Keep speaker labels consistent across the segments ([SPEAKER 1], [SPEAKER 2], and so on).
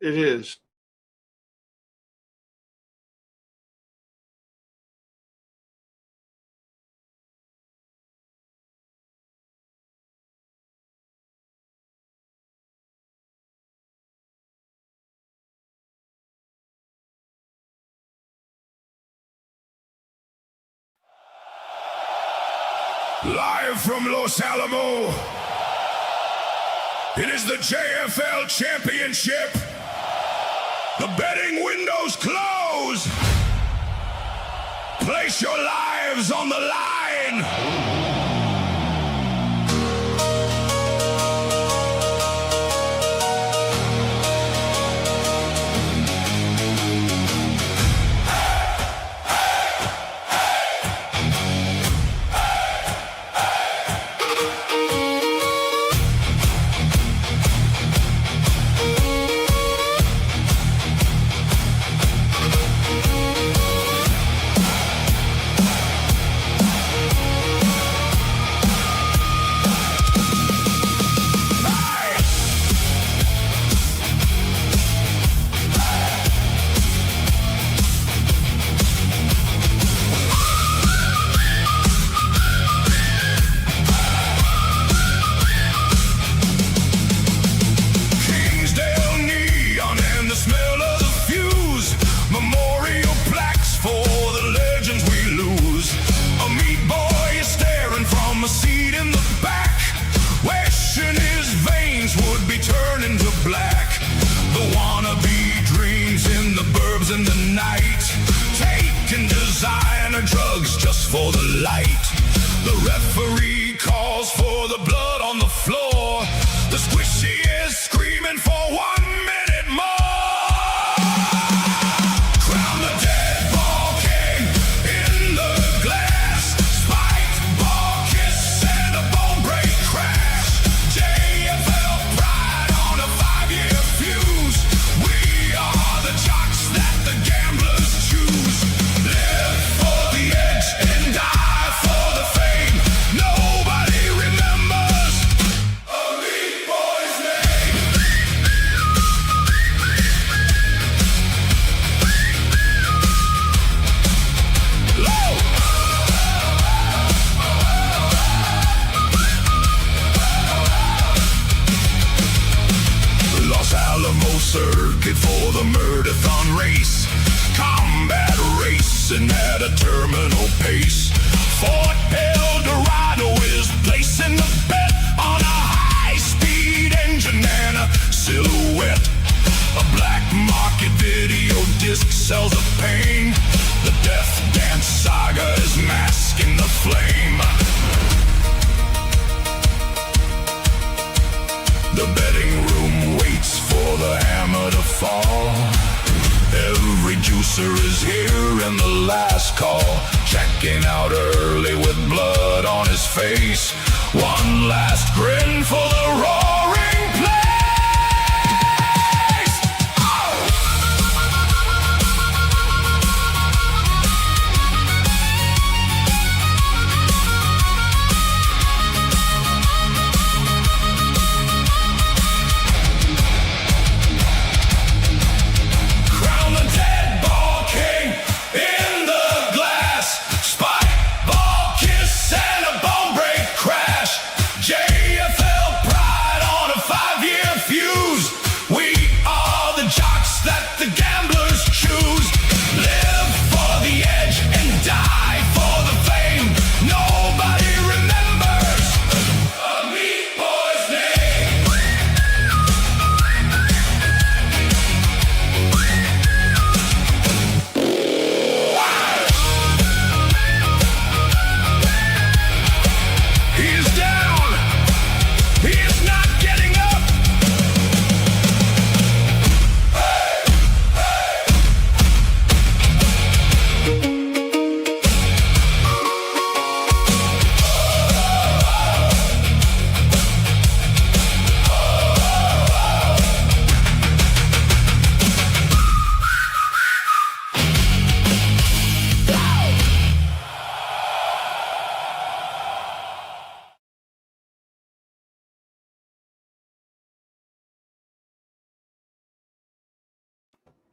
[SPEAKER 1] It is.
[SPEAKER 2] Live from Los Alamos, it is the JFL Championship. The betting windows close. Place your lives on the line. In the night, taking designer drugs just for the light. The referee calls for the blood on the floor. The squishy is screaming for 1 minute more. Crown the dead ball king in the glass. Spiked ball kiss and a bone break crash. JFL pride on a 5-year fuse. We are the jocks that the gamblers choose. Live for the edge and die for the fame. Nobody remembers a Meat Boy's name. Low. Los Alamos circuit for the Murdathon race. Combat racing at a terminal pace. Fort El Dorado is placing a bet on a high-speed engine and a silhouette. A black market video disc sells a pain. The Death Dance saga is masking the flame. The betting room waits for the hammer to fall. Every juicer is here in the last call. Checking out early with blood on his face. One last grin for the roaring place. Oh! Crown the dead ball king in the glass. Spike ball kiss and a bone break crash. JFL pride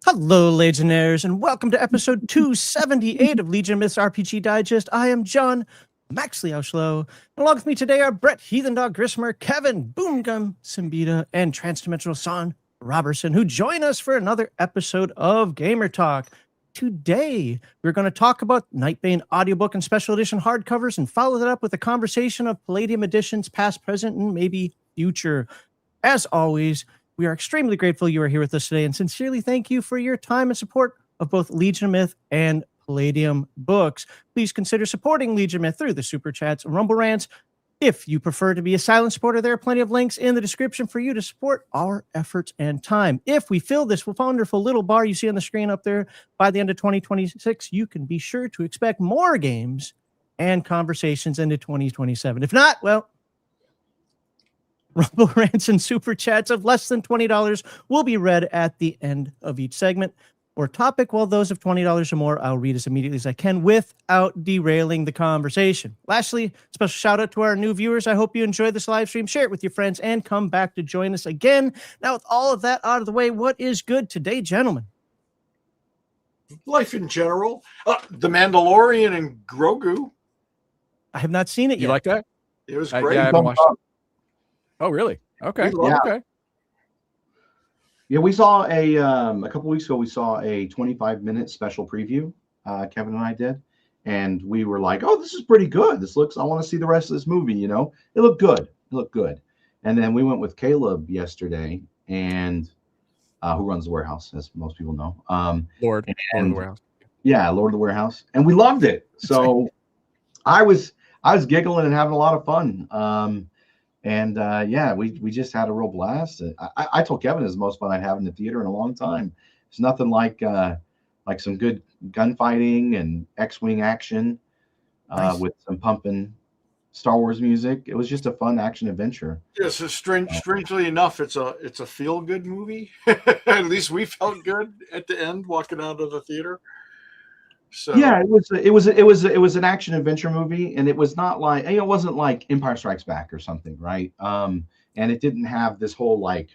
[SPEAKER 1] Hello, Legionnaires, and welcome to episode 278 of Legion Myths RPG Digest. I am John Maxley Auschlow, and along with me today are Brett Heathen Dog Grismer, Kevin Boomgum Siembieda, and transdimensional Son Roberson, who join us for another episode of Gamer Talk. Today, we're going to talk about Nightbane audiobook and special edition hardcovers and follow that up with a conversation of Palladium Editions, past, present, and maybe future. As always, we are extremely grateful you are here with us today and sincerely thank you for your time and support of both Legion of Myth and Palladium Books. Please consider supporting Legion of Myth through the Super Chats and Rumble Rants. If you prefer to be a silent supporter, there are plenty of links in the description for you to support our efforts and time. If we fill this wonderful little bar you see on the screen up there by the end of 2026, you can be sure to expect more games and conversations into 2027. If not, well, Rumble Rants and Super Chats of less than $20 will be read at the end of each segment or topic, while those of $20 or more I'll read as immediately as I can without derailing the conversation. Lastly, special shout out to our new viewers. I hope you enjoyed this live stream. Share it with your friends and come back to join us again. Now, with all of that out of the way, what is good today, gentlemen?
[SPEAKER 3] Life in general. The Mandalorian and Grogu.
[SPEAKER 1] I have not seen it yet.
[SPEAKER 4] You like that?
[SPEAKER 3] It was great.
[SPEAKER 4] Yeah, I haven't watched it. Oh, really? Okay.
[SPEAKER 3] Yeah.
[SPEAKER 4] Okay.
[SPEAKER 5] Yeah, we saw a couple weeks ago. We saw a 25-minute special preview. Kevin and I did, and we were like, "Oh, this is pretty good. This looks. I want to see the rest of this movie." You know, it looked good. It looked good. And then we went with Caleb yesterday, and who runs the warehouse, as most people know.
[SPEAKER 4] Lord of the Warehouse.
[SPEAKER 5] Yeah, Lord of the Warehouse, and we loved it. So I was giggling and having a lot of fun. Yeah, we just had a real blast. I told Kevin it's the most fun I'd have in the theater in a long time. It's nothing like some good gunfighting and X-Wing action
[SPEAKER 1] Nice.
[SPEAKER 5] with some pumping Star Wars music. It was just a fun action adventure.
[SPEAKER 3] Yes, so strangely enough, it's a feel-good movie. At least we felt good at the end walking out of the theater. So
[SPEAKER 5] Yeah, it was an action adventure movie, and it was not like, it wasn't like Empire Strikes Back or something, right? And it didn't have this whole like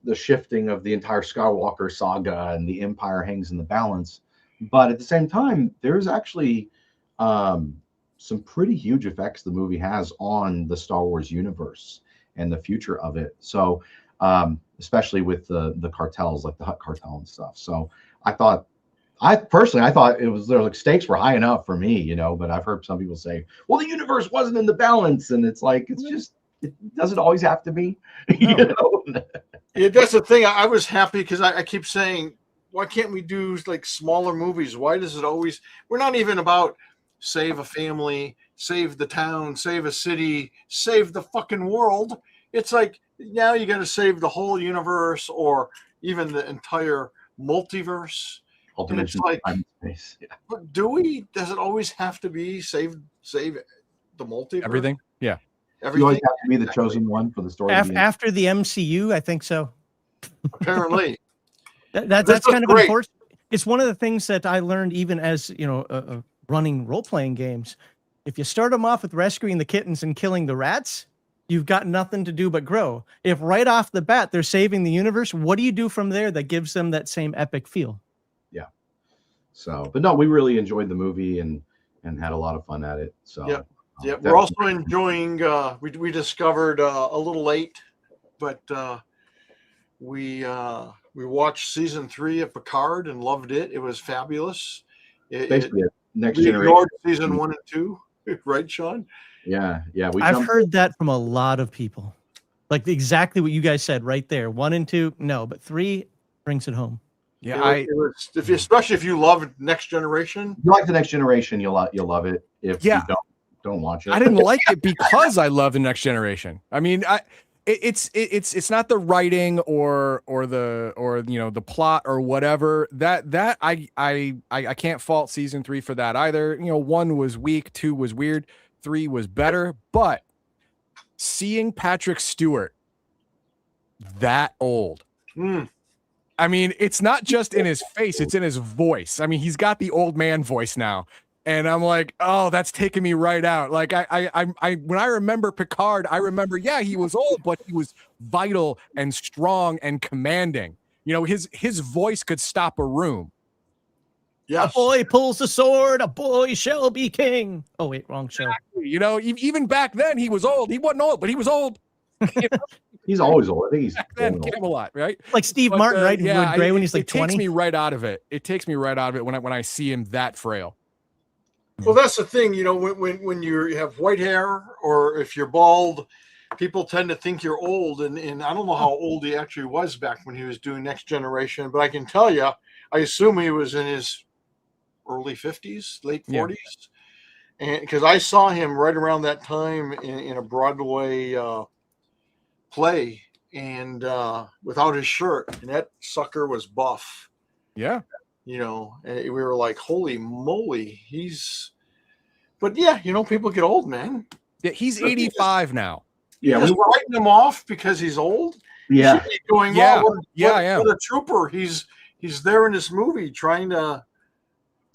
[SPEAKER 5] the shifting of the entire Skywalker saga and the Empire hangs in the balance. But at the same time, there's actually some pretty huge effects the movie has on the Star Wars universe and the future of it. So especially with the cartels, like the Hutt cartel and stuff. So I personally thought like stakes were high enough for me, but I've heard some people say, well, the universe wasn't in the balance. And it's like, it doesn't always have to be,
[SPEAKER 3] Yeah, that's the thing. I was happy because I keep saying, why can't we do like smaller movies? Why does it always, we're not even about save a family, save the town, save a city, save the fucking world. It's like, now you got to save the whole universe or even the entire multiverse. And it's like,
[SPEAKER 5] space. Yeah.
[SPEAKER 3] but does it always have to be save the multiverse?
[SPEAKER 4] Everything? Yeah.
[SPEAKER 3] Everything?
[SPEAKER 5] You always have to be the chosen one for the story.
[SPEAKER 1] After the MCU, I think so.
[SPEAKER 3] Apparently.
[SPEAKER 1] That's kind of
[SPEAKER 3] great.
[SPEAKER 1] important. It's one of the things that I learned even as, running role-playing games. If you start them off with rescuing the kittens and killing the rats, you've got nothing to do but grow. If right off the bat they're saving the universe, what do you do from there that gives them that same epic feel?
[SPEAKER 5] Yeah. So, but no, we really enjoyed the movie and had a lot of fun at it. So
[SPEAKER 3] Yep. Yeah, we're also enjoying. We discovered a little late, but we watched season 3 of Picard and loved it. It was fabulous.
[SPEAKER 5] Basically, next
[SPEAKER 3] We
[SPEAKER 5] generation.
[SPEAKER 3] ignored season 1 and 2, right, Sean?
[SPEAKER 5] Yeah.
[SPEAKER 1] I've heard that from a lot of people. Like exactly what you guys said right there. 1 and 2, no, but 3 brings it home.
[SPEAKER 4] Yeah.
[SPEAKER 3] Especially if you love Next Generation.
[SPEAKER 5] If you like the Next Generation, you'll love it. If you don't watch it.
[SPEAKER 4] I didn't like it because I love the Next Generation. I mean, it's not the writing or the plot or whatever that I can't fault season 3 for that either. 1 was weak, 2 was weird, 3 was better, but seeing Patrick Stewart that old. I mean, it's not just in his face, it's in his voice. I mean, he's got the old man voice now. And I'm like, oh, that's taking me right out. Like I when I remember Picard, I remember, yeah, he was old, but he was vital and strong and commanding. You know, his voice could stop a room.
[SPEAKER 3] Yes.
[SPEAKER 1] A boy pulls the sword, a boy shall be king. Oh, wait, wrong show.
[SPEAKER 4] You know, even back then he was old. He wasn't old, but he was old. You know?
[SPEAKER 5] He's always old. I think he's
[SPEAKER 4] Back then,
[SPEAKER 5] old.
[SPEAKER 4] Camelot, right?
[SPEAKER 1] Like Steve Martin, right?
[SPEAKER 4] Yeah,
[SPEAKER 1] Gray when he's like
[SPEAKER 4] it takes
[SPEAKER 1] 20.
[SPEAKER 4] me right out of it. It takes me right out of it when I see him that frail.
[SPEAKER 3] Well, that's the thing, you know, when you have white hair or if you're bald, people tend to think you're old. And I don't know how old he actually was back when he was doing Next Generation, but I can tell you, I assume he was in his early 50s, late 40s. And because I saw him right around that time in a Broadway play and without his shirt, and that sucker was buff.
[SPEAKER 4] Yeah.
[SPEAKER 3] You know, and we were like, holy moly, but yeah, you know, people get old, man.
[SPEAKER 4] Yeah, he's 85 now.
[SPEAKER 5] Yeah,
[SPEAKER 3] Just writing him off because he's old.
[SPEAKER 5] Yeah.
[SPEAKER 3] Should be going,
[SPEAKER 4] Yeah.
[SPEAKER 3] well,
[SPEAKER 4] I am.
[SPEAKER 3] what a trooper. He's there in this movie trying to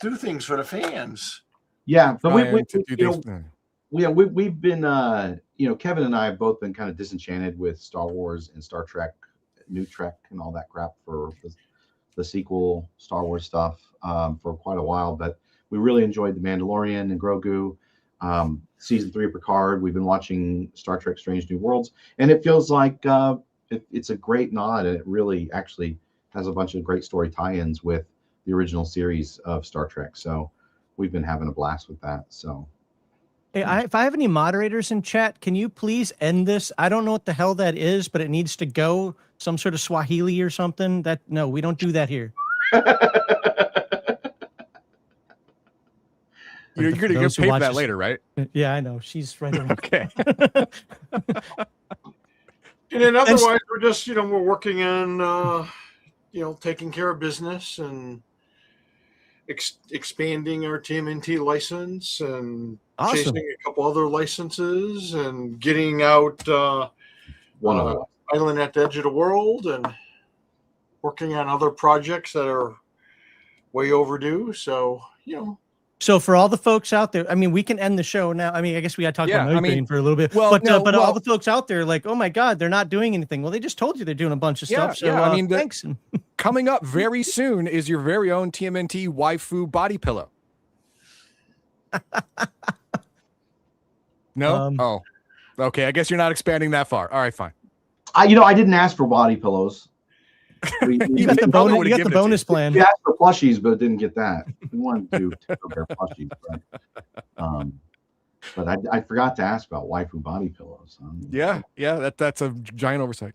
[SPEAKER 3] do things for the fans.
[SPEAKER 5] Yeah, but
[SPEAKER 4] Trying to do
[SPEAKER 5] you
[SPEAKER 4] things-
[SPEAKER 5] know, we've been you know, Kevin and I have both been kind of disenchanted with Star Wars and Star Trek, New Trek, and all that crap for the sequel Star Wars stuff for quite a while. But we really enjoyed The Mandalorian and Grogu. Season 3 of Picard. We've been watching Star Trek: Strange New Worlds, and it feels like it's a great nod, and it really actually has a bunch of great story tie-ins with the original series of Star Trek. So we've been having a blast with that. So.
[SPEAKER 1] Hey, if I have any moderators in chat, can you please end this? I don't know what the hell that is, but it needs to go. Some sort of Swahili or something. No, we don't do that here.
[SPEAKER 4] You're going to get paid for that later, right?
[SPEAKER 1] Yeah, I know. She's right over.
[SPEAKER 4] Okay.
[SPEAKER 3] And then otherwise, we're just, you know, we're working on, you know, taking care of business and expanding our TMNT license and
[SPEAKER 1] Awesome.
[SPEAKER 3] chasing a couple other licenses and getting out
[SPEAKER 5] One of them.
[SPEAKER 3] Island at the Edge of the World and working on other projects that are way overdue. So, you know.
[SPEAKER 1] So for all the folks out there, I mean, we can end the show now. I mean, I guess we got to talk about Nightbane for a little bit.
[SPEAKER 4] Well,
[SPEAKER 1] but all the folks out there, like, oh my God, they're not doing anything. Well, they just told you they're doing a bunch of stuff. So
[SPEAKER 4] I mean,
[SPEAKER 1] thanks.
[SPEAKER 4] Coming up very soon is your very own TMNT waifu body pillow. No? Oh, okay. I guess you're not expanding that far. All right, fine.
[SPEAKER 5] You know, I didn't ask for body pillows.
[SPEAKER 1] You got the bonus. You got the bonus plan.
[SPEAKER 5] We asked for plushies, but didn't get that. We wanted to take care of plushies, but I forgot to ask about waifu body pillows.
[SPEAKER 4] Yeah, that's a giant oversight.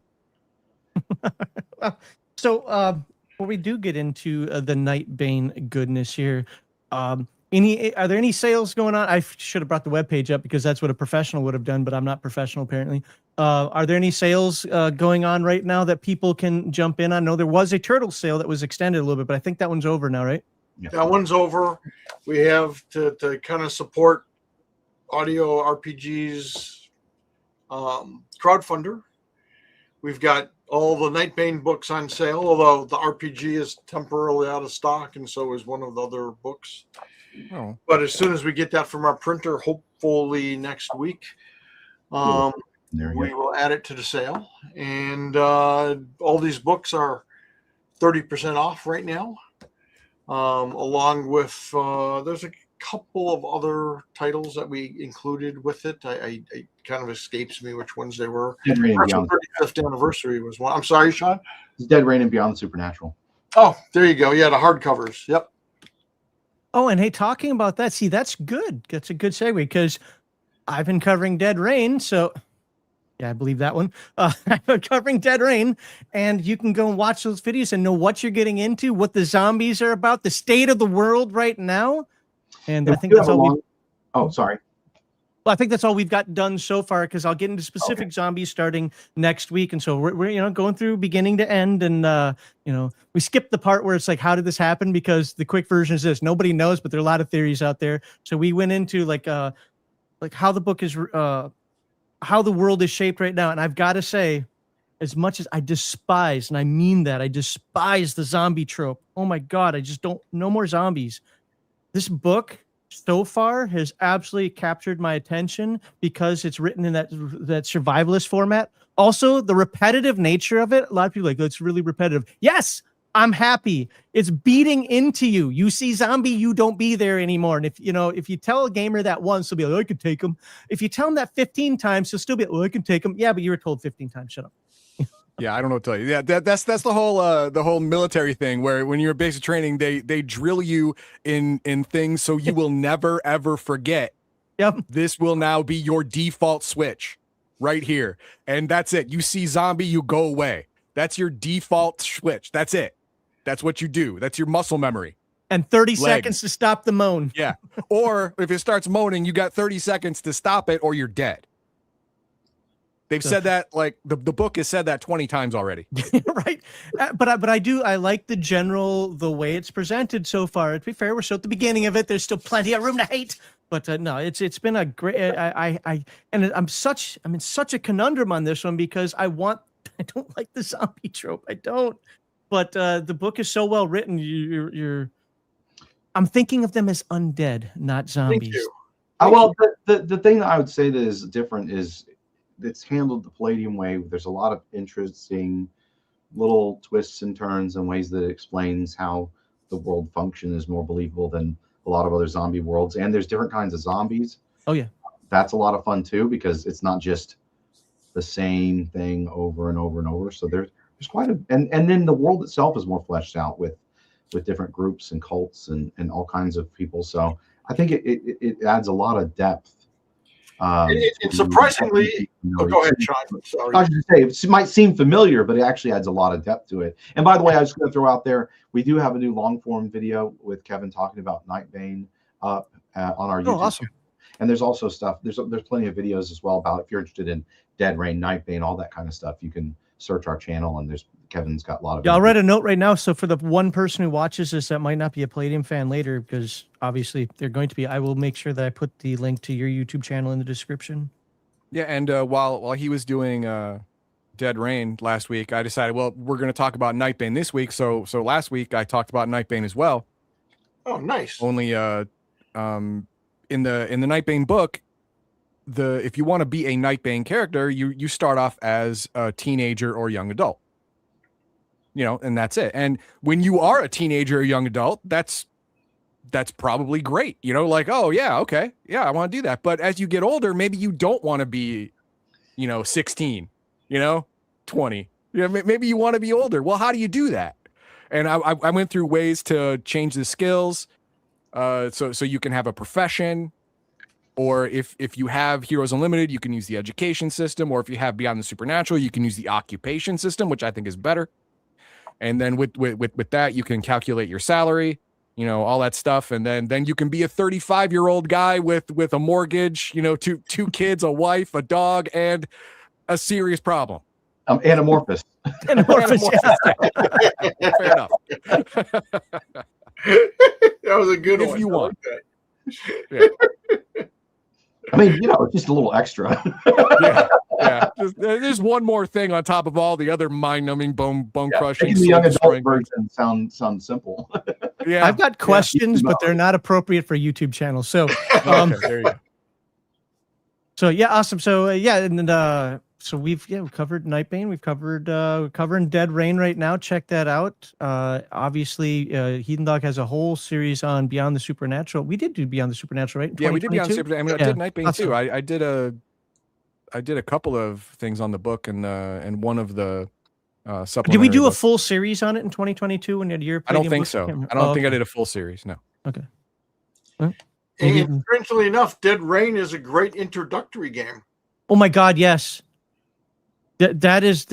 [SPEAKER 1] So before we do get into the Nightbane goodness here, are there any sales going on? I should have brought the webpage up because that's what a professional would have done, but I'm not professional apparently. Are there any sales going on right now that people can jump in on? I know there was a turtle sale that was extended a little bit, but I think that one's over now, right?
[SPEAKER 5] Yeah.
[SPEAKER 3] That one's over. We have to kind of support audio RPGs crowdfunder. We've got all the Nightbane books on sale, although the RPG is temporarily out of stock, and so is one of the other books.
[SPEAKER 4] Oh.
[SPEAKER 3] But as soon as we get that from our printer, hopefully next week, we will add it to the sale. And all these books are 30% off right now, along with there's a couple of other titles that we included with it. I kind of escapes me which ones they were.
[SPEAKER 5] Dead Rain and Beyond.
[SPEAKER 3] 35th anniversary was one. I'm sorry, Sean.
[SPEAKER 5] It's Dead Rain and Beyond the Supernatural.
[SPEAKER 3] Oh, there you go. Yeah, the hardcovers. Yep.
[SPEAKER 1] Oh, and hey, talking about that, see, that's good. That's a good segue because I've been covering Dead Rain. So, yeah, I believe that one. I've been covering Dead Rain, and you can go and watch those videos and know what you're getting into, what the zombies are about, the state of the world right now. And I think that's all.
[SPEAKER 5] Oh, sorry.
[SPEAKER 1] Well, I think that's all we've got done so far because I'll get into specific zombies starting next week. And so we're going through beginning to end. And, we skipped the part where it's like, how did this happen? Because the quick version is this. Nobody knows, but there are a lot of theories out there. So we went into like how the book is, how the world is shaped right now. And I've got to say, as much as I despise, and I mean that, I despise the zombie trope. Oh my God, I just don't, no more zombies. This book so far has absolutely captured my attention because it's written in that survivalist format. Also, the repetitive nature of it, a lot of people are like, it's really repetitive. Yes, I'm happy. It's beating into you. You see zombie, you don't be there anymore. And if you tell a gamer that once, they'll be like, I could take him. If you tell him that 15 times, he'll still be like, I can take him. Yeah, but you were told 15 times. Shut up.
[SPEAKER 4] Yeah, I don't know what to tell you. Yeah, that's the whole military thing where when you're basic training, they drill you in things so you will never ever forget.
[SPEAKER 1] Yep.
[SPEAKER 4] This will now be your default switch right here. And that's it. You see zombie, you go away. That's your default switch. That's it. That's what you do. That's your muscle memory.
[SPEAKER 1] And 30 seconds to stop the moan.
[SPEAKER 4] Yeah. Or if it starts moaning, you got 30 seconds to stop it or you're dead. They've said that, like the book has said that 20 times already.
[SPEAKER 1] Right. But I like the way it's presented so far. To be fair, we're still at the beginning of it. There's still plenty of room to hate. But no, it's been a great, I'm in such a conundrum on this one because I don't like the zombie trope. I don't, but the book is so well written. I'm thinking of them as undead, not zombies.
[SPEAKER 3] Thank you.
[SPEAKER 5] Well, the thing that I would say that is different is it's handled the Palladium way. There's a lot of interesting little twists and turns and ways that it explains how the world function is more believable than a lot of other zombie worlds. And there's different kinds of zombies.
[SPEAKER 1] Oh yeah.
[SPEAKER 5] That's a lot of fun too, because it's not just the same thing over and over and over. So there's quite and then the world itself is more fleshed out with different groups and cults and all kinds of people. So I think it adds a lot of depth.
[SPEAKER 3] It's surprisingly. Go ahead, Sean. Sorry.
[SPEAKER 5] I was going to say it might seem familiar, but it actually adds a lot of depth to it. And by the way, I was going to throw out there, we do have a new long form video with Kevin talking about Nightbane up on our YouTube
[SPEAKER 1] awesome.
[SPEAKER 5] channel. And there's also stuff. There's plenty of videos as well about if you're interested in Dead Rain, Nightbane, all that kind of stuff. You can search our channel, and Kevin's got a lot of.
[SPEAKER 1] Yeah, I'll write a note right now. So for the one person who watches this that might not be a Palladium fan later, because obviously they're going to be, I will make sure that I put the link to your YouTube channel in the description.
[SPEAKER 4] Yeah, and while he was doing Dead Rain last week, I decided, well, we're going to talk about Nightbane this week. So last week I talked about Nightbane as well.
[SPEAKER 3] Oh, nice.
[SPEAKER 4] Only in the Nightbane book, if you want to be a Nightbane character, you start off as a teenager or young adult. And that's it. And when you are a teenager or young adult, that's probably great. Like, oh yeah, okay. Yeah, I want to do that. But as you get older, maybe you don't want to be, 16, 20. Maybe you want to be older. Well, how do you do that? And I went through ways to change the skills so you can have a profession. Or if you have Heroes Unlimited, you can use the education system. Or if you have Beyond the Supernatural, you can use the occupation system, which I think is better. And then with that, you can calculate your salary, all that stuff. And then you can be a 35-year-old guy with a mortgage, two kids, a wife, a dog, and a serious problem.
[SPEAKER 5] Anamorphous.
[SPEAKER 1] Anamorphous,
[SPEAKER 4] yeah. Fair enough.
[SPEAKER 3] That was a good one.
[SPEAKER 4] If you want.
[SPEAKER 3] Okay.
[SPEAKER 4] Yeah.
[SPEAKER 5] I mean, just a little extra.
[SPEAKER 4] Yeah. There's one more thing on top of all the other mind-numbing, bone-crushing.
[SPEAKER 5] The young adult version sounds simple.
[SPEAKER 4] Yeah,
[SPEAKER 1] I've got questions, but they're not appropriate for YouTube channels. So,
[SPEAKER 4] okay, there you go.
[SPEAKER 1] So yeah, awesome. So so we've covered Nightbane. We've covered covering Dead Rain right now. Check that out. Obviously, Heathen Dog has a whole series on Beyond the Supernatural. We did do Beyond the Supernatural, right?
[SPEAKER 4] Yeah, we did Beyond the Supernatural. I mean, I did Nightbane
[SPEAKER 1] awesome.
[SPEAKER 4] too. I did a couple of things on the book and one of the supplementary.
[SPEAKER 1] Did we do
[SPEAKER 4] books.
[SPEAKER 1] a full series on it in 2022 when you had your?
[SPEAKER 4] I don't think so. I don't think I did a full series. No.
[SPEAKER 1] Okay.
[SPEAKER 3] And strangely enough, Dead Rain is a great introductory game.
[SPEAKER 1] Oh my God, yes. That is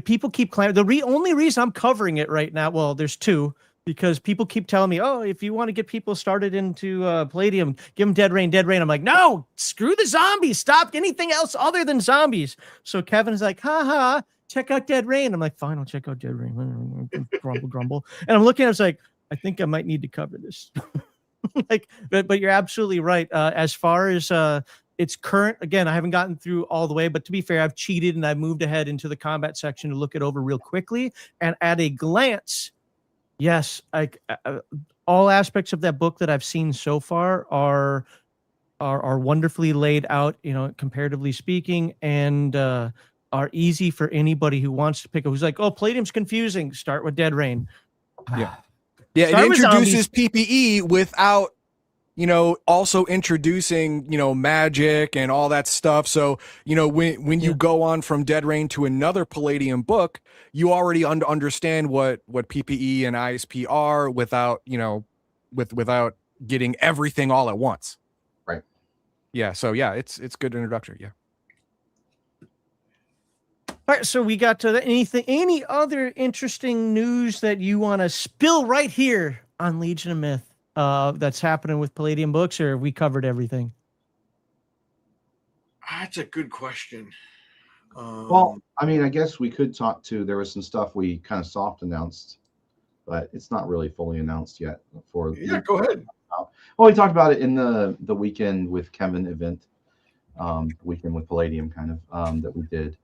[SPEAKER 1] people keep claiming the only reason I'm covering it right now. Well, there's two, because people keep telling me, oh, if you want to get people started into Palladium, give them Dead Rain. I'm like, no, screw the zombies. Stop anything else other than zombies. So Kevin's like, ha, check out Dead Rain. I'm like, fine, I'll check out Dead Rain. Grumble. And I'm looking, I was like, I think I might need to cover this. But you're absolutely right. As far as it's current, again, I haven't gotten through all the way, but to be fair, I've cheated and I've moved ahead into the combat section to look it over real quickly. And at a glance, yes, all aspects of that book that I've seen so far are wonderfully laid out, comparatively speaking, and are easy for anybody who wants to pick up. Who's like, oh, Palladium's confusing. Start with Dead Rain.
[SPEAKER 4] Yeah. Yeah, it introduces PPE without, also introducing, magic and all that stuff. So, when you go on from Dead Rain to another Palladium book, you already understand what PPE and ISP are without, without getting everything all at once.
[SPEAKER 5] Right.
[SPEAKER 4] Yeah. So yeah, it's good introductory. Yeah.
[SPEAKER 1] All right, so we got to any other interesting news that you want to spill right here on Legion of Myth that's happening with Palladium Books, or have we covered everything?
[SPEAKER 3] That's a good question.
[SPEAKER 5] Well, I mean, I guess we could talk to, there was some stuff we kind of soft announced, but it's not really fully announced yet.
[SPEAKER 3] Go ahead.
[SPEAKER 5] Well, we talked about it in the Weekend with Kevin event, Weekend with Palladium kind of that we did.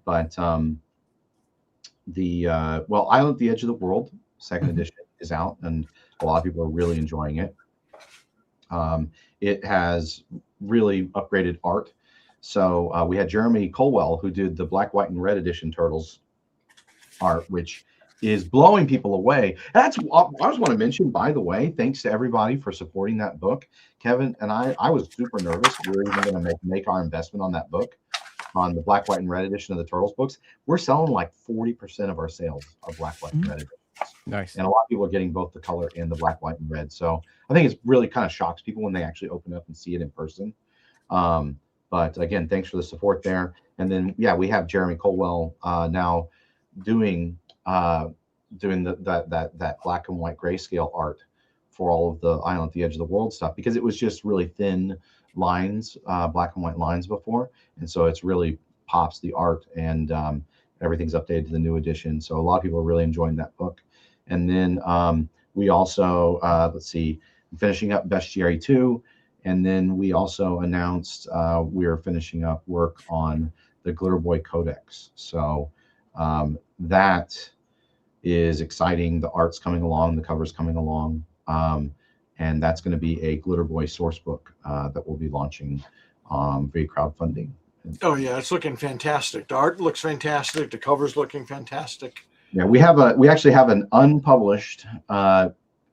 [SPEAKER 5] But Island at the Edge of the World, second edition, is out, and a lot of people are really enjoying it. It has really upgraded art. So we had Jeremy Colwell, who did the Black, White, and Red Edition Turtles art, which is blowing people away. That's what I just want to mention, by the way, thanks to everybody for supporting that book. Kevin and I was super nervous. We were even going to make our investment on that book, on the Black, White, and Red Edition of the Turtles books. We're selling like 40% of our sales are Black, White, and Red Editions.
[SPEAKER 4] Nice.
[SPEAKER 5] And a lot of people are getting both the color and the Black, White, and Red. So I think it's really kind of shocks people when they actually open up and see it in person. But again, thanks for the support there. And then, yeah, we have Jeremy Colwell now doing that black and white grayscale art for all of the Island at the Edge of the World stuff, because it was just really thin lines, black and white lines before. And so it's really pops the art, and everything's updated to the new edition. So a lot of people are really enjoying that book. And then we also, finishing up Bestiary 2. And then we also announced we're finishing up work on the Glitter Boy Codex. So that is exciting. The art's coming along, the cover's coming along. And that's going to be a Glitter Boy source book that we'll be launching via crowdfunding.
[SPEAKER 3] Oh yeah, it's looking fantastic. The art looks fantastic. The cover's looking fantastic.
[SPEAKER 5] Yeah, we actually have an unpublished.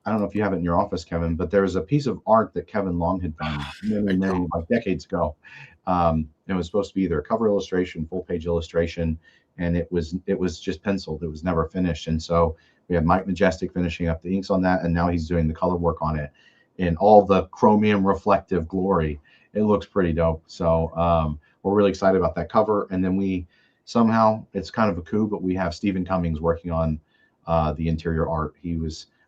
[SPEAKER 5] I don't know if you have it in your office, Kevin, but there was a piece of art that Kevin Long had done many like decades ago. It was supposed to be either a cover illustration, full page illustration, and it was just penciled. It was never finished. And so we have Mike Majestic finishing up the inks on that, and now he's doing the color work on it in all the chromium reflective glory. It looks pretty dope. So we're really excited about that cover. And then it's kind of a coup, but we have Stephen Cummings working on the interior art.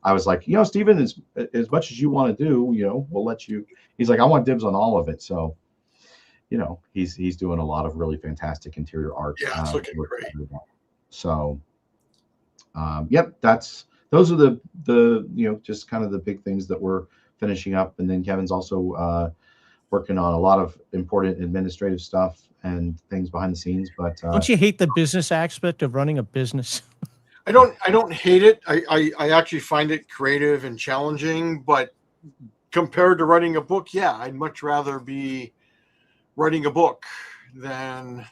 [SPEAKER 5] I was like, Stephen, as much as you want to do, we'll let you. He's like, I want dibs on all of it. So, he's doing a lot of really fantastic interior art.
[SPEAKER 3] Yeah, it's looking great.
[SPEAKER 5] So, yep, those are the just kind of the big things that we're finishing up. And then Kevin's also working on a lot of important administrative stuff and things behind the scenes. But
[SPEAKER 1] don't you hate the business aspect of running a business?
[SPEAKER 3] I don't hate it. I actually find it creative and challenging, but compared to writing a book, yeah, I'd much rather be writing a book than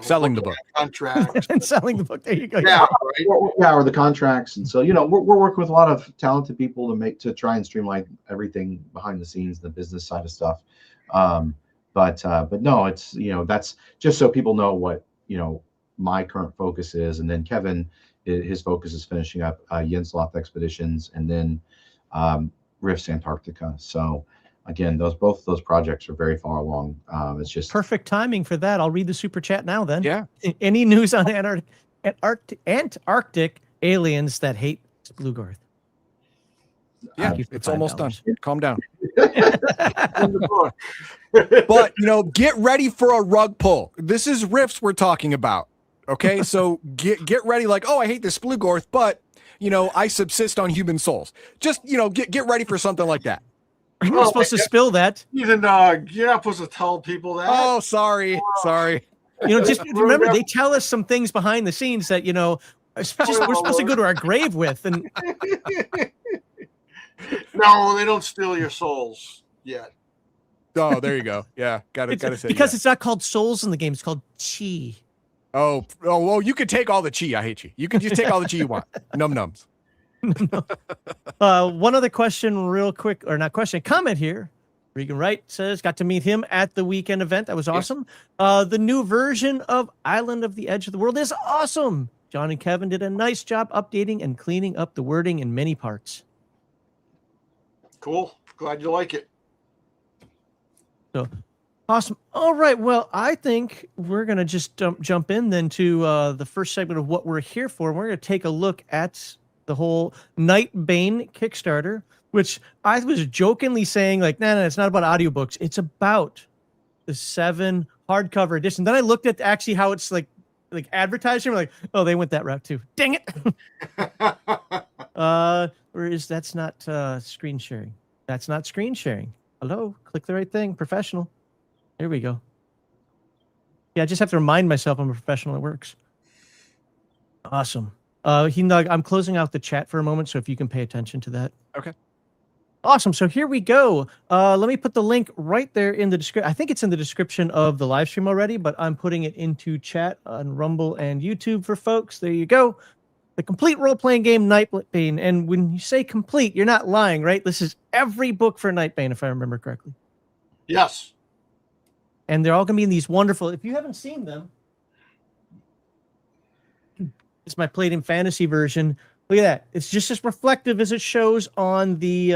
[SPEAKER 4] selling the book
[SPEAKER 3] contract
[SPEAKER 1] and selling the book. There you go.
[SPEAKER 3] Yeah, right.
[SPEAKER 5] Or the contracts. And so we're working with a lot of talented people to try and streamline everything behind the scenes, the business side of stuff. But no, it's that's just so people know what my current focus is. And then Kevin, his focus is finishing up Jensloth Expeditions, and then Rifts Antarctica. So again, both those projects are very far along. It's just
[SPEAKER 1] perfect timing for that. I'll read the super chat now then.
[SPEAKER 4] Yeah.
[SPEAKER 1] Any news on Antarctic aliens that hate Splugorth?
[SPEAKER 4] Yeah, it's almost done. Calm down.
[SPEAKER 3] But
[SPEAKER 4] But get ready for a rug pull. This is Rifts we're talking about. Okay, so get ready. Like, oh, I hate this Splugorth, but I subsist on human souls. Just get ready for something like that.
[SPEAKER 1] You're not supposed to spill that.
[SPEAKER 3] Even you're not supposed to tell people that.
[SPEAKER 4] Oh, sorry.
[SPEAKER 1] Just remember, they tell us some things behind the scenes that we're supposed to go to our grave with, and
[SPEAKER 3] No, they don't steal your souls yet.
[SPEAKER 4] Oh, there you go. Yeah, gotta say
[SPEAKER 1] because
[SPEAKER 4] yeah.
[SPEAKER 1] it's not called souls in the game; it's called chi.
[SPEAKER 4] Oh, well, you can take all the chi. I hate you. You can just take all the chi you want. Num nums.
[SPEAKER 1] One other question, real quick, or not question, comment here. Regan Wright says, got to meet him at the weekend event. That was awesome. The new version of Island of the Edge of the World is awesome. John and Kevin did a nice job updating and cleaning up the wording in many parts.
[SPEAKER 3] Cool. Glad you like it.
[SPEAKER 1] So awesome. All right. Well, I think we're going to just jump in then to the first segment of what we're here for. We're going to take a look at the whole Nightbane Kickstarter, which I was jokingly saying, like, no, it's not about audiobooks. It's about the 7 hardcover edition. Then I looked at actually how it's like advertising. We're like, oh, they went that route too. Dang it. Where is that's not screen sharing? That's not screen sharing. Hello, click the right thing. Professional. There we go. Yeah, I just have to remind myself I'm a professional. It works. Awesome. I'm closing out the chat for a moment, so if you can pay attention to that.
[SPEAKER 4] Okay.
[SPEAKER 1] Awesome. So here we go. Let me put the link right there in the description. I think it's in the description of the live stream already, but I'm putting it into chat on Rumble and YouTube for folks. There you go. The complete role-playing game Nightbane. And when you say complete, you're not lying, right? This is every book for Nightbane, if I remember correctly.
[SPEAKER 3] Yes.
[SPEAKER 1] And they're all going to be in these wonderful... If you haven't seen them, it's my Palladium Fantasy version. Look at that. It's just as reflective as it shows on the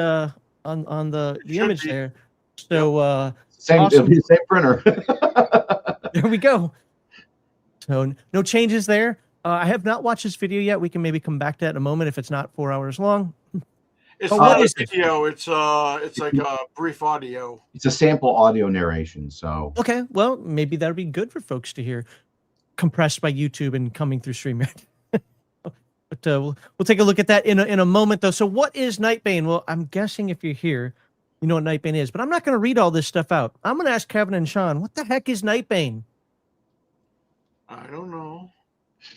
[SPEAKER 1] on the image there. So
[SPEAKER 5] same,
[SPEAKER 1] awesome.
[SPEAKER 5] It'll be the same printer.
[SPEAKER 1] There we go. So no changes there. I have not watched this video yet. We can maybe come back to that in a moment if it's not 4 hours long.
[SPEAKER 3] It's
[SPEAKER 1] what
[SPEAKER 3] not
[SPEAKER 1] is
[SPEAKER 3] a video. It's like a brief audio.
[SPEAKER 5] It's a sample audio narration. So
[SPEAKER 1] Okay, well, maybe that'll be good for folks to hear, compressed by YouTube and coming through StreamYard. But we'll take a look at that in a moment, though. So what is Nightbane? Well, I'm guessing if you're here, you know what Nightbane is. But I'm not going to read all this stuff out. I'm going to ask Kevin and Sean, what the heck is Nightbane?
[SPEAKER 3] I don't know.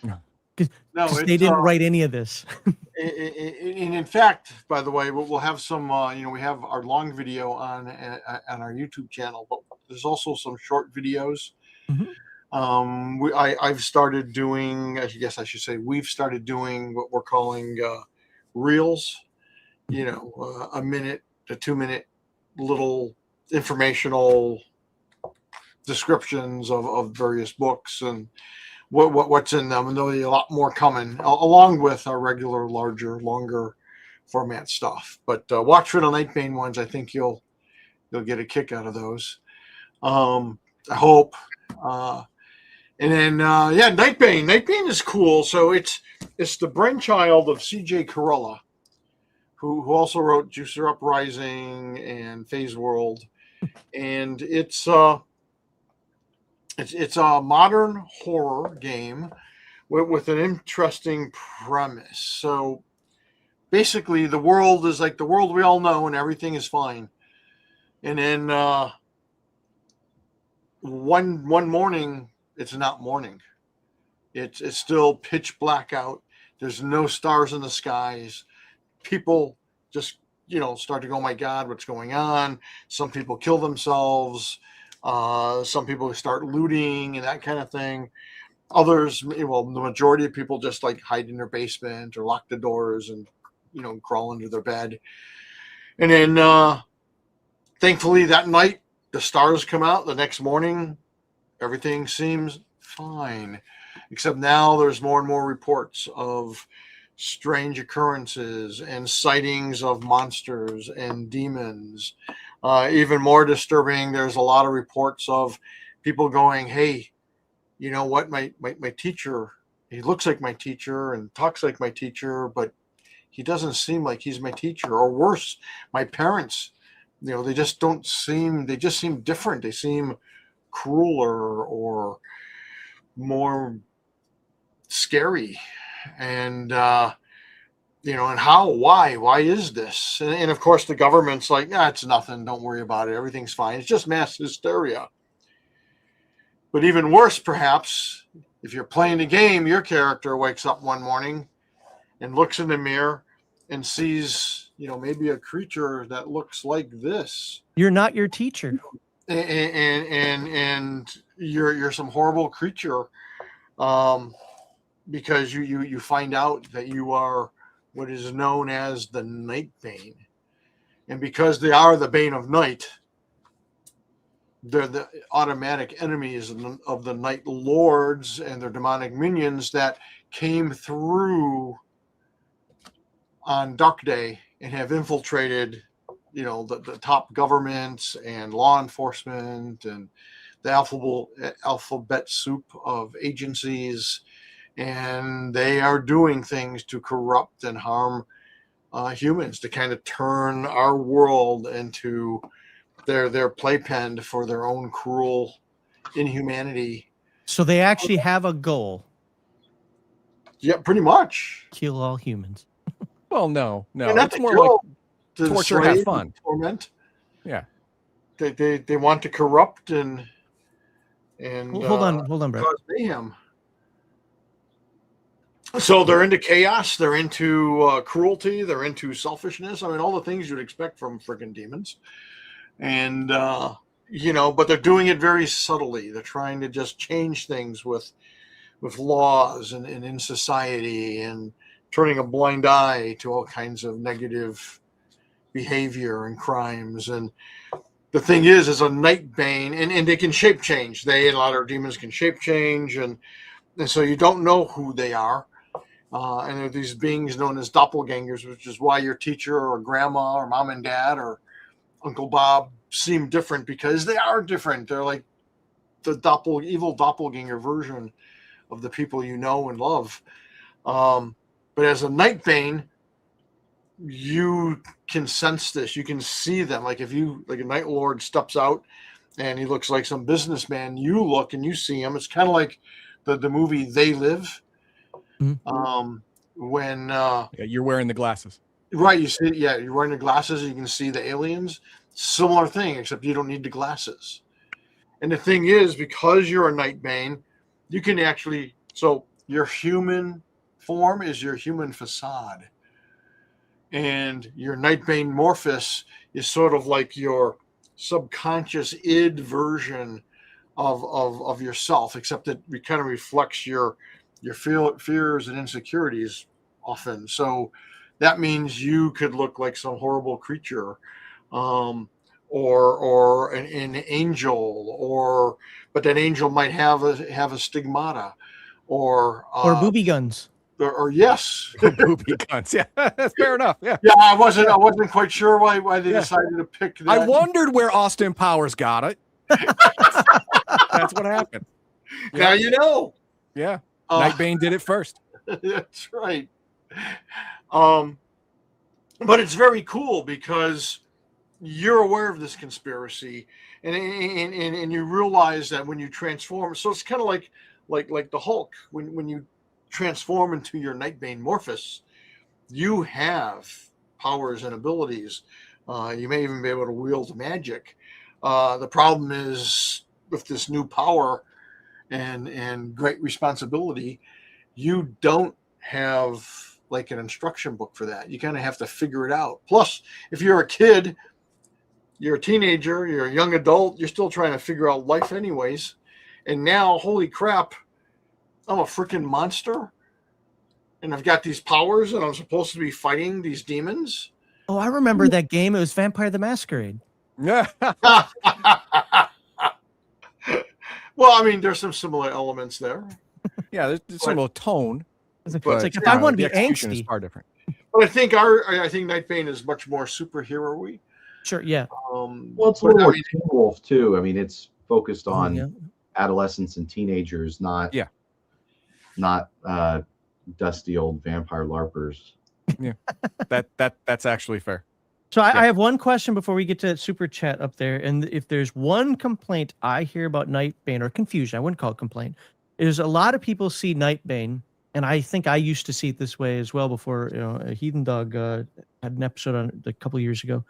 [SPEAKER 1] No, they didn't write any of this.
[SPEAKER 3] And in fact, by the way, we'll have some. We have our long video on our YouTube channel, but there's also some short videos. Mm-hmm. I've started doing. I guess I should say we've started doing what we're calling reels. A minute to 2 minute little informational descriptions of various books and what's in them, and there'll be a lot more coming along with our regular larger longer format stuff. But watch for the Nightbane ones. I think you'll get a kick out of those. I hope. And then Nightbane is cool. So it's the brainchild of C.J. Carella, who also wrote Juicer Uprising and Phase World, and it's a modern horror game with an interesting premise. So basically, the world is like the world we all know, and everything is fine. And then one morning, it's not morning. It's still pitch black out. There's no stars in the skies. People just start to go, oh my God, what's going on? Some people kill themselves. Some people start looting and that kind of thing. Others, the majority of people just like hide in their basement or lock the doors and crawl under their bed. And then thankfully that night the stars come out. The next morning everything seems fine, except now there's more and more reports of strange occurrences and sightings of monsters and demons. Even more disturbing, there's a lot of reports of people going, hey, you know what, my teacher, he looks like my teacher and talks like my teacher, but he doesn't seem like he's my teacher. Or worse, my parents, they just seem different. They seem crueler or more scary. And and why is this? And of course the government's like, it's nothing, don't worry about it, everything's fine, it's just mass hysteria. But even worse, perhaps, if you're playing the game, your character wakes up one morning and looks in the mirror and sees, maybe a creature that looks like this,
[SPEAKER 1] You're not your teacher.
[SPEAKER 3] and you're some horrible creature, because you find out that you are what is known as the Nightbane, and because they are the Bane of Night, they're the automatic enemies of the Night Lords and their demonic minions that came through on Dark Day and have infiltrated, the top governments and law enforcement and the alphabet soup of agencies, and they are doing things to corrupt and harm humans, to kind of turn our world into their playpen for their own cruel inhumanity.
[SPEAKER 1] So they actually have a goal:
[SPEAKER 3] Yeah, pretty much.
[SPEAKER 1] kill all humans.
[SPEAKER 4] Well, no.
[SPEAKER 3] And that's
[SPEAKER 4] It's more like
[SPEAKER 3] to
[SPEAKER 4] torture, have fun.
[SPEAKER 3] Torment.
[SPEAKER 4] Yeah.
[SPEAKER 3] They want to corrupt and
[SPEAKER 1] Hold on, bro.
[SPEAKER 3] cause mayhem. So they're into chaos, they're into cruelty, they're into selfishness. I mean, all the things you'd expect from freaking demons. And but they're doing it very subtly. They're trying to just change things with laws and in society, and turning a blind eye to all kinds of negative behavior and crimes. And the thing is a Nightbane, and they can shape change. A lot of demons can shape change, and so you don't know who they are. And there are these beings known as doppelgangers, which is why your teacher or grandma or mom and dad or Uncle Bob seem different, because they are different. They're like the evil doppelganger version of the people you know and love. But as a Nightbane, you can sense this. You can see them. Like if a Night Lord steps out and he looks like some businessman, you look and you see him. It's kind of like the movie They Live.
[SPEAKER 1] Mm-hmm.
[SPEAKER 3] When
[SPEAKER 4] you're wearing the glasses.
[SPEAKER 3] Right, you see, you're wearing the glasses, you can see the aliens. Similar thing, except you don't need the glasses. And the thing is, because you're a Nightbane, you can actually, so your human form is your human facade. And your Nightbane Morphus is sort of like your subconscious id version of yourself, except that it kind of reflects your fears and insecurities often. So that means you could look like some horrible creature, or an angel, but that angel might have a stigmata, or
[SPEAKER 1] booby guns.
[SPEAKER 3] Or yes,
[SPEAKER 4] booby guns. Yeah, that's fair enough. Yeah.
[SPEAKER 3] Yeah, I wasn't quite sure why they decided to pick that.
[SPEAKER 4] I wondered where Austin Powers got it. That's what happened.
[SPEAKER 3] Now you know.
[SPEAKER 4] Yeah. Nightbane did it first.
[SPEAKER 3] That's right. But it's very cool because you're aware of this conspiracy, and you realize that when you transform, so it's kind of like the Hulk. When you transform into your Nightbane Morphus, you have powers and abilities. You may even be able to wield magic. The problem is with this new power and great responsibility, you don't have like an instruction book for that. You kind of have to figure it out. Plus, if you're a kid, you're a teenager, you're a young adult, you're still trying to figure out life anyways. And now, holy crap, I'm a freaking monster. And I've got these powers and I'm supposed to be fighting these demons.
[SPEAKER 1] Oh, I remember that game. It was Vampire the Masquerade.
[SPEAKER 4] Yeah.
[SPEAKER 3] Well, I mean, there's some similar elements there.
[SPEAKER 4] Yeah, there's some little tone.
[SPEAKER 1] It's like if I want to be
[SPEAKER 4] execution is
[SPEAKER 1] angsty.
[SPEAKER 4] far different.
[SPEAKER 3] But I think Nightbane is much more superhero-y.
[SPEAKER 1] Sure, yeah.
[SPEAKER 5] Well, it's a little more Teen Wolf too. I mean, it's focused on
[SPEAKER 1] yeah.
[SPEAKER 5] adolescents and teenagers, not dusty old vampire larpers.
[SPEAKER 4] Yeah, that's actually fair.
[SPEAKER 1] So I have one question before we get to super chat up there. And if there's one complaint I hear about Nightbane, or confusion, I wouldn't call it complaint, is a lot of people see Nightbane, and I think I used to see it this way as well before, a Heathen Dog had an episode on it a couple of years ago.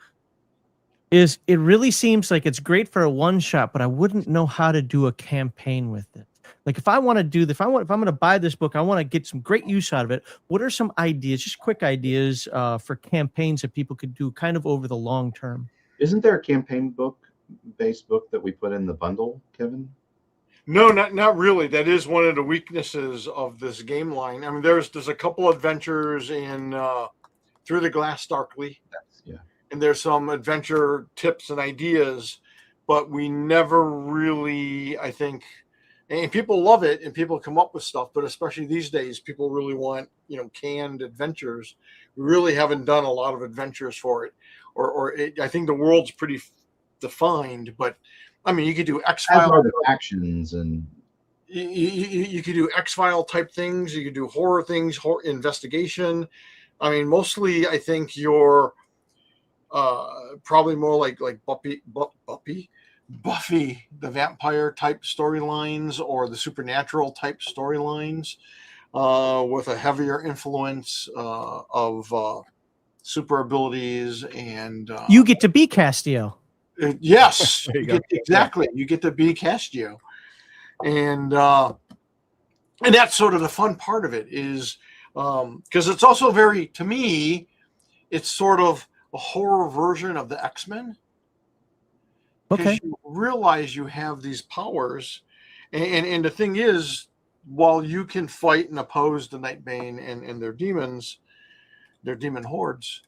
[SPEAKER 1] Is it really seems like it's great for a one shot, but I wouldn't know how to do a campaign with it. Like if I want to do if I'm going to buy this book, I want to get some great use out of it. What are some ideas, just quick ideas for campaigns that people could do kind of over the long term?
[SPEAKER 5] Isn't there a campaign based book that we put in the bundle, Kevin?
[SPEAKER 3] No, not really. That is one of the weaknesses of this game line. I mean, there's a couple adventures in Through the Glass Darkly,
[SPEAKER 5] Yeah,
[SPEAKER 3] and there's some adventure tips and ideas, but we never really, I think, and people love it and people come up with stuff, but especially these days, people really want, canned adventures. We really haven't done a lot of adventures for it, I think the world's pretty defined, but I mean, you could do X-File.
[SPEAKER 5] As are the factions, and
[SPEAKER 3] you could do X-File type things. You could do horror things, horror investigation. I mean, mostly I think you're probably more like Buffy the Vampire type storylines or the Supernatural type storylines with a heavier influence of super abilities and
[SPEAKER 1] you get to be Castiel.
[SPEAKER 3] Yes,
[SPEAKER 4] exactly.
[SPEAKER 3] You get to be Castio, and that's sort of the fun part of it is because it's also to me, it's sort of a horror version of the X-Men.
[SPEAKER 1] Okay,
[SPEAKER 3] you realize you have these powers, and the thing is, while you can fight and oppose the Nightbane and their demons, their demon hordes,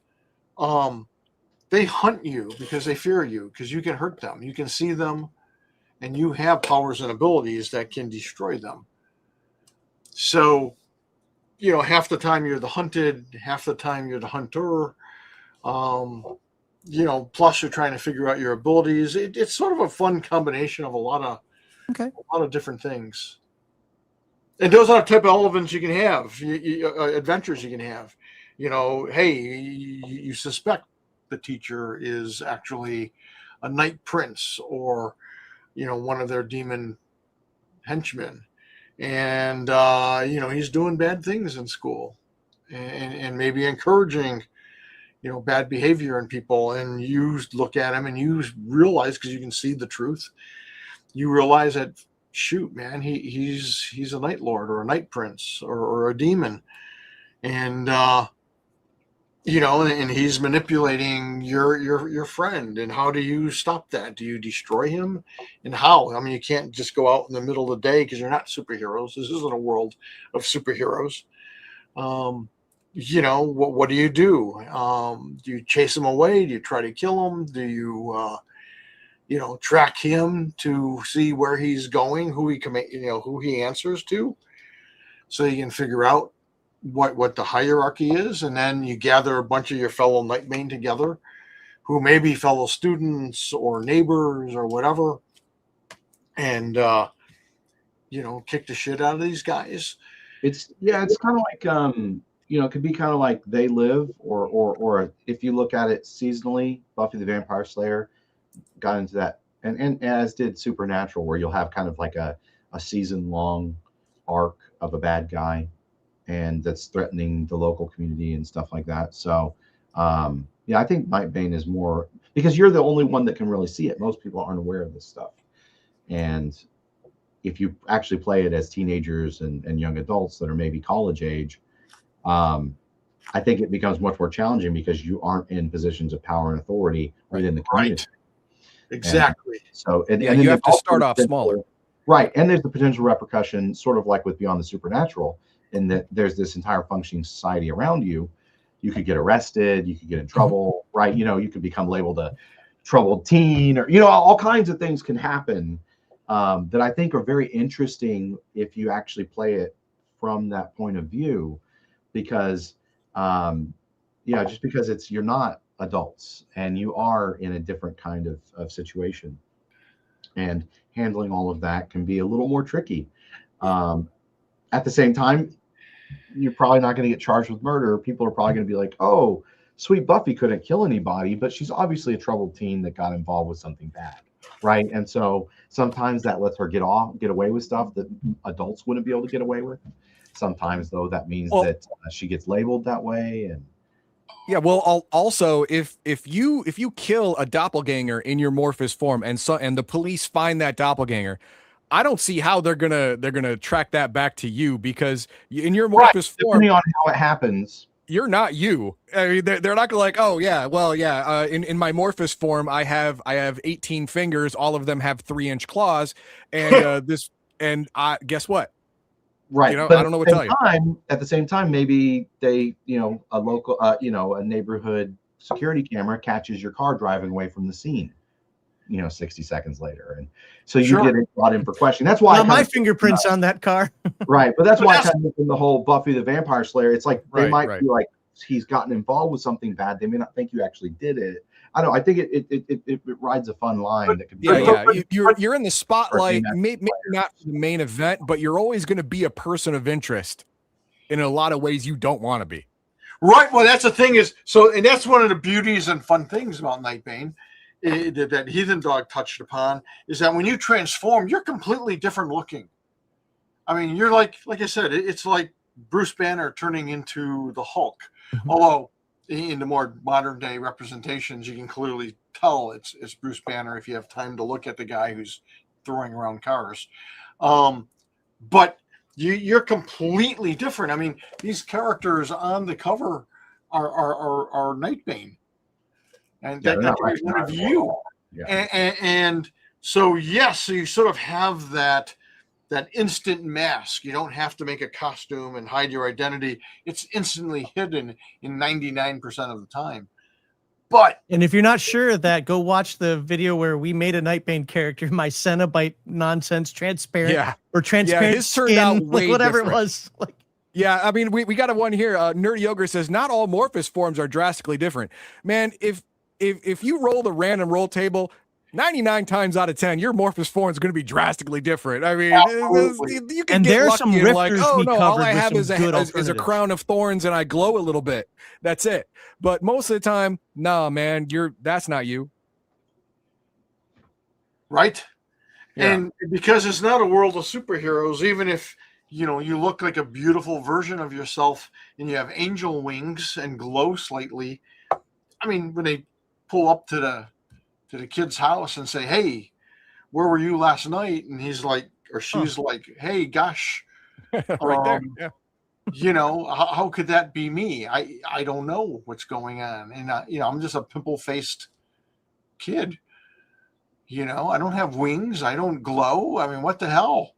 [SPEAKER 3] they hunt you because they fear you, because you can hurt them. You can see them, and you have powers and abilities that can destroy them. So, half the time you're the hunted, half the time you're the hunter. Plus you're trying to figure out your abilities. It's sort of a fun combination of a lot of different things. And those are the type of elements you can have, adventures you can have. Hey, you suspect the teacher is actually a night prince or one of their demon henchmen, and he's doing bad things in school and maybe encouraging bad behavior in people, and you look at him and you realize, because you can see the truth, you realize that shoot, man, he's a night lord or a night prince or a demon, and and he's manipulating your friend. And how do you stop that? Do you destroy him? And how? I mean, you can't just go out in the middle of the day because you're not superheroes. This isn't a world of superheroes. What do you do? Do you chase him away? Do you try to kill him? Do you, track him to see where he's going, who he answers to, so you can figure out what the hierarchy is, and then you gather a bunch of your fellow Nightbane together, who may be fellow students or neighbors or whatever, and kick the shit out of these guys.
[SPEAKER 5] it's kind of like it could be kind of like They Live, or if you look at it seasonally, Buffy the Vampire Slayer got into that, and as did Supernatural, where you'll have kind of like a season long arc of a bad guy, and that's threatening the local community and stuff like that. So I think Nightbane is more, because you're the only one that can really see it. Most people aren't aware of this stuff, and if you actually play it as teenagers and young adults that are maybe college age, I think it becomes much more challenging because you aren't in positions of power and authority within the community.
[SPEAKER 3] Right. Exactly.
[SPEAKER 5] And
[SPEAKER 4] you have to start off smaller.
[SPEAKER 5] Right. And there's the potential repercussion, sort of like with Beyond the Supernatural, in that there's this entire functioning society around you. You could get arrested, you could get in trouble, right? You could become labeled a troubled teen, or, all kinds of things can happen that I think are very interesting if you actually play it from that point of view, because, just because you're not adults and you are in a different kind of situation, and handling all of that can be a little more tricky. At the same time, you're probably not going to get charged with murder. People are probably going to be like, oh, sweet Buffy couldn't kill anybody, but she's obviously a troubled teen that got involved with something bad, right? And so sometimes that lets her get away with stuff that adults wouldn't be able to get away with. Sometimes, though, that means that she gets labeled that way. And
[SPEAKER 4] also, if you kill a doppelganger in your Morphous form, and the police find that doppelganger, I don't see how they're gonna track that back to you, because in your Morphous form,
[SPEAKER 5] depending on how it happens,
[SPEAKER 4] you're not you. I mean, they're not gonna like, oh yeah, well yeah. In my Morphous form, I have 18 fingers. All of them have 3-inch claws, and guess what?
[SPEAKER 5] right?
[SPEAKER 4] You know,
[SPEAKER 5] But
[SPEAKER 4] I don't know what to tell you.
[SPEAKER 5] At the same time, maybe they, a local, a neighborhood security camera catches your car driving away from the scene, 60 seconds later, and so you get brought in for questioning. That's why
[SPEAKER 1] my fingerprints on that car.
[SPEAKER 5] Right, but that's why I kind of mentioned the whole Buffy the Vampire Slayer. It's like they might be like, he's gotten involved with something bad. They may not think you actually did it. I don't know. I think it rides a fun line. That can be
[SPEAKER 4] You're in the spotlight, maybe not for the main event, but you're always going to be a person of interest in a lot of ways you don't want to be.
[SPEAKER 3] Right. Well, that's the thing and that's one of the beauties and fun things about Nightbane that Heathen Dog touched upon, is that when you transform, you're completely different looking. I mean, you're like I said, it's like Bruce Banner turning into the Hulk. Mm-hmm. Although in the more modern day representations, you can clearly tell it's Bruce Banner if you have time to look at the guy who's throwing around cars. But you're completely different. I mean, these characters on the cover are Nightbane, and that's one of you. Yeah. And so so you sort of have that instant mask. You don't have to make a costume and hide your identity. It's instantly hidden in 99% of the time. And
[SPEAKER 1] if you're not sure of that, go watch the video where we made a Nightbane character, my Cenobite nonsense, transparent or transparent
[SPEAKER 4] his turned out way
[SPEAKER 1] whatever
[SPEAKER 4] different.
[SPEAKER 1] It was.
[SPEAKER 4] Yeah, I mean, we got a one here. Nerdy Ogre says, not all Morphous forms are drastically different. Man, if you roll the random roll table, 99 times out of 10, your Morphous form is going to be drastically different. I mean, you can get lucky some and like, oh no, all I have is a crown of thorns and I glow a little bit. That's it. But most of the time, nah, man, that's not you.
[SPEAKER 3] Right. Yeah. And because it's not a world of superheroes, even if you look like a beautiful version of yourself and you have angel wings and glow slightly. I mean, when they pull up to the kid's house and say, "Hey, where were you last night?" and he's like, or she's like, "Hey, gosh,"
[SPEAKER 4] right there. Yeah.
[SPEAKER 3] How could that be me? I don't know what's going on, and I'm just a pimple-faced kid. I don't have wings. I don't glow. I mean, what the hell?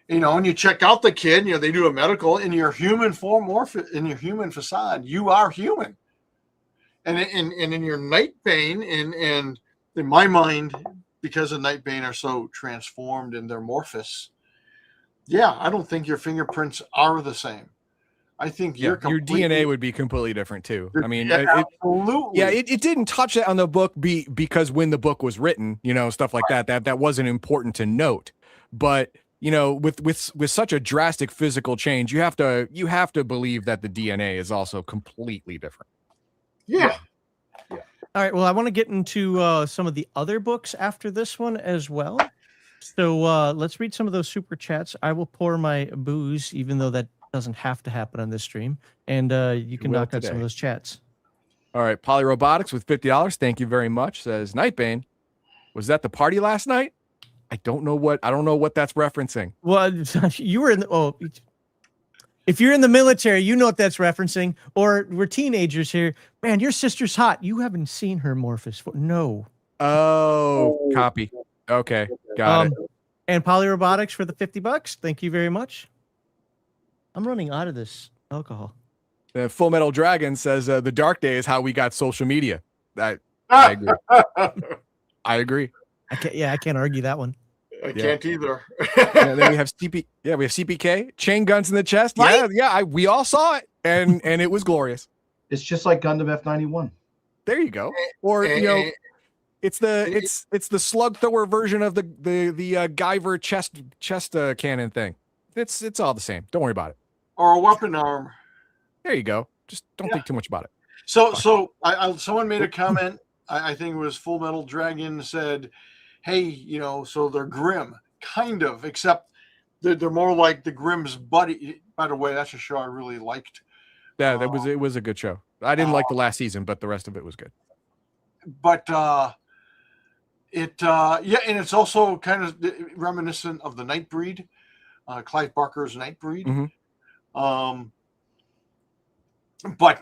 [SPEAKER 3] And you check out the kid. They do a medical in your human form or in your human facade. You are human, and in your Nightbane and in my mind, because the Nightbane are so transformed in their Morphous, I don't think your fingerprints are the same. I think your
[SPEAKER 4] DNA would be completely different too. I mean,
[SPEAKER 3] absolutely.
[SPEAKER 4] It didn't touch that on the book because when the book was written, stuff like that wasn't important to note. But with such a drastic physical change, you have to believe that the DNA is also completely different.
[SPEAKER 3] Yeah.
[SPEAKER 1] All right. Well, I want to get into some of the other books after this one as well. So let's read some of those super chats. I will pour my booze, even though that doesn't have to happen on this stream. And you can knock out some of those chats.
[SPEAKER 4] All right. Polyrobotics with $50. Thank you very much. Says, Nightbane, was that the party last night? I don't know what that's referencing.
[SPEAKER 1] Well, you were in if you're in the military, you know what that's referencing. Or we're teenagers here. Man, your sister's hot. You haven't seen her Morphous. No.
[SPEAKER 4] Oh, copy. Okay, got it.
[SPEAKER 1] And Polyrobotics for the $50. Thank you very much. I'm running out of this alcohol.
[SPEAKER 4] Full Metal Dragon says the dark day is how we got social media. I agree. I agree.
[SPEAKER 1] I can't argue that one.
[SPEAKER 3] I can't either.
[SPEAKER 4] Then we have we have CPK, chain guns in the chest. Right? We all saw it, and it was glorious.
[SPEAKER 5] It's just like Gundam F91.
[SPEAKER 4] There you go. Or it's the slug thrower version of the Guyver chest cannon thing. It's all the same. Don't worry about it.
[SPEAKER 3] Or a weapon arm.
[SPEAKER 4] There you go. Just don't think too much about it.
[SPEAKER 3] So someone made a comment. I think it was Full Metal Dragon said, "Hey, so they're grim, kind of, except they're more like the Grimm's buddy." By the way, that's a show I really liked.
[SPEAKER 4] Yeah, it was a good show. I didn't like the last season, but the rest of it was good.
[SPEAKER 3] But and it's also kind of reminiscent of the Nightbreed, Clive Barker's Nightbreed.
[SPEAKER 4] Mhm.
[SPEAKER 3] But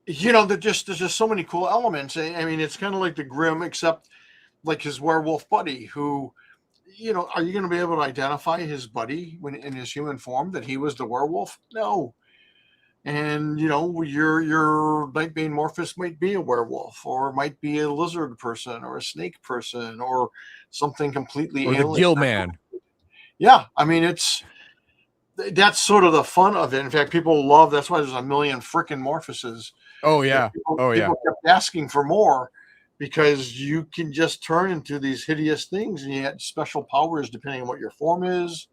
[SPEAKER 3] there's just so many cool elements. I mean, it's kind of like the Grimm, except like his werewolf buddy, who, are you going to be able to identify his buddy when in his human form that he was the werewolf? No. And your Nightbane Morphus might be a werewolf, or might be a lizard person, or a snake person, or something completely
[SPEAKER 4] Or
[SPEAKER 3] alien.
[SPEAKER 4] the Gill Man.
[SPEAKER 3] Yeah, I mean, that's sort of the fun of it. In fact, people love. That's why there's a million freaking Morphuses.
[SPEAKER 4] Oh yeah.
[SPEAKER 3] People kept asking for more, because you can just turn into these hideous things, and you get special powers depending on what your form is,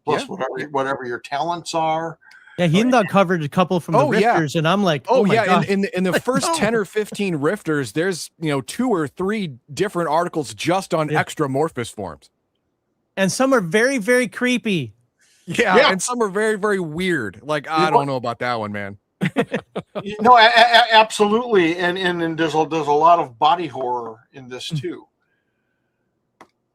[SPEAKER 3] plus whatever your talents are.
[SPEAKER 1] Yeah, Heathen Dog covered a couple from the Rifters, and I'm like, oh my gosh.
[SPEAKER 4] In the first 10 or 15 Rifters, there's 2 or 3 different articles just on extra Morphous forms.
[SPEAKER 1] And some are very, very creepy.
[SPEAKER 4] Yeah, and some are very, very weird. Like, I don't know about that one, man.
[SPEAKER 3] Absolutely. And there's a lot of body horror in this too.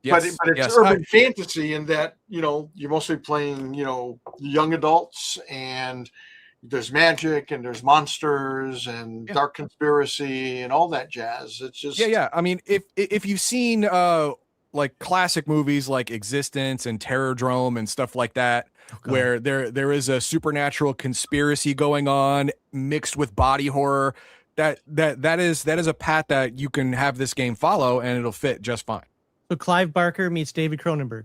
[SPEAKER 3] Yes, but it's urban fantasy in that, you're mostly playing, young adults, and there's magic, and there's monsters, and dark conspiracy, and all that jazz. It's just
[SPEAKER 4] I mean, if you've seen like classic movies like Existence and Terrordrome and stuff like that, where there is a supernatural conspiracy going on mixed with body horror, that is a path that you can have this game follow, and it'll fit just fine.
[SPEAKER 1] So Clive Barker meets David Cronenberg.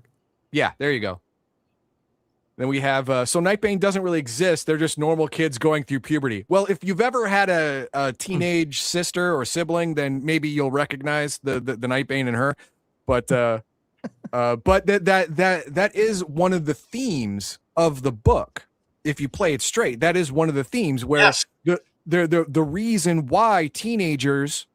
[SPEAKER 4] Yeah, there you go. Then we have so Nightbane doesn't really exist. They're just normal kids going through puberty. Well, if you've ever had a teenage sister or sibling, then maybe you'll recognize the Nightbane in her. But that is one of the themes of the book. If you play it straight, that is one of the themes where the reason why teenagers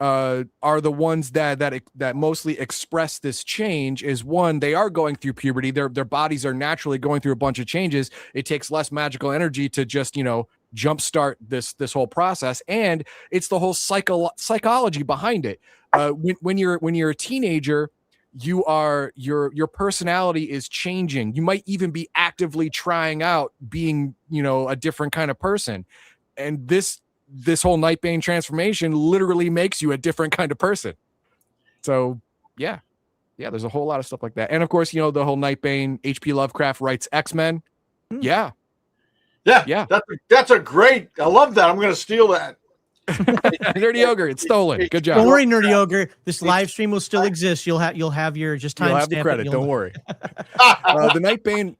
[SPEAKER 4] are the ones that mostly express this change is, one, they are going through puberty. Their bodies are naturally going through a bunch of changes. It takes less magical energy to just jumpstart this whole process, and it's the whole psychology behind it. When you're a teenager, your personality is changing. You might even be actively trying out being a different kind of person, and this whole Nightbane transformation literally makes you a different kind of person. So yeah, there's a whole lot of stuff like that. And of course, the whole Nightbane, H.P. Lovecraft writes X-Men. Yeah. That's a great, I love that. I'm going to steal that. Nerdy Ogre, it's stolen. Good job.
[SPEAKER 1] Don't worry, Nerdy Ogre. This live stream will still exist. You'll have your just time.
[SPEAKER 4] You'll have the credit. Don't worry. The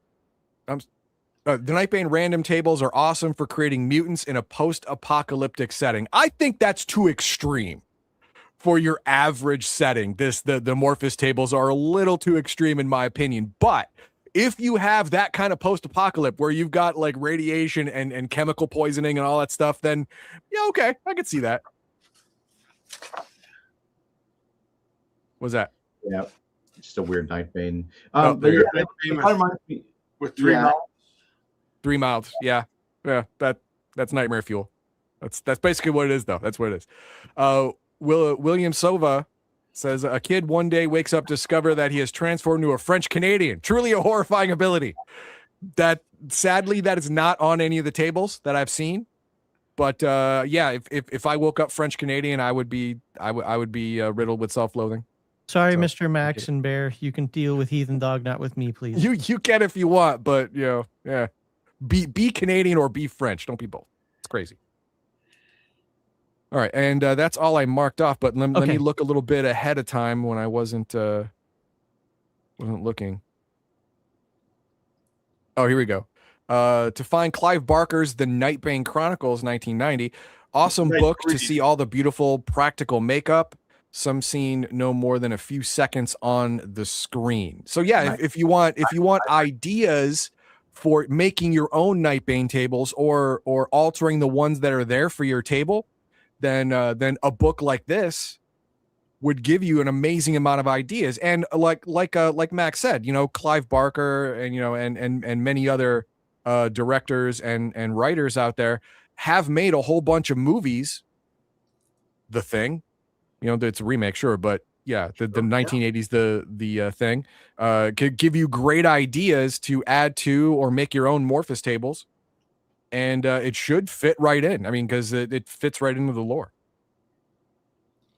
[SPEAKER 4] Nightbane random tables are awesome for creating mutants in a post-apocalyptic setting. I think that's too extreme for your average setting. The Morphous tables are a little too extreme in my opinion. But if you have that kind of post-apocalypse where you've got like radiation and chemical poisoning and all that stuff, then okay, I could see that. What's that?
[SPEAKER 5] Yeah, just a weird Nightbane.
[SPEAKER 3] With 3 mouths.
[SPEAKER 4] 3 mouths. Yeah. That's nightmare fuel. That's basically what it is, though. That's what it is. William Sova says a kid one day wakes up to discover that he has transformed into a French Canadian. Truly a horrifying ability. That sadly that is not on any of the tables that I've seen. But if I woke up French Canadian, I would be riddled with self-loathing.
[SPEAKER 1] Sorry, so, Mr. Max and Bear. You can deal with Heathen Dog, not with me, please.
[SPEAKER 4] You can if you want, but be Canadian or be French. Don't be both. It's crazy. All right, and that's all I marked off. But let me look a little bit ahead of time when I wasn't looking. Oh, here we go. To find Clive Barker's The Nightbane Chronicles, 1990. Awesome book to see all the beautiful practical makeup. Some seen no more than a few seconds on the screen. So yeah, if you want ideas for making your own Nightbane tables or altering the ones that are there for your table, then a book like this would give you an amazing amount of ideas. And like Max said, Clive Barker and many other directors and writers out there have made a whole bunch of movies. The Thing, You know, it's a remake, sure, but yeah, the 1980s the thing could give you great ideas to add to or make your own Morphous tables, and it should fit right in. I mean, because it fits right into the lore.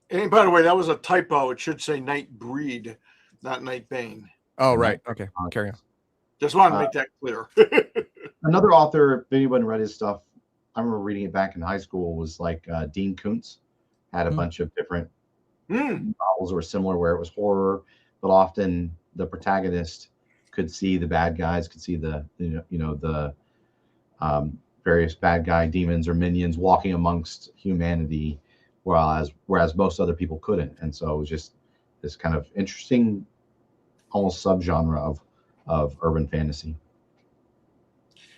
[SPEAKER 3] And by the way, that was a typo. It should say Nightbreed, not Nightbane.
[SPEAKER 4] Oh, right. Okay, carry on.
[SPEAKER 3] Just wanted to make that clear.
[SPEAKER 5] Another author, if anyone read his stuff, I remember reading it back in high school, was like Dean Koontz. Had a bunch of different novels that were similar, where it was horror, but often the protagonist could see the bad guys, could see the the various bad guy demons or minions walking amongst humanity, whereas most other people couldn't. And so it was just this kind of interesting, almost subgenre of urban fantasy.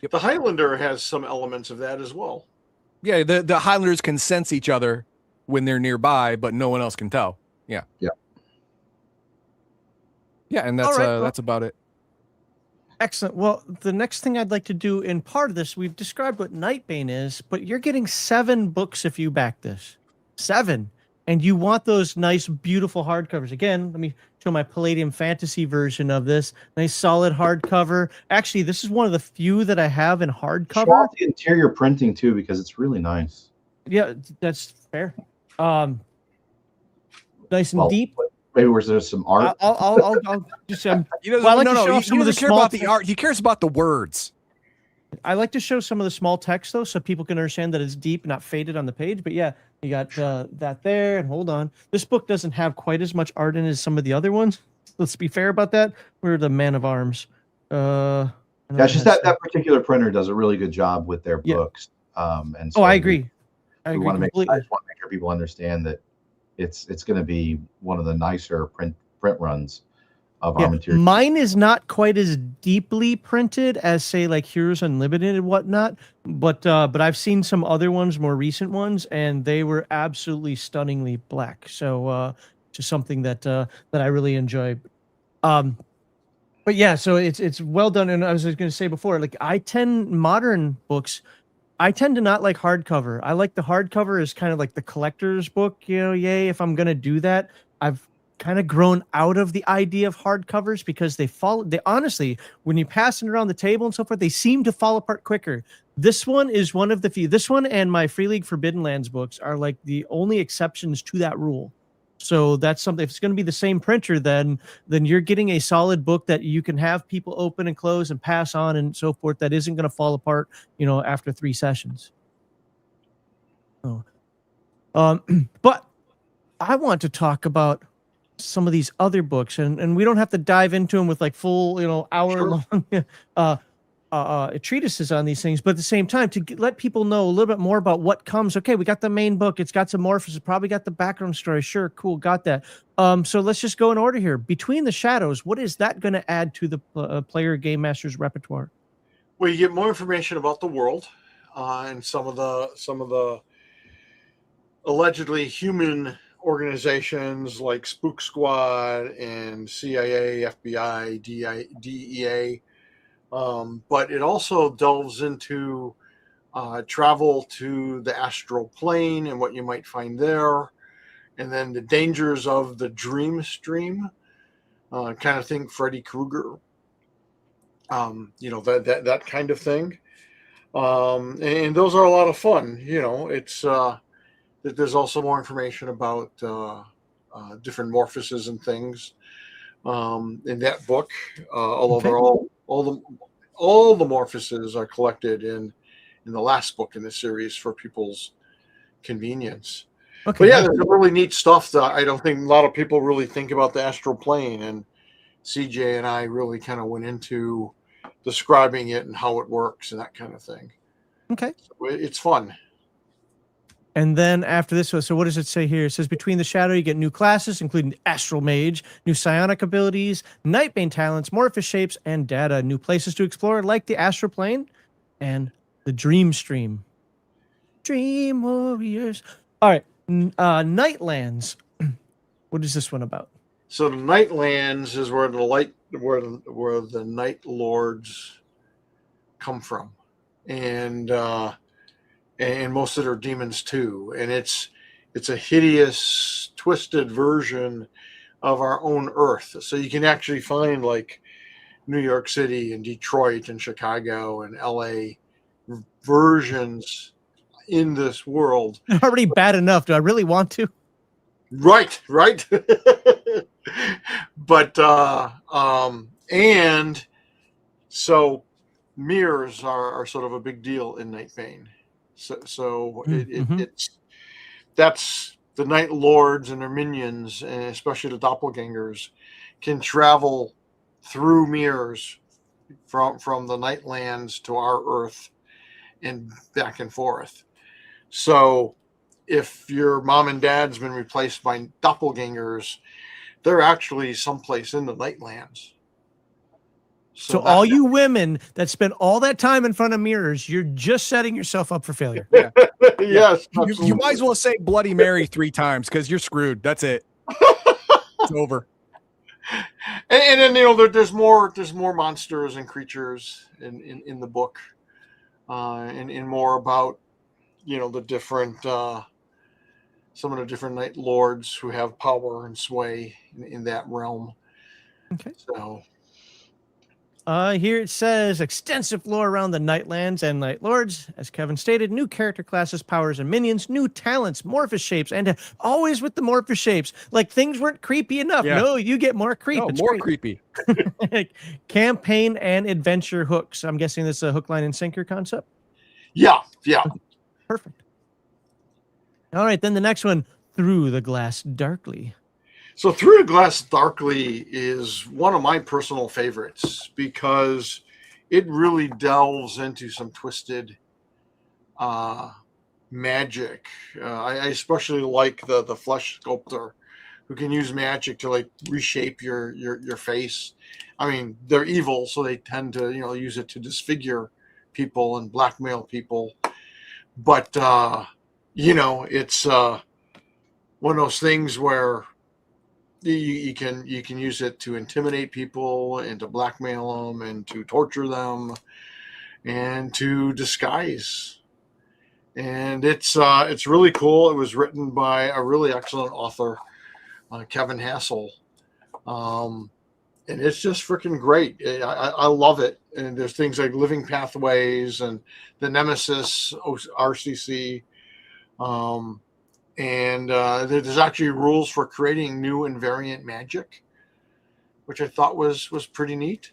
[SPEAKER 3] The Highlander has some elements of that as well.
[SPEAKER 4] Yeah, the Highlanders can sense each other when they're nearby, but no one else can tell. Yeah. And that's that's about it.
[SPEAKER 1] Excellent. Well, the next thing I'd like to do in part of this, we've described what Nightbane is, but you're getting 7 books if you back this. 7. And you want those nice, beautiful hardcovers. Again, let me show my Palladium Fantasy version of this. Nice, solid hardcover. Actually, this is one of the few that I have in hardcover.
[SPEAKER 5] Show off the interior printing too, because it's really nice.
[SPEAKER 1] Yeah, that's fair. Nice and deep.
[SPEAKER 5] Maybe where there's some art.
[SPEAKER 1] I'll just
[SPEAKER 4] He doesn't,
[SPEAKER 1] well, I like to
[SPEAKER 4] no,
[SPEAKER 1] show
[SPEAKER 4] he,
[SPEAKER 1] off some
[SPEAKER 4] he
[SPEAKER 1] of the
[SPEAKER 4] doesn't care
[SPEAKER 1] small
[SPEAKER 4] about the art. He cares about the words.
[SPEAKER 1] I like to show some of the small text though, so people can understand that it's deep, not faded on the page. But yeah, you got that there. And hold on, this book doesn't have quite as much art in as some of the other ones. Let's be fair about that. We're the Man of Arms.
[SPEAKER 5] Yeah, it's just that particular printer does a really good job with their books. And so
[SPEAKER 1] I agree. I
[SPEAKER 5] want to
[SPEAKER 1] completely.
[SPEAKER 5] I just want to make sure people understand that it's going to be one of the nicer print runs of our material.
[SPEAKER 1] Mine is not quite as deeply printed as, say, like Heroes Unlimited and whatnot, but I've seen some other ones, more recent ones, and they were absolutely stunningly black. So just something that I really enjoy. But yeah, so it's well done. And I was going to say before, like modern books, I tend to not like hardcover. I like the hardcover as kind of like the collector's book, yay, if I'm going to do that. I've kind of grown out of the idea of hardcovers because they honestly, when you pass it around the table and so forth, they seem to fall apart quicker. This one is one of the few. This one and my Free League Forbidden Lands books are like the only exceptions to that rule. So that's something. If it's going to be the same printer, then you're getting a solid book that you can have people open and close and pass on and so forth. That isn't going to fall apart, after 3 sessions. Oh, but I want to talk about some of these other books, and we don't have to dive into them with like full, hour-long treatises on these things, but at the same time, to let people know a little bit more about what comes. Okay, we got the main book. It's got some Morphous. It's probably got the background story. Sure, cool, got that. So let's just go in order here. Between the Shadows, what is that going to add to the player game master's repertoire?
[SPEAKER 3] Well, you get more information about the world and some of the allegedly human organizations like Spook Squad and CIA, FBI, DEA. But it also delves into travel to the astral plane and what you might find there, and then the dangers of the dream stream, kind of thing, Freddy Krueger, that kind of thing. And those are a lot of fun. It's there's also more information about different morphuses and things in that book, although they're all the morphuses are collected in the last book in the series for people's convenience. Okay. But yeah, there's some really neat stuff that I don't think a lot of people really think about the astral plane, and CJ and I really kind of went into describing it and how it works and that kind of thing.
[SPEAKER 1] Okay.
[SPEAKER 3] So it's fun.
[SPEAKER 1] And then after this, so what does it say here? It says between the Shadow, you get new classes, including Astral Mage, new psionic abilities, Nightbane talents, Morphous shapes, and data. New places to explore, like the Astral Plane and the Dream Stream. Dream Warriors. All right, Nightlands. What is this one about?
[SPEAKER 3] So the Nightlands is where the Night Lords come from, and most of their demons too. And it's it's a hideous, twisted version of our own Earth. So you can actually find like New York City and Detroit and Chicago and LA versions in this world.
[SPEAKER 1] Already bad enough. Do I really want to?
[SPEAKER 3] Right. But and so mirrors are sort of a big deal in Nightbane. So it's that's the Night Lords and their minions, and especially the doppelgangers, can travel through mirrors from the Nightlands to our Earth and back and forth. So if your mom and dad's been replaced by doppelgangers, they're actually someplace in the Nightlands.
[SPEAKER 1] So all you women that spend all that time in front of mirrors, you're just setting yourself up for failure.
[SPEAKER 3] Yes,
[SPEAKER 4] you might as well say Bloody Mary 3 times because you're screwed. That's it. It's over.
[SPEAKER 3] And then there's more monsters and creatures in the book, and more about the different some of the different Night Lords who have power and sway in that realm.
[SPEAKER 1] Okay.
[SPEAKER 3] So
[SPEAKER 1] here it says extensive lore around the Nightlands and Night Lords. As Kevin stated, new character classes, powers, and minions, new talents, morphous shapes, and always with the morphous shapes. Like things weren't creepy enough.
[SPEAKER 4] Yeah.
[SPEAKER 1] No, you get more creep.
[SPEAKER 4] No,
[SPEAKER 1] It's
[SPEAKER 4] more
[SPEAKER 1] great.
[SPEAKER 4] creepy.
[SPEAKER 1] Campaign and adventure hooks. I'm guessing this is a hook, line, and sinker concept.
[SPEAKER 3] yeah.
[SPEAKER 1] Perfect. All right, then the next one, Through the Glass Darkly.
[SPEAKER 3] So Through the Glass Darkly is one of my personal favorites because it really delves into some twisted magic. I especially like the flesh sculptor who can use magic to like reshape your face. I mean, they're evil, so they tend to use it to disfigure people and blackmail people. But it's one of those things where you can use it to intimidate people and to blackmail them and to torture them and to disguise. And it's really cool. It was written by a really excellent author, Kevin Hassel, and it's just freaking great. I love it. And there's things like Living Pathways and the Nemesis RCC. And there's actually rules for creating new and variant magic, which I thought was pretty neat.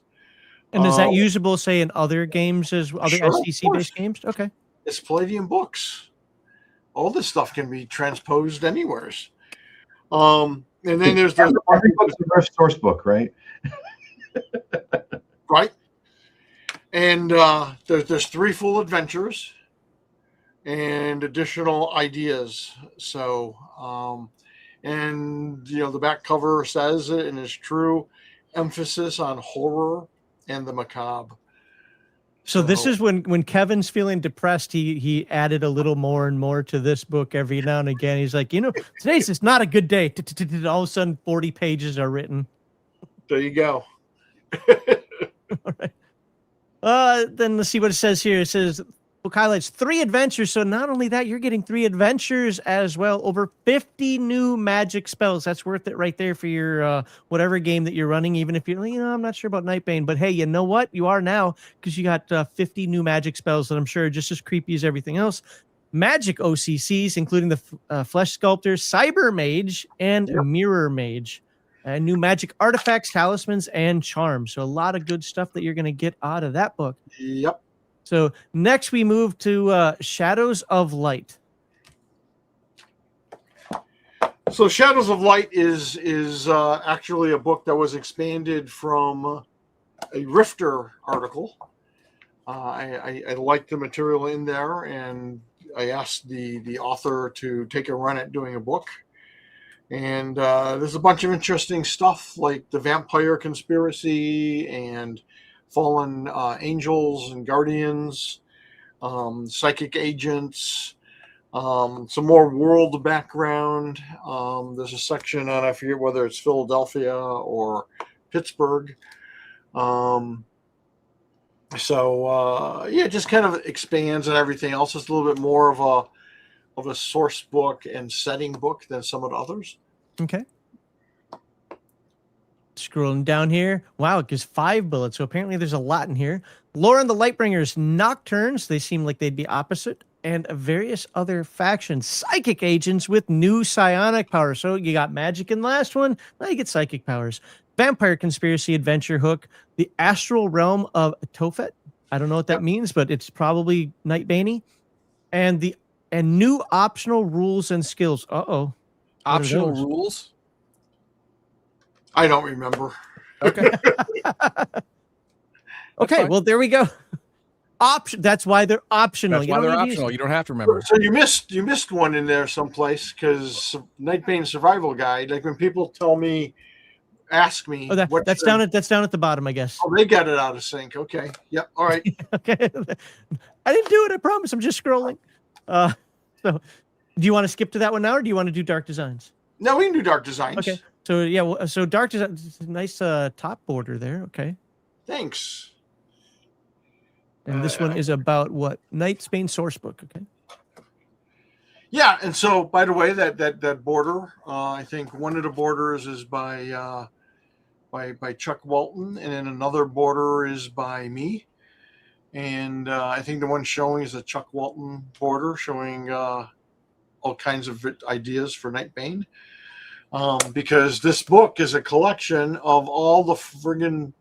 [SPEAKER 1] And is that usable, say, in other games as other
[SPEAKER 3] Sure,
[SPEAKER 1] SCC-based games? Okay.
[SPEAKER 3] It's Palladium Books. All this stuff can be transposed anywhere. And then there's
[SPEAKER 5] every book's the first source book, right?
[SPEAKER 3] Right. And there's 3 full adventures and additional ideas. So, and the back cover says it, and it's true, emphasis on horror and the macabre.
[SPEAKER 1] So this is when Kevin's feeling depressed, he added a little more and more to this book every now and again. He's like, today's just not a good day. All of a sudden, 40 pages are written.
[SPEAKER 3] There you go.
[SPEAKER 1] All right. Then let's see what it says here. It says book highlights 3 adventures. So not only that, you're getting 3 adventures as well. Over 50 new magic spells. That's worth it right there for your whatever game that you're running. Even if you're, I'm not sure about Nightbane, but hey, you know what? You are now, because you got 50 new magic spells that I'm sure are just as creepy as everything else. Magic OCCs, including the Flesh Sculptor, Cyber Mage, and Mirror Mage. And new magic artifacts, talismans, and charms. So a lot of good stuff that you're going to get out of that book.
[SPEAKER 3] Yep.
[SPEAKER 1] So next we move to Shadows of Light.
[SPEAKER 3] So Shadows of Light is actually a book that was expanded from a Rifter article. I liked the material in there, and I asked the author to take a run at doing a book. And there's a bunch of interesting stuff like the vampire conspiracy and fallen angels and guardians, psychic agents, some more world background. There's a section on, I forget whether it's Philadelphia or Pittsburgh. So it just kind of expands on everything else. It's a little bit more of of a source book and setting book than some of the others.
[SPEAKER 1] Okay. Scrolling down here. Wow, it gives 5 bullets. So apparently there's a lot in here. Lore and the Lightbringers, Nocturnes. They seem like they'd be opposite. And various other factions. Psychic agents with new psionic power. So you got magic in the last one. Now you get psychic powers. Vampire Conspiracy Adventure Hook. The Astral Realm of Tophet. I don't know what that means, but it's probably Nightbane. And new optional rules and skills. Uh-oh.
[SPEAKER 4] Optional rules?
[SPEAKER 3] I don't remember.
[SPEAKER 4] Okay.
[SPEAKER 1] Okay, well, there we go. That's why they're optional.
[SPEAKER 4] That's why they're optional. You don't have to remember.
[SPEAKER 3] So you missed one in there someplace, because Nightbane Survival Guide. Like when people ask me,
[SPEAKER 1] that's down at the bottom, I guess.
[SPEAKER 3] Oh, they got it out of sync. Okay. Yep. All right.
[SPEAKER 1] Okay. I didn't do it. I promise. I'm just scrolling. So, do you want to skip to that one now, or do you want to do Dark Designs?
[SPEAKER 3] No, we can do Dark Designs.
[SPEAKER 1] Okay. So yeah. So Dark Designs, nice top border there. Okay.
[SPEAKER 3] Thanks.
[SPEAKER 1] And this one is about what? Nightbane Sourcebook. Okay.
[SPEAKER 3] Yeah, and so by the way, that border, I think one of the borders is by Chuck Walton, and then another border is by me. And I think the one showing is the Chuck Walton border, showing all kinds of ideas for Nightbane. Because this book is a collection of all the friggin'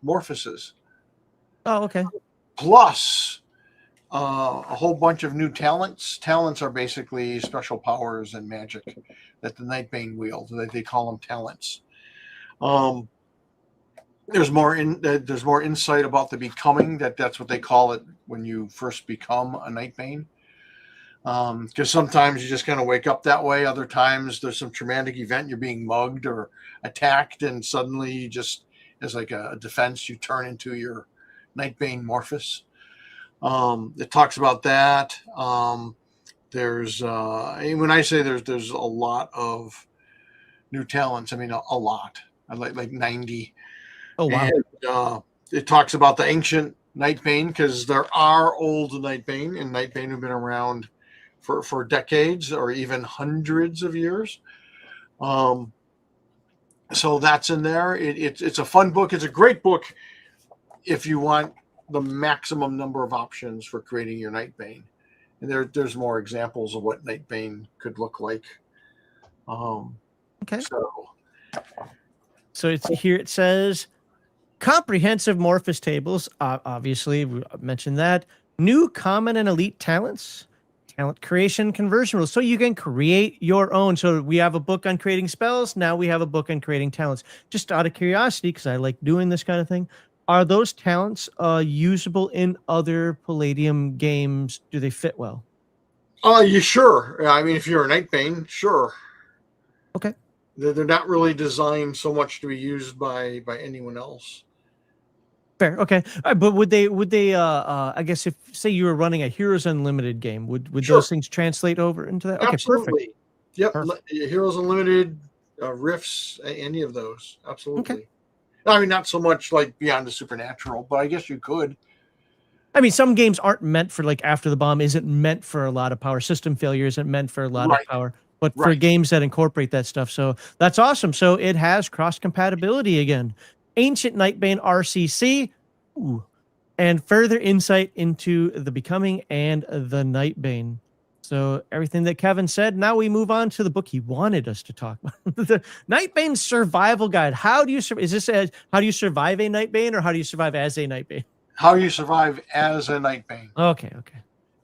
[SPEAKER 3] Morphuses.
[SPEAKER 1] Oh, okay.
[SPEAKER 3] Plus a whole bunch of new talents. Talents are basically special powers and magic that the Nightbane wields. They call them talents. There's more insight about the becoming. That's what they call it when you first become a Nightbane. Because sometimes you just kind of wake up that way. Other times there's some traumatic event. You're being mugged or attacked, and suddenly you just, as like a defense, you turn into your Nightbane Morphus. It talks about that. There's when I say there's a lot of new talents, I mean a lot. I like 90.
[SPEAKER 1] Oh wow!
[SPEAKER 3] And, it talks about the ancient Nightbane, because there are old Nightbane and Nightbane who've been around for decades or even hundreds of years. So that's in there. It's a fun book. It's a great book if you want the maximum number of options for creating your Nightbane. And there's more examples of what Nightbane could look like.
[SPEAKER 1] Okay. So it's here. It says comprehensive Morphus tables. Obviously, we mentioned that. New common and elite talents. Talent creation conversion rules. So you can create your own. So we have a book on creating spells. Now we have a book on creating talents. Just out of curiosity, because I like doing this kind of thing. Are those talents usable in other Palladium games? Do they fit well?
[SPEAKER 3] You sure? I mean, if you're a Nightbane, sure.
[SPEAKER 1] Okay.
[SPEAKER 3] They're not really designed so much to be used by anyone else.
[SPEAKER 1] Fair. Okay. But would they I guess if say you were running a Heroes Unlimited game, would
[SPEAKER 3] Sure.
[SPEAKER 1] those things translate over into that? Okay,
[SPEAKER 3] Absolutely.
[SPEAKER 1] perfect.
[SPEAKER 3] Yep.
[SPEAKER 1] Perfect.
[SPEAKER 3] Heroes Unlimited, Rifts, any of those. Absolutely.
[SPEAKER 1] Okay.
[SPEAKER 3] I mean, not so much like Beyond the Supernatural, but I guess you could.
[SPEAKER 1] I mean, some games aren't meant for, like After the Bomb isn't meant for a lot of power. System Failure isn't meant for a lot of power. But for games that incorporate that stuff. So that's awesome. So it has cross compatibility again. Ancient Nightbane RCC. Ooh. And further insight into the becoming and the Nightbane. So everything that Kevin said, now we move on to the book he wanted us to talk about. The Nightbane Survival Guide. How do you how do you survive a Nightbane, or how do you survive as a Nightbane?
[SPEAKER 3] How you survive as a Nightbane.
[SPEAKER 1] Okay.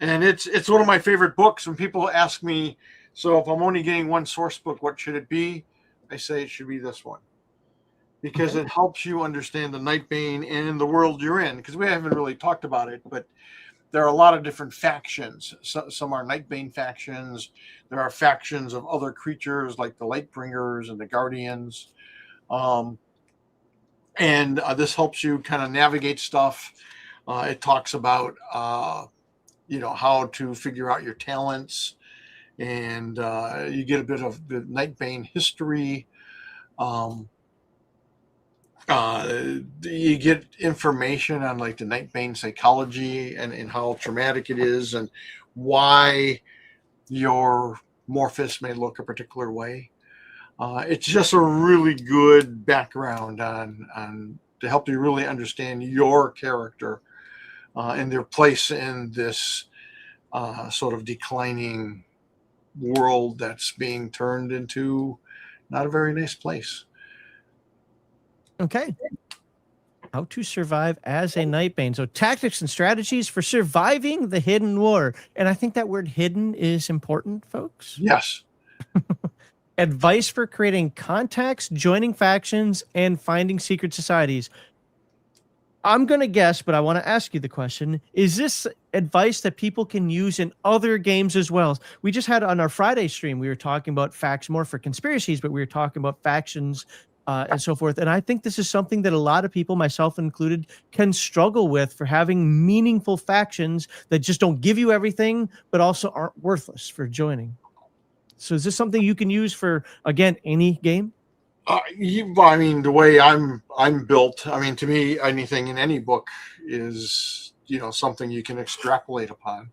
[SPEAKER 3] And it's one of my favorite books. When people ask me, so if I'm only getting one source book, what should it be? I say it should be this one. Because it helps you understand the Nightbane and the world you're in. Because we haven't really talked about it, but there are a lot of different factions. Some are Nightbane factions. There are factions of other creatures like the Lightbringers and the Guardians. And this helps you kind of navigate stuff. It talks about, how to figure out your talents. And you get a bit of the Nightbane history. You get information on like the Nightbane psychology and how traumatic it is, and why your Morphus may look a particular way. It's just a really good background on to help you really understand your character and their place in this sort of declining world that's being turned into not a very nice place.
[SPEAKER 1] Okay. How to survive as a Nightbane. So tactics and strategies for surviving the hidden war. And I think that word hidden is important, folks.
[SPEAKER 3] Yes.
[SPEAKER 1] Advice for creating contacts, joining factions, and finding secret societies. I'm going to guess, but I want to ask you the question. Is this advice that people can use in other games as well? We just had on our Friday stream, we were talking about facts more for conspiracies, but we were talking about factions and so forth. And I think this is something that a lot of people, myself included, can struggle with for having meaningful factions that just don't give you everything, but also aren't worthless for joining. So is this something you can use for, again, any game?
[SPEAKER 3] I mean, the way I'm built, I mean, to me, anything in any book is, something you can extrapolate upon.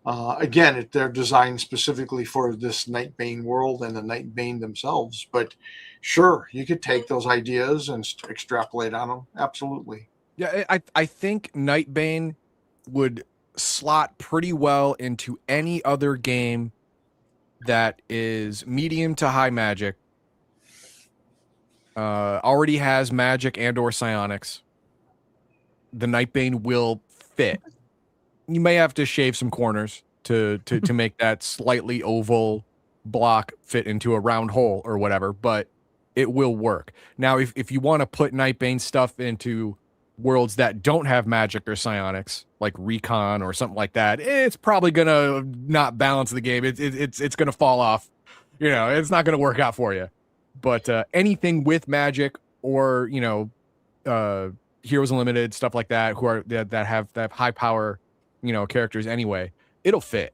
[SPEAKER 3] Again, they're designed specifically for this Nightbane world and the Nightbane themselves. But sure, you could take those ideas and extrapolate on them. Absolutely.
[SPEAKER 4] Yeah, I think Nightbane would slot pretty well into any other game that is medium to high magic, already has magic and or psionics. The Nightbane will fit. You may have to shave some corners to make that slightly oval block fit into a round hole or whatever, but it will work. Now, if you want to put Nightbane stuff into worlds that don't have magic or psionics, like Recon or something like that, it's probably gonna not balance the game. It's gonna fall off. It's not gonna work out for you. But anything with magic or Heroes Unlimited, stuff like that, that have high power, characters anyway, it'll fit.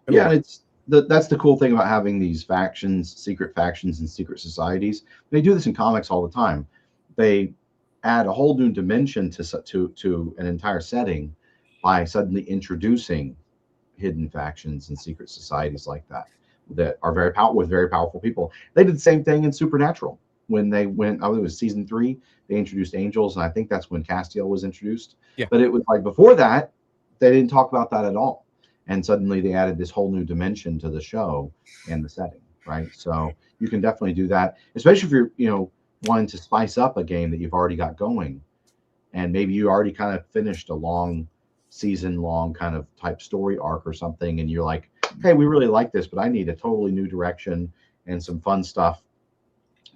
[SPEAKER 5] That's the cool thing about having these factions, secret factions, and secret societies. They do this in comics all the time. They add a whole new dimension to an entire setting by suddenly introducing hidden factions and secret societies like that are very powerful people. They did the same thing in Supernatural when they went. It was season 3. They introduced angels, and I think that's when Castiel was introduced.
[SPEAKER 4] Yeah.
[SPEAKER 5] But it was like before that, they didn't talk about that at all. And suddenly they added this whole new dimension to the show and the setting, right? So you can definitely do that, especially if you're, wanting to spice up a game that you've already got going. And maybe you already kind of finished a long season-long kind of type story arc or something. And you're like, hey, we really like this, but I need a totally new direction and some fun stuff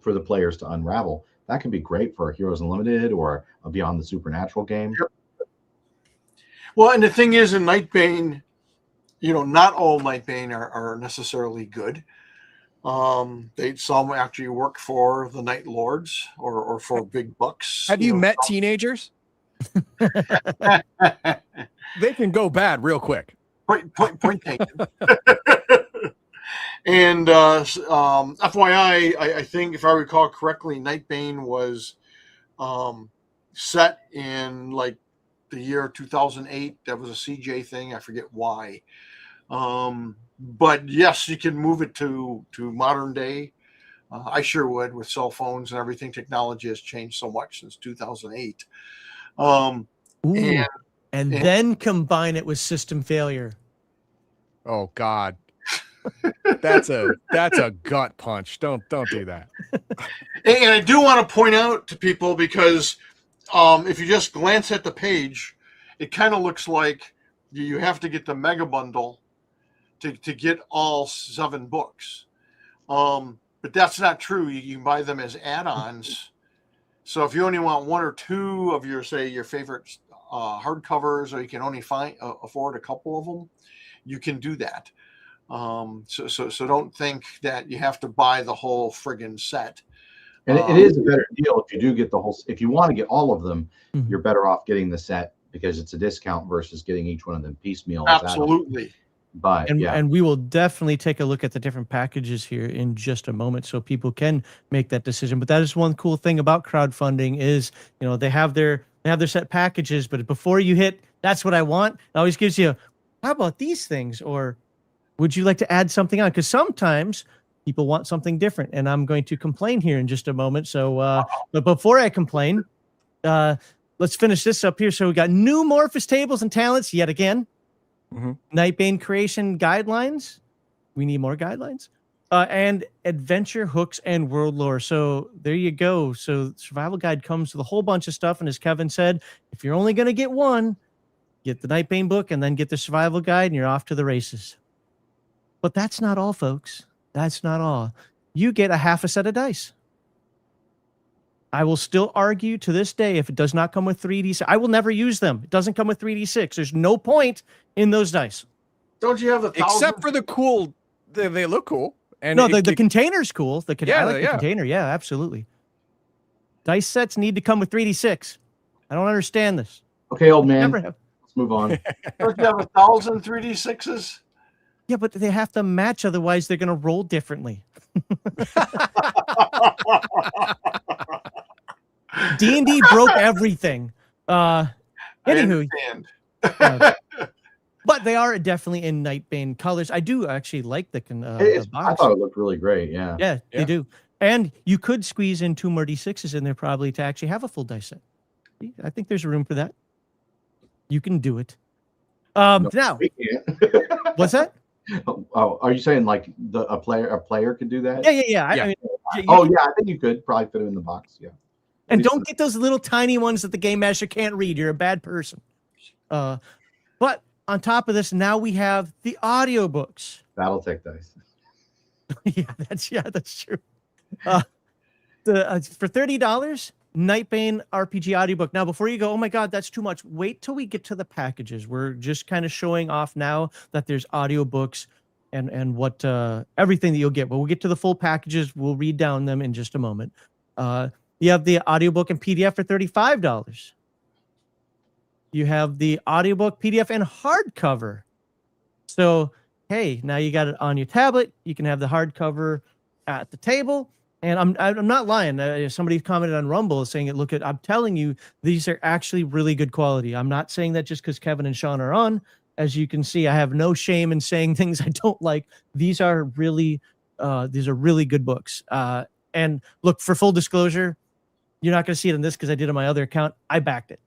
[SPEAKER 5] for the players to unravel. That can be great for a Heroes Unlimited or a Beyond the Supernatural game.
[SPEAKER 3] Yep. Well, and the thing is, in Nightbane, not all Nightbane are necessarily good. Some actually work for the Night Lords or for big bucks.
[SPEAKER 4] Have you met teenagers? They can go bad real quick.
[SPEAKER 3] Point taken. And FYI, I think if I recall correctly, Nightbane was set in like the year 2008. That was a CJ thing. I forget why. But yes, you can move it to modern day. I sure would, with cell phones and everything. Technology has changed so much since 2008.
[SPEAKER 1] And then combine it with system failure.
[SPEAKER 4] Oh God, that's a gut punch. Don't do that.
[SPEAKER 3] And I do want to point out to people, because if you just glance at the page, it kind of looks like you have to get the mega bundle to get all 7 books. But that's not true. You can buy them as add-ons. So if you only want 1 or 2 of your favorite hardcovers, or you can only afford a couple of them, you can do that. So don't think that you have to buy the whole friggin' set.
[SPEAKER 5] And it is a better deal if you do get the whole. If you want to get all of them,
[SPEAKER 1] Mm-hmm.
[SPEAKER 5] you're better off getting the set because it's a discount versus getting each one of them piecemeal.
[SPEAKER 3] Absolutely.
[SPEAKER 5] But
[SPEAKER 1] and we will definitely take a look at the different packages here in just a moment, so people can make that decision. But that is one cool thing about crowdfunding is, they have their set packages, but before you hit, that's what I want, it always gives you, how about these things? Or Would you like to add something on? Because sometimes people want something different, and I'm going to complain here in just a moment. So, but before I complain, let's finish this up here. So we got new Morphous tables and talents yet again. Nightbane creation guidelines. We need more guidelines. And adventure hooks and world lore. So there you go. So survival guide comes with a whole bunch of stuff. And as Kevin said, if you're only going to get one, get the Nightbane book and then get the survival guide and you're off to the races. But that's not all, folks. That's not all. You get a half a set of dice. I will still argue to this day if it does not come with 3D6. I will never use them. It doesn't come with 3D6. There's no point in those dice.
[SPEAKER 3] Don't you have the 1,000?
[SPEAKER 4] Except for the cool, they look cool. And
[SPEAKER 1] no, the container's cool. I like the
[SPEAKER 4] yeah.
[SPEAKER 1] container. Yeah, absolutely. Dice sets need to come with 3D6. I don't understand this.
[SPEAKER 5] Okay, old man.
[SPEAKER 1] Never have.
[SPEAKER 5] Let's move on.
[SPEAKER 3] Don't you have 1,000 3D6s?
[SPEAKER 1] Yeah, but they have to match. Otherwise, they're going to roll differently. D&D broke everything. Anywho, but they are definitely in Nightbane colors. I do actually like the box.
[SPEAKER 5] I thought it looked really great. Yeah.
[SPEAKER 1] Yeah, they do. And you could squeeze in 2 more D6s in there probably to actually have a full dice set. I think there's room for that. You can do it.
[SPEAKER 5] No,
[SPEAKER 1] now,
[SPEAKER 5] we can't.
[SPEAKER 1] what's that?
[SPEAKER 5] Oh, are you saying like a player could do that?
[SPEAKER 1] Yeah. I mean,
[SPEAKER 5] I think you could probably fit it in the box. Yeah.
[SPEAKER 1] And don't get those little tiny ones that the game master can't read. You're a bad person. But on top of this, now we have the audiobooks.
[SPEAKER 5] Battletech dice.
[SPEAKER 1] that's true. For $30, Nightbane RPG audiobook. Now, before you go, oh my God, that's too much. Wait till we get to the packages. We're just kind of showing off now that there's audiobooks and what everything that you'll get. But we'll get to the full packages. We'll read down them in just a moment. You have the audiobook and PDF for $35. You have the audiobook, PDF, and hardcover. So, hey, now you got it on your tablet. You can have the hardcover at the table. And I'm not lying. Somebody commented on Rumble saying, I'm telling you, these are actually really good quality. I'm not saying that just because Kevin and Sean are on. As you can see, I have no shame in saying things I don't like. These are really good books. And look, for full disclosure, you're not going to see it in this because I did on my other account. I backed it.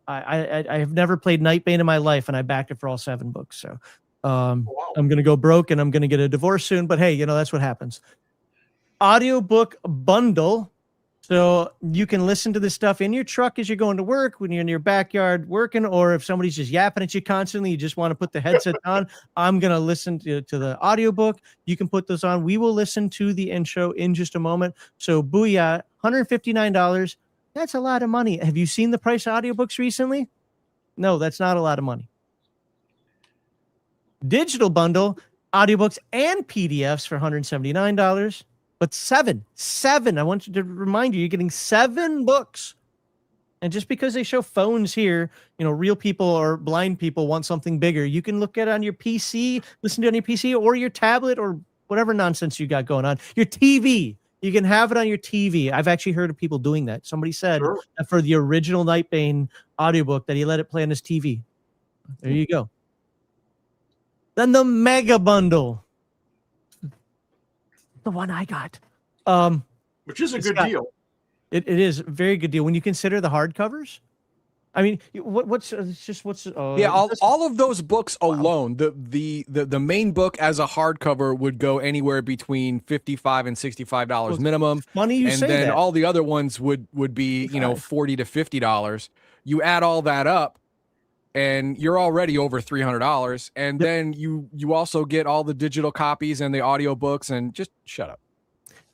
[SPEAKER 1] I have never played Nightbane in my life, and I backed it for all 7 books. So I'm going to go broke, and I'm going to get a divorce soon. But hey, that's what happens. Audiobook bundle. So you can listen to this stuff in your truck as you're going to work, when you're in your backyard working, or if somebody's just yapping at you constantly, you just want to put the headset on. I'm going to listen to the audiobook. You can put those on. We will listen to the intro in just a moment. So booyah, $159. That's a lot of money. Have you seen the price of audiobooks recently? No, that's not a lot of money. Digital bundle, audiobooks and PDFs for $179. But seven. I want you to remind you, you're getting 7 books. And just because they show phones here, real people or blind people want something bigger. You can look at it on your PC, listen to it on your PC or your tablet or whatever nonsense you got going on. Your TV. You can have it on your TV. I've actually heard of people doing that. Somebody said that for the original Nightbane audiobook that he let it play on his TV. There you go. Then the mega bundle. The one I got.
[SPEAKER 3] Which is a good deal.
[SPEAKER 1] It is a very good deal when you consider the hardcovers. I mean, what's
[SPEAKER 4] all of those books alone, the main book as a hardcover would go anywhere between $55 and $65 minimum.
[SPEAKER 1] Funny you say that.
[SPEAKER 4] And then all the other ones would be $40 to $50. You add all that up, and you're already over $300. And then you also get all the digital copies and the audiobooks, and just shut up.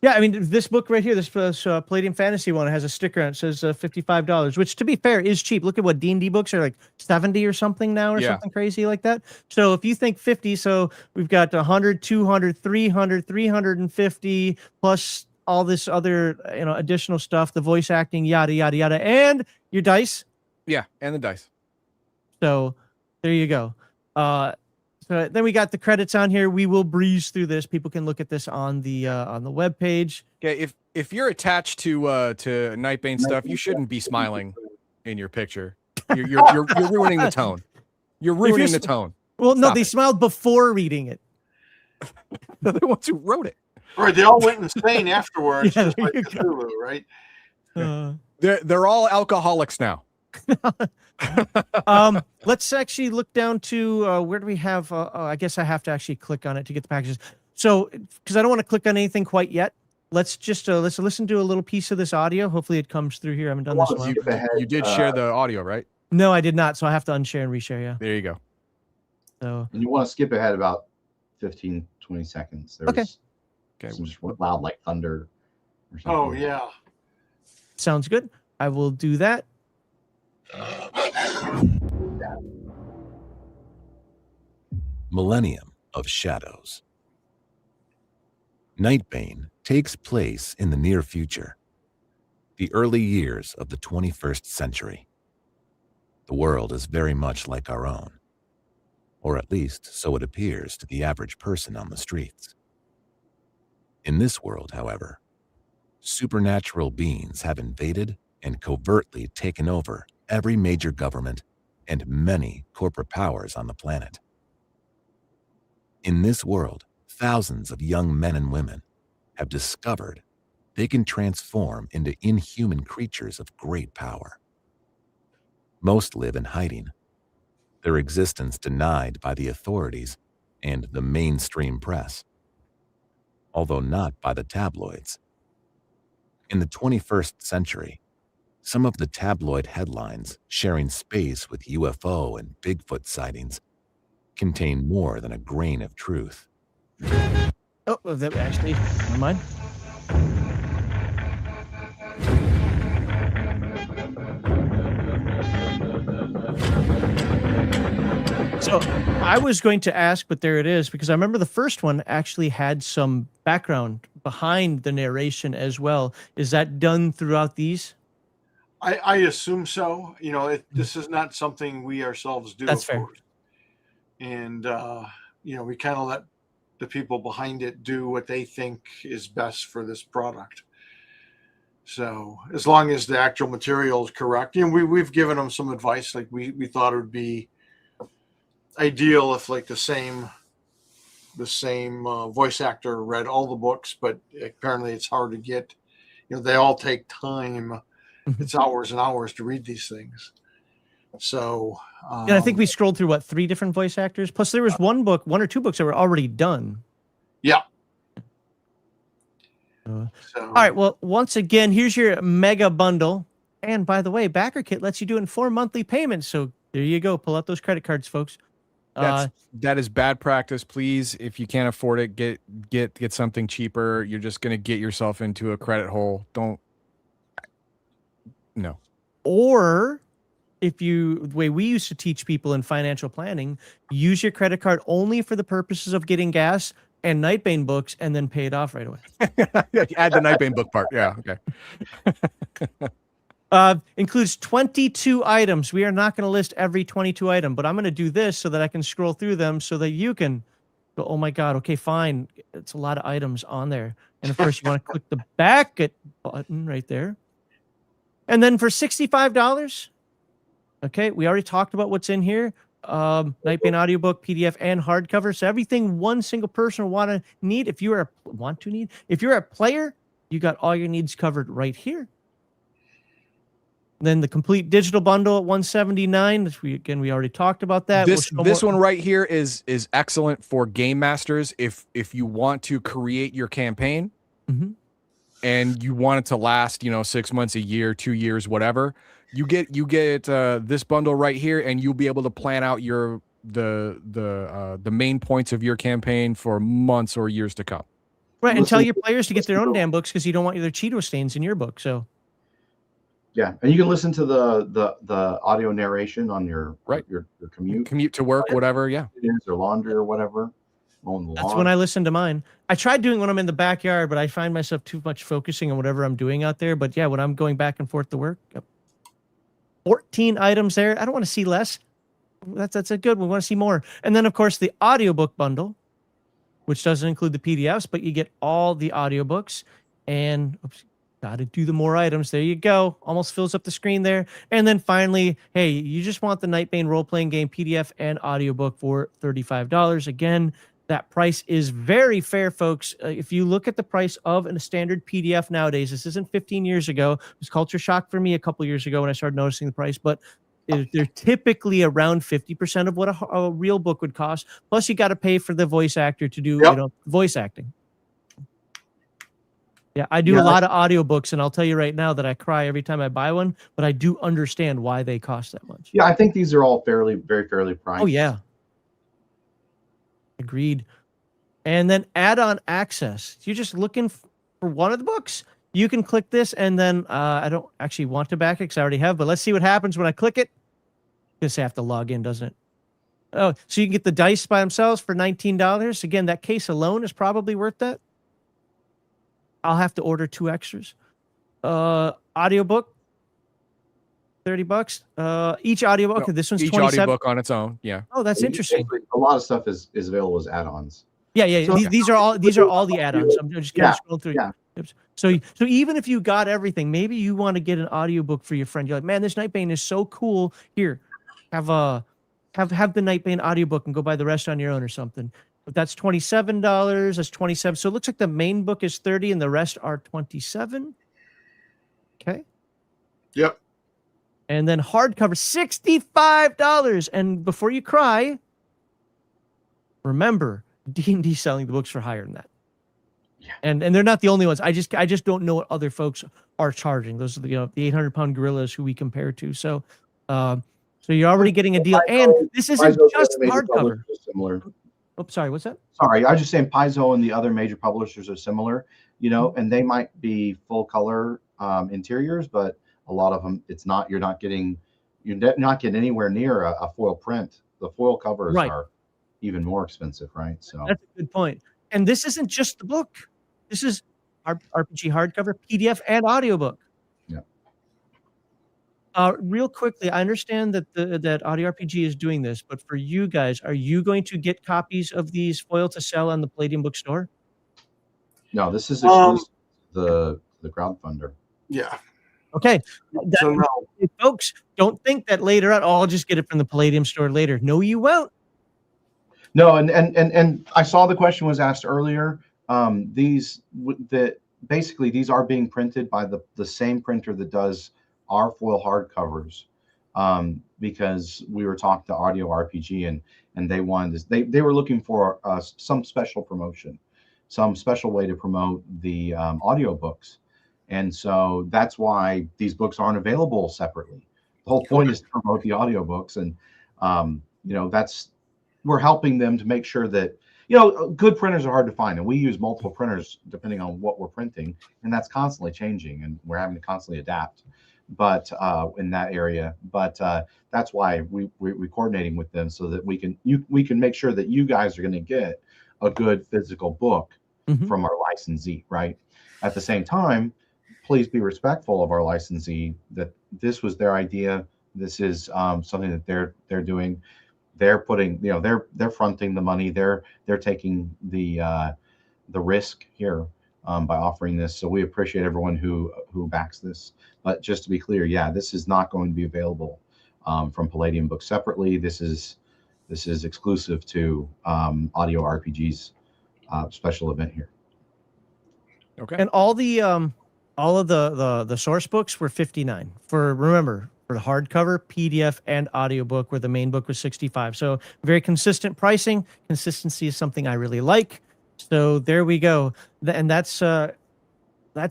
[SPEAKER 1] Yeah, I mean, this book right here, this Palladium Fantasy one, has a sticker on it. It says $55, which, to be fair, is cheap. Look at what D&D books are like 70 or something now, or something crazy like that. So if you think 50, so we've got 100, 200, 300, 350, plus all this other additional stuff, the voice acting, yada, yada, yada, and your dice.
[SPEAKER 4] Yeah, and the dice. So
[SPEAKER 1] there you go. So then we got the credits on here. We will breeze through this. People can look at this on the webpage.
[SPEAKER 4] Okay, if you're attached to Nightbane stuff, you shouldn't be smiling in your picture. You're ruining the tone. You're ruining the tone.
[SPEAKER 1] Well, no, they smiled before reading it.
[SPEAKER 4] They're the ones who wrote it.
[SPEAKER 3] Right, they all went insane afterwards,
[SPEAKER 1] Yeah,
[SPEAKER 3] just
[SPEAKER 1] there
[SPEAKER 3] like
[SPEAKER 1] you go.
[SPEAKER 3] Cthulhu, right?
[SPEAKER 4] They're all alcoholics now.
[SPEAKER 1] Let's actually look down to where do we have? I guess I have to actually click on it to get the packages. So, because I don't want to click on anything quite yet, let's just let's listen to a little piece of this audio. Hopefully, it comes through here. I haven't done this in a while.
[SPEAKER 4] You did share the audio, right?
[SPEAKER 1] No, I did not. So I have to unshare and reshare. Yeah.
[SPEAKER 4] There you go.
[SPEAKER 1] So,
[SPEAKER 5] And you want to skip ahead about 15, 20 seconds. There's some just loud like thunder or something.
[SPEAKER 3] Oh, yeah.
[SPEAKER 1] sounds good. I will do that.
[SPEAKER 6] Millennium of Shadows. Nightbane takes place in the near future, the early years of the 21st century. The world is very much like our own, or at least so it appears to the average person on the streets. In this world, however, supernatural beings have invaded and covertly taken over every major government and many corporate powers on the planet. In this world, thousands of young men and women have discovered they can transform into inhuman creatures of great power. Most live in hiding, their existence denied by the authorities and the mainstream press, although not by the tabloids. In the 21st century, some of the tabloid headlines sharing space with UFO and Bigfoot sightings contain more than a grain of truth.
[SPEAKER 1] Oh, that actually, never mind. So I was going to ask, but there it is, because I remember the first one actually had some background behind the narration as well. Is that done throughout these?
[SPEAKER 3] I assume so. You know, this is not something we ourselves do.
[SPEAKER 1] That's
[SPEAKER 3] of
[SPEAKER 1] fair.
[SPEAKER 3] course. And, you know, we kind of let the people behind it do what they think is best for this product. So as long as the actual material is correct, you know, we've given them some advice. Like we thought it would be ideal if like the same voice actor read all the books, but apparently it's hard to get. You know, they all take time. It's hours and hours to read these things. So,
[SPEAKER 1] And I think we scrolled through 3 different voice actors. Plus, there was one or two books that were already done.
[SPEAKER 3] yeah.
[SPEAKER 1] All right. Well, once again, here's your mega bundle. And by the way, Backerkit lets you do it in 4 monthly payments. So there you go. Pull out those credit cards, folks.
[SPEAKER 4] That is bad practice. Please, if you can't afford it, get something cheaper. You're just gonna get yourself into a credit hole. No.
[SPEAKER 1] Or the way we used to teach people in financial planning, use your credit card only for the purposes of getting gas and Nightbane books, and then pay it off right away.
[SPEAKER 4] Add the Nightbane book part. Yeah. Okay.
[SPEAKER 1] Includes 22 items. We are not going to list every 22 item, but I'm going to do this so that I can scroll through them so that you can go, oh my God, okay, fine. It's a lot of items on there. And of course, you want to click the Backerkit button right there. And then for $65, okay, we already talked about what's in here. Nightbane audiobook, PDF, and hardcover. So everything one single person will want to need. If you're a player, you got all your needs covered right here. Then the complete digital bundle at $179. Which we already talked about that.
[SPEAKER 4] This one right here is excellent for game masters. If you want to create your campaign and you want it to last, 6 months, a year, 2 years, whatever, you get this bundle right here, and you'll be able to plan out the main points of your campaign for months or years to come.
[SPEAKER 1] Right, and tell your players to get their own damn books because you don't want their Cheeto stains in your book. So.
[SPEAKER 5] Yeah, and you can listen to the audio narration on your commute
[SPEAKER 4] to work, whatever. Yeah,
[SPEAKER 5] it is, or laundry or whatever.
[SPEAKER 1] That's when I listen to mine. I tried doing when I'm in the backyard, but I find myself too much focusing on whatever I'm doing out there. But yeah, when I'm going back and forth to work, 14 items there. I don't want to see less. That's a good one. We want to see more. And then of course the audiobook bundle, which doesn't include the PDFs, but you get all the audiobooks. And got to do the more items. There you go. Almost fills up the screen there. And then finally, hey, you just want the Nightbane role-playing game PDF and audiobook for $35. Again, That price is very fair, folks. If you look at the price of a standard PDF nowadays, this isn't 15 years ago. It was culture shock for me a couple years ago when I started noticing the price, but they're typically around 50% of what a real book would cost. Plus, you got to pay for the voice actor to do voice acting. Yeah, I do a lot of audiobooks, and I'll tell you right now that I cry every time I buy one, but I do understand why they cost that much.
[SPEAKER 5] Yeah, I think these are all very fairly priced.
[SPEAKER 1] Oh, yeah. Agreed. And then add-on access. You're just looking for one of the books. You can click this, and then I don't actually want to back it because I already have, but let's see what happens when I click it. Just have to log in, doesn't it? Oh, so you can get the dice by themselves for $19. Again, that case alone is probably worth that. I'll have to order 2 extras. Audiobook, $30. Each audiobook. Okay, this one's
[SPEAKER 4] each
[SPEAKER 1] 27.
[SPEAKER 4] audiobook on its own. Yeah.
[SPEAKER 1] Oh, that's interesting.
[SPEAKER 5] A lot of stuff is available as add-ons.
[SPEAKER 1] Yeah.
[SPEAKER 5] So,
[SPEAKER 1] these are all the add-ons. I'm just kind of scrolling through.
[SPEAKER 5] Yeah.
[SPEAKER 1] So even if you got everything, maybe you want to get an audiobook for your friend. You're like, man, this Nightbane is so cool. Here, have the Nightbane audiobook and go buy the rest on your own or something. But that's $27. That's $27. So it looks like the main book is $30 and the rest are $27. Okay.
[SPEAKER 3] Yep.
[SPEAKER 1] And then hardcover, $65. And before you cry, remember, D&D selling the books for higher than that. Yeah. And they're not the only ones. I just don't know what other folks are charging. Those are the 800-pound gorillas who we compare to. So so you're already getting a deal. And this isn't just hardcover.
[SPEAKER 5] Similar.
[SPEAKER 1] Oh, sorry, what's that?
[SPEAKER 5] Sorry, I was just saying Paizo and the other major publishers are similar, and they might be full color interiors, but a lot of them, you're not getting anywhere near a foil print. The foil covers are even more expensive, right? So
[SPEAKER 1] that's a good point. And this isn't just the book. This is RPG hardcover, PDF, and audiobook.
[SPEAKER 5] Yeah.
[SPEAKER 1] Real quickly, I understand that Audio RPG is doing this, but for you guys, are you going to get copies of these foil to sell on the Palladium Bookstore?
[SPEAKER 5] No, this is exclusive to the crowdfunder.
[SPEAKER 3] Yeah.
[SPEAKER 1] Okay.
[SPEAKER 3] So no.
[SPEAKER 1] Folks, don't think that later on, I'll just get it from the Palladium store later. No, you won't.
[SPEAKER 5] No, and I saw the question was asked earlier. Basically these are being printed by the same printer that does our foil hardcovers, because we were talking to Audio RPG and they wanted they were looking for some special promotion, some special way to promote the audiobooks, and so that's why these books aren't available separately. The whole point is to promote the audiobooks, and we're helping them to make sure that good printers are hard to find, and we use multiple printers depending on what we're printing, and that's constantly changing, and we're having to constantly adapt. But in that area, that's why we're coordinating with them so that we can make sure that you guys are going to get a good physical book from our licensee, right? At the same time, please be respectful of our licensee, that this was their idea. This is something that they're doing. They're putting, they're fronting the money. They're taking the risk here by offering this. So we appreciate everyone who backs this. But just to be clear, this is not going to be available from Palladium Books separately. This is exclusive to Audio RPG's special event here.
[SPEAKER 4] Okay.
[SPEAKER 1] And all of the source books were $59 for the hardcover, PDF, and audiobook, where the main book was $65. So very consistent pricing. Consistency is something I really like. So there we go. And that's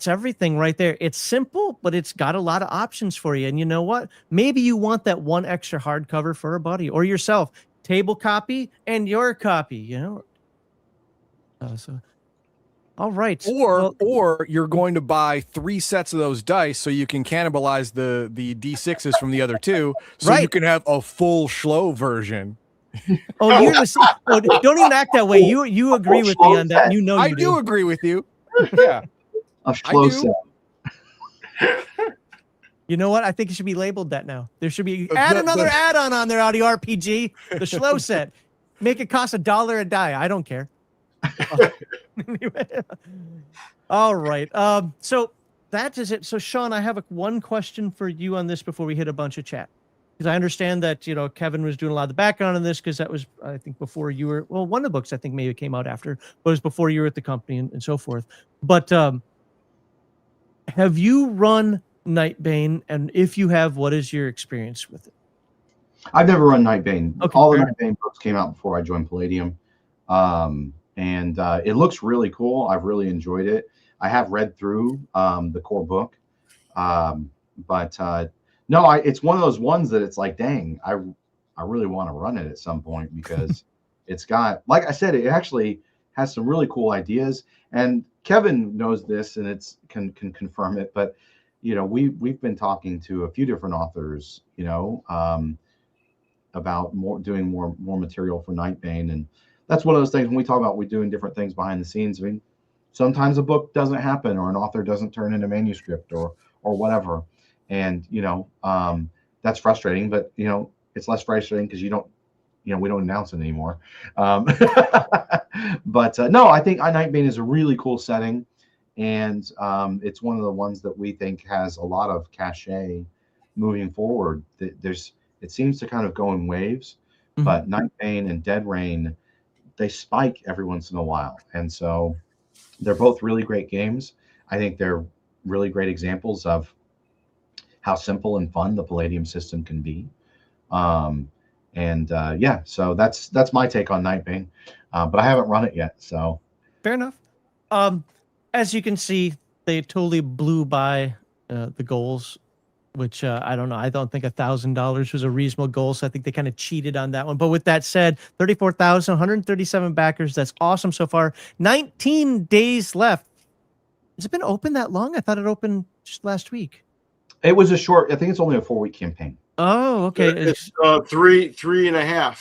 [SPEAKER 1] everything right there. It's simple, but it's got a lot of options for you. And you know what? Maybe you want that one extra hardcover for a buddy or yourself. Table copy and your copy, so all right.
[SPEAKER 4] Or you're going to buy 3 sets of those dice so you can cannibalize the D6s from the other 2, so you can have a full Schlo version.
[SPEAKER 1] Oh, don't even act that way. You agree with me on that.
[SPEAKER 4] I do agree with you. Yeah.
[SPEAKER 5] A Schlo set.
[SPEAKER 1] You know what? I think it should be labeled that now. There should be another add-on on their Audio RPG, the Schlo set. Make it cost $1 a die. I don't care. All right. So that is it. So Sean, I have one question for you on this before we hit a bunch of chat. because I understand that, you know, Kevin was doing a lot of the background on this because that was, I think, before you were, well, one of the books I think maybe came out after, but it was before you were at the company and so forth. But have you run Nightbane? And if you have, what is your experience with it?
[SPEAKER 5] I've never run Nightbane.
[SPEAKER 1] Okay,
[SPEAKER 5] All the
[SPEAKER 1] fair.
[SPEAKER 5] Nightbane books came out before I joined Palladium. And it looks really cool. I've really enjoyed it. I have read through the core book. No, it's one of those ones that it's like, dang, I really want to run it at some point because it's got, like I said, it actually has some really cool ideas. And Kevin knows this and can confirm it. But, you know, we've been talking to a few different authors, you know, about doing more material for Nightbane. And that's one of those things when we talk about doing different things behind the scenes. I mean, sometimes a book doesn't happen or an author doesn't turn into manuscript or whatever. And, you know, that's frustrating, but, you know, it's less frustrating because we don't announce it anymore. No, I think Nightbane is a really cool setting. And it's one of the ones that we think has a lot of cachet moving forward. It seems to kind of go in waves, but Nightbane and Dead Rain, they spike every once in a while. And so they're both really great games. I think they're really great examples of how simple and fun the Palladium system can be. Yeah, so that's my take on Nightbane, but I haven't run it yet. So
[SPEAKER 1] fair enough. As you can see, they totally blew by the goals, which I don't know. I don't think $1,000 was a reasonable goal, so I think they kind of cheated on that one. But with that said, 34,137 backers. That's awesome so far. 19 days left. Has it been open that long? I thought it opened just last week.
[SPEAKER 5] It was a short. I think it's only a 4-week campaign.
[SPEAKER 1] Oh, okay.
[SPEAKER 3] It's 3.5.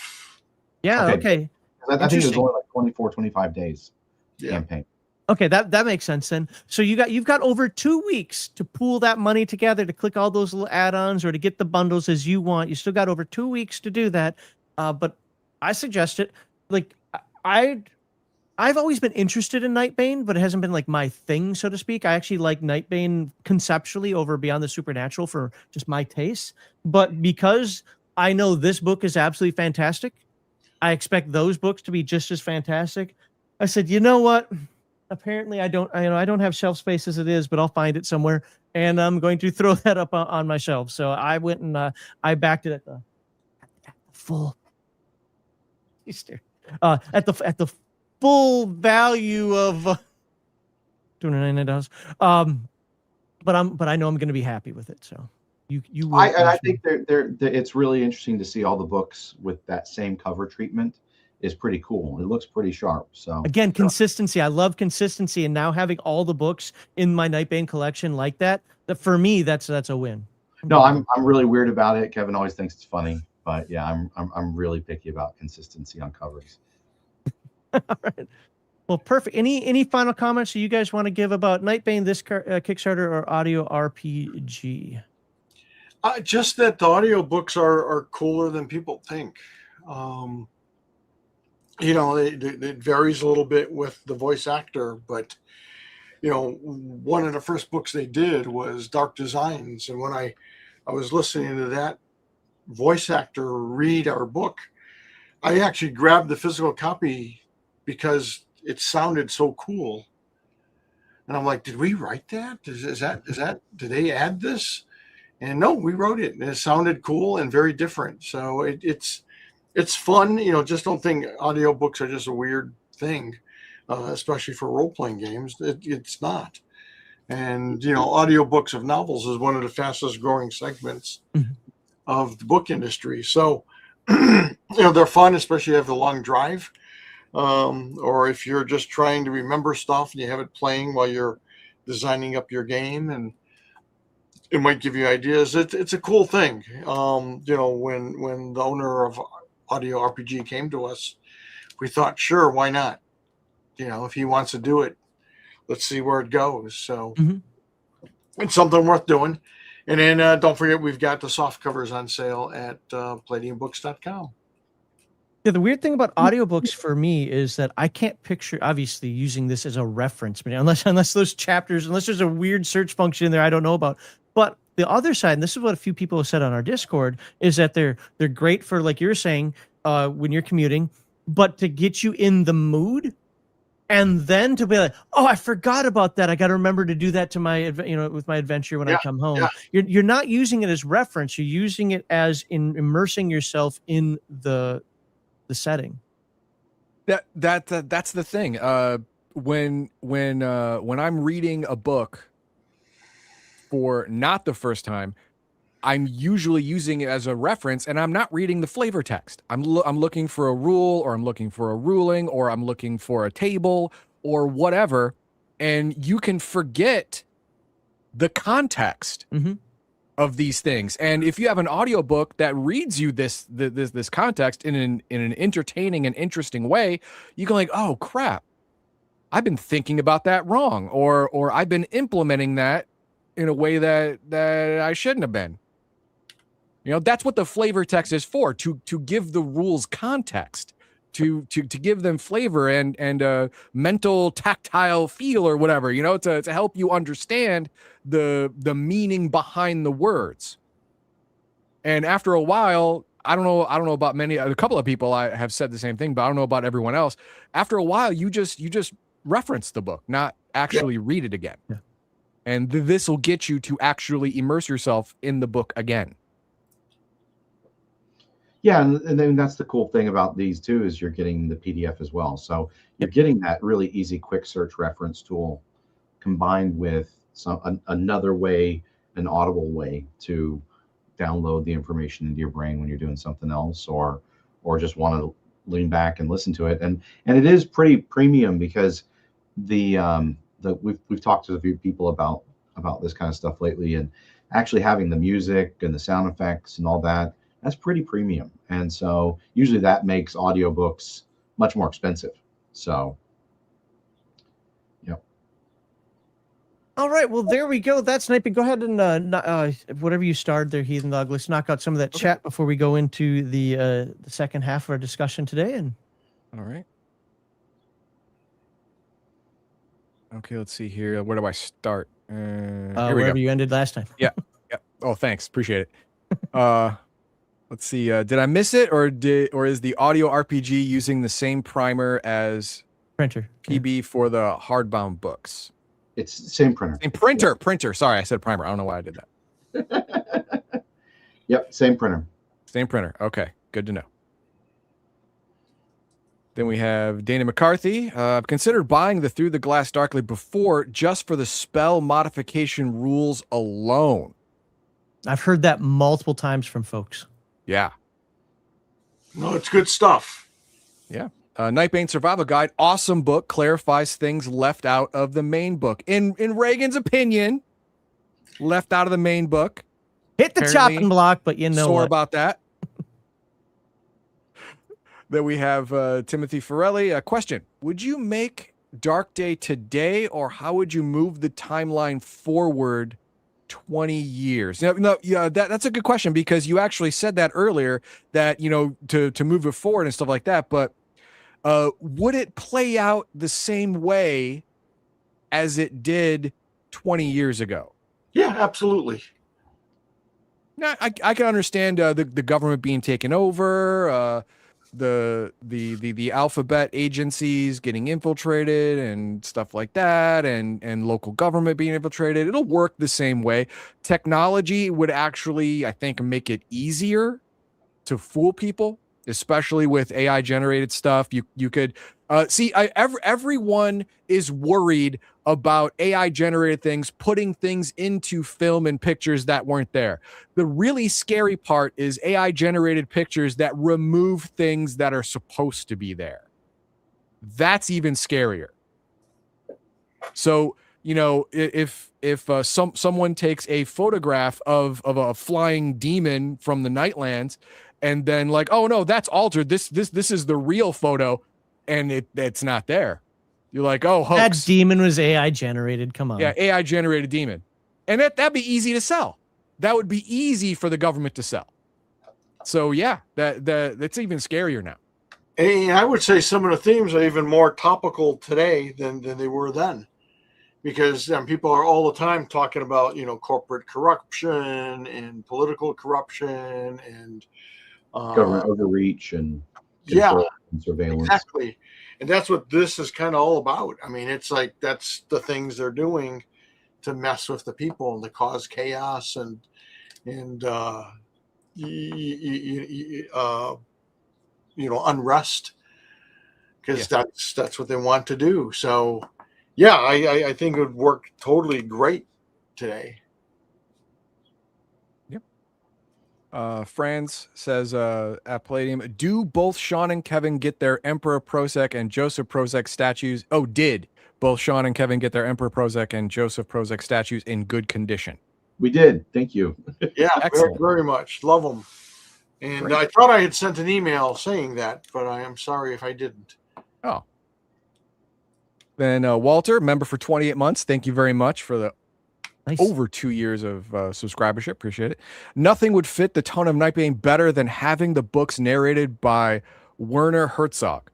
[SPEAKER 1] Yeah, okay.
[SPEAKER 5] I think it was only like 24, 25 days campaign.
[SPEAKER 1] Okay, that makes sense then. So you've got over 2 weeks to pool that money together to click all those little add-ons or to get the bundles as you want. You still got over 2 weeks to do that. But I suggest it. Like I've always been interested in Nightbane, but it hasn't been like my thing, so to speak. I actually like Nightbane conceptually over Beyond the Supernatural for just my taste. But because I know this book is absolutely fantastic, I expect those books to be just as fantastic. I said, you know what? Apparently I don't have shelf space as it is, but I'll find it somewhere, and I'm going to throw that up on my shelf. So I went and I backed it at the full. At the full value of $299. But I know I'm going to be happy with it. So you will.
[SPEAKER 5] I think it's really interesting to see all the books with that same cover treatment. Is pretty cool. It looks pretty sharp. So
[SPEAKER 1] again, consistency. I love consistency, and now having all the books in my Nightbane collection like that for me, that's a win.
[SPEAKER 5] No, I'm really weird about it. Kevin always thinks it's funny, but yeah, I'm really picky about consistency on covers.
[SPEAKER 1] All right. Well, perfect. Any final comments that you guys want to give about Nightbane, this Kickstarter, or audio RPG?
[SPEAKER 3] Just that the audiobooks are cooler than people think. You know, it varies a little bit with the voice actor, but, you know, one of the first books they did was Dark Designs. And when I was listening to that voice actor read our book, I actually grabbed the physical copy because it sounded so cool. And I'm like, did we write that? Is that, did they add this? And no, we wrote it, and it sounded cool and very different. So it's fun, you know. Just don't think audiobooks are just a weird thing, especially for role-playing games. It's not. And, you know, audiobooks of novels is one of the fastest growing segments of the book industry. So, you know, they're fun, especially if you have a long drive, or if you're just trying to remember stuff and you have it playing while you're designing up your game, and it might give you ideas. It's a cool thing. You know, when the owner of Audio RPG came to us, we thought, sure, why not? You know, if he wants to do it, let's see where it goes. So it's something worth doing. And then don't forget, we've got the soft covers on sale at palladiumbooks.com.
[SPEAKER 1] Yeah, the weird thing about audiobooks for me is that I can't picture, obviously, using this as a reference, but unless there's a weird search function in there I don't know about. But the other side, and this is what a few people have said on our Discord, is that they're great for, like you're saying, when you're commuting, but to get you in the mood, and then to be like, oh, I forgot about that. I got to remember to do that to my, with my adventure when I come home.
[SPEAKER 3] Yeah.
[SPEAKER 1] You're not using it as reference. You're using it as in immersing yourself in the setting.
[SPEAKER 4] That's the thing. When I'm reading a book for not the first time, I'm usually using it as a reference, and I'm not reading the flavor text. I'm looking for a rule, or I'm looking for a ruling, or I'm looking for a table, or whatever, and you can forget the context of these things. And if you have an audiobook that reads you this context in an entertaining and interesting way, you can like, oh crap, I've been thinking about that wrong, or I've been implementing that in a way that I shouldn't have been. That's what the flavor text is for, to give the rules context, to give them flavor and mental tactile feel or whatever, to help you understand the meaning behind the words. And after a while, I don't know about a couple of people I have said the same thing, but I don't know about everyone else. After a while, you just reference the book, not actually read it again.
[SPEAKER 1] Yeah.
[SPEAKER 4] And this will get you to actually immerse yourself in the book again.
[SPEAKER 5] Yeah, and then that's the cool thing about these too, is you're getting the PDF as well. So you're getting that really easy, quick search reference tool combined with another way, an audible way to download the information into your brain when you're doing something else, or just want to lean back and listen to it. And it is pretty premium, because we've talked to a few people about this kind of stuff lately, and actually having the music and the sound effects and all that, that's pretty premium. And so usually that makes audiobooks much more expensive. So, yep.
[SPEAKER 1] All right. Well, there we go. That's Nightbane. Go ahead and whatever you started there, Heathen Dog, let's knock out some of that chat before we go into the second half of our discussion today. And
[SPEAKER 4] all right. Okay, let's see here. Where do I start?
[SPEAKER 1] Wherever you ended last time.
[SPEAKER 4] Yeah. Oh, thanks. Appreciate it. Let's see. Did I miss it, or is the audio RPG using the same primer as
[SPEAKER 1] printer
[SPEAKER 4] PB for the hardbound books?
[SPEAKER 5] It's the same printer.
[SPEAKER 4] Same printer. Printer. Sorry, I said primer. I don't know why I did that.
[SPEAKER 5] Yep, same printer.
[SPEAKER 4] Same printer. Okay, good to know. Then we have Dana McCarthy. I've considered buying the Through the Glass Darkly before, just for the spell modification rules alone.
[SPEAKER 1] I've heard that multiple times from folks.
[SPEAKER 4] Yeah.
[SPEAKER 3] No, it's good stuff.
[SPEAKER 4] Yeah. Nightbane Survival Guide, awesome book, clarifies things left out of the main book. In Reagan's opinion, left out of the main book.
[SPEAKER 1] Hit the chopping block, but you know
[SPEAKER 4] sore
[SPEAKER 1] what?
[SPEAKER 4] About that. Then we have Timothy Farrelly. A question: would you make Dark Day today, or how would you move the timeline forward 20 years? That's a good question, because you actually said that earlier, that to move it forward and stuff like that. But would it play out the same way as it did 20 years ago?
[SPEAKER 3] Yeah, absolutely.
[SPEAKER 4] Now, I can understand the government being taken over, the alphabet agencies getting infiltrated and stuff like that, and local government being infiltrated. It'll work the same way. Technology would actually, I think, make it easier to fool people, especially with AI generated stuff. You could see, everyone is worried about AI generated things, putting things into film and pictures that weren't there. The really scary part is AI generated pictures that remove things that are supposed to be there. That's even scarier. So, if someone takes a photograph of a flying demon from the Nightlands, and then like, oh no, that's altered. This is the real photo, and it's not there. You're like, oh, hoax.
[SPEAKER 1] That demon was AI generated. Come on.
[SPEAKER 4] Yeah, AI generated demon. And that'd be easy to sell. That would be easy for the government to sell. So yeah, that's even scarier now.
[SPEAKER 3] And I would say some of the themes are even more topical today than they were then. because people are all the time talking about, corporate corruption and political corruption and
[SPEAKER 5] Government overreach and
[SPEAKER 3] yeah,
[SPEAKER 5] control and surveillance.
[SPEAKER 3] exactly. And that's what this is kind of all about. I mean, it's like that's the things they're doing to mess with the people and to cause chaos and unrest, because that's what they want to do. So yeah, I think it would work totally great today.
[SPEAKER 4] Franz says at Palladium, do both Sean and Kevin get their Emperor Prozek and Joseph Prozek statues? Oh, did both Sean and Kevin get their Emperor Prozek and Joseph Prozek statues in good condition?
[SPEAKER 5] We did. Thank you.
[SPEAKER 3] Yeah, very,
[SPEAKER 4] Excellent.
[SPEAKER 3] very much. Love them. And
[SPEAKER 4] Great.
[SPEAKER 3] I thought I had sent an email saying that, but I am sorry if I didn't.
[SPEAKER 4] Oh. Then Walter, member for 28 months. Thank you very much for the over 2 years of subscribership. Appreciate it. Nothing would fit the tone of Nightbane better than having the books narrated by Werner Herzog.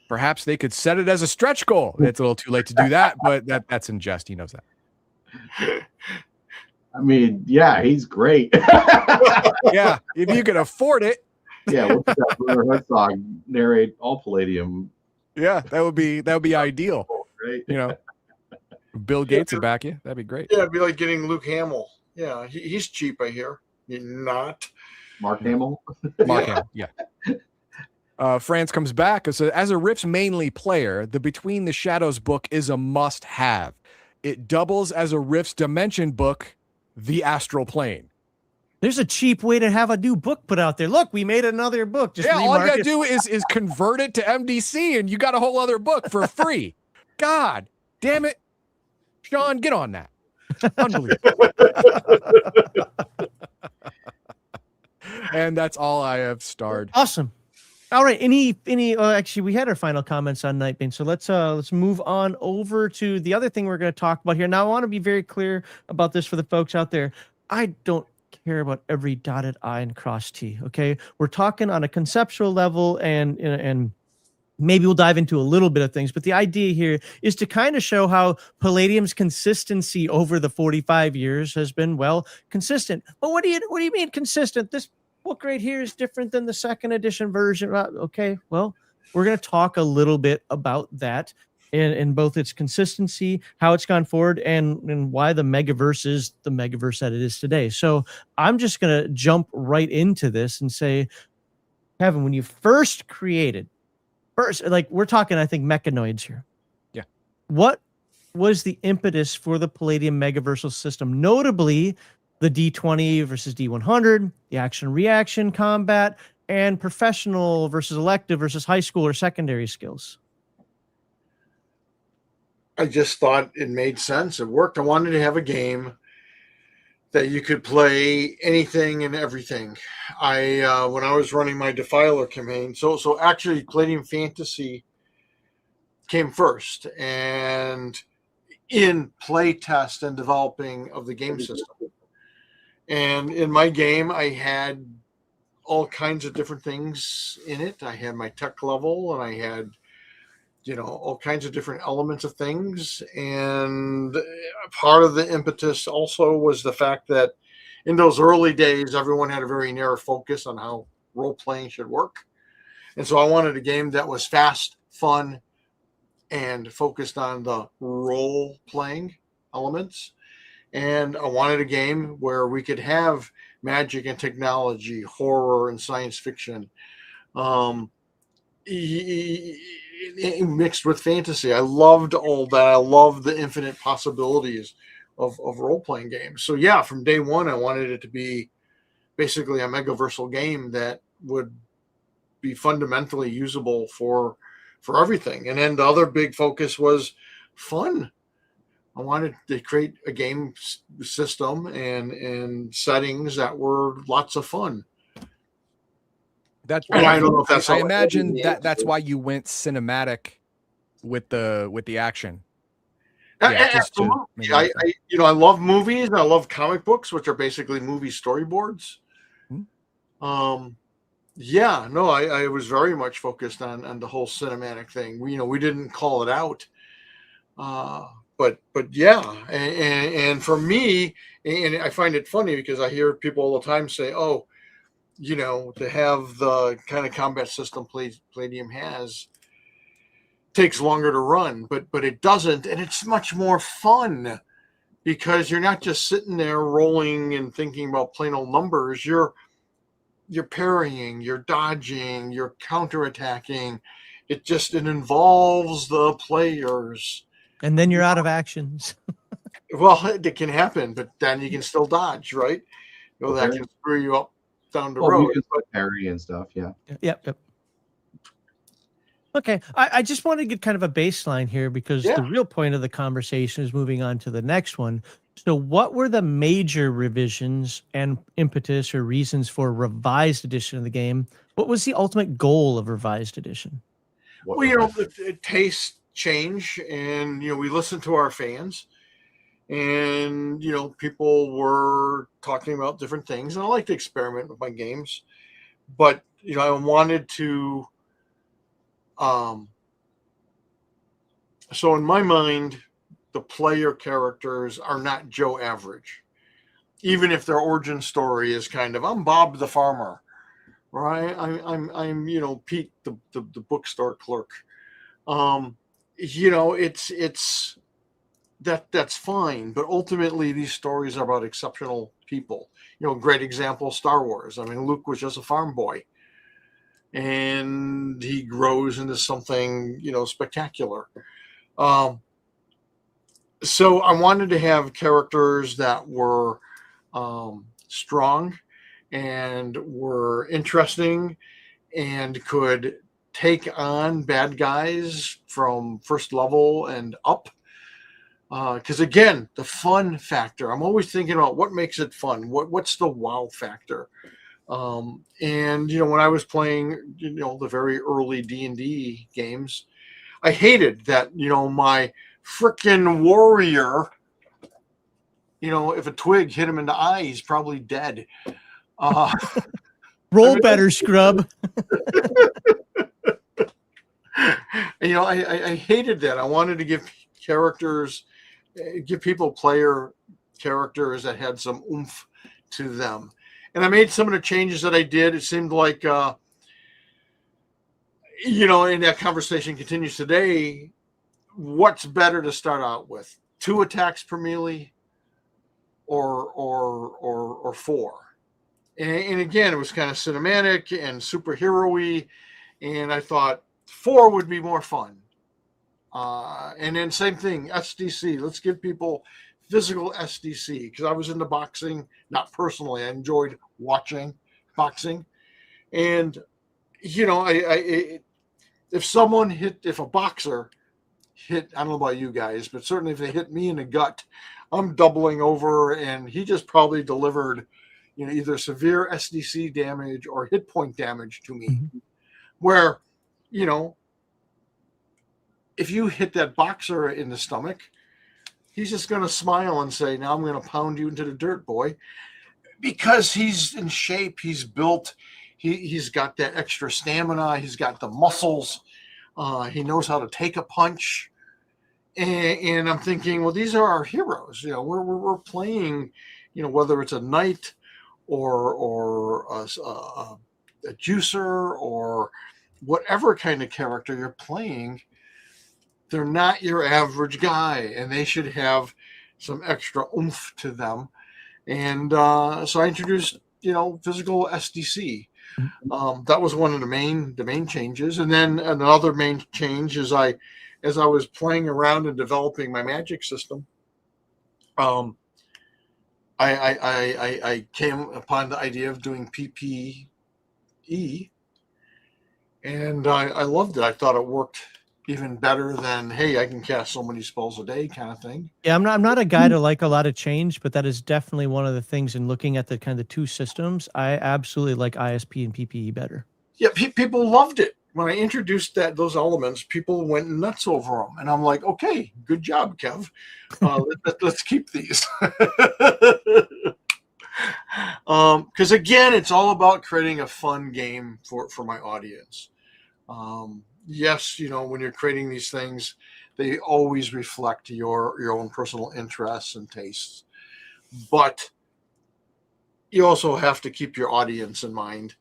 [SPEAKER 4] Perhaps they could set it as a stretch goal. It's a little too late to do that, but that's in jest. He knows that.
[SPEAKER 5] I mean, yeah, he's great.
[SPEAKER 4] Yeah, if you can afford it.
[SPEAKER 5] Yeah, we'll have Werner Herzog narrate all Palladium.
[SPEAKER 4] Yeah, that would be ideal.
[SPEAKER 5] Right?
[SPEAKER 4] You know, Bill Gates would back you. That'd be great.
[SPEAKER 3] Yeah, it'd be like getting Luke Hamill. Yeah, he's cheap, I hear. You're not.
[SPEAKER 5] Mark Hamill.
[SPEAKER 4] Mark Hamill, yeah. France comes back. So as a Rips mainly player, the Between the Shadows book is a must-have. It doubles as a Rips Dimension book, The Astral Plane.
[SPEAKER 1] There's a cheap way to have a new book put out there. Look, we made another book. Just
[SPEAKER 4] all you gotta
[SPEAKER 1] it.
[SPEAKER 4] do is convert it to MDC, and you got a whole other book for free. God damn it, Sean, get on that. Unbelievable. And that's all I have starred.
[SPEAKER 1] Awesome. All right. Actually, we had our final comments on Nightbane, so let's move on over to the other thing we're going to talk about here. Now, I want to be very clear about this for the folks out there. I don't care about every dotted I and crossed T. Okay, we're talking on a conceptual level, and maybe we'll dive into a little bit of things. But the idea here is to kind of show how Palladium's consistency over the 45 years has been consistent. But what do you mean consistent? This book right here is different than the second edition version. Okay, well, we're going to talk a little bit about that in both its consistency, how it's gone forward, and why the Megaverse is the Megaverse that it is today. So I'm just going to jump right into this and say, Kevin, when you first created, like we're talking, I think, mechanoids here.
[SPEAKER 4] Yeah.
[SPEAKER 1] What was the impetus for the Palladium Megaversal system, notably the D20 versus D100, the action-reaction combat, and professional versus elective versus high school or secondary skills?
[SPEAKER 3] I just thought it made sense. It worked. I wanted to have a game that you could play anything and everything. When I was running my Defiler campaign, so actually Palladium Fantasy came first, and in play test and developing of the game system. And in my game, I had all kinds of different things in it. I had my tech level, and I had all kinds of different elements of things. And part of the impetus also was the fact that in those early days, everyone had a very narrow focus on how role-playing should work. And so I wanted a game that was fast, fun, and focused on the role-playing elements. And I wanted a game where we could have magic and technology, horror and science fiction, mixed with fantasy. I loved all that. I loved the infinite possibilities of role-playing games. So yeah, from day one, I wanted it to be basically a megaversal game that would be fundamentally usable for everything. And then the other big focus was fun. I wanted to create a game system and settings that were lots of fun.
[SPEAKER 4] That's
[SPEAKER 3] I don't know if that's.
[SPEAKER 4] I imagine that's why you went cinematic with the action. Yeah,
[SPEAKER 3] absolutely. I love movies. I love comic books, which are basically movie storyboards.
[SPEAKER 4] Hmm.
[SPEAKER 3] Yeah, no, I was very much focused on the whole cinematic thing. We didn't call it out but yeah, and for me, and I find it funny because I hear people all the time say, "Oh, to have the kind of combat system Palladium has takes longer to run," but it doesn't, and it's much more fun because you're not just sitting there rolling and thinking about plain old numbers. You're parrying, you're dodging, you're counterattacking. It involves the players.
[SPEAKER 1] And then you're out of actions.
[SPEAKER 3] Well, it can happen, but then you can still dodge, right? That can screw you up down the road.
[SPEAKER 5] You can parry and stuff, yeah.
[SPEAKER 1] Yep. Okay, I just want to get kind of a baseline here because the real point of the conversation is moving on to the next one. So what were the major revisions and impetus or reasons for revised edition of the game? What was the ultimate goal of revised edition?
[SPEAKER 3] Well, the taste change, and we listened to our fans, and people were talking about different things, and I like to experiment with my games, but I wanted to. So in my mind, the player characters are not Joe Average, even if their origin story is kind of, I'm Bob the farmer, right? I'm Pete the bookstore clerk. It's that's fine, but ultimately these stories are about exceptional people. Great example, Star Wars. I mean, Luke was just a farm boy, and he grows into something spectacular. So I wanted to have characters that were strong and were interesting and could take on bad guys from first level and up. Because again, the fun factor. I'm always thinking about what makes it fun. What's the wow factor? And when I was playing, the very early D&D games, I hated that. My frickin' warrior, if a twig hit him in the eye, he's probably dead.
[SPEAKER 1] Roll better, scrub.
[SPEAKER 3] I hated that. I wanted to give people player characters that had some oomph to them. And I made some of the changes that I did. It seemed like, and that conversation continues today. What's better to start out with? 2 attacks per melee or 4? And again, it was kind of cinematic and superhero-y. And I thought 4 would be more fun. And then same thing, SDC. Let's give people physical SDC, because I was into boxing, not personally. I enjoyed watching boxing. And, if a boxer hit, I don't know about you guys, but certainly if they hit me in the gut, I'm doubling over, and he just probably delivered, either severe SDC damage or hit point damage to me. Mm-hmm. Where, if you hit that boxer in the stomach, he's just going to smile and say, now I'm going to pound you into the dirt, boy. Because he's in shape, he's built, he's got that extra stamina, he's got the muscles, he knows how to take a punch. And I'm thinking, well, these are our heroes. We're playing, whether it's a knight or a juicer or whatever kind of character you're playing, they're not your average guy, and they should have some extra oomph to them. And so I introduced, physical SDC. That was one of the main changes. And then another main change is as I was playing around and developing my magic system, I came upon the idea of doing PPE, and I loved it. I thought it worked even better than, hey, I can cast so many spells a day kind of thing.
[SPEAKER 1] Yeah, I'm not a guy to like a lot of change, but that is definitely one of the things in looking at the kind of 2 systems. I absolutely like ISP and PPE better.
[SPEAKER 3] Yeah, people loved it. When I introduced those elements, people went nuts over them. And I'm like, okay, good job, Kev. Let's keep these. Because again, it's all about creating a fun game for my audience. Yes, when you're creating these things, they always reflect your own personal interests and tastes. But you also have to keep your audience in mind.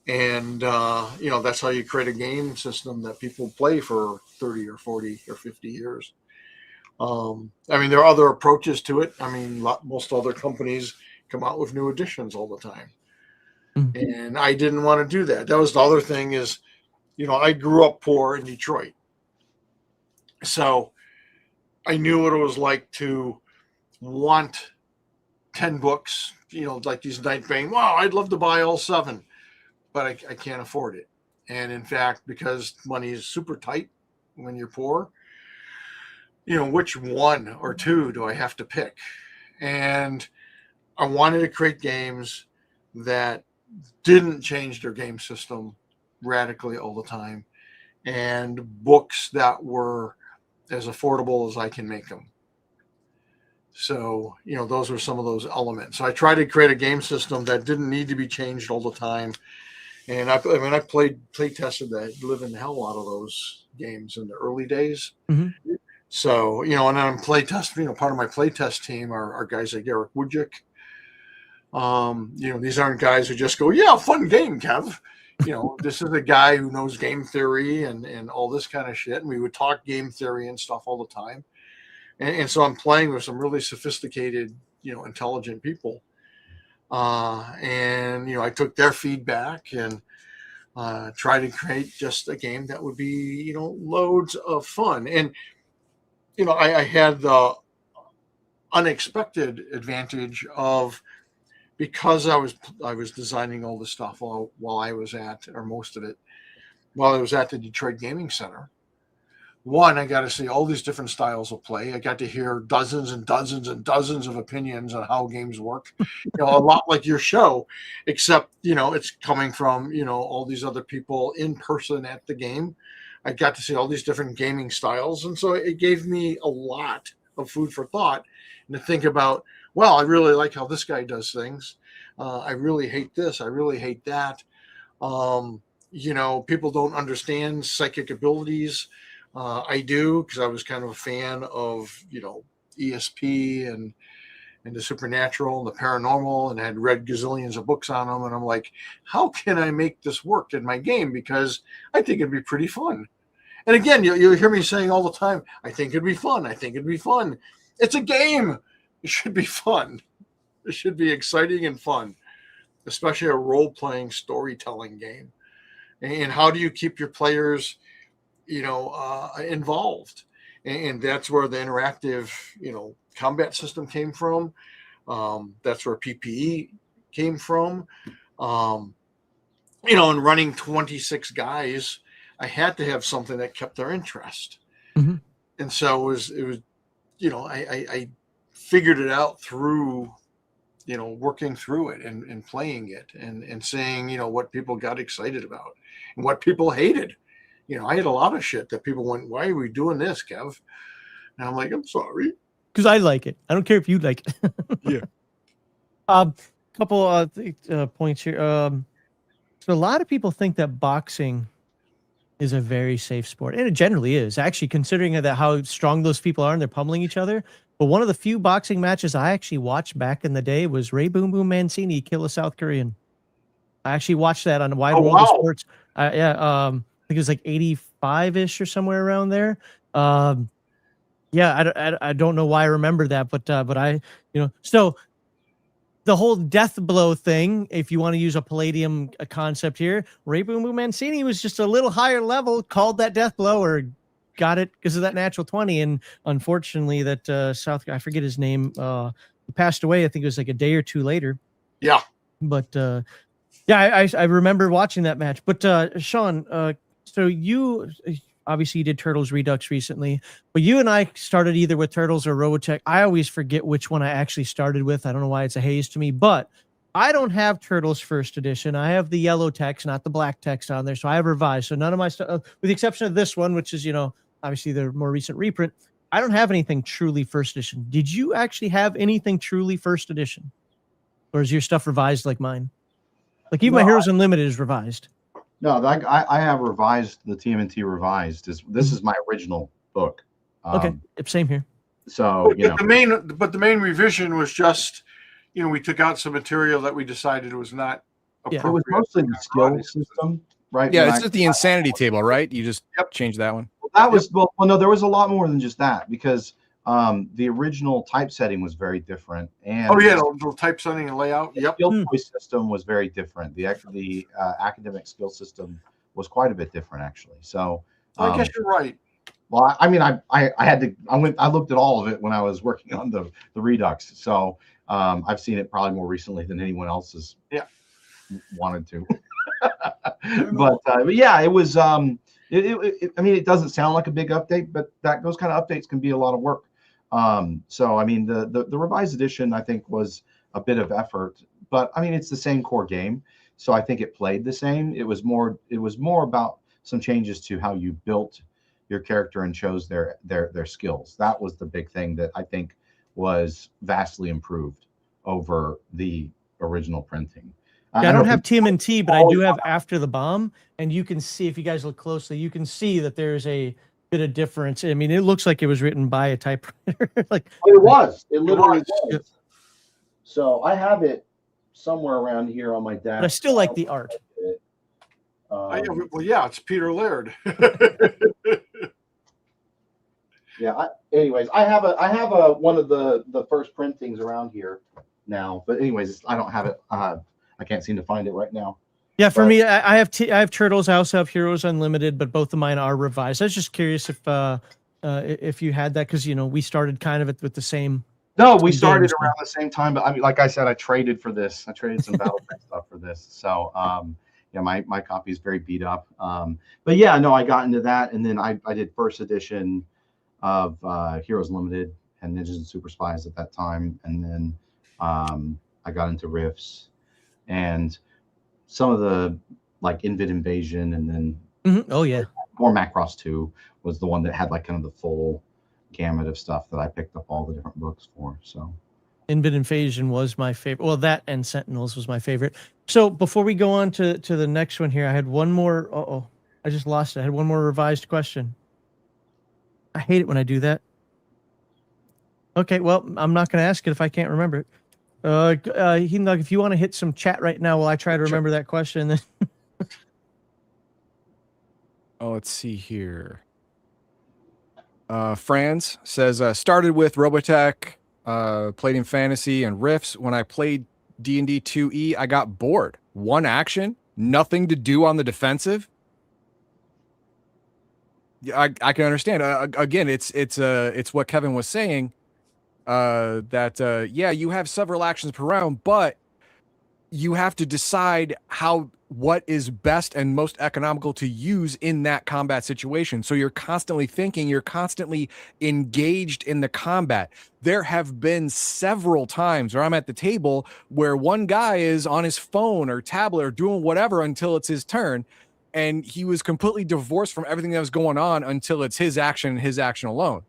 [SPEAKER 3] And, that's how you create a game system that people play for 30 or 40 or 50 years. There are other approaches to it. Most other companies come out with new editions all the time. Mm-hmm. And I didn't want to do that. That was the other thing is, I grew up poor in Detroit. So I knew what it was like to want 10 books, like these Nightbane. Wow, I'd love to buy all 7, but I can't afford it. And in fact, because money is super tight when you're poor, which 1 or 2 do I have to pick? And I wanted to create games that didn't change their game system radically all the time, and books that were as affordable as I can make them. So, those were some of those elements. So I tried to create a game system that didn't need to be changed all the time. And I play tested the living hell out of those games in the early days. Mm-hmm. So, and I'm play test, part of my play test team are guys like Eric Woodjick. These aren't guys who just go, yeah, fun game, Kev. This is a guy who knows game theory and all this kind of shit. And we would talk game theory and stuff all the time. And so I'm playing with some really sophisticated, intelligent people. I took their feedback and tried to create just a game that would be, loads of fun. And, I had the unexpected advantage of, because I was designing all this stuff while I was at, or most of it, while I was at the Detroit Gaming Center. One, I got to see all these different styles of play. I got to hear dozens and dozens and dozens of opinions on how games work. A lot like your show, except, it's coming from, all these other people in person at the game. I got to see all these different gaming styles. And so it gave me a lot of food for thought and to think about, well, I really like how this guy does things. I really hate this. I really hate that. People don't understand psychic abilities. I do, because I was kind of a fan of, ESP and the supernatural and the paranormal, and I had read gazillions of books on them. And I'm like, how can I make this work in my game? Because I think it'd be pretty fun. And again, you'll hear me saying all the time, I think it'd be fun. I think it'd be fun. It's a game. It should be fun. It should be exciting and fun, especially a role-playing storytelling game. And how do you keep your players, involved? And that's where the interactive, combat system came from. That's where PPE came from. And running 26 guys, I had to have something that kept their interest. Mm-hmm. And so it was, I figured it out through, working through it and playing it and seeing, what people got excited about and what people hated. I had a lot of shit that people went, why are we doing this, Kev? And I'm like, I'm sorry.
[SPEAKER 1] Because I like it. I don't care if you like it.
[SPEAKER 3] Yeah.
[SPEAKER 1] Couple points here. So a lot of people think that boxing is a very safe sport, and it generally is, actually, considering that how strong those people are and they're pummeling each other. But one of the few boxing matches I actually watched back in the day was Ray Boom Boom Mancini kill a South Korean. I actually watched that on Wide World of Sports. I think it was like 85-ish or somewhere around there. I don't know why I remember that, but I, so the whole death blow thing, if you want to use a Palladium concept here, Ray Boom Boom Mancini was just a little higher level, called that death blow or got it because of that natural 20. And unfortunately that I forget his name, he passed away. I think it was like a day or two later.
[SPEAKER 3] Yeah.
[SPEAKER 1] But I remember watching that match. But Sean, so you obviously did Turtles Redux recently, but you and I started either with Turtles or Robotech. I always forget which one I actually started with. I don't know why it's a haze to me, but I don't have Turtles First Edition. I have the yellow text, not the black text on there. So I have revised. So none of my stuff, with the exception of this one, which is, obviously the more recent reprint, I don't have anything truly First Edition. Did you actually have anything truly First Edition? Or is your stuff revised like mine? Like even my Heroes Unlimited is revised.
[SPEAKER 5] No, I have revised the TMNT revised. This is my original book.
[SPEAKER 1] Okay, same here.
[SPEAKER 5] So
[SPEAKER 3] But the main revision was just, we took out some material that we decided was not
[SPEAKER 1] Yeah.
[SPEAKER 5] it was
[SPEAKER 3] appropriate.
[SPEAKER 5] mostly the skill system, right?
[SPEAKER 4] Yeah,
[SPEAKER 5] When
[SPEAKER 4] it's
[SPEAKER 5] I-
[SPEAKER 4] just the insanity table, right? You just
[SPEAKER 3] Yep.
[SPEAKER 4] change that one.
[SPEAKER 5] That was well, no, there was a lot more than just that because the original typesetting was very different, and
[SPEAKER 3] Oh yeah, the typesetting and layout.
[SPEAKER 5] the
[SPEAKER 3] Yep.
[SPEAKER 5] skill point system was very different. The academic skill system was quite a bit different, actually. So
[SPEAKER 3] I guess you're right.
[SPEAKER 5] well, I mean, I had to. I looked at all of it when I was working on the Redux. So I've seen it probably more recently than anyone else has. Wanted to. but yeah, it was. I mean, it doesn't sound like a big update, but those kind of updates can be a lot of work. So I mean, the revised edition I think was a bit of effort, but I mean, it's the same core game, so I think it played the same. It was more about some changes to how you built your character and chose their skills. That was the big thing that I think was vastly improved over the original printing.
[SPEAKER 1] Yeah, I don't have TMNT, but I do have After the Bomb, and you can see, if you guys look closely, you can see that there's a bit of difference. I mean, it looks like it was written by a typewriter.
[SPEAKER 5] It literally was.
[SPEAKER 1] Yep.
[SPEAKER 5] So I have it somewhere around here on my desk.
[SPEAKER 1] But I still like the art.
[SPEAKER 3] It's Peter Laird.
[SPEAKER 5] Yeah. Anyways, I have a one of the first printings around here now. But anyways, I don't have it. I can't seem to find it right now.
[SPEAKER 1] Yeah, for me, I have Turtles. I also have Heroes Unlimited, but both of mine are revised. I was just curious if you had that, because we started kind of with the same.
[SPEAKER 5] No, we started around the same time, but I mean, like I said, I traded for this. I traded some Battletech stuff for this. So my copy is very beat up. But yeah, no, I got into that, and then I did first edition of Heroes Limited and Ninjas and Super Spies at that time, and then I got into Rifts and some of the like Invid Invasion, and then
[SPEAKER 1] Oh yeah,
[SPEAKER 5] more Macross 2 was the one that had like kind of the full gamut of stuff that I picked up all the different books for. So
[SPEAKER 1] Invid Invasion was my favorite. Well, that and Sentinels was my favorite. So before we go on to the next one here, I had one more. I just lost it. I had one more revised question. I hate it when I do that. Okay, well, I'm not going to ask it if I can't remember it. Heathendog, if you want to hit some chat right now while I try to remember that question. Then
[SPEAKER 4] Let's see here. Franz says, started with Robotech, Palladium Fantasy, and Rifts. When I played D&D 2E, I got bored. One action, nothing to do on the defensive. I can understand. Again, it's what Kevin was saying. You have several actions per round, but you have to decide what is best and most economical to use in that combat situation. So you're constantly thinking, you're constantly engaged in the combat. There have been several times where I'm at the table where one guy is on his phone or tablet or doing whatever until it's his turn, and he was completely divorced from everything that was going on until it's his action alone.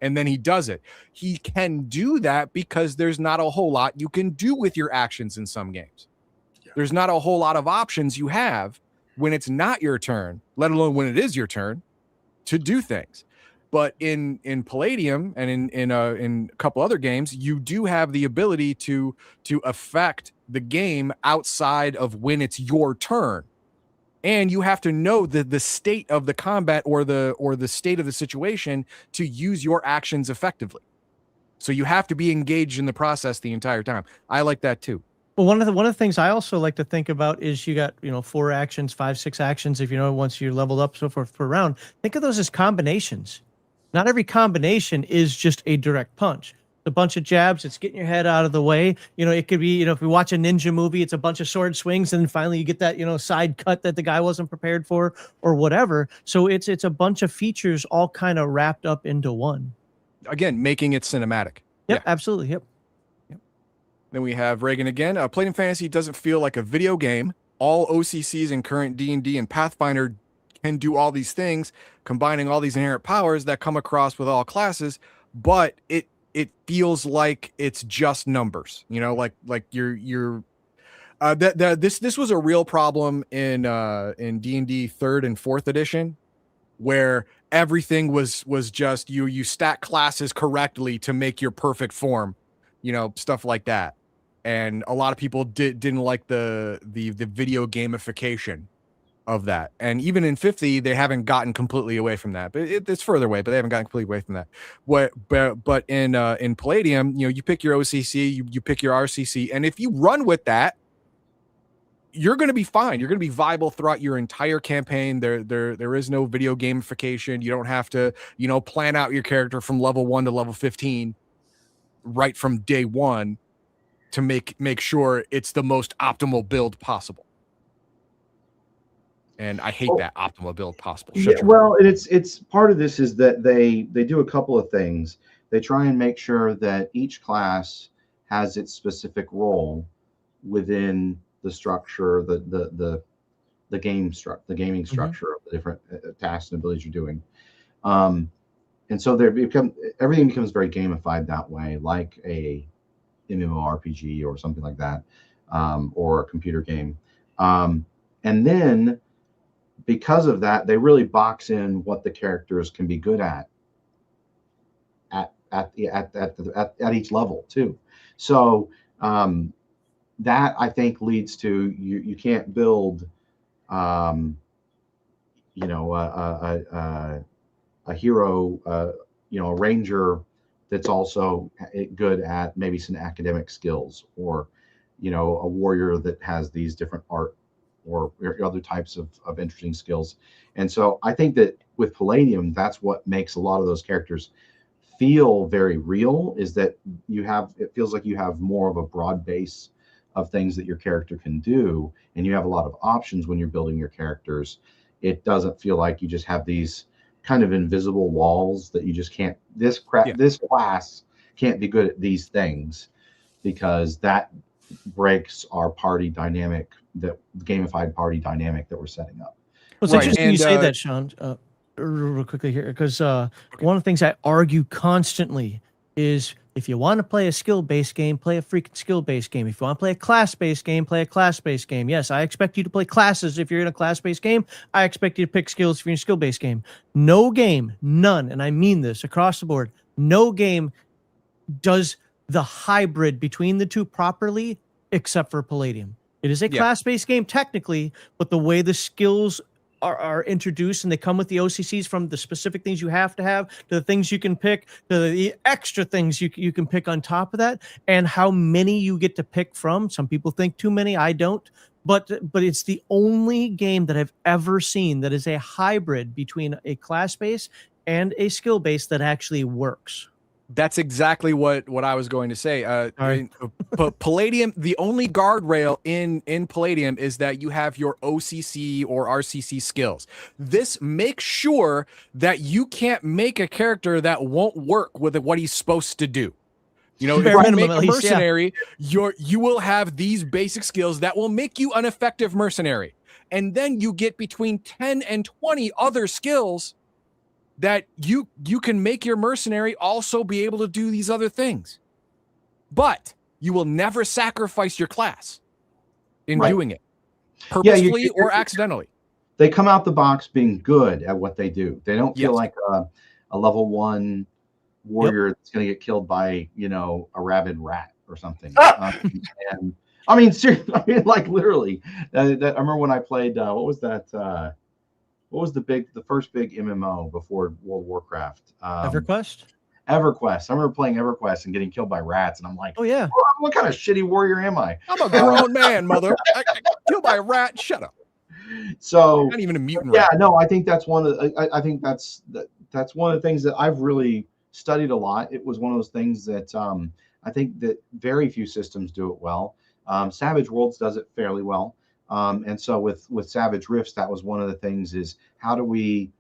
[SPEAKER 4] And then he does it. He can do that because there's not a whole lot you can do with your actions in some games. Yeah. There's not a whole lot of options you have when it's not your turn, let alone when it is your turn, to do things. But in Palladium and in a couple other games, you do have the ability to affect the game outside of when it's your turn. And you have to know the state of the combat or the state of the situation to use your actions effectively. So you have to be engaged in the process the entire time. I like that too.
[SPEAKER 1] Well, one of the things I also like to think about is you got 4 actions, 5, 6 actions. If once you're leveled up, so forth per round, think of those as combinations. Not every combination is just a direct punch. A bunch of jabs, it's getting your head out of the way. It could be, if we watch a ninja movie, it's a bunch of sword swings, and then finally you get that, side cut that the guy wasn't prepared for or whatever. So it's a bunch of features all kind of wrapped up into one.
[SPEAKER 4] Again, making it cinematic.
[SPEAKER 1] Yep, yeah. Absolutely. Yep.
[SPEAKER 4] Then we have Reagan again. Palladium Fantasy doesn't feel like a video game. All OCCs in current D&D and Pathfinder can do all these things, combining all these inherent powers that come across with all classes, but it feels like it's just numbers, like you're this was a real problem in D&D 3rd and 4th edition. where everything was just you stack classes correctly to make your perfect form, stuff like that. And a lot of people didn't like the video gamification of that. And even in 50, they haven't gotten completely away from that. But it's further away, but they haven't gotten completely away from that. But in Palladium, you pick your OCC, you pick your RCC, and if you run with that, you're going to be fine. You're going to be viable throughout your entire campaign. There is no video gamification. You don't have to, plan out your character from level 1 to level 15 right from day one to make sure it's the most optimal build possible. And I hate that optimal build possible.
[SPEAKER 5] Yeah, well, and it's part of this is that they do a couple of things. They try and make sure that each class has its specific role within the structure, the gaming structure of the different tasks and abilities you're doing. And so everything becomes very gamified that way, like a MMORPG or something like that, or a computer game. And then because of that, they really box in what the characters can be good at each level too. So that I think leads to you can't build, a hero, a ranger that's also good at maybe some academic skills, or a warrior that has these different art or other types of interesting skills. And so I think that with Palladium, that's what makes a lot of those characters feel very real, is that it feels like you have more of a broad base of things that your character can do, and you have a lot of options when you're building your characters. It doesn't feel like you just have these kind of invisible walls that you just can't, this class can't be good at these things, because that breaks our party dynamic, that gamified party dynamic that we're setting up.
[SPEAKER 1] Well, it's interesting you say that, Sean, real quickly here, because one of the things I argue constantly is, if you want to play a skill-based game, play a freaking skill-based game. If you want to play a class-based game, play a class-based game. Yes, I expect you to play classes if you're in a class-based game. I expect you to pick skills if you're in a skill-based game. No game, none, and I mean this across the board, no game does the hybrid between the two properly, except for Palladium. It is a class-based game technically, but the way the skills are introduced, and they come with the OCCs, from the specific things you have to have to the things you can pick to the extra things you can pick on top of that, and how many you get to pick from. Some people think too many, I don't, but it's the only game that I've ever seen that is a hybrid between a class base and a skill base that actually works.
[SPEAKER 4] That's exactly what I was going to say. Palladium, the only guardrail in Palladium is that you have your OCC or RCC skills. This makes sure that you can't make a character that won't work with what he's supposed to do. If you make a mercenary, you will have these basic skills that will make you an effective mercenary. And then you get between 10 and 20 other skills that you can make your mercenary also be able to do these other things. But you will never sacrifice your class in doing it, purposefully or accidentally.
[SPEAKER 5] They come out the box being good at what they do. They don't feel like a level 1 warrior that's going to get killed by, a rabid rat or something. And I mean, seriously, like literally, I remember when I played, what was that? What was the first big MMO before World of Warcraft?
[SPEAKER 1] EverQuest?
[SPEAKER 5] EverQuest. I remember playing EverQuest and getting killed by rats, and I'm like,
[SPEAKER 1] oh yeah,
[SPEAKER 5] what kind of shitty warrior am I?
[SPEAKER 4] I'm a grown man, mother. Killed by a rat. Shut up.
[SPEAKER 5] So
[SPEAKER 4] not even a mutant rat.
[SPEAKER 5] Yeah, no, I think that's one of I think that's one of the things that I've really studied a lot. It was one of those things that I think that very few systems do it well. Savage Worlds does it fairly well. And so with Savage Rifts, that was one of the things, is how do we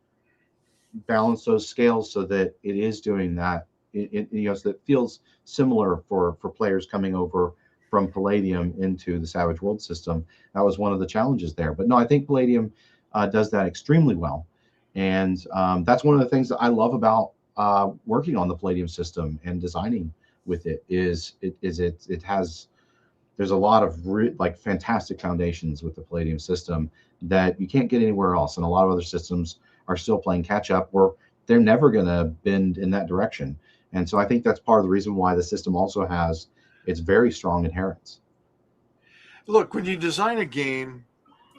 [SPEAKER 5] balance those scales so that it is doing that, so that feels similar for players coming over from Palladium into the Savage World system. That was one of the challenges there. But no, I think Palladium does that extremely well. And that's one of the things that I love about working on the Palladium system and designing with it, it has, there's a lot of fantastic foundations with the Palladium system that you can't get anywhere else. And a lot of other systems are still playing catch up, or they're never going to bend in that direction. And so I think that's part of the reason why the system also has its very strong inherence.
[SPEAKER 3] Look, when you design a game,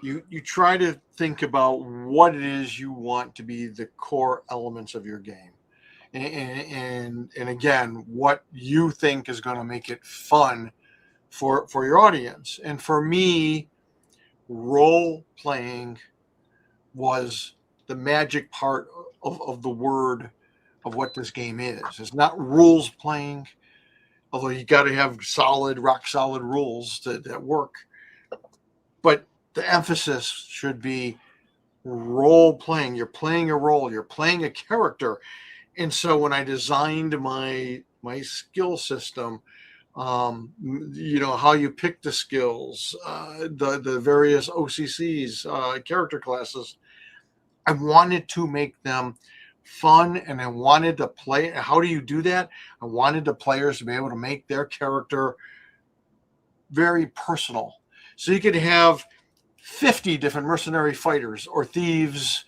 [SPEAKER 3] you try to think about what it is you want to be the core elements of your game. And again, what you think is going to make it fun for your audience. And for me, role playing was the magic part of the word of what this game is. It's not rules playing, although you got to have rock solid rules that work. But the emphasis should be role playing. You're playing a role, you're playing a character. And so when I designed my skill system, how you pick the skills, the various OCCs, character classes, I wanted to make them fun, and I wanted to play. How do you do that? I wanted the players to be able to make their character very personal. So you could have 50 different mercenary fighters or thieves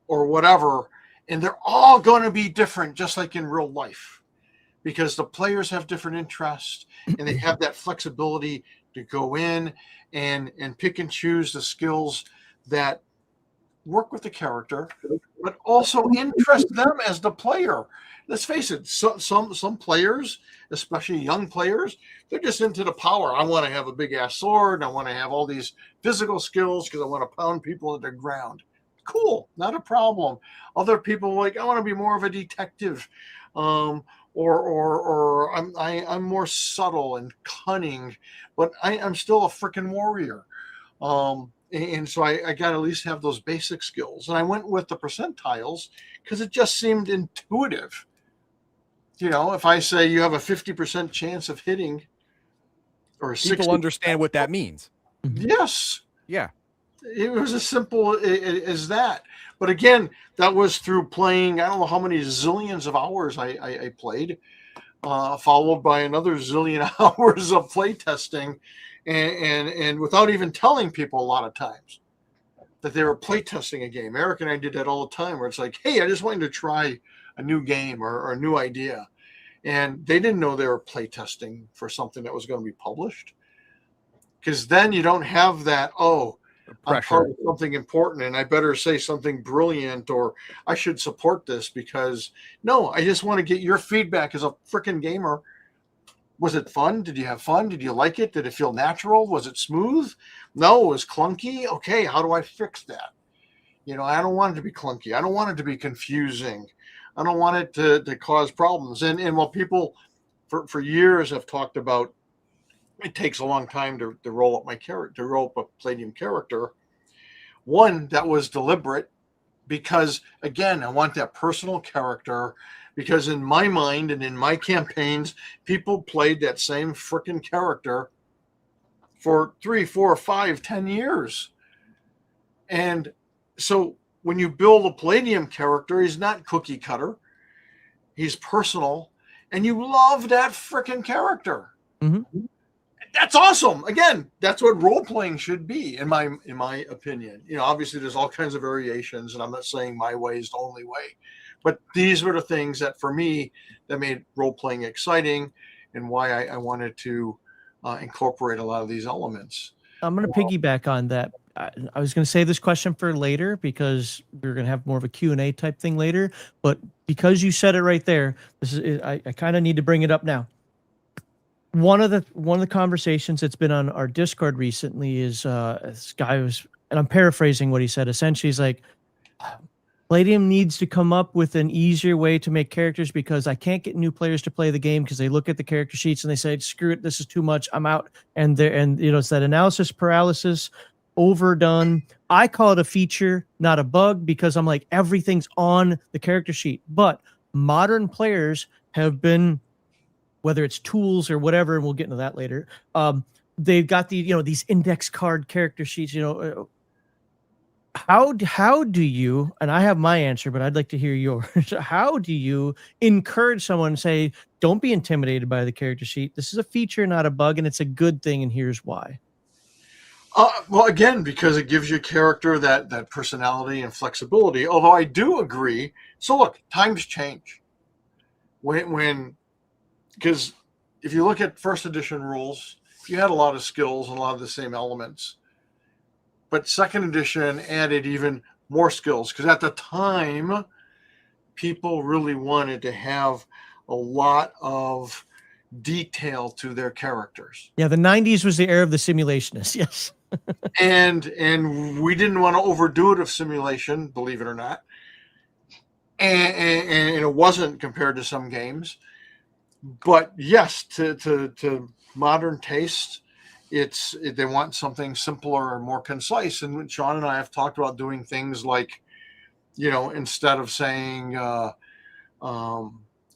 [SPEAKER 3] or whatever, and they're all going to be different, just like in real life, because the players have different interests and they have that flexibility to go in and pick and choose the skills that work with the character, but also interest them as the player. Let's face it, some players, especially young players, they're just into the power. I want to have a big ass sword, and I want to have all these physical skills because I want to pound people to the ground. Cool, not a problem. Other people like, I want to be more of a detective, or I'm more subtle and cunning, but I'm still a freaking warrior. And so I got to at least have those basic skills. And I went with the percentiles because it just seemed intuitive. If I say you have a 50% chance of hitting, or
[SPEAKER 4] people understand what that means.
[SPEAKER 3] Yes.
[SPEAKER 4] Yeah.
[SPEAKER 3] It was as simple as that. But again, that was through playing, I don't know how many zillions of hours I played, followed by another zillion hours of play testing. And without even telling people a lot of times that they were play testing a game. Eric and I did that all the time, where it's like, hey, I just wanted to try a new game or a new idea. And they didn't know they were play testing for something that was going to be published. Because then you don't have that, I'm part of something important and I better say something brilliant, or I should support this, because no, I just want to get your feedback as a freaking gamer. Was it fun? Did you have fun? Did you like it? Did it feel natural? Was it smooth? No, it was clunky. Okay, how do I fix that? I don't want it to be clunky. I don't want it to be confusing. I don't want it to cause problems. And while people for years have talked about it takes a long time to roll up my character, to roll up a Palladium character, one, that was deliberate, because again, I want that personal character. Because in my mind and in my campaigns, people played that same freaking character for 3, 4, 5, 10 years. And so when you build a Palladium character, he's not cookie cutter. He's personal. And you love that freaking character.
[SPEAKER 1] Mm-hmm.
[SPEAKER 3] That's awesome. Again, that's what role-playing should be, in my opinion. Obviously there's all kinds of variations, and I'm not saying my way is the only way. But these were the things that, for me, that made role-playing exciting, and why I wanted to incorporate a lot of these elements.
[SPEAKER 1] I'm going to piggyback on that. I was going to save this question for later, because we're going to have more of a Q&A type thing later. But because you said it right there, I kind of need to bring it up now. One of the conversations that's been on our Discord recently is this guy was, and I'm paraphrasing what he said. Essentially, he's like, Palladium needs to come up with an easier way to make characters, because I can't get new players to play the game because they look at the character sheets and they say, screw it, this is too much, I'm out. And it's that analysis paralysis, overdone. I call it a feature, not a bug, because I'm like, everything's on the character sheet. But modern players have been, whether it's tools or whatever, and we'll get into that later, they've got these index card character sheets, How do you, and I have my answer, but I'd like to hear yours. How do you encourage someone to say, don't be intimidated by the character sheet? This is a feature, not a bug, and it's a good thing, and here's why.
[SPEAKER 3] Well, again, because it gives your character that personality and flexibility. Although I do agree. So look, times change. Because if you look at first edition rules, you had a lot of skills and a lot of the same elements. But second edition added even more skills because at the time, people really wanted to have a lot of detail to their characters.
[SPEAKER 1] Yeah, the 90s was the era of the simulationists. Yes.
[SPEAKER 3] and we didn't want to overdo it of simulation, believe it or not. And it wasn't compared to some games. But yes, to modern taste, they want something simpler and more concise. And Sean and I have talked about doing things like, instead of saying,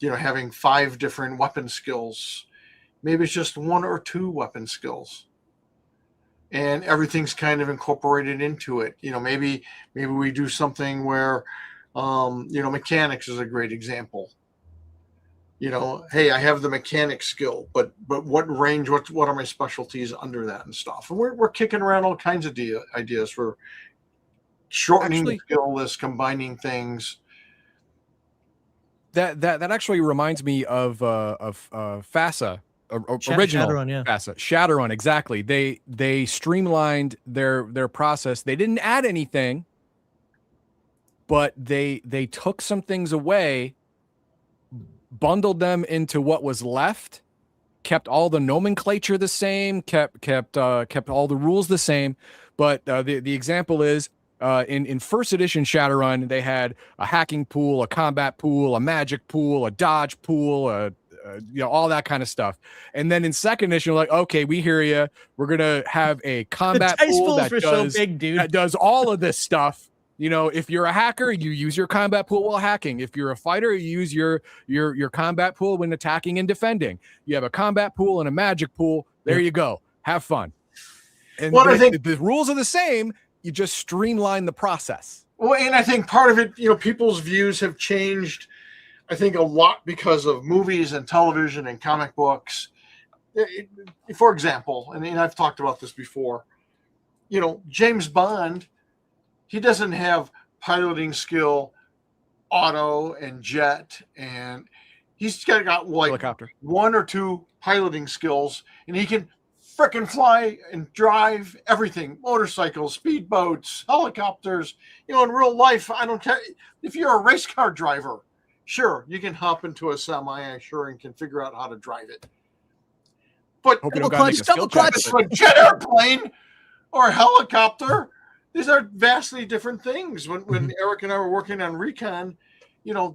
[SPEAKER 3] having 5 different weapon skills, maybe it's just 1 or 2 weapon skills. And everything's kind of incorporated into it. Maybe we do something where, mechanics is a great example. Hey, I have the mechanic skill, but what range, what are my specialties under that and stuff? And we're kicking around all kinds of ideas for shortening the skill list, combining things.
[SPEAKER 4] That actually reminds me of FASA, original
[SPEAKER 1] Shadowrun, yeah.
[SPEAKER 4] FASA, Shadowrun, exactly. They streamlined their process. They didn't add anything, but they took some things away, bundled them into what was left, kept all the nomenclature the same, kept all the rules the same. But the example is in first edition Shadowrun, they had a hacking pool, a combat pool, a magic pool, a dodge pool, all that kind of stuff. And then in second edition, you're like, okay, we hear you. We're gonna have a combat pool that does all of this stuff. If you're a hacker, you use your combat pool while hacking. If you're a fighter, you use your combat pool when attacking and defending. You have a combat pool and a magic pool. There you go. Have fun. And
[SPEAKER 3] I think
[SPEAKER 4] the rules are the same. You just streamline the process.
[SPEAKER 3] Well, and I think part of it, people's views have changed, I think, a lot because of movies and television and comic books. For example, and I've talked about this before, James Bond, he doesn't have piloting skill, auto and jet, and he's got like
[SPEAKER 4] helicopter,
[SPEAKER 3] 1 or 2 piloting skills, and he can frickin' fly and drive everything: motorcycles, speedboats, helicopters. In real life, I don't care if you're a race car driver. Sure, you can hop into a semi, and can figure out how to drive it. But
[SPEAKER 1] double clutch,
[SPEAKER 3] a jet airplane or a helicopter. These are vastly different things. When Eric and I were working on Recon,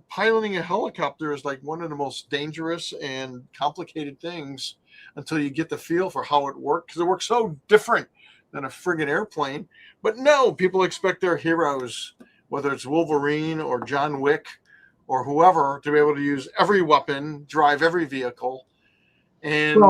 [SPEAKER 3] piloting a helicopter is like one of the most dangerous and complicated things until you get the feel for how it works, because it works so different than a friggin' airplane. But no, people expect their heroes, whether it's Wolverine or John Wick or whoever, to be able to use every weapon, drive every vehicle. And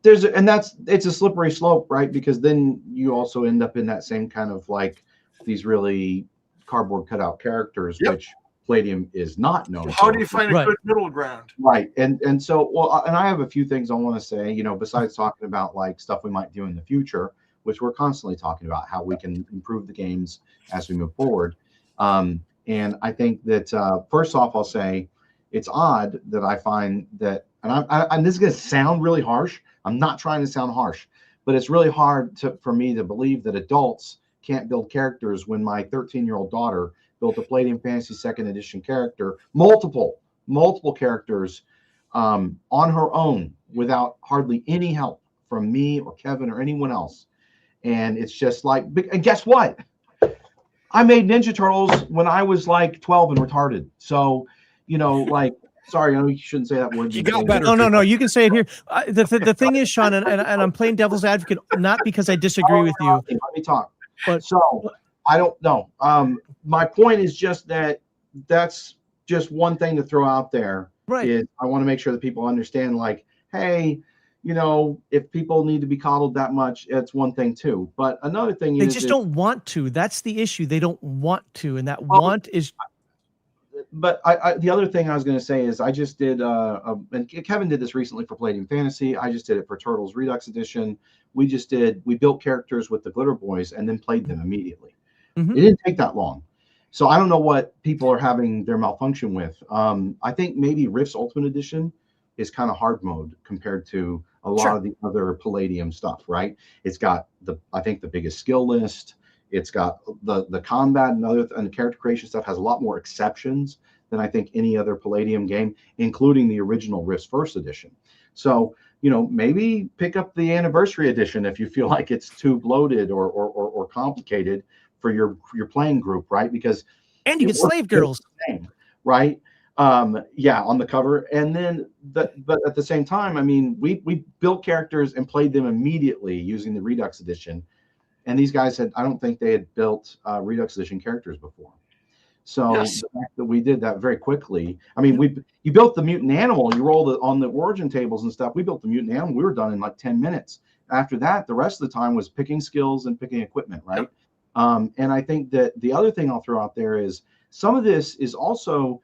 [SPEAKER 3] it's a slippery slope, right? Because then you also end up in that same kind of like these really cardboard cutout characters, which Palladium is not known for. How do you find a good middle ground?
[SPEAKER 5] Right. And so, and I have a few things I want to say, besides talking about like stuff we might do in the future, which we're constantly talking about, how we can improve the games as we move forward. And I think that, first off, I'll say it's odd that I find that, and this is going to sound really harsh. I'm not trying to sound harsh, but it's really hard for me to believe that adults can't build characters when my 13-year-old daughter built a Palladium Fantasy 2nd Edition character, multiple characters on her own without hardly any help from me or Kevin or anyone else. And it's just like, and guess what? I made Ninja Turtles when I was like 12 and retarded. So, sorry, I know you shouldn't say that word.
[SPEAKER 4] You got better.
[SPEAKER 1] No. You can say it here. The thing is, Sean, and I'm playing devil's advocate, not because I disagree with you.
[SPEAKER 5] Let me talk. But so I don't know. My point is just that's just one thing to throw out there.
[SPEAKER 1] Right.
[SPEAKER 5] Is I want to make sure that people understand, like, hey, if people need to be coddled that much, it's one thing too. But another thing
[SPEAKER 1] is they just don't want to. That's the issue. They don't want to, and that want is.
[SPEAKER 5] but the other thing I was going to say is I just did, and Kevin did this recently for Palladium Fantasy. I just did it for Turtles Redux Edition. We built characters with the Glitter Boys and then played them immediately.
[SPEAKER 1] Mhm.
[SPEAKER 5] It didn't take that long. So I don't know what people are having their malfunction with. I think maybe Rift's Ultimate Edition is kind of hard mode compared to a lot of the other Palladium stuff, right? It's got I think the biggest skill list. It's got the combat and the character creation stuff has a lot more exceptions than I think any other Palladium game, including the original Rift's First Edition. So, maybe pick up the Anniversary Edition if you feel like it's too bloated or complicated for your playing group, right? Because
[SPEAKER 1] And you get slave girls,
[SPEAKER 5] right? On the cover. And then, but at the same time, I mean, we built characters and played them immediately using the Redux Edition. And these guys I don't think they had built Redux Edition characters before. So the fact that we did that very quickly, I mean, you built the mutant animal, you rolled it on the origin tables and stuff. We built the mutant animal. We were done in like 10 minutes. After that, the rest of the time was picking skills and picking equipment, right? And I think that the other thing I'll throw out there is some of this is also,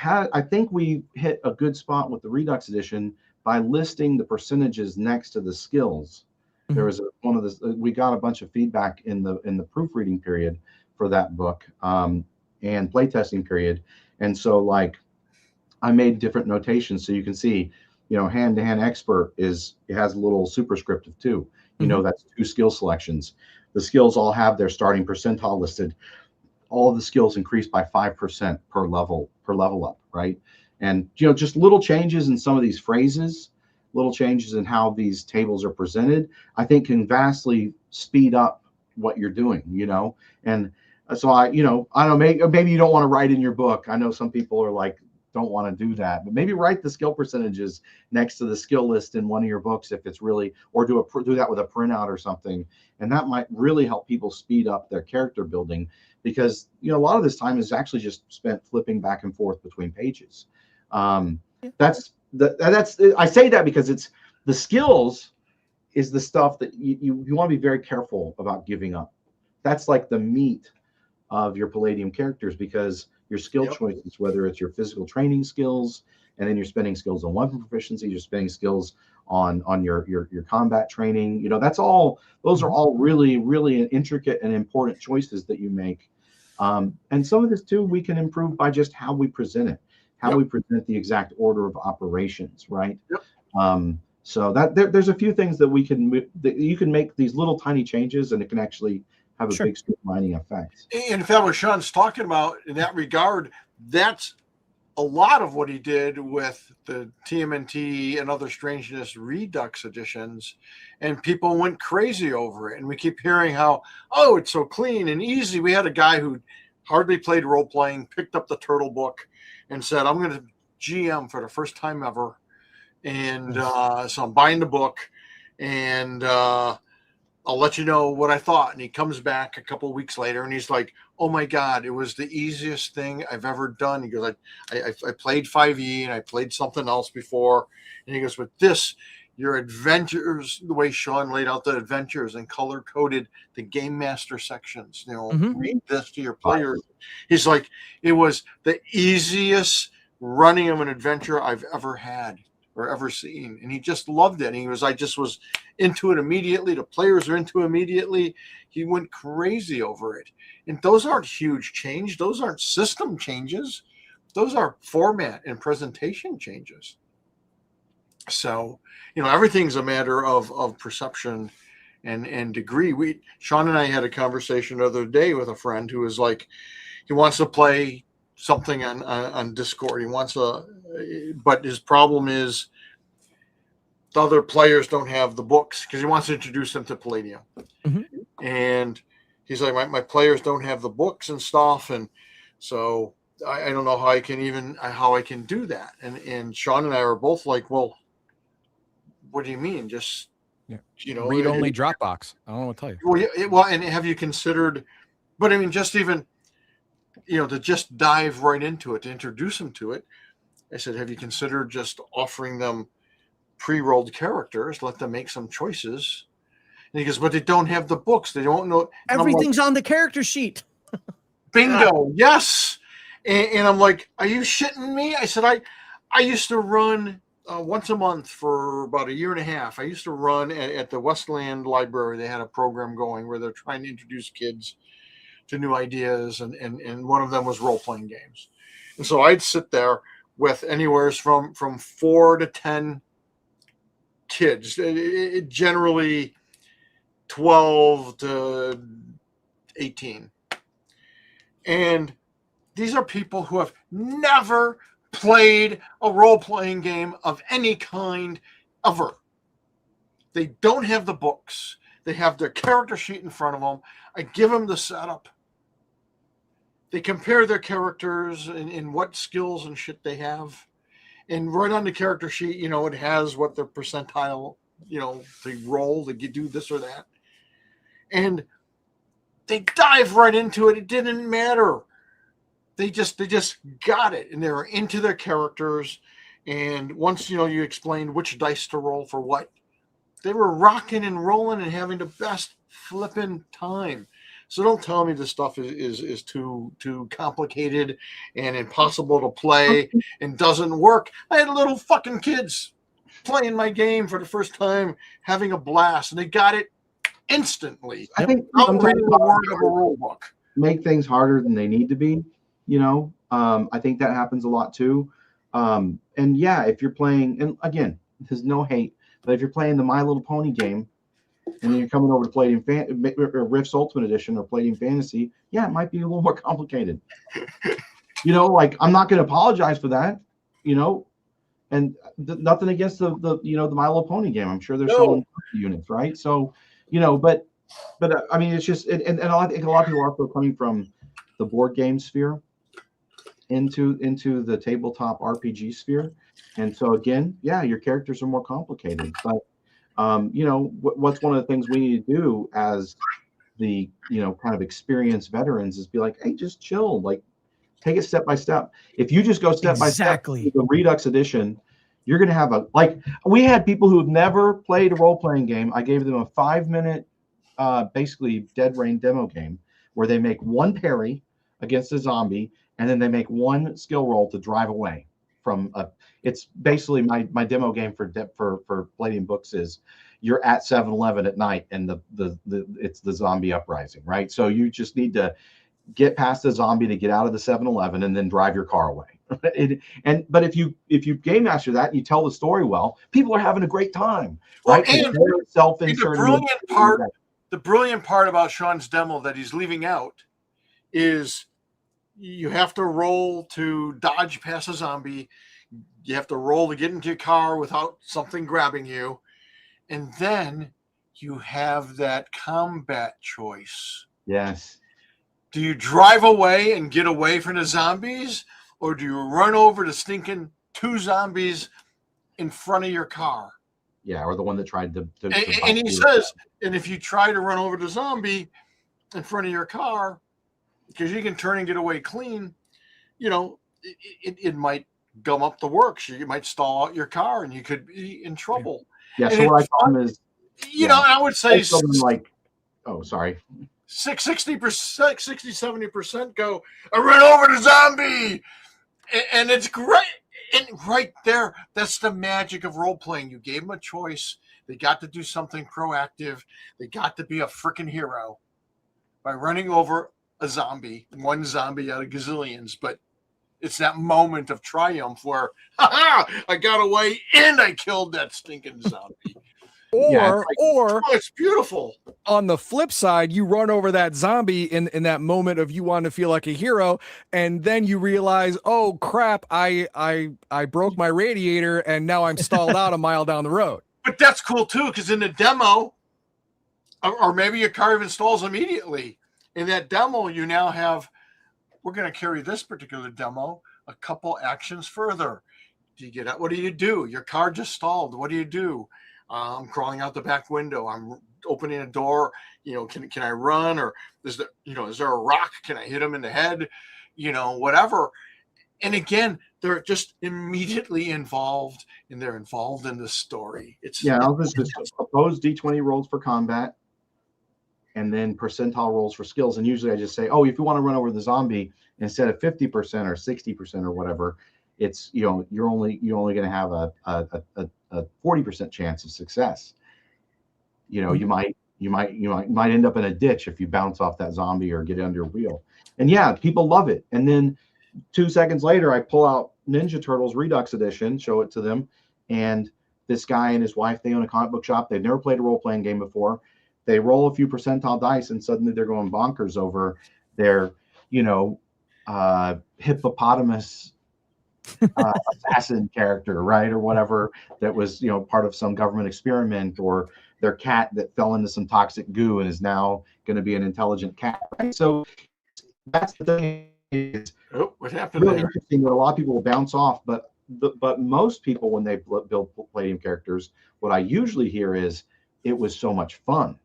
[SPEAKER 5] I think we hit a good spot with the Redux Edition by listing the percentages next to the skills. There was we got a bunch of feedback in the proofreading period for that book and playtesting period. And so like I made different notations so you can see, hand-to-hand expert it has a little superscript of 2. That's 2 skill selections. The skills all have their starting percentile listed. All of the skills increase by 5% per level up, right? And just little changes in some of these phrases, little changes in how these tables are presented, I think can vastly speed up what you're doing, And so I don't know, maybe you don't want to write in your book. I know some people are like, don't want to do that, but maybe write the skill percentages next to the skill list in one of your books if it's really, or do that with a printout or something. And that might really help people speed up their character building because, a lot of this time is actually just spent flipping back and forth between pages. I say that because it's the skills is the stuff that you want to be very careful about giving up. That's like the meat of your Palladium characters because your skill choices, whether it's your physical training skills, and then you're spending skills on weapon proficiency, you're spending skills on your combat training. Those are all really, really intricate and important choices that you make. And some of this too, we can improve by just how we present it. We present the exact order of operations, right? So that there's a few things that you can make these little tiny changes, and it can actually have a big streamlining effect.
[SPEAKER 3] And if that what Sean's talking about in that regard, that's a lot of what he did with the TMNT and Other Strangeness Redux editions, and people went crazy over it. And we keep hearing how, it's so clean and easy. We had a guy who hardly played role playing, picked up the Turtle book, and said, I'm going to GM for the first time ever. And so I'm buying the book, and I'll let you know what I thought. And he comes back a couple of weeks later, and he's like, oh, my God, it was the easiest thing I've ever done. He goes, I played 5e, and I played something else before. And he goes, with this, your adventures, the way Sean laid out the adventures and color-coded the Game Master sections, read this to your players. He's like, it was the easiest running of an adventure I've ever had or ever seen. And he just loved it. And he was, I just was into it immediately. The players are into it immediately. He went crazy over it. And those aren't huge change. Those aren't system changes. Those are format and presentation changes. So, everything's a matter of perception and degree. Sean and I had a conversation the other day with a friend who was like, he wants to play something on Discord. He wants but his problem is the other players don't have the books because he wants to introduce them to Palladium. And he's like, my players don't have the books and stuff. And so I don't know how I can do that. And Sean and I are both like, well, what do you mean? Just,
[SPEAKER 4] read only Dropbox. I don't know what to tell you.
[SPEAKER 3] Well, and have you considered, but I mean, just even, to just dive right into it, to introduce them to it. I said, have you considered just offering them pre-rolled characters, let them make some choices? And he goes, but they don't have the books. They don't know.
[SPEAKER 1] Everything's on the character sheet.
[SPEAKER 3] Bingo. Yes. And I'm like, are you shitting me? I said, I used to run once a month for about a year and a half. I used to run at the Westland Library. They had a program going where they're trying to introduce kids to new ideas, and one of them was role-playing games. And so I'd sit there with anywhere from 4 to 10 kids, it generally 12 to 18. And these are people who have never played a role-playing game of any kind ever. They don't have the books. They have their character sheet in front of them. I give them the setup. They compare their characters and what skills and shit they have. And right on the character sheet, it has what their percentile, they roll, they do this or that. And they dive right into it. It didn't matter. They just got it, and they were into their characters. And once you explained which dice to roll for what, they were rocking and rolling and having the best flipping time. So don't tell me this stuff is too complicated and impossible to play and doesn't work. I had little fucking kids playing my game for the first time, having a blast, and they got it instantly.
[SPEAKER 5] I think
[SPEAKER 3] Not reading the word of a rule book.
[SPEAKER 5] Make things harder than they need to be. I think that happens a lot too. And yeah, if you're playing, and again, there's no hate, but if you're playing the My Little Pony game, and then you're coming over to Palladium or Rift's Ultimate Edition or Palladium Fantasy, yeah, it might be a little more complicated. I'm not going to apologize for that. And nothing against the My Little Pony game. I'm sure there's some units, right? So, but I mean, it's just, and I think a lot of people are also coming from the board game sphere into the tabletop RPG sphere. And so again, yeah, your characters are more complicated, but what's one of the things we need to do as the kind of experienced veterans is be like, hey, just chill, like take it step by step. If you just go step by step, the Redux Edition, you're going to have we had people who have never played a role-playing game. I gave them a 5-minute basically Dead Rain demo game where they make one parry against a zombie and then they make one skill roll to drive away from it's basically my demo game for Palladium Books is you're at 7-Eleven at night and it's the zombie uprising, right? So you just need to get past the zombie to get out of the 7-Eleven and then drive your car away. But if you game master that and you tell the story well, people are having a great time, right?
[SPEAKER 3] And the brilliant part about Sean's demo that he's leaving out is you have to roll to dodge past a zombie. You have to roll to get into your car without something grabbing you. And then you have that combat choice.
[SPEAKER 5] Yes.
[SPEAKER 3] Do you drive away and get away from the zombies? Or do you run over to stinking 2 zombies in front of your car?
[SPEAKER 5] Yeah, or the one that tried to
[SPEAKER 3] and he says, and if you try to run over the zombie in front of your car, because you can turn and get away clean, it might gum up the works. You might stall out your car and you could be in trouble.
[SPEAKER 5] Yeah, so what I found is,
[SPEAKER 3] I would say
[SPEAKER 5] 60%,
[SPEAKER 3] 60-70% go, I ran over the zombie. And it's great. And right there, that's the magic of role-playing. You gave them a choice. They got to do something proactive. They got to be a freaking hero by running over a zombie, one zombie out of gazillions. But it's that moment of triumph where, I got away and I killed that stinking zombie.
[SPEAKER 4] Or
[SPEAKER 3] it's beautiful.
[SPEAKER 4] On the flip side, you run over that zombie in that moment of you want to feel like a hero, and then you realize, oh crap, I broke my radiator and now I'm stalled out a mile down the road.
[SPEAKER 3] But that's cool too, because in the demo, or maybe your car even stalls immediately. In that demo, you now have, we're going to carry this particular demo a couple actions further. Do you get out? What do you do? Your car just stalled. What do you do? I'm crawling out the back window. I'm opening a door. Can I run? Or is there a rock? Can I hit him in the head? Whatever. And again, they're just immediately involved, and they're involved in the story.
[SPEAKER 5] I'll just propose D20 rolls for combat. and then percentile rolls for skills. And usually I just say, oh, if you want to run over the zombie, instead of 50% or 60% or whatever, it's, you're only going to have a 40% chance of success. You might end up in a ditch if you bounce off that zombie or get under a wheel. And yeah, people love it. And then 2 seconds later, I pull out Ninja Turtles Redux Edition, show it to them, and this guy and his wife, they own a comic book shop. They've never played a role-playing game before. They roll a few percentile dice, and suddenly they're going bonkers over their, hippopotamus assassin character, right, or whatever, that was, part of some government experiment, or their cat that fell into some toxic goo and is now going to be an intelligent cat. Right? So that's the thing. Is
[SPEAKER 3] what happened
[SPEAKER 5] really
[SPEAKER 3] there?
[SPEAKER 5] Interesting that a lot of people will bounce off, but most people, when they build Palladium characters, what I usually hear is it was so much fun,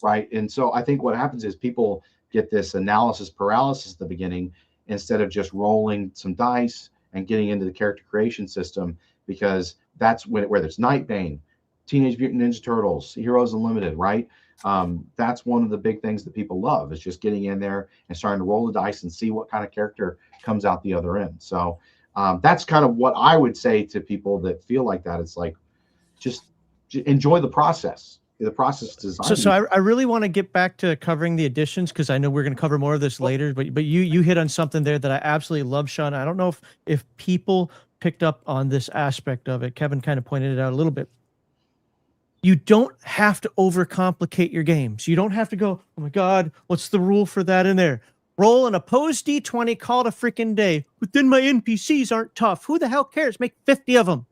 [SPEAKER 5] right? And so I think what happens is people get this analysis paralysis at the beginning instead of just rolling some dice and getting into the character creation system, because that's whether it's Nightbane, Teenage Mutant Ninja Turtles, Heroes Unlimited, right? That's one of the big things that people love, is just getting in there and starting to roll the dice and see what kind of character comes out the other end. So that's kind of what I would say to people that feel like that. It's like, just enjoy the process. The process design.
[SPEAKER 1] So I really want to get back to covering the editions, because I know we're going to cover more of this later. But you hit on something there that I absolutely love, Sean. I don't know if people picked up on this aspect of it. Kevin kind of pointed it out a little bit. You don't have to overcomplicate your games. You don't have to go, oh my God, what's the rule for that in there? Roll an opposed D20, call it a freaking day. But then my NPCs aren't tough. Who the hell cares? Make 50 of them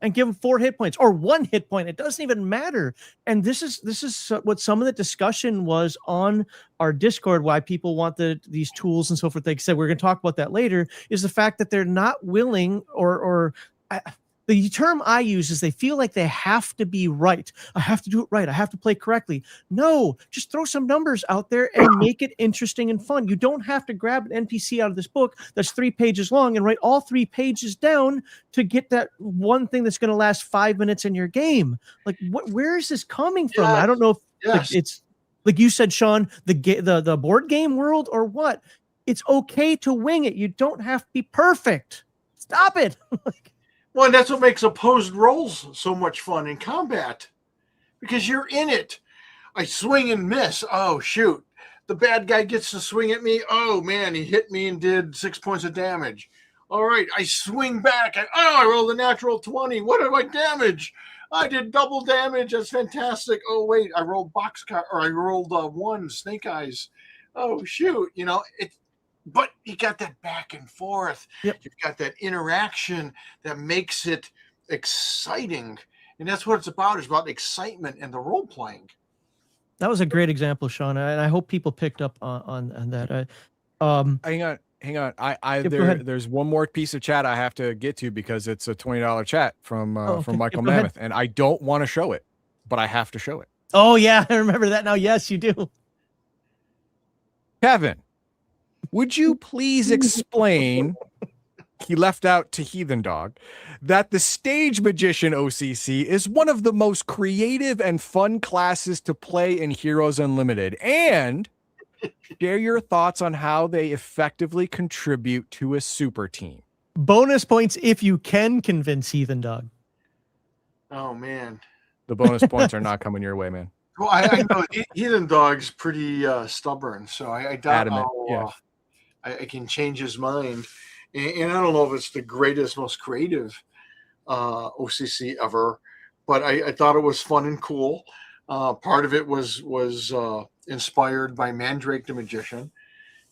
[SPEAKER 1] and give them 4 hit points or 1 hit point. It doesn't even matter. And this is what some of the discussion was on our Discord, why people want these tools and so forth. Like I said, we're going to talk about that later, is the fact that they're not willing the term I use is they feel like they have to be right. I have to do it right. I have to play correctly. No, just throw some numbers out there and make it interesting and fun. You don't have to grab an NPC out of this book that's 3 pages long and write all 3 pages down to get that one thing that's going to last 5 minutes in your game. Like, where is this coming from?
[SPEAKER 3] Yes.
[SPEAKER 1] I don't know if
[SPEAKER 3] Yes.
[SPEAKER 1] it's like you said, Sean, the board game world or what. It's okay to wing it. You don't have to be perfect. Stop it.
[SPEAKER 3] Well, and that's what makes opposed rolls so much fun in combat, because you're in it. I swing and miss. Oh, shoot. The bad guy gets to swing at me. Oh, man, he hit me and did 6 points of damage. All right, I swing back. I rolled a natural 20. What did I damage? I did double damage. That's fantastic. Oh, wait, I rolled I rolled 1 snake eyes. Oh, shoot. But you got that back and forth.
[SPEAKER 1] Yep.
[SPEAKER 3] You've got that interaction that makes it exciting. And that's what it's about. It's about excitement and the role playing.
[SPEAKER 1] That was a great example, Sean. And I hope people picked up on that.
[SPEAKER 4] Hang on.
[SPEAKER 1] Go ahead.
[SPEAKER 4] There's one more piece of chat I have to get to, because it's a $20 chat from
[SPEAKER 1] Okay.
[SPEAKER 4] Michael
[SPEAKER 1] Go ahead.
[SPEAKER 4] Mammoth, and I don't want to show it, but I have to show it.
[SPEAKER 1] Oh, yeah. I remember that now. Yes, you do.
[SPEAKER 4] Kevin, would you please explain, he left out to Heathen Dog, that the Stage Magician OCC is one of the most creative and fun classes to play in Heroes Unlimited, and share your thoughts on how they effectively contribute to a super team.
[SPEAKER 1] Bonus points if you can convince Heathen Dog.
[SPEAKER 3] Oh, man.
[SPEAKER 4] The bonus points are not coming your way, man.
[SPEAKER 3] Well, I know Heathen Dog's pretty stubborn, so I doubt
[SPEAKER 4] Adamant, yeah.
[SPEAKER 3] I can change his mind. And I don't know if it's the greatest, most creative OCC ever, but I thought it was fun and cool. Part of it was inspired by Mandrake the Magician,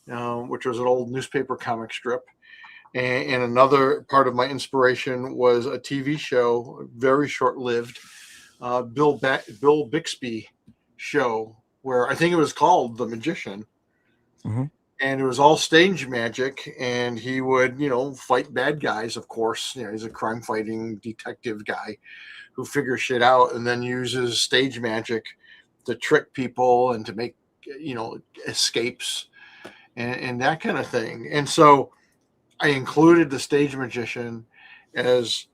[SPEAKER 3] which was an old newspaper comic strip. And another part of my inspiration was a TV show, very short-lived, Bill Bixby show, where I think it was called The Magician.
[SPEAKER 4] Mm-hmm.
[SPEAKER 3] And it was all stage magic, and he would, fight bad guys, of course. He's a crime-fighting detective guy who figures shit out and then uses stage magic to trick people and to make, escapes and that kind of thing. And so I included the Stage Magician as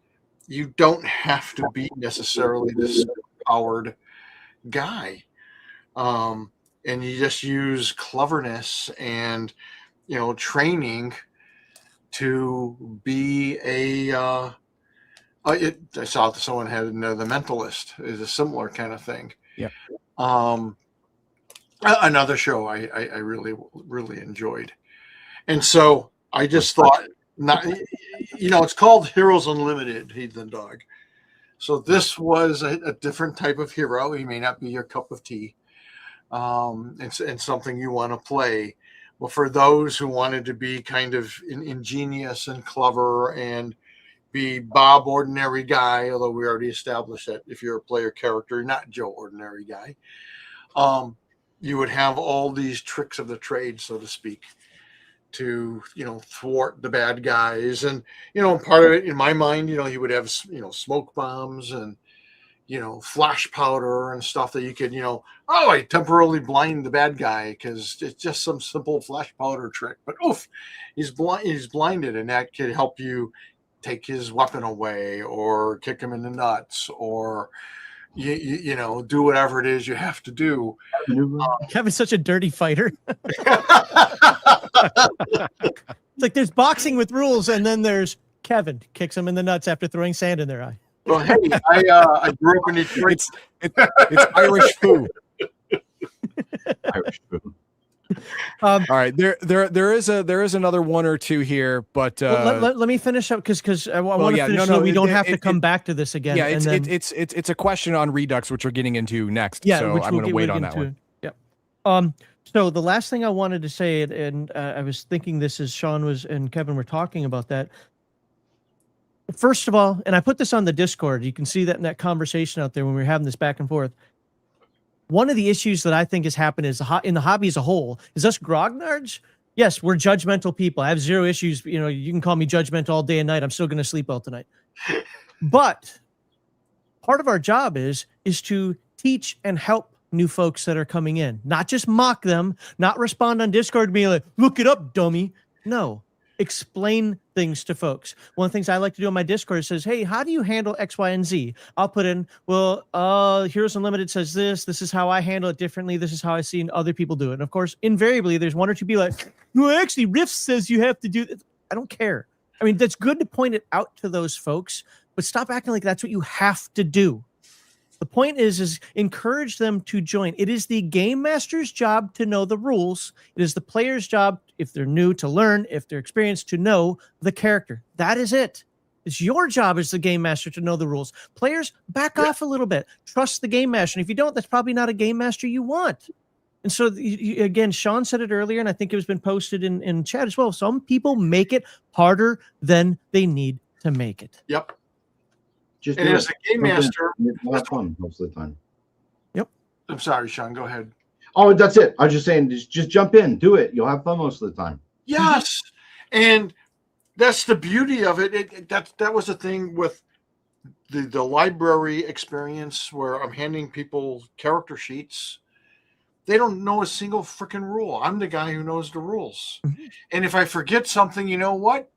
[SPEAKER 3] you don't have to be necessarily this powered guy. and you just use cleverness and training to be I saw that someone had the Mentalist is a similar kind of thing.
[SPEAKER 4] Yeah.
[SPEAKER 3] Another show I really enjoyed, and so I just thought, it's called Heroes Unlimited, Heathen Dog. So this was a different type of hero. He may not be your cup of tea, and something you want to play. But for those who wanted to be kind of ingenious and clever and be Bob Ordinary Guy, although we already established that if you're a player character, you're not Joe Ordinary Guy, you would have all these tricks of the trade, so to speak, to thwart the bad guys. And part of it in my mind, he would have smoke bombs and flash powder and stuff that you could I temporarily blind the bad guy because it's just some simple flash powder trick, but he's blinded, and that could help you take his weapon away or kick him in the nuts or do whatever it is you have to do.
[SPEAKER 1] Kevin's such a dirty fighter. It's like there's boxing with rules, and then there's Kevin kicks him in the nuts after throwing sand in their eye.
[SPEAKER 3] Well, hey, I grew up in Detroit.
[SPEAKER 4] It's Irish food.
[SPEAKER 5] Irish food.
[SPEAKER 4] All right, there is another one or two here, but
[SPEAKER 1] let me finish up because I want to finish so we don't have to come back to this again.
[SPEAKER 4] Yeah, it's a question on Redux, which we're getting into next.
[SPEAKER 1] Yeah,
[SPEAKER 4] so I'm going to wait on that one.
[SPEAKER 1] Yeah. So the last thing I wanted to say, and I was thinking this as Sean and Kevin were talking about that. First of all, and I put this on the Discord, you can see that in that conversation out there when we were having this back and forth. One of the issues that I think has happened is in the hobby as a whole is us grognards. Yes, we're judgmental people. I have zero issues. You can call me judgmental all day and night. I'm still going to sleep well tonight. But part of our job is to teach and help new folks that are coming in, not just mock them, not respond on Discord being like, look it up, dummy. No, explain things to folks. One of the things I like to do on my Discord says, hey, how do you handle X, Y, and Z? I'll put in, well, Heroes Unlimited says this is how I handle it differently. This is how I've seen other people do it. And of course, invariably, there's one or two people like, no, actually, Rift says you have to do this. I don't care. I mean, that's good to point it out to those folks, but stop acting like that's what you have to do. The point is encourage them to join. It is the game master's job to know the rules. It is the player's job, if they're new, to learn, if they're experienced, to know the character. That is it. It's your job as the game master to know the rules. Players, back off a little bit. Trust the game master. And if you don't, that's probably not a game master you want. And so, again, Sean said it earlier, and I think it has been posted in chat as well. Some people make it harder than they need to make it.
[SPEAKER 3] Yep.
[SPEAKER 5] Just
[SPEAKER 3] and as a game master,
[SPEAKER 5] that's fun most of the time.
[SPEAKER 1] Yep.
[SPEAKER 3] I'm sorry, Sean. Go ahead.
[SPEAKER 5] Oh, that's it. I was just saying, just jump in, do it. You'll have fun most of the time.
[SPEAKER 3] Yes, and that's the beauty of it. That was the thing with the library experience where I'm handing people character sheets. They don't know a single freaking rule. I'm the guy who knows the rules. Mm-hmm. And if I forget something, you know what?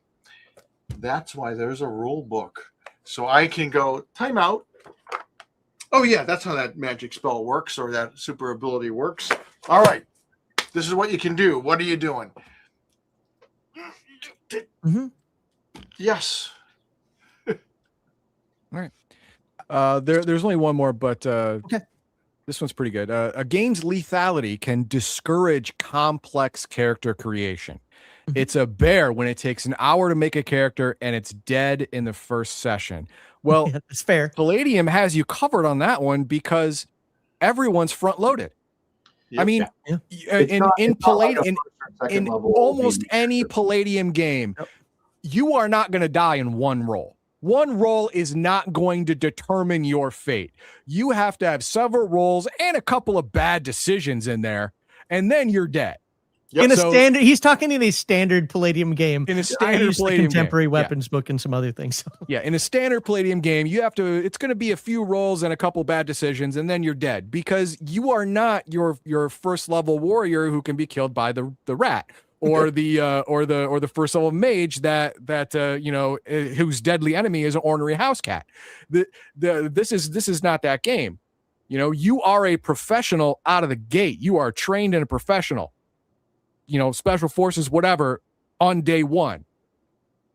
[SPEAKER 3] That's why there's a rule book. So I can go, time out. Oh, yeah, that's how that magic spell works or that super ability works. All right. This is what you can do. What are you doing?
[SPEAKER 1] Mm-hmm.
[SPEAKER 3] Yes.
[SPEAKER 4] All right. There's only one more, but
[SPEAKER 1] okay.
[SPEAKER 4] This one's pretty good. A game's lethality can discourage complex character creation. It's a bear when it takes an hour to make a character and it's dead in the first session. Well,
[SPEAKER 1] yeah, that's fair.
[SPEAKER 4] Palladium has you covered on that one because everyone's front loaded. Yep. I mean, in Palladium, in almost any Palladium game, you are not going to die in one roll. One roll is not going to determine your fate. You have to have several rolls and a couple of bad decisions in there, and then you're dead.
[SPEAKER 1] Yep. In a standard, he's talking in a standard Palladium game.
[SPEAKER 4] In a standard Palladium
[SPEAKER 1] contemporary weapons book and some other things.
[SPEAKER 4] Yeah, in a standard Palladium game, you have to. It's going to be a few rolls and a couple bad decisions, and then you're dead because you are not your first level warrior who can be killed by the rat or the first level mage that whose deadly enemy is an ornery house cat. This is not that game. You know, you are a professional out of the gate. You are trained and a professional, you know, special forces, whatever, on day one.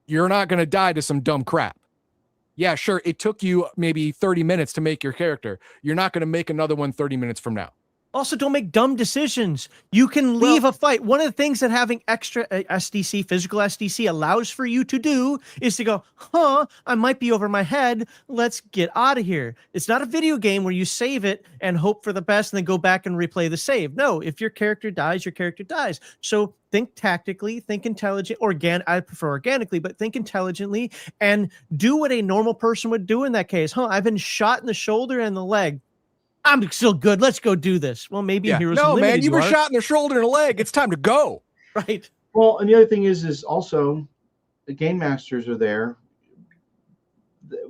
[SPEAKER 4] You're not going to die to some dumb crap. Yeah, sure. It took you maybe 30 minutes to make your character. You're not going to make another one 30 minutes from now.
[SPEAKER 1] Also, don't make dumb decisions. You can leave a fight. One of the things that having extra SDC, physical SDC, allows for you to do is to go, I might be over my head. Let's get out of here. It's not a video game where you save it and hope for the best and then go back and replay the save. No, if your character dies, your character dies. So think tactically, think intelligent, I prefer organically, but think intelligently and do what a normal person would do in that case. I've been shot in the shoulder and the leg. I'm still good. Let's go do this. Well, maybe in Heroes
[SPEAKER 4] No,
[SPEAKER 1] Unlimited,
[SPEAKER 4] man, you were shot in the shoulder and the leg. It's time to go.
[SPEAKER 1] Right.
[SPEAKER 5] Well, and the other thing is also the game masters are there.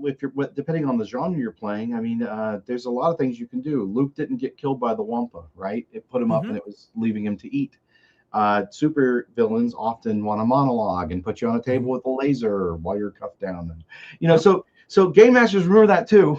[SPEAKER 5] If you're depending on the genre you're playing, I mean, there's a lot of things you can do. Luke didn't get killed by the Wampa, right? It put him up and it was leaving him to eat. Super villains often want a monologue and put you on a table with a laser while you're cuffed down. And, you know, so game masters remember that too.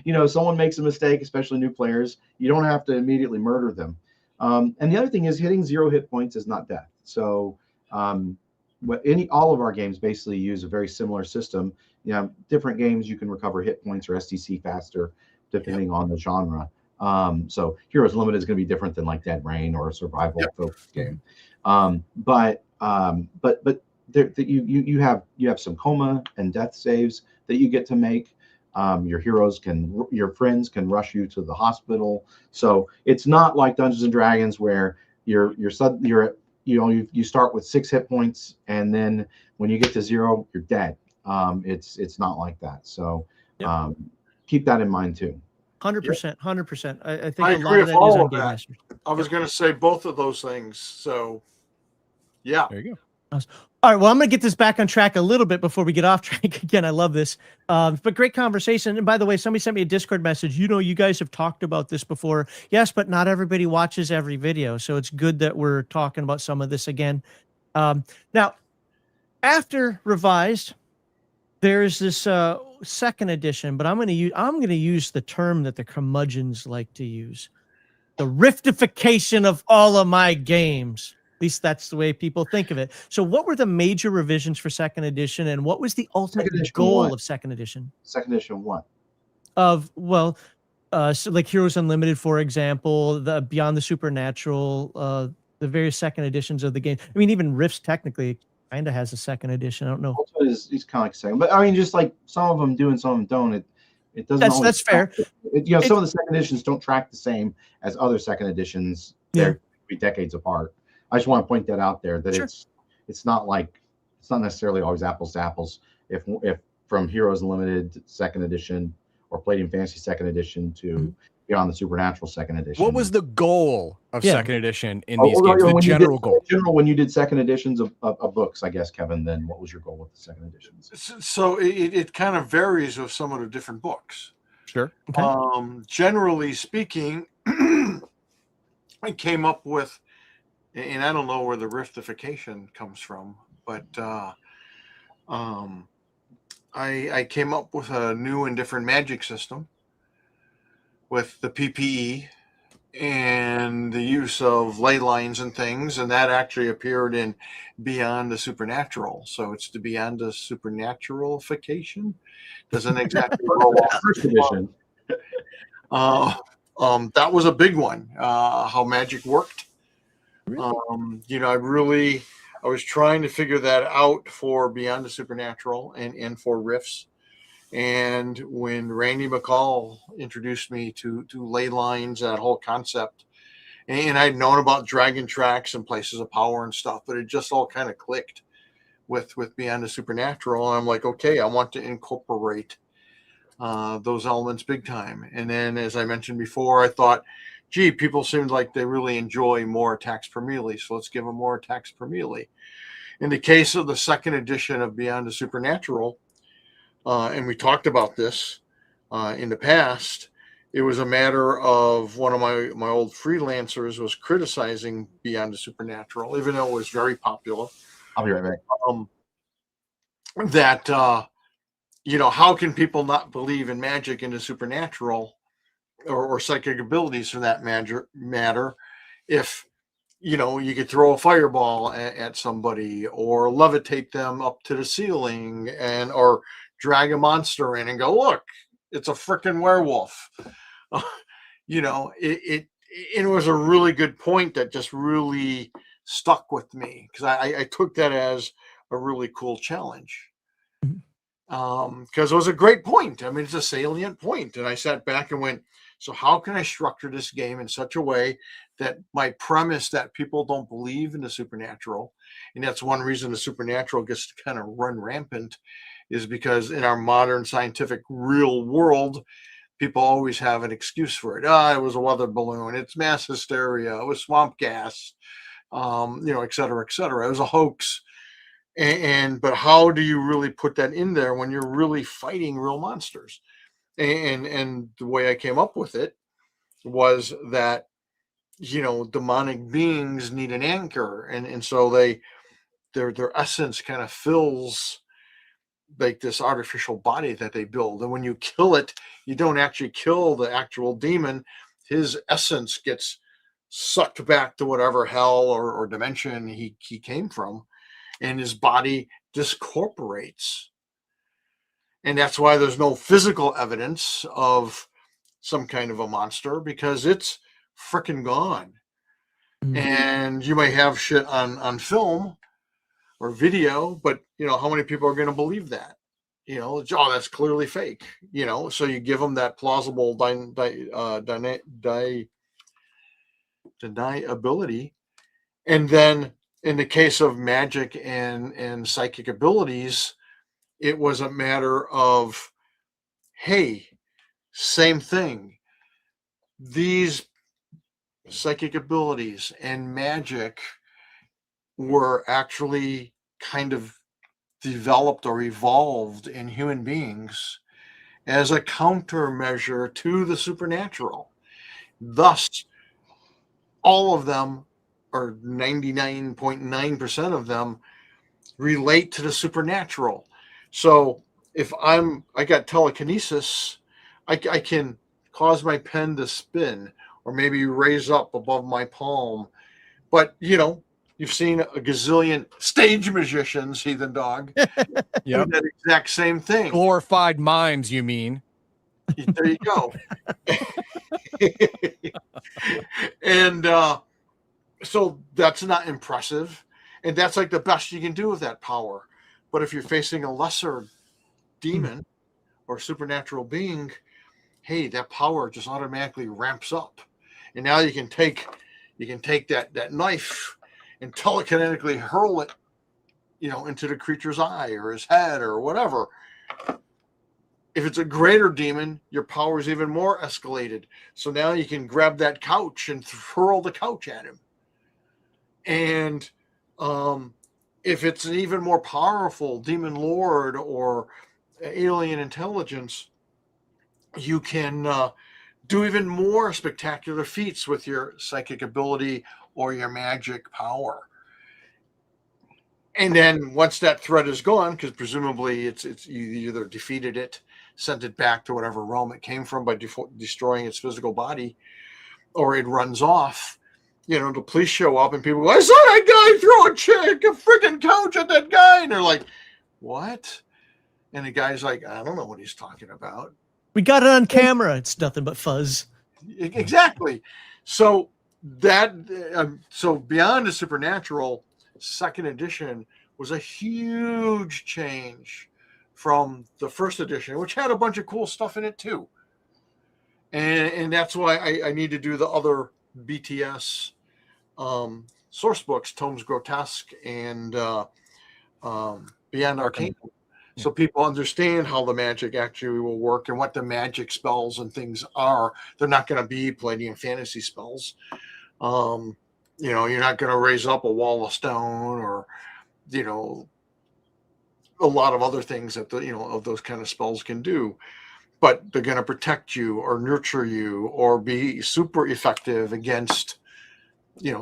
[SPEAKER 5] You know, someone makes a mistake, especially new players, you don't have to immediately murder them. And the other thing is hitting 0 hit points is not death. So all of our games basically use a very similar system. You know, different games you can recover hit points or SDC faster depending on the genre. So Heroes Limited is going to be different than like Dead Rain or a survival focused game. But you have some coma and death saves that you get to make. Your friends can rush you to the hospital. So it's not like Dungeons and Dragons where you start with 6 hit points and then when you get to 0 you're dead. It's not like that. So keep that in mind too.
[SPEAKER 1] 100%, 100%. I think
[SPEAKER 3] I
[SPEAKER 1] a lot
[SPEAKER 3] agree
[SPEAKER 1] of
[SPEAKER 3] with
[SPEAKER 1] that is
[SPEAKER 3] all
[SPEAKER 1] on
[SPEAKER 3] of
[SPEAKER 1] Game
[SPEAKER 3] that.
[SPEAKER 1] Masters.
[SPEAKER 3] I was going to say both of those things. So, yeah.
[SPEAKER 4] There you go.
[SPEAKER 1] All right, well, I'm going to get this back on track a little bit before we get off track again. I love this. But great conversation. And by the way, somebody sent me a Discord message. You know, you guys have talked about this before. Yes, but not everybody watches every video. So it's good that we're talking about some of this again. Now, after Revised, there's this second edition, but I'm going to use the term that the curmudgeons like to use. The riftification of all of my games. At least that's the way people think of it. So what were the major revisions for second edition and what was the ultimate goal of second edition?
[SPEAKER 5] Second edition what?
[SPEAKER 1] So like Heroes Unlimited, for example, the Beyond the Supernatural, the various second editions of the game. I mean, even Rifts technically kind of has a second edition. I don't know.
[SPEAKER 5] It's kind of like second, but I mean, just like some of them do and some of them don't. It doesn't.
[SPEAKER 1] That's fair.
[SPEAKER 5] Some of the second editions don't track the same as other second editions. They're decades apart. I just want to point that out there that it's not necessarily always apples to apples. If from Heroes Unlimited second edition or Palladium Fantasy second edition to Beyond the Supernatural second edition.
[SPEAKER 4] What was the goal of second edition in these games? The general goal.
[SPEAKER 5] In general, when you did second editions of books, I guess, Kevin, then what was your goal with the second editions?
[SPEAKER 3] So it kind of varies with some of the different books.
[SPEAKER 4] Sure.
[SPEAKER 1] Okay.
[SPEAKER 3] Generally speaking, I came up with, and I don't know where the riftification comes from, but I came up with a new and different magic system with the PPE and the use of ley lines and things, and that actually appeared in Beyond the Supernatural. So it's the Beyond the Supernaturalification. Doesn't exactly roll off.
[SPEAKER 5] First edition.
[SPEAKER 3] That was a big one. How magic worked.
[SPEAKER 1] Really?
[SPEAKER 3] I was trying to figure that out for Beyond the Supernatural and for Rifts. And when Randy McCall introduced me to ley lines, that whole concept, and I'd known about dragon tracks and places of power and stuff, but it just all kind of clicked with Beyond the Supernatural. And I'm like, okay, I want to incorporate those elements big time. And then, as I mentioned before, I thought, gee, people seemed like they really enjoy more attacks per melee, so let's give them more attacks per melee. In the case of the second edition of Beyond the Supernatural, and we talked about this in the past, it was a matter of one of my old freelancers was criticizing Beyond the Supernatural, even though it was very popular.
[SPEAKER 5] I'll be right back.
[SPEAKER 3] How can people not believe in magic and the supernatural or psychic abilities for that matter. If you could throw a fireball at somebody, or levitate them up to the ceiling, or drag a monster in and go, look, it's a freaking werewolf. It was a really good point that just really stuck with me, because I took that as a really cool challenge. Because it was a great point. I mean, it's a salient point. And I sat back and went, so how can I structure this game in such a way that my premise that people don't believe in the supernatural, and that's one reason the supernatural gets to kind of run rampant, is because in our modern scientific real world, people always have an excuse for it. It was a weather balloon. It's mass hysteria. It was swamp gas, et cetera, et cetera. It was a hoax. But how do you really put that in there when you're really fighting real monsters? And the way I came up with it was that, demonic beings need an anchor. And so their essence kind of fills like this artificial body that they build. And when you kill it, you don't actually kill the actual demon. His essence gets sucked back to whatever hell or dimension he came from, and his body discorporates. And that's why there's no physical evidence of some kind of a monster, because it's freaking gone. And you may have shit on film or video, but how many people are going to believe that? That's clearly fake. So you give them that plausible deniability, and then in the case of magic and psychic abilities, it was a matter of, hey, same thing. These psychic abilities and magic were actually kind of developed or evolved in human beings as a countermeasure to the supernatural. Thus, all of them, or 99.9% of them, relate to the supernatural. So if I got telekinesis, I can cause my pen to spin, or maybe raise up above my palm. But you've seen a gazillion stage magicians, Heathen Dog, do that exact same thing.
[SPEAKER 4] Glorified mimes, you mean?
[SPEAKER 3] There you go. And so that's not impressive, and that's like the best you can do with that power. But if you're facing a lesser demon or supernatural being, hey, that power just automatically ramps up, and now you can take that knife and telekinetically hurl it, into the creature's eye or his head or whatever. If it's a greater demon, your power is even more escalated. So now you can grab that couch and hurl the couch at him. And if it's an even more powerful demon lord or alien intelligence, you can do even more spectacular feats with your psychic ability or your magic power. And then once that threat is gone, because presumably it's you either defeated it, sent it back to whatever realm it came from by destroying its physical body, or it runs off. The police show up and people go, I saw that guy throw a freaking couch at that guy. And they're like, what? And the guy's like, I don't know what he's talking about.
[SPEAKER 1] We got it on camera. It's nothing but fuzz.
[SPEAKER 3] Exactly. So so Beyond the Supernatural, second edition was a huge change from the first edition, which had a bunch of cool stuff in it too. And that's why I need to do the other BTS source books, Tomes Grotesque and Beyond Arcane, so people understand how the magic actually will work and what the magic spells and things are. They're not going to be Palladium fantasy spells. You're not going to raise up a wall of stone or, a lot of other things that of those kind of spells can do. But they're going to protect you or nurture you or be super effective against,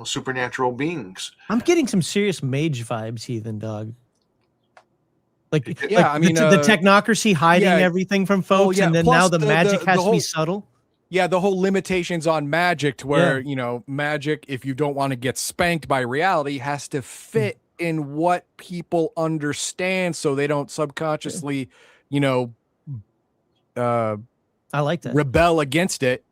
[SPEAKER 3] supernatural beings.
[SPEAKER 1] I'm getting some serious mage vibes, Heathen Dog. The technocracy hiding everything from folks, and then plus now the magic has to be subtle.
[SPEAKER 4] Yeah, the whole limitations on magic, to where magic, if you don't want to get spanked by reality, has to fit in what people understand, so they don't subconsciously,
[SPEAKER 1] I like that.
[SPEAKER 4] rebel against it.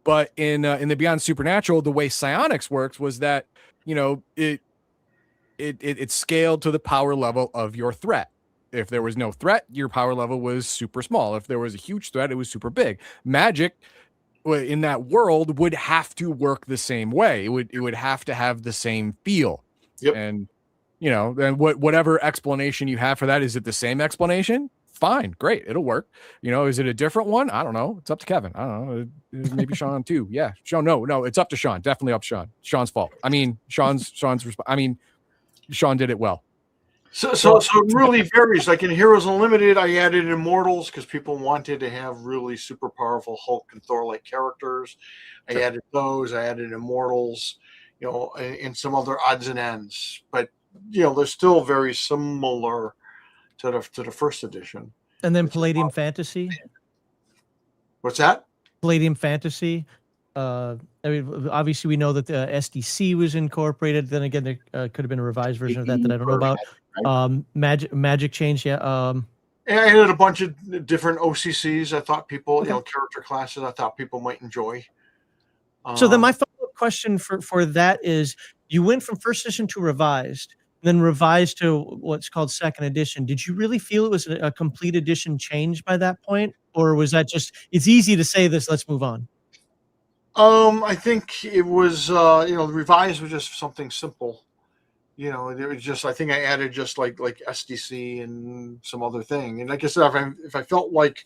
[SPEAKER 4] But in the Beyond Supernatural, the way psionics works was that it scaled to the power level of your threat. If there was no threat, your power level was super small. If there was a huge threat, it was super big. Magic in that world would have to work the same way. It would have to have the same feel.
[SPEAKER 3] Yep.
[SPEAKER 4] And then whatever explanation you have for that, is it the same explanation? Fine, great, it'll work. Is it a different one? I don't know. It's up to Kevin. I don't know. Maybe Sean too. Yeah, Sean. No, it's up to Sean. Definitely up to Sean. Sean's fault. I mean, Sean did it well.
[SPEAKER 3] So it really varies. Like in Heroes Unlimited, I added Immortals because people wanted to have really super powerful Hulk and Thor-like characters. I added those. I added Immortals, and some other odds and ends. But they're still very similar to the first edition.
[SPEAKER 1] And then Palladium Fantasy.
[SPEAKER 3] What's that?
[SPEAKER 1] Palladium Fantasy. I mean, obviously we know that the SDC was incorporated. Then again, there could have been a revised version of that I don't know about. Magic change, yeah.
[SPEAKER 3] And I added a bunch of different OCCs. I thought people, character classes, I thought people might enjoy.
[SPEAKER 1] So then my follow-up question for that is, you went from first edition to revised, then revised to what's called second edition. Did you really feel it was a complete edition change by that point? Or was that just, it's easy to say this, let's move on?
[SPEAKER 3] I think it was, revised was just something simple. It was just, I think I added just like SDC and some other thing. And like I said, if I felt like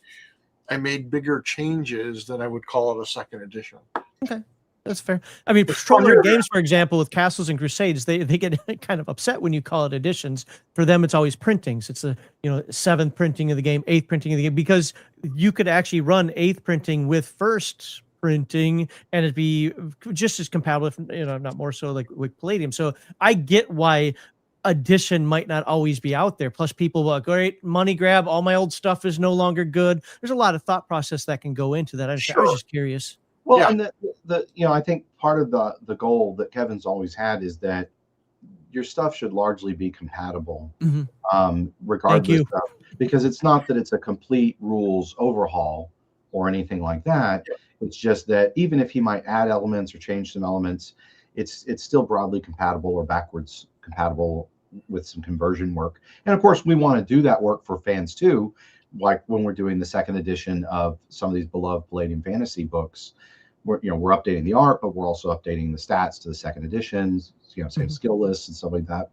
[SPEAKER 3] I made bigger changes, then I would call it a second edition. Okay.
[SPEAKER 1] That's fair. I mean, Stronger Games, for example, with Castles and Crusades, they get kind of upset when you call it editions. For them, it's always printings. It's the 7th printing of the game, 8th printing of the game, because you could actually run 8th printing with first printing and it'd be just as compatible, if not more so, like with Palladium. So I get why edition might not always be out there. Plus, people will go, great, money grab, all my old stuff is no longer good. There's a lot of thought process that can go into that. I was just curious.
[SPEAKER 5] Well, and I think part of the goal that Kevin's always had is that your stuff should largely be compatible, regardless of, because it's not that it's a complete rules overhaul or anything like that. It's just that even if he might add elements or change some elements, it's still broadly compatible or backwards compatible with some conversion work. And of course, we want to do that work for fans too, like when we're doing the second edition of some of these beloved Palladium fantasy books. We're updating the art, but we're also updating the stats to the second editions, same skill lists and stuff like that.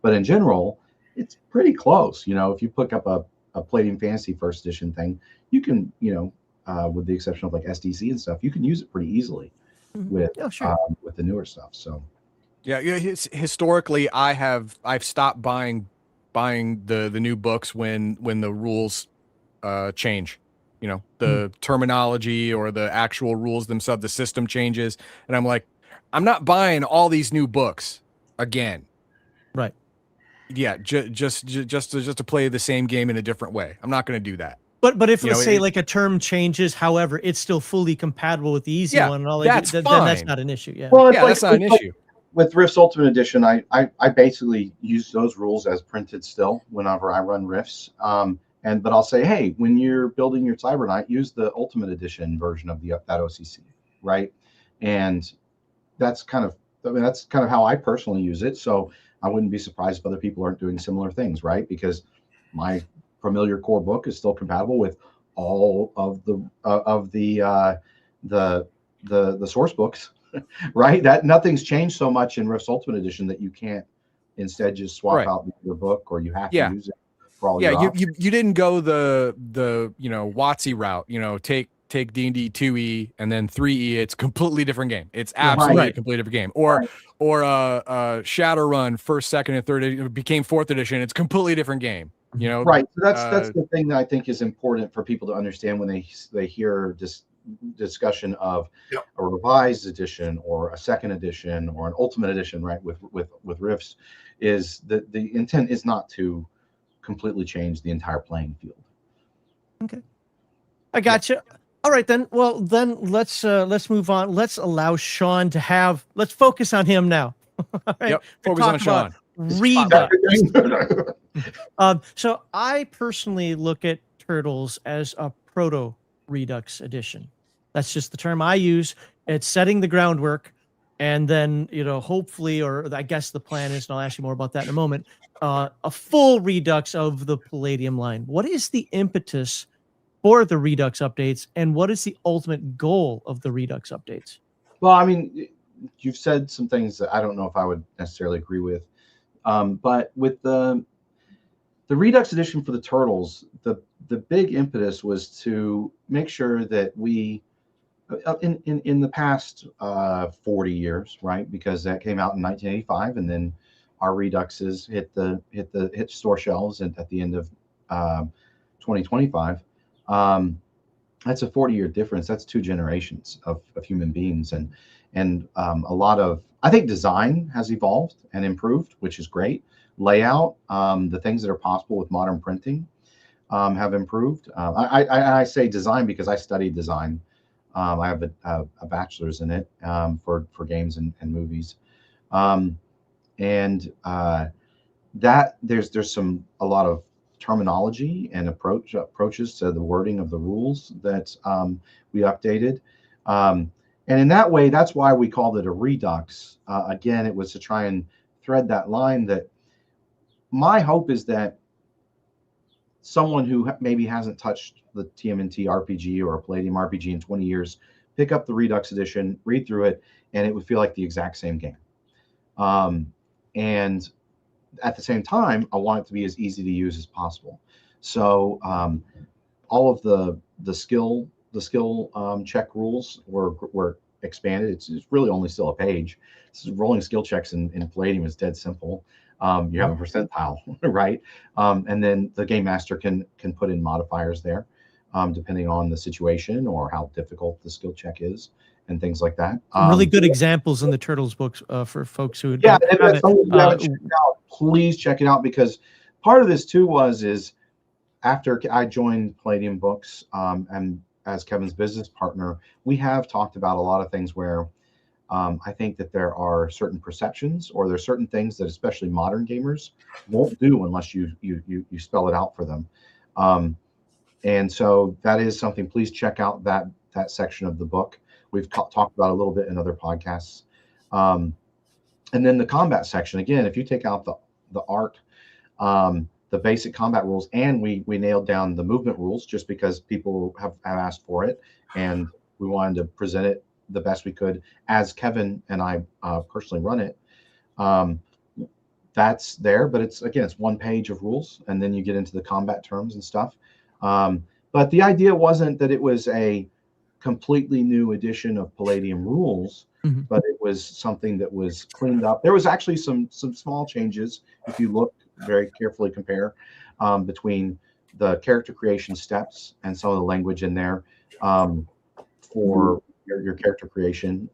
[SPEAKER 5] But in general, it's pretty close. If you pick up a Palladium Fantasy first edition thing, you can, with the exception of like SDC and stuff, you can use it pretty easily with the newer stuff. So
[SPEAKER 4] historically, I've stopped buying the new books when the rules change. The terminology or the actual rules themselves, the system changes. And I'm like, I'm not buying all these new books again.
[SPEAKER 1] Right.
[SPEAKER 4] Yeah. Just to play the same game in a different way. I'm not going to do that.
[SPEAKER 1] But if let's say like a term changes, however, it's still fully compatible with the easy one and all that, then that's not an issue. Yeah.
[SPEAKER 5] Well,
[SPEAKER 4] that's not an issue.
[SPEAKER 5] With Rift's Ultimate Edition, I basically use those rules as printed still whenever I run Rifts. But I'll say, hey, when you're building your Cyber Knight, use the Ultimate Edition version of that OCC, right? And that's kind of how I personally use it. So I wouldn't be surprised if other people aren't doing similar things, right? Because my familiar core book is still compatible with all of the source books, right? That nothing's changed so much in Rift's Ultimate Edition that you can't instead just swap out your book, or you have to use it.
[SPEAKER 4] You didn't go the WotC route. Take D&D 2E and then 3E. It's a completely different game. It's absolutely a completely different game. Or Shadowrun first, second, and third edition became 4th edition. It's a completely different game.
[SPEAKER 5] Right. So that's the thing that I think is important for people to understand when they hear discussion of a revised edition or a second edition or an ultimate edition, right? With Rifts, is that the intent is not to completely change the entire playing field.
[SPEAKER 1] Okay, I got you. All right, then. Well, then let's move on. Let's allow Sean to have. Let's focus on him now. All right.
[SPEAKER 4] Yep.
[SPEAKER 1] To
[SPEAKER 4] Focus
[SPEAKER 1] talk
[SPEAKER 4] on Sean.
[SPEAKER 1] about Redux.
[SPEAKER 5] Everything.
[SPEAKER 1] So I personally look at Turtles as a proto Redux edition. That's just the term I use. It's setting the groundwork, and then hopefully, or I guess the plan is, and I'll ask you more about that in a moment. A full Redux of the Palladium line. What is the impetus for the Redux updates, and what is the ultimate goal of the Redux updates?
[SPEAKER 5] Well, I mean, you've said some things that I don't know if I would necessarily agree with, but with the Redux edition for the Turtles, the big impetus was to make sure that we, in the past 40 years, right? Because that came out in 1985, and then our Reduxes hit store shelves at the end of 2025. That's a 40-year difference. That's 2 generations of human beings, and a lot of, I think, design has evolved and improved, which is great. Layout, the things that are possible with modern printing have improved. I say design because I studied design. I have a bachelor's in it for games and movies, and that there's a lot of terminology and approaches to the wording of the rules that we updated. And in that way, that's why we called it a Redux. Again, it was to try and thread that line. That my hope is that someone who maybe hasn't touched the TMNT RPG or a Palladium RPG in 20 years, pick up the Redux edition, read through it, and it would feel like the exact same game. And at the same time, I want it to be as easy to use as possible. So all of the skill check rules were expanded. It's really only still a page. Rolling skill checks in Palladium is dead simple. You have a percentile, right? And then the game master can put in modifiers there, depending on the situation or how difficult the skill check is, and things like that.
[SPEAKER 1] Really good examples in the Turtles books for folks who
[SPEAKER 5] yeah,
[SPEAKER 1] don't have
[SPEAKER 5] if you haven't checked it out, please check it out, because part of this too is after I joined Palladium Books, and as Kevin's business partner, we have talked about a lot of things where I think that there are certain perceptions, or there's certain things that especially modern gamers won't do unless you spell it out for them. And so that is something. Please check out that section of the book. We've talked about a little bit in other podcasts. And then the combat section, again, if you take out the art, the basic combat rules, and we nailed down the movement rules just because people have asked for it, and we wanted to present it the best we could as Kevin and I personally run it. That's there, but it's one page of rules, and then you get into the combat terms and stuff. But the idea wasn't that it was a completely new edition of Palladium rules, but it was something that was cleaned up. There was actually some small changes if you look very carefully, compare between the character creation steps and some of the language in there for your character creation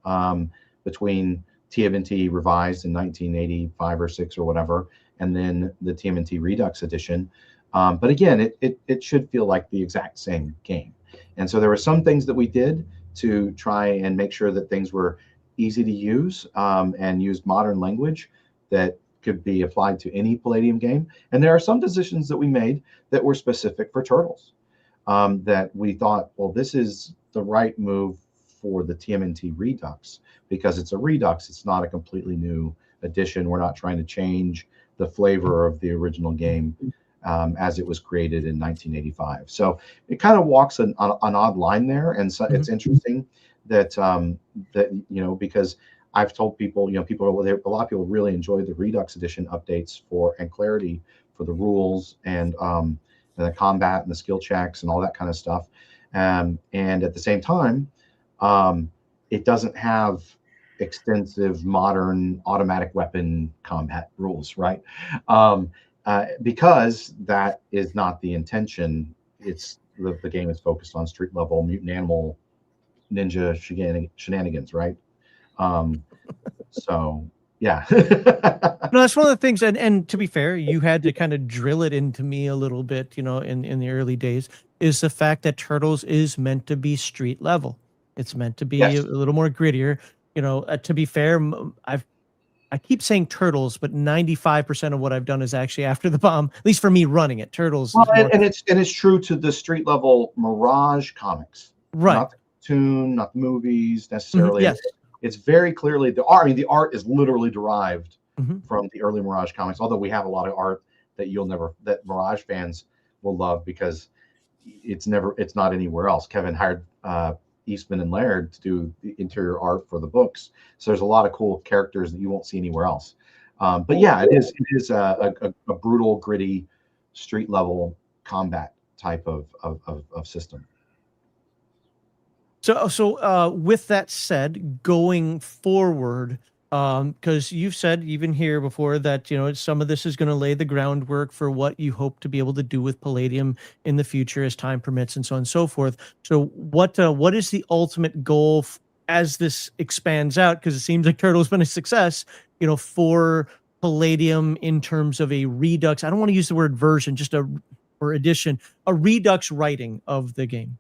[SPEAKER 5] between TMNT revised in 1985 or 6 or whatever, and then the TMNT Redux edition. But again, it should feel like the exact same game. And so there were some things that we did to try and make sure that things were easy to use and used modern language that could be applied to any Palladium game. And there are some decisions that we made that were specific for Turtles that we thought, well, this is the right move for the TMNT Redux because it's a Redux. It's not a completely new edition. We're not trying to change the flavor of the original game as it was created in 1985. So it kind of walks an odd line there. And so it's interesting that, because I've told people, a lot of people really enjoy the Redux Edition updates and clarity for the rules and the combat and the skill checks and all that kind of stuff. And at the same time, it doesn't have extensive modern automatic weapon combat rules, right? Because that is not the intention. It's the game is focused on street level mutant animal ninja shenanigans, right? So Yeah.
[SPEAKER 1] No, that's one of the things, and to be fair, you had to kind of drill it into me a little bit, in the early days, is the fact that Turtles is meant to be street level. It's meant to be
[SPEAKER 5] Yes.
[SPEAKER 1] a little more grittier. To be fair, I keep saying Turtles, but 95% of what I've done is actually After the Bomb, at least for me running it. Turtles
[SPEAKER 5] Well,
[SPEAKER 1] is more
[SPEAKER 5] and it's true to the street level Mirage comics,
[SPEAKER 1] right.
[SPEAKER 5] not the cartoon, not the movies necessarily.
[SPEAKER 1] Yes.
[SPEAKER 5] It's very clearly the art. I mean, the art is literally derived
[SPEAKER 1] Mhm.
[SPEAKER 5] from the early Mirage comics. Although we have a lot of art that that Mirage fans will love because it's not anywhere else. Kevin hired Eastman and Laird to do the interior art for the books, so there's a lot of cool characters that you won't see anywhere else. But yeah, it is a brutal, gritty, street level combat type of system.
[SPEAKER 1] So with that said, going forward, because you've said even here before that some of this is going to lay the groundwork for what you hope to be able to do with Palladium in the future as time permits and so on and so forth. So what is the ultimate goal as this expands out? Because it seems like Turtle's been a success, for Palladium in terms of a Redux. I don't want to use the word version, just or edition, a Redux writing of the game.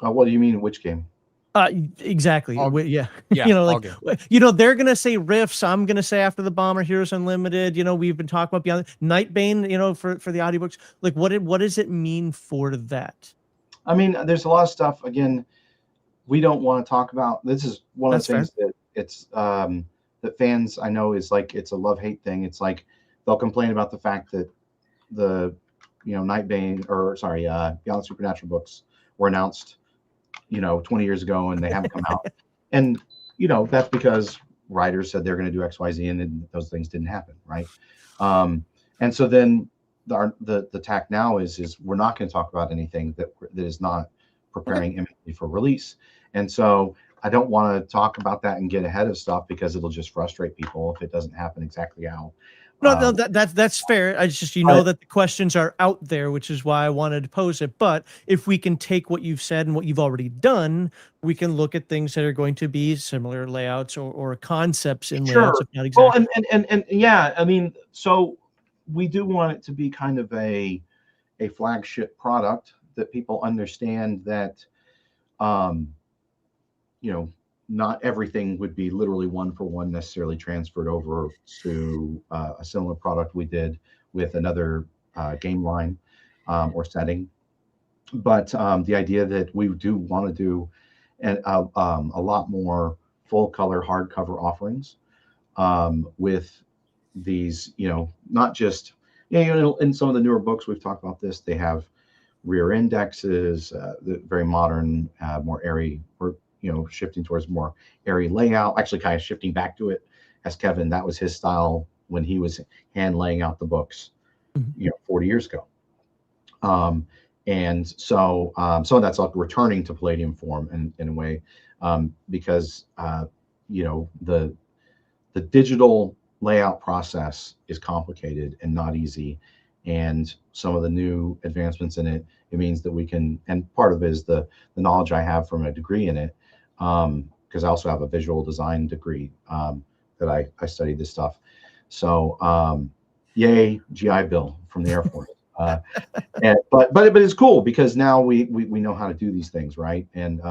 [SPEAKER 5] What do you mean? Which game?
[SPEAKER 1] Exactly. Yeah.
[SPEAKER 4] Yeah.
[SPEAKER 1] They're gonna say Rifts. I'm gonna say After the Bomb or Heroes Unlimited. We've been talking about Beyond Nightbane. For the audiobooks. Like, what does it mean for that?
[SPEAKER 5] I mean, there's a lot of stuff. Again, we don't want to talk about. This is one of the things that it's that fans I know is like it's a love-hate thing. It's like they'll complain about the fact that the Nightbane Beyond the Supernatural books were announced 20 years ago and they haven't come out, and that's because writers said they're going to do XYZ and then those things didn't happen, right? And so then the tack now is we're not going to talk about anything that is not preparing imminently for release. And so I don't want to talk about that and get ahead of stuff because it'll just frustrate people if it doesn't happen exactly how.
[SPEAKER 1] No, that's fair. I just that the questions are out there, which is why I wanted to pose it. But if we can take what you've said and what you've already done, we can look at things that are going to be similar layouts or concepts in layouts, if not exactly.
[SPEAKER 5] Well, and yeah, I mean, so we do want it to be kind of a flagship product that people understand that, not everything would be literally one for one necessarily transferred over to a similar product we did with another game line or setting. But the idea that we do want to do a lot more full color hardcover offerings with these, not just, in some of the newer books, we've talked about this, they have rear indexes, the very modern, more airy, or shifting towards more airy layout, actually kind of shifting back to it as Kevin, that was his style when he was hand laying out the books, 40 years ago. And so that's like returning to Palladium form in a way, because the digital layout process is complicated and not easy. And some of the new advancements in it means that we can, and part of it is the knowledge I have from a degree in it, because I also have a visual design degree that I studied this stuff. So yay, GI Bill from the Air Force. But it's cool because now we know how to do these things, right? And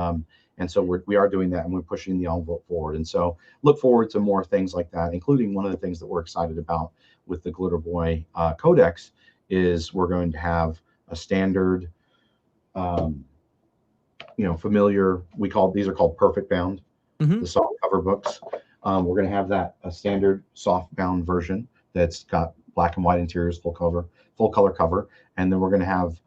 [SPEAKER 5] so we are doing that, and we're pushing the envelope forward. And so look forward to more things like that, including one of the things that we're excited about with the Glitter Boy Codex is we're going to have a standard, familiar. These are called perfect bound, the soft cover books. We're going to have a standard soft bound version that's got black and white interiors, full color cover, and then we're going to have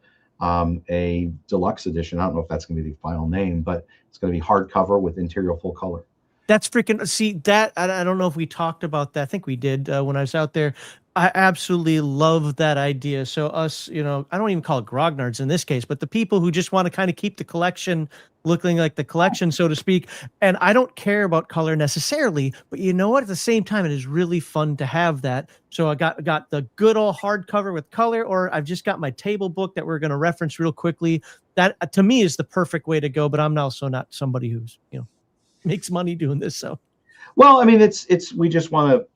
[SPEAKER 5] a deluxe edition. I don't know if that's going to be the final name, but it's going to be hardcover with interior full color.
[SPEAKER 1] That's freaking, see that. I don't know if we talked about that. I think we did when I was out there. I absolutely love that idea. So us, I don't even call it grognards in this case, but the people who just want to kind of keep the collection looking like the collection, so to speak. And I don't care about color necessarily, but you know what? At the same time, it is really fun to have that. So I got the good old hardcover with color, or I've just got my table book that we're going to reference real quickly. That to me is the perfect way to go. But I'm also not somebody who's, makes money doing this. So.
[SPEAKER 5] Well, I mean, it's we just want to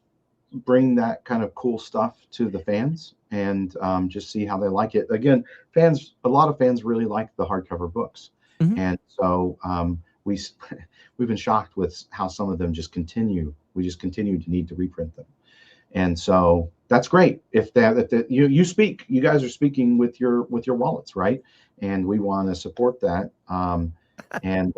[SPEAKER 5] bring that kind of cool stuff to the fans and just see how they like it. Again, a lot of fans really like the hardcover books,
[SPEAKER 1] Mhm.
[SPEAKER 5] and so we've been shocked with how some of them just continue. We just continue to need to reprint them, and so that's great. If you guys are speaking with your wallets, right? And we want to support that. And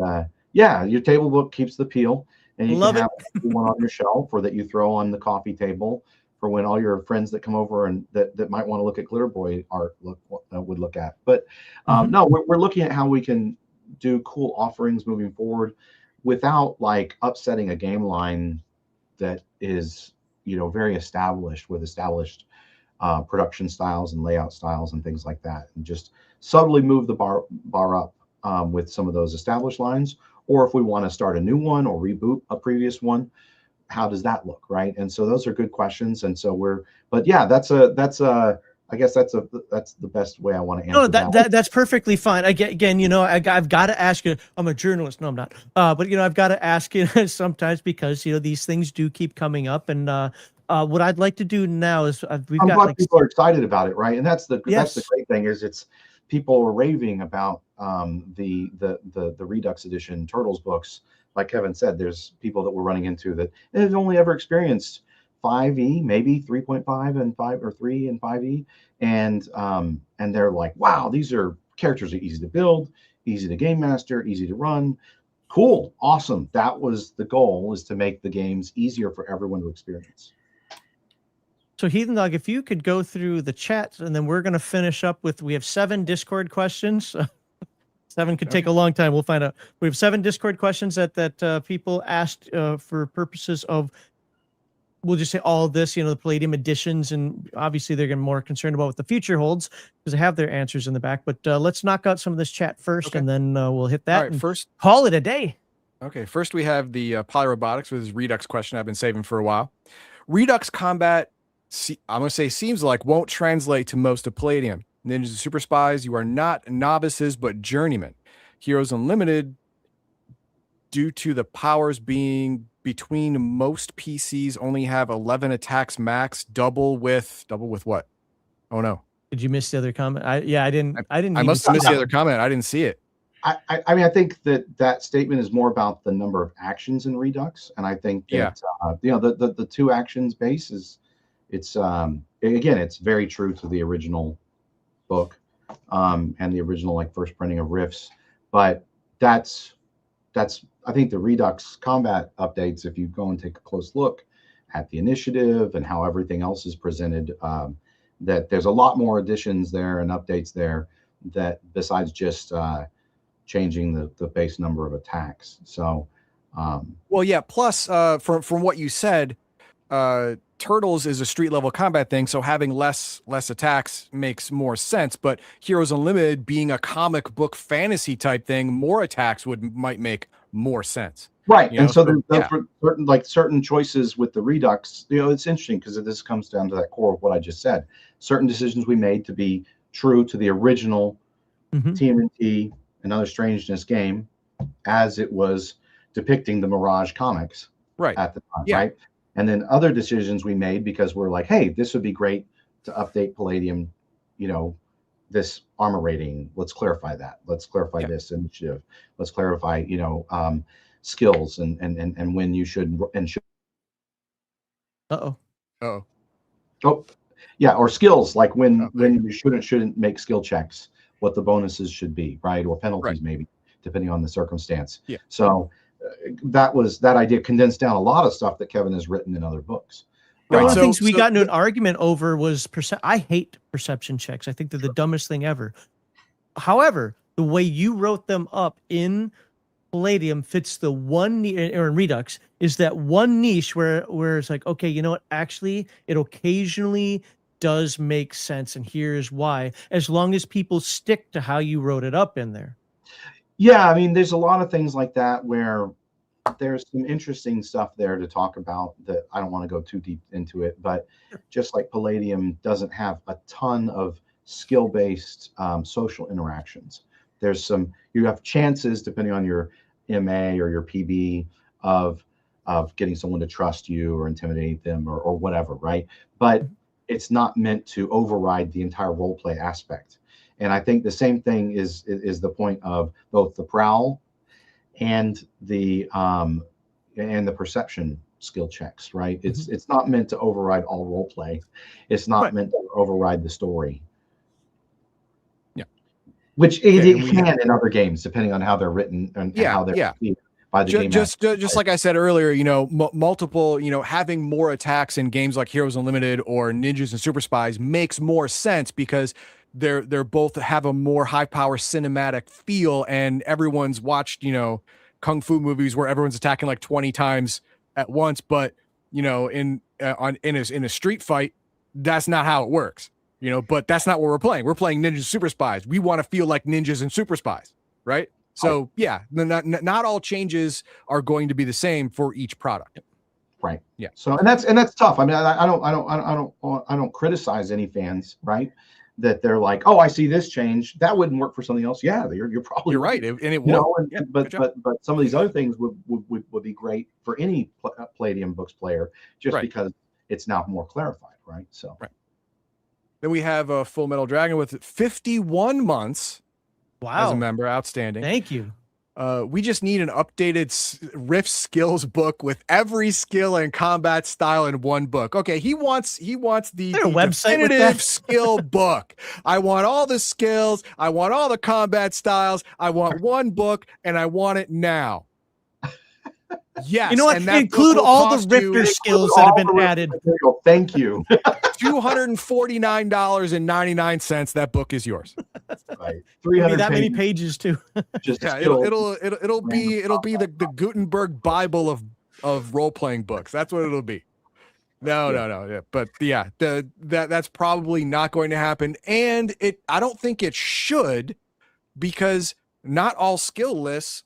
[SPEAKER 5] yeah, your table book keeps the peel, and you
[SPEAKER 1] Love
[SPEAKER 5] can
[SPEAKER 1] it.
[SPEAKER 5] have one on your shelf or that you throw on the coffee table for when all your friends that come over and that might want to look at Glitter Boy art would look at. But
[SPEAKER 1] Mhm.
[SPEAKER 5] no, we're looking at how we can do cool offerings moving forward without like upsetting a game line that is very established with established production styles and layout styles and things like that, and just subtly move the bar up with some of those established lines. Or if we want to start a new one or reboot a previous one, how does that look, right? And so those are good questions. And so but yeah, I guess that's the best way I want to answer
[SPEAKER 1] No,
[SPEAKER 5] that.
[SPEAKER 1] that's perfectly fine. Again, I've got to ask you. I'm a journalist. No, I'm not. But I've got to ask you sometimes because these things do keep coming up. And what I'd like to do now is we've
[SPEAKER 5] I'm
[SPEAKER 1] got
[SPEAKER 5] glad
[SPEAKER 1] like
[SPEAKER 5] people are excited about it, right? And that's the
[SPEAKER 1] yes,
[SPEAKER 5] great thing is it's people are raving about the Redux Edition Turtles books. Like Kevin said, there's people that we're running into that have only ever experienced 5e, maybe 3.5 and 5 or 3 and 5e, and they're like, wow, these are characters are easy to build, easy to game master, easy to run. Cool, awesome. That was the goal, is to make the games easier for everyone to experience.
[SPEAKER 1] So Heathen Dog, if you could go through the chat, and then we're going to finish up with, we have 7 Discord questions. 7 could take a long time. We'll find out. We have 7 Discord questions that people asked for purposes of, we'll just say all of this, the Palladium editions, and obviously they're more concerned about what the future holds because they have their answers in the back. But let's knock out some of this chat first,
[SPEAKER 4] Okay.
[SPEAKER 1] and then we'll hit that.
[SPEAKER 4] All right,
[SPEAKER 1] and
[SPEAKER 4] first,
[SPEAKER 1] call it a day.
[SPEAKER 4] Okay, first we have the Poly Robotics with his Redux question I've been saving for a while. Redux combat, I'm going to say seems like won't translate to most of Palladium. Ninjas and Super Spies, you are not novices but journeymen. Heroes Unlimited, due to the powers being between most PCs, only have 11 attacks max, double with what? Oh no.
[SPEAKER 1] Did you miss the other comment? I didn't.
[SPEAKER 4] I must have missed the other comment. I didn't see it.
[SPEAKER 5] I mean, I think that statement is more about the number of actions in Redux, and I think that the 2 actions base is again, it's very true to the original book and the original like first printing of Rifts, but that's I think the Redux combat updates, if you go and take a close look at the initiative and how everything else is presented, that there's a lot more additions there and updates there that besides just changing the base number of attacks. So
[SPEAKER 4] well, yeah, plus from what you said, Turtles is a street level combat thing, so having less attacks makes more sense. But Heroes Unlimited being a comic book fantasy type thing, more attacks might make more sense.
[SPEAKER 5] Right. And so there's certain choices with the Redux, it's interesting because this comes down to that core of what I just said. Certain decisions we made to be true to the original TMNT and Other Strangeness game as it was depicting the Mirage comics at the time, right? And then other decisions we made because we're like, hey, this would be great to update Palladium, this armor rating. Let's clarify that. Let's clarify this initiative. Let's clarify, skills and when you should and should.
[SPEAKER 1] Oh,
[SPEAKER 5] yeah, or skills like when you shouldn't make skill checks, what the bonuses should be, right? Or penalties maybe, depending on the circumstance.
[SPEAKER 4] Yeah.
[SPEAKER 5] So that idea condensed down a lot of stuff that Kevin has written in other books.
[SPEAKER 1] One of the things we got into an argument over was I hate perception checks. I think they're the dumbest thing ever. However, the way you wrote them up in Palladium fits the one or in Redux is that one niche where it's like, okay, you know what? Actually, it occasionally does make sense, and here's why. As long as people stick to how you wrote it up in there.
[SPEAKER 5] Yeah, I mean, there's a lot of things like that where there's some interesting stuff there to talk about that I don't want to go too deep into it, but just like Palladium doesn't have a ton of skill-based social interactions. You have chances depending on your MA or your PB of of getting someone to trust you or intimidate them or whatever, right? But it's not meant to override the entire role play aspect. And I think the same thing is the point of both the prowl and the perception skill checks, right? It's not meant to override all role play. It's not meant to override the story.
[SPEAKER 4] Yeah,
[SPEAKER 5] which it can in other games, depending on how they're written and how they're received by the game.
[SPEAKER 4] Just like I said earlier, you know, multiple, you know, having more attacks in games like Heroes Unlimited or Ninjas and Super Spies makes more sense because they're both have a more high power cinematic feel, and everyone's watched, you know, kung fu movies where everyone's attacking like 20 times at once, but you know, in a street fight, that's not how it works, you know. But that's not what we're playing. We're playing Ninjas and Super Spies. We want to feel like ninjas and super spies, right? So yeah, not all changes are going to be the same for each product.
[SPEAKER 5] Right.
[SPEAKER 4] Yeah.
[SPEAKER 5] So and that's tough. I mean, I don't criticize any fans, right? That they're like, oh, I see this change that wouldn't work for something else. Yeah, you're probably
[SPEAKER 4] right, and it
[SPEAKER 5] would.
[SPEAKER 4] Yeah,
[SPEAKER 5] but some of these other things would be great for any Palladium Books player, just because it's now more clarified, right? So
[SPEAKER 4] then we have a Full Metal Dragon with 51 months.
[SPEAKER 1] Wow.
[SPEAKER 4] As a member, outstanding.
[SPEAKER 1] Thank you.
[SPEAKER 4] We just need an updated Rift skills book with every skill and combat style in one book. Okay, he wants the
[SPEAKER 1] website
[SPEAKER 4] definitive skill book. I want all the skills. I want all the combat styles. I want one book, and I want it now. Yes,
[SPEAKER 1] you know what? Include all the Rifter skills that have been added.
[SPEAKER 5] Thank you.
[SPEAKER 4] $249.99. That book is yours.
[SPEAKER 5] Right.
[SPEAKER 1] 300 that many pages too.
[SPEAKER 4] It'll be the Gutenberg Bible of role playing books. That's what it'll be. No. Yeah. But yeah, that's probably not going to happen, and I don't think it should, because not all skill lists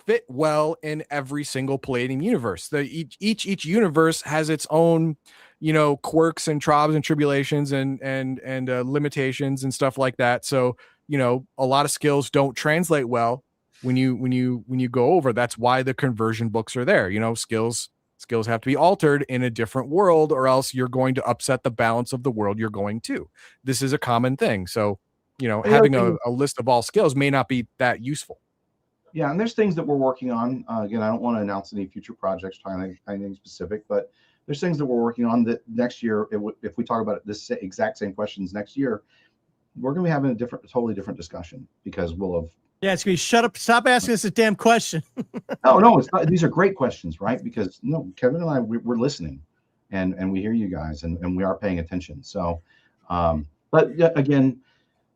[SPEAKER 4] fit well in every single Palladium universe. Each universe has its own, you know, quirks and trials and tribulations and limitations and stuff like that. So, you know, a lot of skills don't translate well when you go over. That's why the conversion books are there. You know, skills have to be altered in a different world, or else you're going to upset the balance of the world you're going to. This is a common thing. So, you know, having a list of all skills may not be that useful.
[SPEAKER 5] Yeah, and there's things that we're working on. Again, I don't want to announce any future projects, anything specific, but there's things that we're working on that next year, if we talk about this exact same questions next year, we're going to be having a totally different discussion, because we'll have.
[SPEAKER 1] Yeah, it's going to be shut up. Stop asking us a damn question.
[SPEAKER 5] No, it's not. These are great questions, right? Because Kevin and I, we're listening, and we hear you guys, and we are paying attention. So, but again,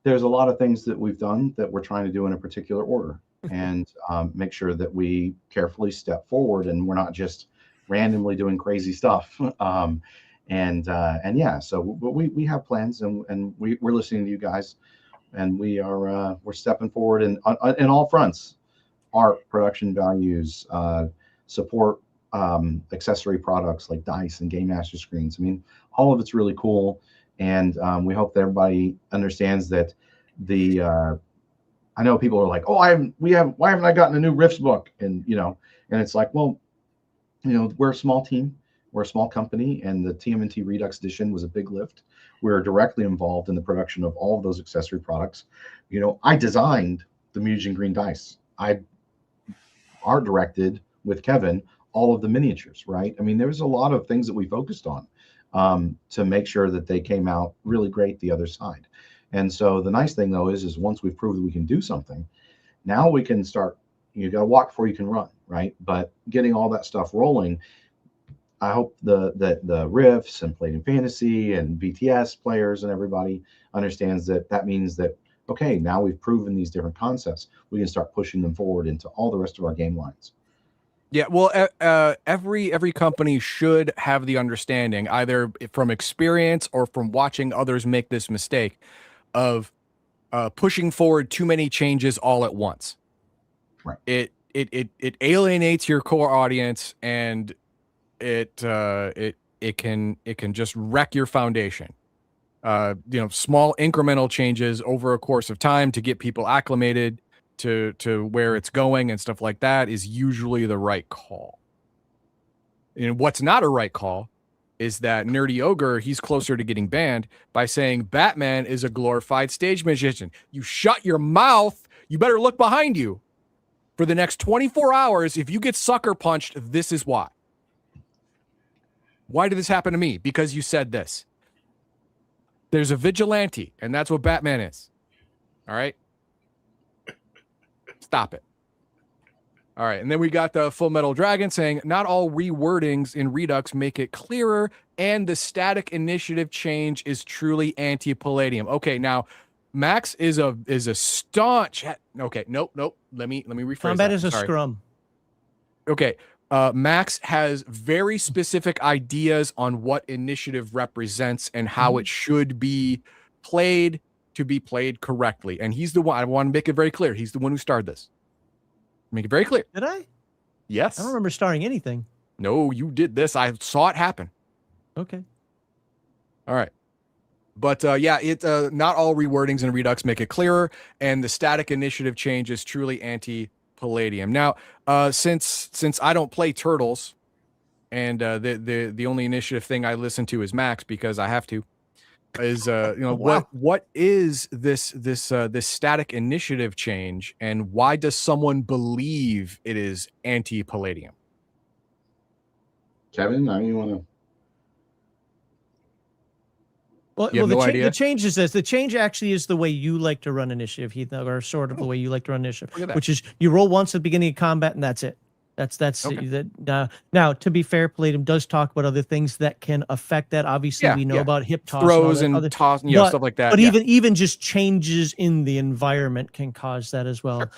[SPEAKER 5] there's a lot of things that we've done that we're trying to do in a particular order, and make sure that we carefully step forward, and we're not just randomly doing crazy stuff. And yeah, so we have plans, and we're listening to you guys, and we're stepping forward in all fronts: art, production values, support, accessory products like dice and game master screens. I mean, all of it's really cool, and we hope that everybody understands that I know people are like, oh, why haven't I gotten a new Rifts book? And and it's like, well, we're a small team, we're a small company, and the TMNT Redux Edition was a big lift. We're directly involved in the production of all of those accessory products. I designed the Mutagen Green dice. I art directed with Kevin all of the miniatures, right? I mean, there was a lot of things that we focused on to make sure that they came out really great the other side. And so the nice thing, though, is once we've proved that we can do something, now we can start. You got to walk before you can run, right? But getting all that stuff rolling, I hope that the Rifts and Palladium Fantasy and BTS players and everybody understands that means that, okay, now we've proven these different concepts, we can start pushing them forward into all the rest of our game lines.
[SPEAKER 4] Yeah, well, every company should have the understanding, either from experience or from watching others make this mistake, of pushing forward too many changes all at once.
[SPEAKER 5] Right.
[SPEAKER 4] It alienates your core audience, and it can just wreck your foundation. Small incremental changes over a course of time to get people acclimated to where it's going and stuff like that is usually the right call. And what's not a right call is that Nerdy Ogre, he's closer to getting banned by saying Batman is a glorified stage magician. You shut your mouth. You better look behind you. For the next 24 hours, if you get sucker punched, this is why. Why did this happen to me? Because you said this. There's a vigilante, and that's what Batman is. All right? Stop it. All right, and then we got the Full Metal Dragon saying, not all rewordings in Redux make it clearer, and the static initiative change is truly anti-Palladium. Okay, now, Max is a staunch... Okay, nope. Let me rephrase
[SPEAKER 1] Combat
[SPEAKER 4] that.
[SPEAKER 1] is a
[SPEAKER 4] Sorry.
[SPEAKER 1] scrum.
[SPEAKER 4] Okay, Max has very specific ideas on what initiative represents and how it should be played to be played correctly. And he's the one, I want to make it very clear, he's the one who started this. Make it very clear.
[SPEAKER 1] Did I?
[SPEAKER 4] Yes.
[SPEAKER 1] I don't remember starring anything.
[SPEAKER 4] No, you did this. I saw it happen.
[SPEAKER 1] Okay.
[SPEAKER 4] All right. But yeah, not all rewordings in Redux make it clearer, and the static initiative change is truly anti-Palladium. Now, since I don't play Turtles, and the only initiative thing I listen to is Max because I have to, is
[SPEAKER 1] Wow.
[SPEAKER 4] what is this static initiative change, and why does someone believe it is anti-Palladium?
[SPEAKER 5] Kevin, I mean, you want to?
[SPEAKER 1] Well,
[SPEAKER 4] You have no idea?
[SPEAKER 1] the change is this. The change actually is the way you like to run initiative, Heath, or sort of the way you like to run initiative,
[SPEAKER 4] Look at that.
[SPEAKER 1] which is you roll once at the beginning of combat and that's it. That's
[SPEAKER 4] Okay.
[SPEAKER 1] that. Now, to be fair, Palladium does talk about other things that can affect that. Obviously,
[SPEAKER 4] Yeah,
[SPEAKER 1] we know
[SPEAKER 4] yeah.
[SPEAKER 1] about hip toss,
[SPEAKER 4] Throws
[SPEAKER 1] and
[SPEAKER 4] and
[SPEAKER 1] other,
[SPEAKER 4] toss,
[SPEAKER 1] but-
[SPEAKER 4] stuff like that.
[SPEAKER 1] but
[SPEAKER 4] yeah.
[SPEAKER 1] even just changes in the environment can cause that as well.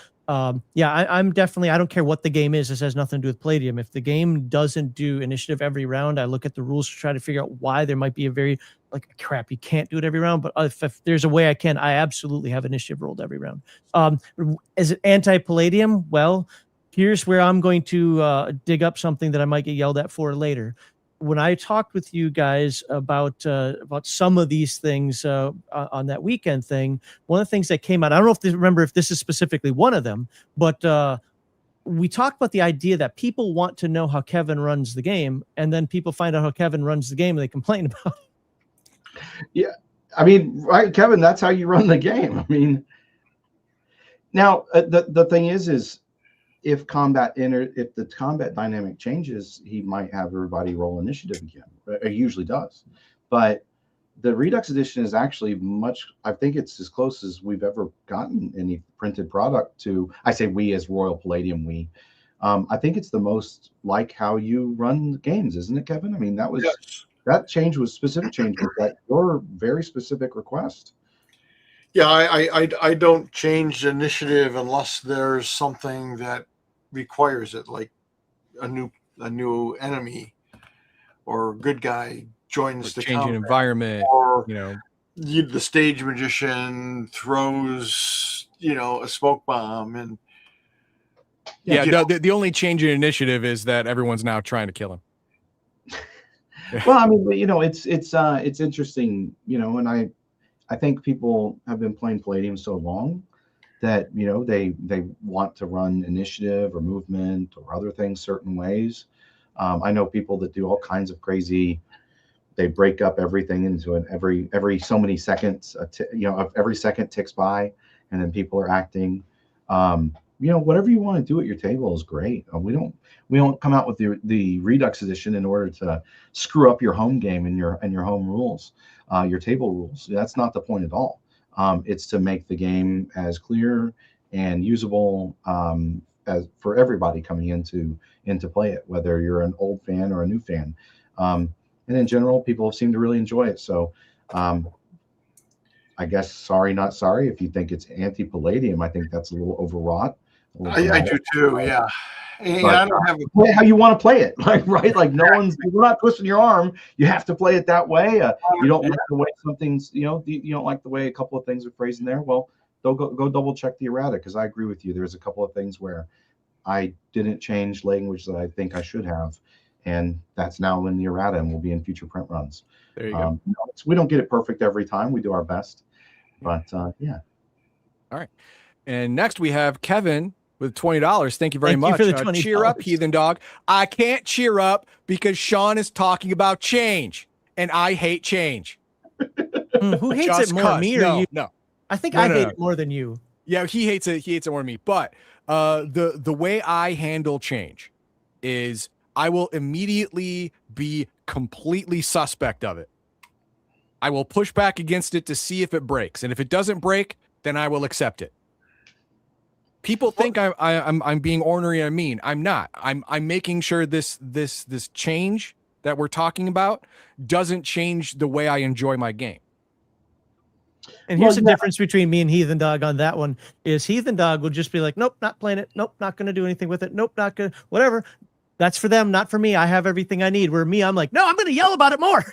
[SPEAKER 1] Yeah, I'm definitely, I don't care what the game is. This has nothing to do with Palladium. If the game doesn't do initiative every round, I look at the rules to try to figure out why there might be a very, like, crap, you can't do it every round. But if there's a way I can, I absolutely have initiative rolled every round. Is it anti-Palladium? Well, here's where I'm going to dig up something that I might get yelled at for later. When I talked with you guys about some of these things on that weekend thing, one of the things that came out, I don't know if you remember if this is specifically one of them, but we talked about the idea that people want to know how Kevin runs the game, and then people find out how Kevin runs the game and they complain about it.
[SPEAKER 5] Yeah, I mean, right, Kevin, that's how you run the game. I mean, now the thing is if the combat dynamic changes, he might have everybody roll initiative again. It usually does, but the Redux Edition is actually I think it's as close as we've ever gotten any printed product to. I say we as Royal Palladium. I think it's the most like how you run games, isn't it, Kevin? I mean, that was.
[SPEAKER 3] Yes.
[SPEAKER 5] That change was specific change, but that your very specific request.
[SPEAKER 3] Yeah, I don't change initiative unless there's something that requires it, like a new enemy or good guy joins the
[SPEAKER 4] Changing
[SPEAKER 3] combat,
[SPEAKER 4] environment,
[SPEAKER 3] or the stage magician throws a smoke bomb, and
[SPEAKER 4] the only change in initiative is that everyone's now trying to kill him.
[SPEAKER 5] Well, I mean, it's interesting, and I think people have been playing Palladium so long that they want to run initiative or movement or other things certain ways. I know people that do all kinds of crazy. They break up everything into every so many seconds. Every second ticks by, and then people are acting. Whatever you want to do at your table is great. We don't come out with the Redux Edition in order to screw up your home game and your home rules, your table rules. That's not the point at all. It's to make the game as clear and usable as for everybody coming into play it, whether you're an old fan or a new fan. And in general, people seem to really enjoy it. So I guess sorry, not sorry. If you think it's anti-Palladium, I think that's a little overwrought.
[SPEAKER 3] I do too. Yeah. And
[SPEAKER 5] But
[SPEAKER 3] I don't have
[SPEAKER 5] play how you want to play it, right? Like we're not twisting your arm. You have to play it that way. You don't like the way something's, you don't like the way a couple of things are phrased in there. Well, go double check the errata, because I agree with you. There's a couple of things where I didn't change language that I think I should have, and that's now in the errata and will be in future print runs.
[SPEAKER 4] There you go.
[SPEAKER 5] We don't get it perfect every time. We do our best, but yeah.
[SPEAKER 4] All right. And next we have Kevin with $20. Thank you very
[SPEAKER 1] Thank you
[SPEAKER 4] much.
[SPEAKER 1] for the $20.
[SPEAKER 4] Cheer up, Heathen Dog. I can't cheer up because Sean is talking about change, and I hate change.
[SPEAKER 1] Who hates
[SPEAKER 4] Just
[SPEAKER 1] it more,
[SPEAKER 4] 'cause.
[SPEAKER 1] me or
[SPEAKER 4] No,
[SPEAKER 1] you?
[SPEAKER 4] no.
[SPEAKER 1] I think
[SPEAKER 4] No,
[SPEAKER 1] I
[SPEAKER 4] no,
[SPEAKER 1] hate
[SPEAKER 4] no.
[SPEAKER 1] it more than you.
[SPEAKER 4] Yeah, he hates it. He hates it more than me. But the way I handle change is I will immediately be completely suspect of it. I will push back against it to see if it breaks, and if it doesn't break, then I will accept it. People think I'm being ornery and mean. I'm not. I'm making sure this change that we're talking about doesn't change the way I enjoy my game.
[SPEAKER 1] And here's the difference between me and Heathen Dog on that one is Heathen Dog will just be like, nope, not playing it. Nope, not going to do anything with it. Nope, not going to, whatever. That's for them, not for me. I have everything I need. Where me, I'm like, no, I'm going to yell about it more.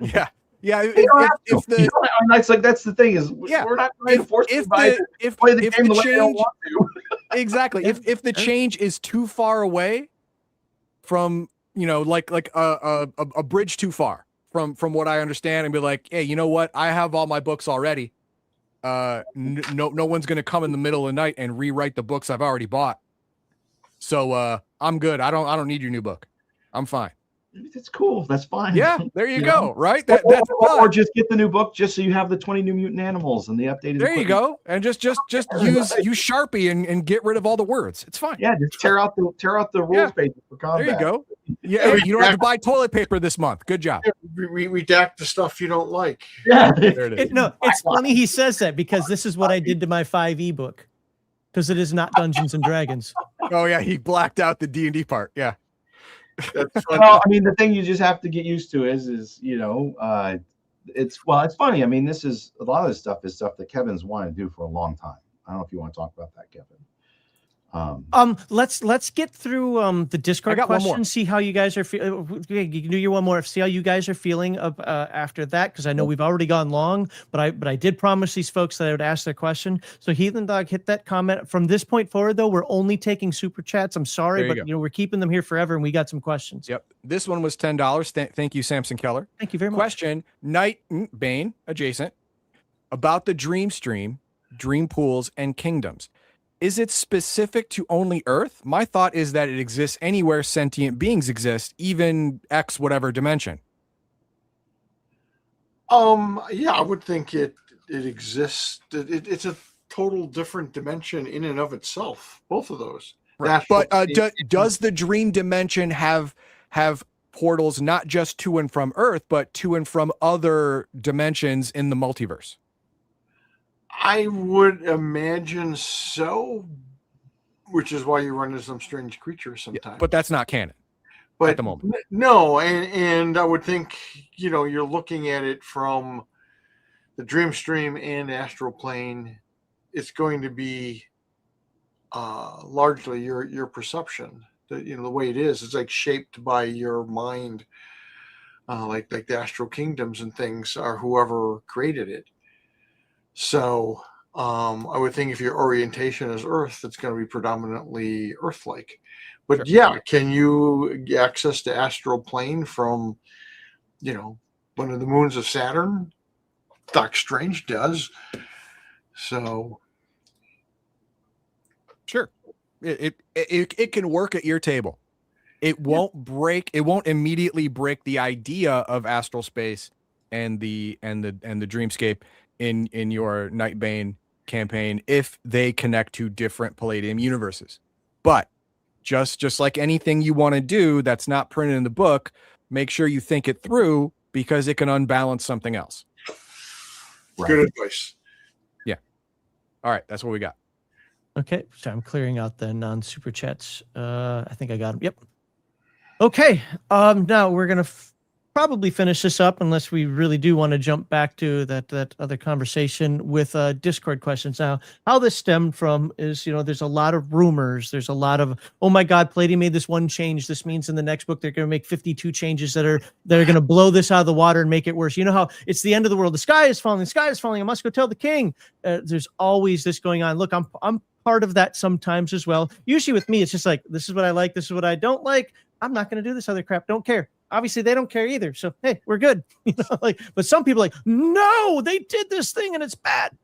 [SPEAKER 4] Yeah. Yeah.
[SPEAKER 5] It's like, that's the thing is we're not trying to force anybody to play the game the way they don't want to.
[SPEAKER 4] Exactly. If the change is too far away from, like a bridge too far from what I understand, and be like, hey, you know what? I have all my books already. No one's going to come in the middle of the night and rewrite the books I've already bought. So I'm good. I don't need your new book. I'm fine.
[SPEAKER 5] That's cool. That's fine.
[SPEAKER 4] Yeah, there you go.
[SPEAKER 5] Know?
[SPEAKER 4] Right.
[SPEAKER 5] Or just get the new book just so you have the 20 new mutant animals and the updated.
[SPEAKER 4] There you go. And just use Sharpie and get rid of all the words. It's fine.
[SPEAKER 5] Yeah, just tear out the rules page for combat.
[SPEAKER 4] There you go. Yeah, you don't have to buy toilet paper this month. Good job.
[SPEAKER 3] Redact the stuff you don't like.
[SPEAKER 5] Yeah.
[SPEAKER 4] There it is.
[SPEAKER 1] It's funny he says that because this is what I did to my 5e book. Because it is not Dungeons and Dragons.
[SPEAKER 4] Oh yeah, he blacked out the D&D part. Yeah.
[SPEAKER 5] Well, I mean, the thing you just have to get used to is it's funny. I mean, this is a lot of this stuff is stuff that Kevin's wanted to do for a long time. I don't know if you want to talk about that, Kevin.
[SPEAKER 1] Let's get through the Discord questions. See how you guys are feeling. You can do your one more. See how you guys are feeling after that, because I know we've already gone long, but I did promise these folks that I would ask their question. So Heathen Dog, hit that comment. From this point forward, though, we're only taking super chats. I'm sorry, but we're keeping them here forever, and we got some questions.
[SPEAKER 4] Yep, this one was $10. Thank you, Samson Keller.
[SPEAKER 1] Thank you very much.
[SPEAKER 4] Question: Nightbane adjacent about the Dream Stream, Dream Pools, and Kingdoms. Is it specific to only Earth? My thought is that it exists anywhere sentient beings exist, even X whatever dimension.
[SPEAKER 3] Yeah, I would think it exists. It's a total different dimension in and of itself. Both of those.
[SPEAKER 4] Right. But does the dream dimension have portals not just to and from Earth, but to and from other dimensions in the multiverse?
[SPEAKER 3] I would imagine so, which is why you run into some strange creatures sometimes.
[SPEAKER 4] Yeah, but that's not canon at the moment.
[SPEAKER 3] No, and I would think, you're looking at it from the dream stream and astral plane. It's going to be largely your perception. The way it is. It's like shaped by your mind, like the astral kingdoms and things, or whoever created it. So I would think if your orientation is Earth, it's going to be predominantly Earth-like. But
[SPEAKER 4] sure.
[SPEAKER 3] Yeah, can you access the astral plane from, one of the moons of Saturn? Doc Strange does. So
[SPEAKER 4] sure, it can work at your table. It won't break. It won't immediately break the idea of astral space and the dreamscape in your Nightbane campaign if they connect to different Palladium universes. But just like anything you want to do that's not printed in the book, make sure you think it through, because it can unbalance something else.
[SPEAKER 3] Right. Good advice.
[SPEAKER 4] Yeah. All right, that's what we got.
[SPEAKER 1] Okay, so I'm clearing out the non-super chats. I think I got them. Yep. Okay. Now we're gonna probably finish this up, unless we really do want to jump back to that other conversation with Discord questions. Now, how this stemmed from is, there's a lot of rumors. There's a lot of, oh my God, Palladium made this one change. This means in the next book they're going to make 52 changes that are going to blow this out of the water and make it worse. You know how it's the end of the world. The sky is falling. The sky is falling. I must go tell the king. There's always this going on. Look, I'm part of that sometimes as well. Usually with me, it's just like, this is what I like. This is what I don't like. I'm not going to do this other crap. Don't care. Obviously they don't care either. So, hey, we're good. But some people are like, no, they did this thing and it's bad.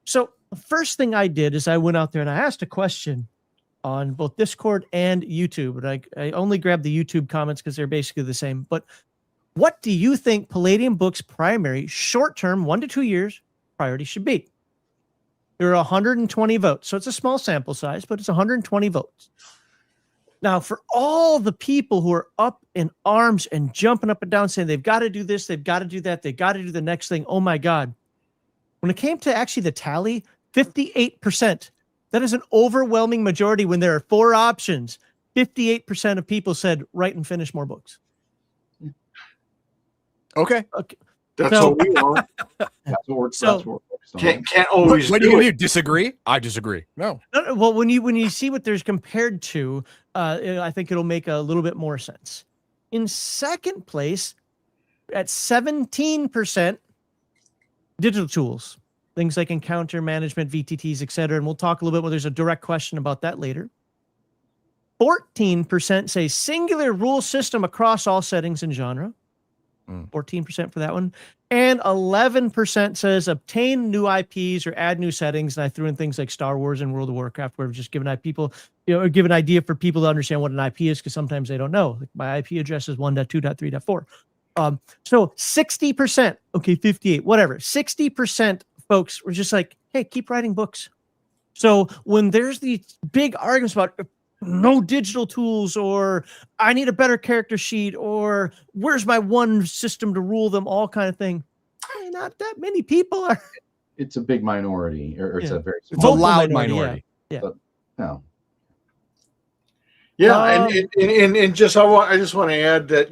[SPEAKER 1] So the first thing I did is I went out there and I asked a question. on both Discord and YouTube. And I only grabbed the YouTube comments because they're basically the same. But what do you think Palladium Books' primary short-term 1 to 2 years priority should be? There are 120 votes. So it's a small sample size, but it's 120 votes. Now, for all the people who are up in arms and jumping up and down saying they've got to do this, they've got to do that, they've got to do the next thing, oh my God. When it came to actually the tally, 58%, that is an overwhelming majority when there are 4 options. 58% of people said write and finish more books.
[SPEAKER 4] Okay.
[SPEAKER 3] That's
[SPEAKER 1] So-
[SPEAKER 3] what we want.
[SPEAKER 5] That's what we're
[SPEAKER 1] So-
[SPEAKER 5] focused on.
[SPEAKER 3] Can't always
[SPEAKER 4] What do
[SPEAKER 3] do
[SPEAKER 4] you
[SPEAKER 3] it.
[SPEAKER 4] do? Disagree? I disagree. No.
[SPEAKER 1] No, well, when you see what there's compared to, I think it'll make a little bit more sense. In second place, at 17%, digital tools, things like encounter management, VTTs, etc. And we'll talk a little bit more. There's a direct question about that later. 14% say singular rule system across all settings and genre. 14% for that one. And 11% says obtain new IPs or add new settings. And I threw in things like Star Wars and World of Warcraft, where we've just given people, give an idea for people to understand what an IP is, because sometimes they don't know. Like my IP address is 1.2.3.4. So 60%, okay, 58, whatever. 60% folks were just like, hey, keep writing books. So when there's these big arguments about no digital tools, or I need a better character sheet, or where's my one system to rule them all kind of thing, not that many people are.
[SPEAKER 5] It's a big minority, or it's
[SPEAKER 1] Yeah.
[SPEAKER 5] a very
[SPEAKER 4] It's a
[SPEAKER 5] small.
[SPEAKER 4] loud
[SPEAKER 1] minority,
[SPEAKER 4] minority.
[SPEAKER 5] No.
[SPEAKER 3] Yeah, and just I just want to add that,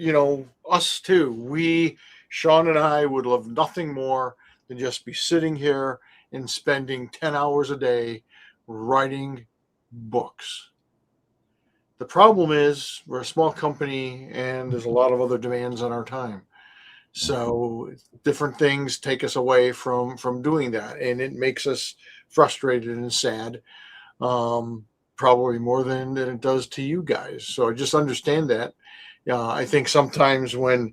[SPEAKER 3] us too. Sean and I would love nothing more than just be sitting here and spending 10 hours a day writing books. The problem is we're a small company and there's a lot of other demands on our time. So different things take us away from doing that, and it makes us frustrated and sad. Probably more than it does to you guys. So just understand that. I think sometimes when,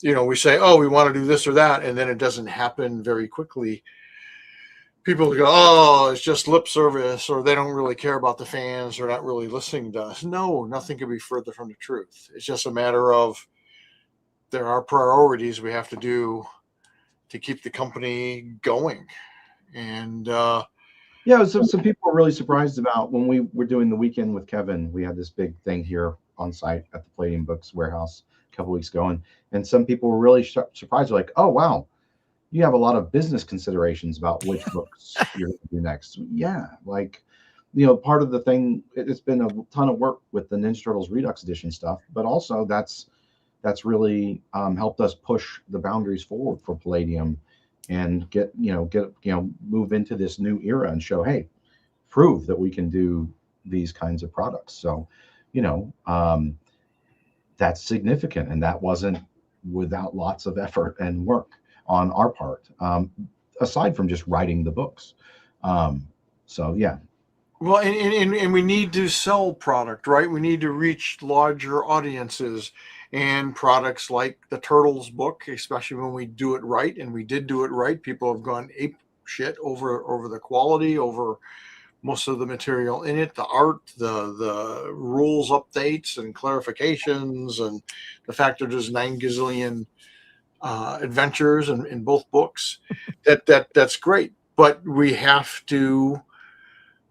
[SPEAKER 3] we say, oh, we want to do this or that, and then it doesn't happen very quickly, people go, oh, it's just lip service, or they don't really care about the fans, or not really listening to us. No, nothing could be further from the truth. It's just a matter of there are priorities we have to do to keep the company going. And
[SPEAKER 5] Yeah, some people were really surprised about when we were doing the weekend with Kevin. We had this big thing here on site at the Palladium Books warehouse a couple weeks ago, and some people were really surprised. They're like, oh wow, you have a lot of business considerations about which books you're going to do next. Yeah, like, part of the thing, it's been a ton of work with the Ninja Turtles Redux Edition stuff, but also that's really helped us push the boundaries forward for Palladium and get move into this new era and show, hey, prove that we can do these kinds of products. So, that's significant, and that wasn't without lots of effort and work on our part, aside from just writing the books. So yeah.
[SPEAKER 3] Well, and we need to sell product, right? We need to reach larger audiences, and products like the Turtles book, especially when we do it right, and we did do it right. People have gone ape shit over the quality, over most of the material in it, the art, the rules updates and clarifications, and the fact that there's 9 gazillion adventures in both books. That's great, but we have to.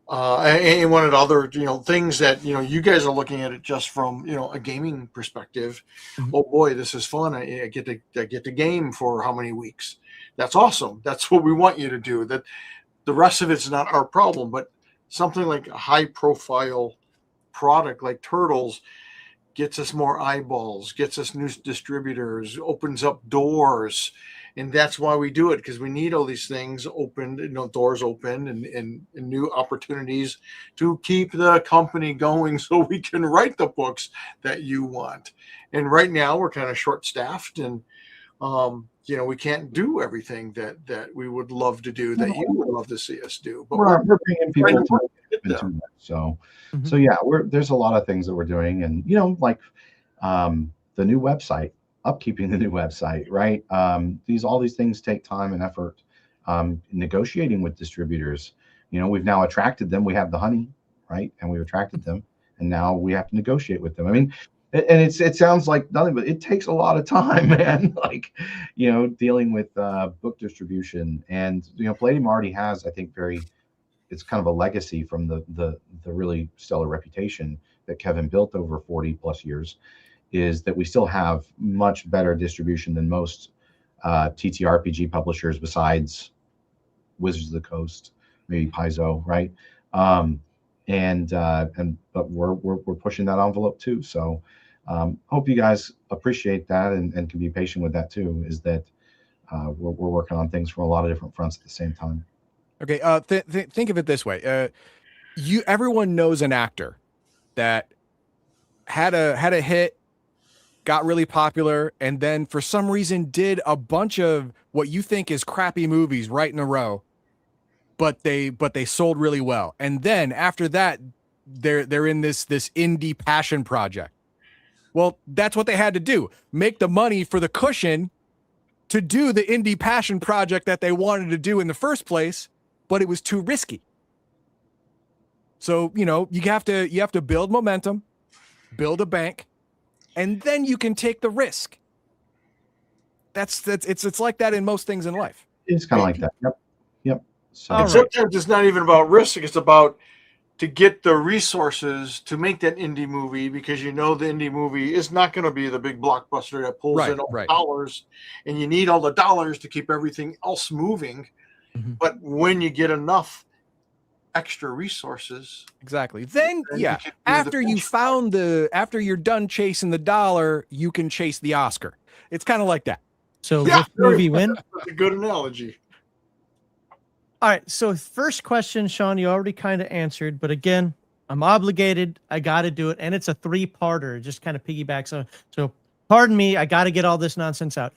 [SPEAKER 3] And one of the other, things that, you guys are looking at it just from, a gaming perspective.
[SPEAKER 1] Mhm.
[SPEAKER 3] Oh boy, this is fun. I get to game for how many weeks? That's awesome. That's what we want you to do. That the rest of it's not our problem, but something like a high profile product like Turtles gets us more eyeballs, gets us new distributors, opens up doors. And that's why we do it, because we need all these things opened, doors open and new opportunities to keep the company going so we can write the books that you want. And right now we're kind of short-staffed, and we can't do everything that we would love to do, that you would love to see us do. But
[SPEAKER 5] We're bringing people
[SPEAKER 3] trying to work it
[SPEAKER 5] into
[SPEAKER 3] there.
[SPEAKER 5] it. So
[SPEAKER 1] Mhm.
[SPEAKER 5] so yeah, there's a lot of things that we're doing, and like the new website, upkeeping the new website, right? All these things take time and effort. Negotiating with distributors, we've now attracted them. We have the honey, right? And we've attracted them, and now we have to negotiate with them. I mean, and it sounds like nothing, but it takes a lot of time, man. Like, dealing with book distribution, and Palladium already has, I think, it's kind of a legacy from the really stellar reputation that Kevin built over 40 plus years, is that we still have much better distribution than most TTRPG publishers besides Wizards of the Coast, maybe Paizo, right? But we're pushing that envelope too. So hope you guys appreciate that and can be patient with that too, is that we're working on things from a lot of different fronts at the same time.
[SPEAKER 4] Okay. Think of it this way. Everyone knows an actor that had a hit, got really popular, and then for some reason did a bunch of what you think is crappy movies right in a row, but they sold really well. And then after that, they're in this indie passion project. Well, that's what they had to do. Make the money for the cushion to do the indie passion project that they wanted to do in the first place, but it was too risky. So, you have to build momentum, build a bank, and then you can take the risk. It's like that in most things in life.
[SPEAKER 5] It's kind of like that. Yep. So
[SPEAKER 3] And sometimes it's not even about risk. It's about to get the resources to make that indie movie, because the indie movie is not going to be the big blockbuster that pulls in all the dollars, and you need all the dollars to keep everything else moving.
[SPEAKER 4] Mm-hmm.
[SPEAKER 3] But when you get enough extra resources,
[SPEAKER 4] exactly, then after you're done chasing the dollar, you can chase the Oscar. It's kind of like that.
[SPEAKER 1] So with movie win.
[SPEAKER 3] That's a good analogy.
[SPEAKER 1] All right. So first question, Sean, you already kind of answered, but again, I'm obligated. I got to do it. And it's a 3-parter. It just kind of piggybacks. So pardon me. I got to get all this nonsense out.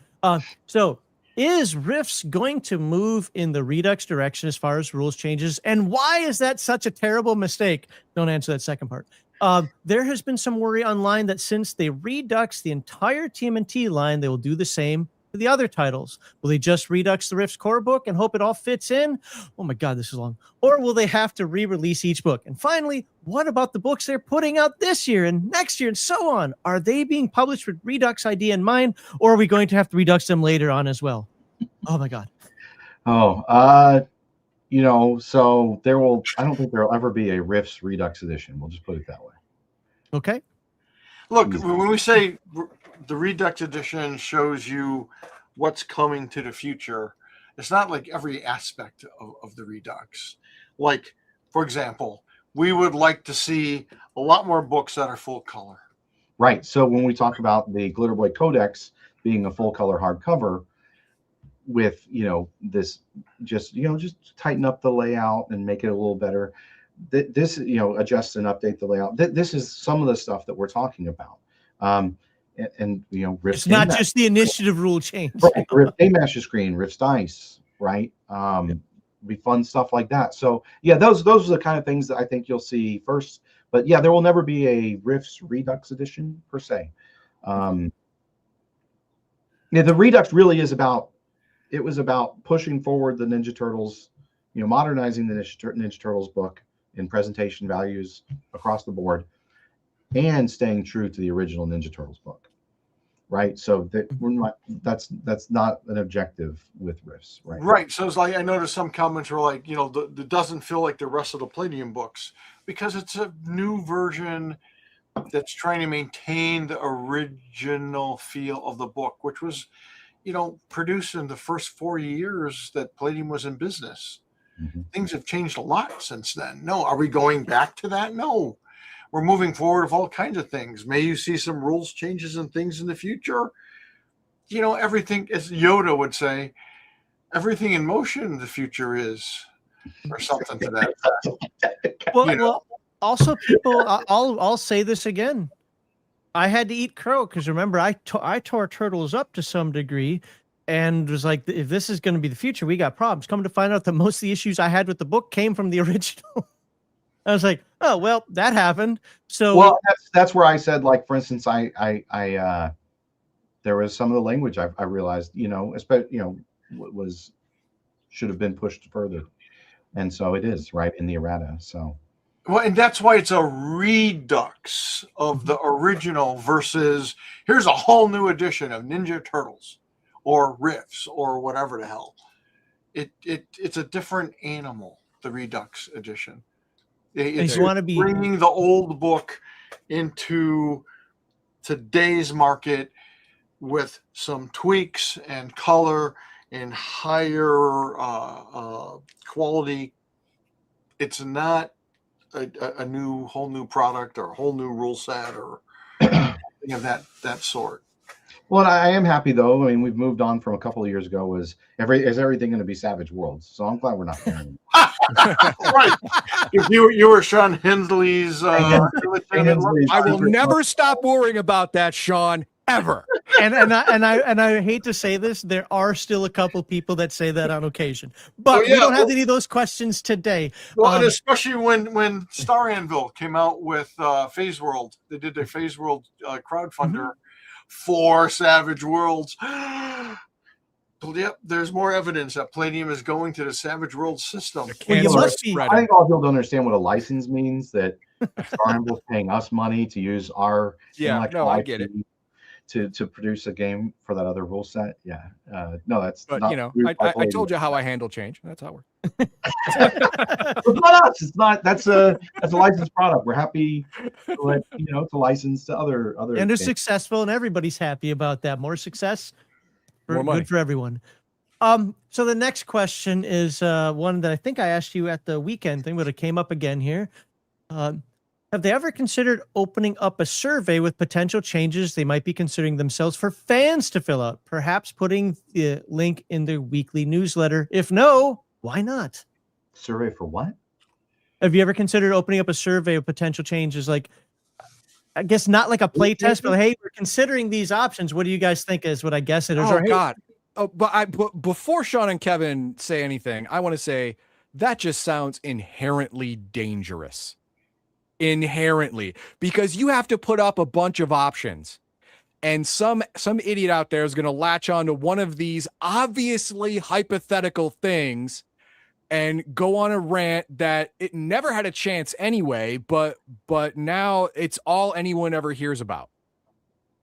[SPEAKER 1] So is Rifts going to move in the Redux direction as far as rules changes? And why is that such a terrible mistake? Don't answer that second part. There has been some worry online that since they redux the entire TMNT line, they will do the same to the other titles. Will they just redux the Rifts core book and hope it all fits in? Oh my God, this is long. Or will they have to re-release each book? And finally, what about the books they're putting out this year and next year and so on? Are they being published with Redux idea in mind, or are we going to have to redux them later on as well? Oh my God.
[SPEAKER 5] So I don't think there will ever be a Rifts Redux edition. We'll just put it that way.
[SPEAKER 1] Okay.
[SPEAKER 3] Look, when we say the Redux Edition shows you what's coming to the future, it's not like every aspect of the Redux. Like, for example, we would like to see a lot more books that are full color.
[SPEAKER 5] Right. So when we talk about the Glitterboy Codex being a full color hardcover with, this just tighten up the layout and make it a little better. This, adjust and update the layout. This is some of the stuff that we're talking about.
[SPEAKER 1] It's not just the initiative rule change.
[SPEAKER 5] Right. Rift Game Master screen, Rift Dice, right? Be fun stuff like that. So yeah, those are the kind of things that I think you'll see first. But yeah, there will never be a Rifts Redux edition per se. The Redux really is about pushing forward the Ninja Turtles, modernizing the Ninja Turtles book in presentation values across the board, and staying true to the original Ninja Turtles book, right? So that's not an objective with Rifts, right?
[SPEAKER 3] Right. So it's like, I noticed some comments were like, it doesn't feel like the rest of the Palladium books, because it's a new version that's trying to maintain the original feel of the book, which was, produced in the first 4 years that Palladium was in business.
[SPEAKER 5] Mm-hmm.
[SPEAKER 3] Things have changed a lot since then. No, are we going back to that? No. We're moving forward with all kinds of things. May you see some rules changes and things in the future. Everything, as Yoda would say, everything in motion the future is, or something to that effect.
[SPEAKER 1] Well, also people, I'll say this again. I had to eat crow because remember, I tore Turtles up to some degree and was like, if this is going to be the future, we got problems. Come to find out that most of the issues I had with the book came from the original. I was like, oh, well, that happened. So
[SPEAKER 5] that's where I said, like, for instance, I there was some of the language I realized, especially, should have been pushed further. And so it is right in the errata. So
[SPEAKER 3] Well, and that's why it's a redux of the original versus here's a whole new edition of Ninja Turtles or Riffs or whatever the hell. It's a different animal, the Redux edition. It's
[SPEAKER 1] you want to be
[SPEAKER 3] bringing the old book into today's market with some tweaks and color and higher quality. It's not a whole new product or a whole new rule set or anything of that sort.
[SPEAKER 5] Well, I am happy though. I mean, we've moved on from a couple of years ago. Is everything going to be Savage Worlds? So I'm glad we're not doing
[SPEAKER 3] Right. If you were Sean Hensley's,
[SPEAKER 4] I will never stop worrying about that, Sean, ever.
[SPEAKER 1] and I hate to say this, there are still a couple people that say that on occasion, but we don't have any of those questions today.
[SPEAKER 3] Well, and especially when Star Anvil came out with Phase World, they did their Phase World crowdfunder for Savage Worlds. Yep, there's more evidence that Palladium is going to the Savage World system.
[SPEAKER 1] Well, you must be.
[SPEAKER 5] I think all people don't understand what a license means. That Star Anvil's paying us money to use our
[SPEAKER 4] I get it.
[SPEAKER 5] To produce a game for that other rule set. Yeah. No, that's
[SPEAKER 4] but
[SPEAKER 5] not.
[SPEAKER 4] I told you how I handle change. That's how it works.
[SPEAKER 5] It's not us. It's not. That's a licensed product. We're happy to license to other.
[SPEAKER 1] And they're successful, and everybody's happy about that. More success,
[SPEAKER 4] more money
[SPEAKER 1] good for everyone. So the next question is one that I think I asked you at the weekend thing, but it came up again here. Have they ever considered opening up a survey with potential changes they might be considering themselves for fans to fill out? Perhaps putting the link in their weekly newsletter. If no, why not?
[SPEAKER 5] Survey for what?
[SPEAKER 1] Have you ever considered opening up a survey of potential changes? Like, I guess not like a play test, but hey, we're considering these options. What do you guys think is what I guess it is?
[SPEAKER 4] Oh, God. Oh, but before Sean and Kevin say anything, I want to say that just sounds inherently dangerous. Inherently, because you have to put up a bunch of options, and some idiot out there is going to latch on to one of these obviously hypothetical things and go on a rant that it never had a chance anyway, but now it's all anyone ever hears about.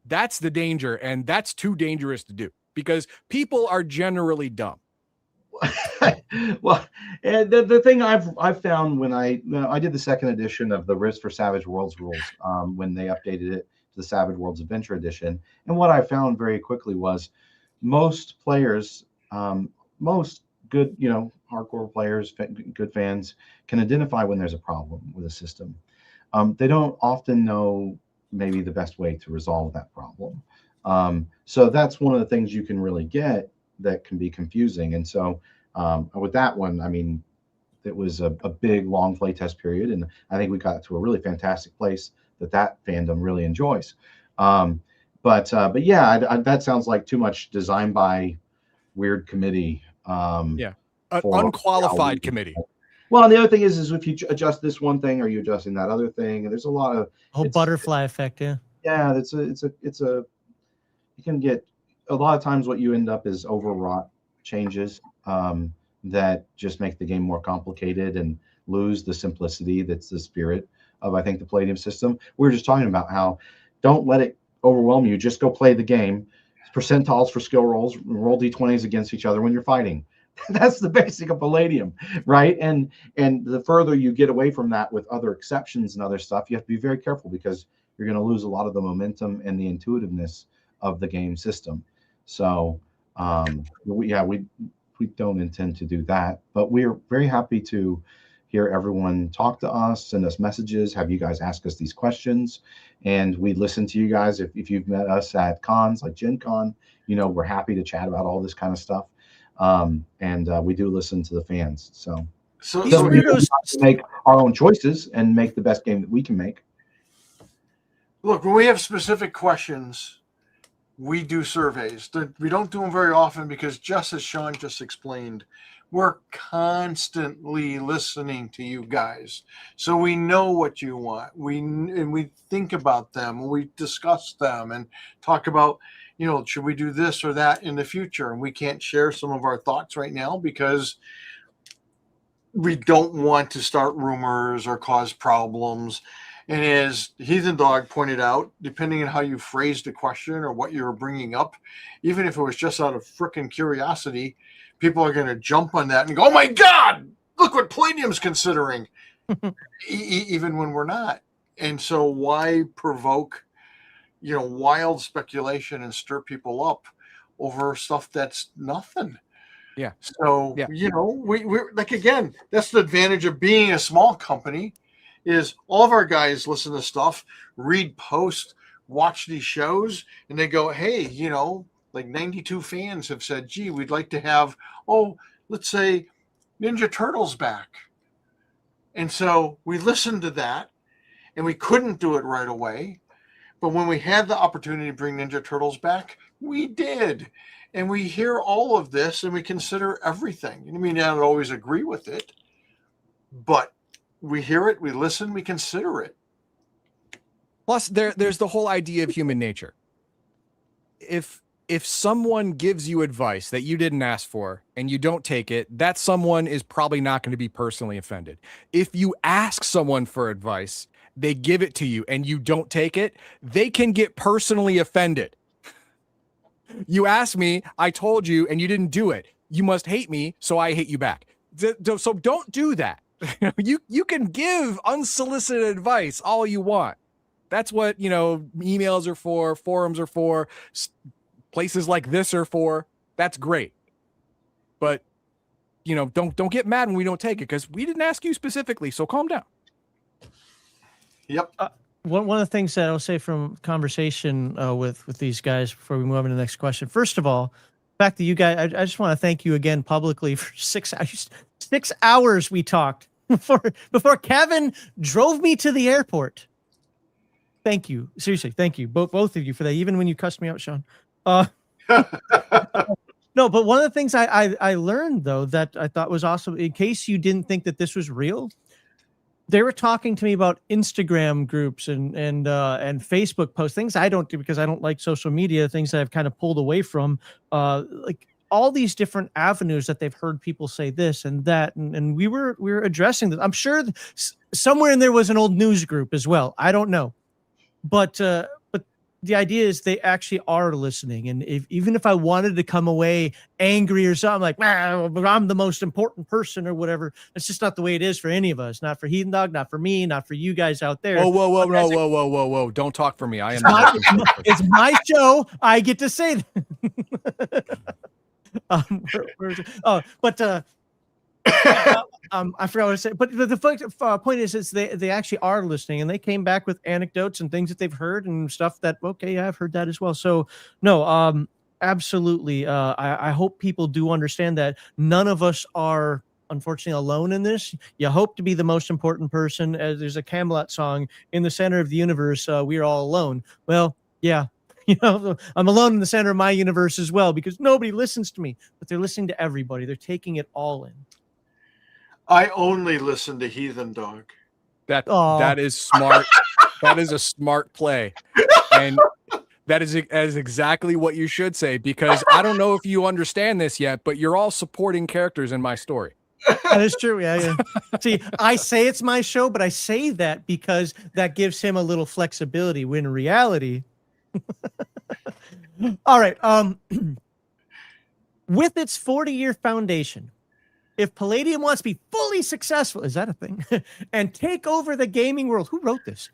[SPEAKER 4] That's the danger, and that's too dangerous to do because people are generally dumb.
[SPEAKER 5] Well, and the thing I've found when I did the second edition of the Risk for Savage Worlds rules, when they updated it to the Savage Worlds Adventure Edition, and what I found very quickly was most players, most good hardcore players, good fans can identify when there's a problem with a system. They don't often know maybe the best way to resolve that problem. So that's one of the things you can really get that can be confusing. And so with that one, I mean, it was a big, long play test period. And I think we got to a really fantastic place that fandom really enjoys. But yeah, that sounds like too much design by weird committee.
[SPEAKER 4] Unqualified committee.
[SPEAKER 5] Well, and the other thing is if you adjust this one thing, are you adjusting that other thing? And there's a lot of
[SPEAKER 1] butterfly effect. Yeah.
[SPEAKER 5] Yeah. You can get a lot of times what you end up is overwrought changes that just make the game more complicated and lose the simplicity that's the spirit of, I think, the Palladium system. We were just talking about how don't let it overwhelm you. Just go play the game. Percentiles for skill rolls, roll d20s against each other when you're fighting. That's the basic of Palladium, right? And the further you get away from that with other exceptions and other stuff, you have to be very careful because you're going to lose a lot of the momentum and the intuitiveness of the game system. So we don't intend to do that, but we're very happy to hear everyone talk to us, send us messages, have you guys ask us these questions, and we listen to you guys. If you've met us at cons like Gen Con, we're happy to chat about all this kind of stuff. And we do listen to the fans. So we make our own choices and make the best game that we can make.
[SPEAKER 3] Look, when we have specific questions, we do surveys. We don't do them very often because, just as Sean just explained, we're constantly listening to you guys. So we know what you want. We think about them, and we discuss them and talk about, should we do this or that in the future? And we can't share some of our thoughts right now because we don't want to start rumors or cause problems. And as Heathen Dog pointed out, depending on how you phrased the question or what you were bringing up, even if it was just out of frickin' curiosity, people are going to jump on that and go, oh my God, look what Palladium's considering, even when we're not. And so why provoke, wild speculation and stir people up over stuff that's nothing?
[SPEAKER 4] Yeah.
[SPEAKER 3] So,
[SPEAKER 4] yeah.
[SPEAKER 3] We're like, again, that's the advantage of being a small company is all of our guys listen to stuff, read posts, watch these shows, and they go, hey, like 92 fans have said, gee, we'd like to have, let's say Ninja Turtles back. And so we listened to that, and we couldn't do it right away. But when we had the opportunity to bring Ninja Turtles back, we did. And we hear all of this, and we consider everything. I mean, I don't always agree with it, but we hear it, we listen, we consider it.
[SPEAKER 4] Plus, there's the whole idea of human nature. If someone gives you advice that you didn't ask for and you don't take it, that someone is probably not going to be personally offended. If you ask someone for advice, they give it to you and you don't take it, they can get personally offended. You asked me, I told you, and you didn't do it. You must hate me, so I hate you back. So don't do that. You can give unsolicited advice all you want. That's what, emails are for, forums are for, places like this are for. That's great. But, don't get mad when we don't take it because we didn't ask you specifically. So calm down.
[SPEAKER 3] Yep.
[SPEAKER 1] One of the things that I'll say from conversation with these guys before we move on to the next question. First of all, the fact that you guys, I just want to thank you again publicly for 6 hours. 6 hours we talked before Kevin drove me to the airport. Thank you. Seriously, thank you. Both of you for that, even when you cussed me out, Sean. No, but one of the things I learned, though, that I thought was awesome, in case you didn't think that this was real, they were talking to me about Instagram groups and Facebook posts, things I don't do because I don't like social media, things that I've kind of pulled away from, like all these different avenues that they've heard people say this and that, and we were addressing this. I'm sure somewhere in there was an old news group as well. I don't know, but the idea is they actually are listening, and even if I wanted to come away angry or something like, I'm the most important person or whatever, it's just not the way it is for any of us. Not for Heathen Dog, not for me, not for you guys out there.
[SPEAKER 4] Whoa! Don't talk for me. I am.
[SPEAKER 1] It's my show. I get to say that. I forgot what to say, but the point is they actually are listening, and they came back with anecdotes and things that they've heard and stuff that, okay, yeah, I've heard that as well. So no, absolutely. I hope people do understand that none of us are unfortunately alone in this. You hope to be the most important person. As there's a Camelot song, in the center of the universe, we're all alone. Well, yeah. I'm alone in the center of my universe as well because nobody listens to me, but they're listening to everybody. They're taking it all in.
[SPEAKER 3] I only listen to Heathen Dog.
[SPEAKER 4] That is smart. That is a smart play. And that is exactly what you should say, because I don't know if you understand this yet, but you're all supporting characters in my story.
[SPEAKER 1] That is true. Yeah. See, I say it's my show, but I say that because that gives him a little flexibility when in reality. All right. With its 40-year foundation, if Palladium wants to be fully successful, is that a thing? And take over the gaming world, who wrote this?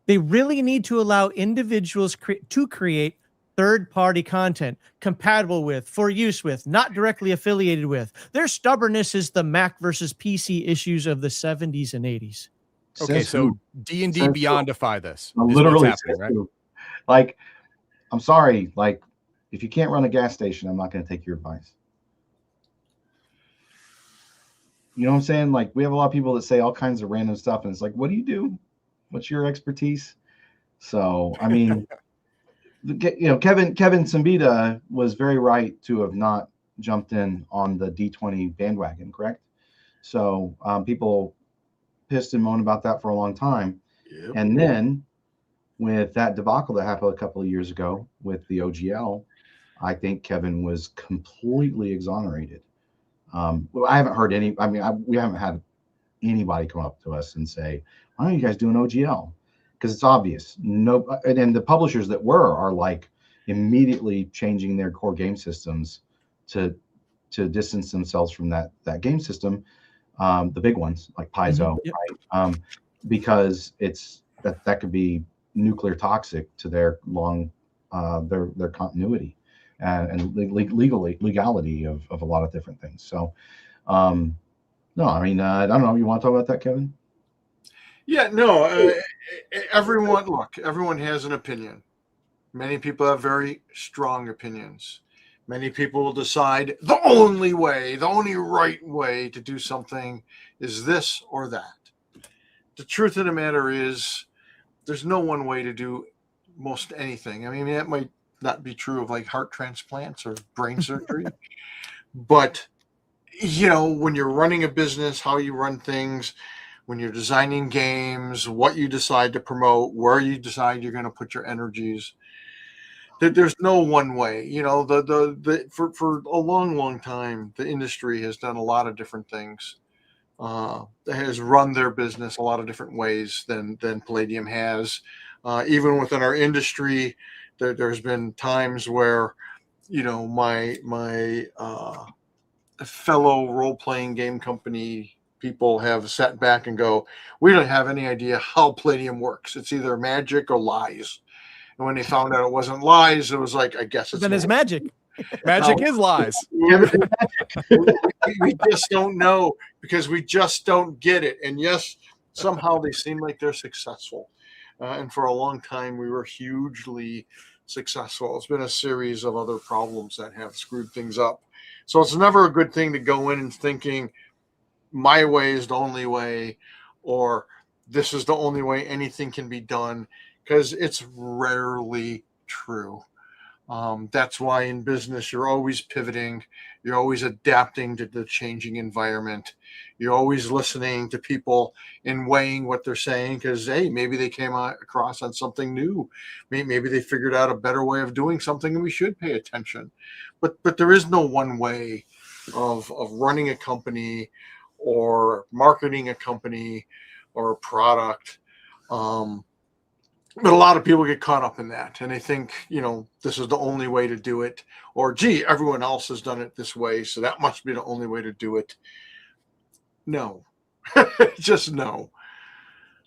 [SPEAKER 1] They really need to allow individuals to create third-party content compatible with, for use with, not directly affiliated with. Their stubbornness is the Mac versus PC issues of the 70s and 80s.
[SPEAKER 4] Okay, so D&D Beyondify this.
[SPEAKER 5] Literally, right? Like, I'm sorry, like, if you can't run a gas station, I'm not going to take your advice. You know what I'm saying? Like, we have a lot of people that say all kinds of random stuff, and it's like, what do you do? What's your expertise? So, I mean, Kevin Siembieda was very right to have not jumped in on the D20 bandwagon, correct? So, people pissed and moaned about that for a long time. Yep. And then, with that debacle that happened a couple of years ago with the OGL, I think Kevin was completely exonerated. Well, I haven't heard any. I mean, we haven't had anybody come up to us and say, "Why are you guys doing OGL?" Because it's obvious. No, and the publishers that are like immediately changing their core game systems to distance themselves from that game system. The big ones like Paizo,
[SPEAKER 1] Yep.
[SPEAKER 5] right? Because it's that could be nuclear toxic to their their continuity and legality of a lot of different things. So, no, I mean, I don't know. You want to talk about that, Kevin?
[SPEAKER 3] Yeah, no. Everyone has an opinion. Many people have very strong opinions. Many people will decide the only right way to do something is this or that. The truth of the matter is, there's no one way to do most anything. I mean, that might not be true of like heart transplants or brain surgery, but when you're running a business, how you run things, when you're designing games, what you decide to promote, where you decide you're going to put your energies, there's no one way. For a long time, the industry has done a lot of different things. Has run their business a lot of different ways than Palladium has. Even within our industry, there's been times where, my fellow role-playing game company people have sat back and go, we don't have any idea how Palladium works. It's either magic or lies. And when they found out it wasn't lies, it was like, I guess it's
[SPEAKER 1] then it's magic.
[SPEAKER 4] Magic is lies.
[SPEAKER 3] We just don't know because we just don't get it. And yes, somehow they seem like they're successful. And for a long time, we were hugely successful. It's been a series of other problems that have screwed things up. So it's never a good thing to go in and thinking my way is the only way, or this is the only way anything can be done, because it's rarely true. That's why in business, you're always pivoting. You're always adapting to the changing environment. You're always listening to people and weighing what they're saying because, hey, maybe they came across on something new. Maybe they figured out a better way of doing something and we should pay attention. But there is no one way of running a company or marketing a company or a product. But a lot of people get caught up in that and they think, this is the only way to do it, or gee, everyone else has done it this way, so that must be the only way to do it. No, just no.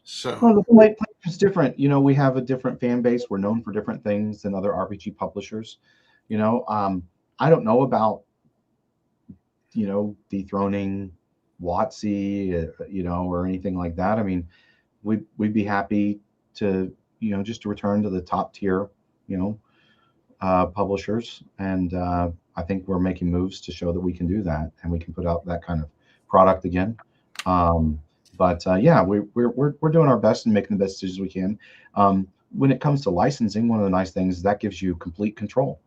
[SPEAKER 3] So
[SPEAKER 5] well, the play is different. We have a different fan base. We're known for different things than other RPG publishers. I don't know about, dethroning WotC, or anything like that. I mean, we'd be happy to, just to return to the top tier, publishers. And I think we're making moves to show that we can do that and we can put out that kind of product again. But we're doing our best and making the best decisions we can. When it comes to licensing, one of the nice things is that gives you complete control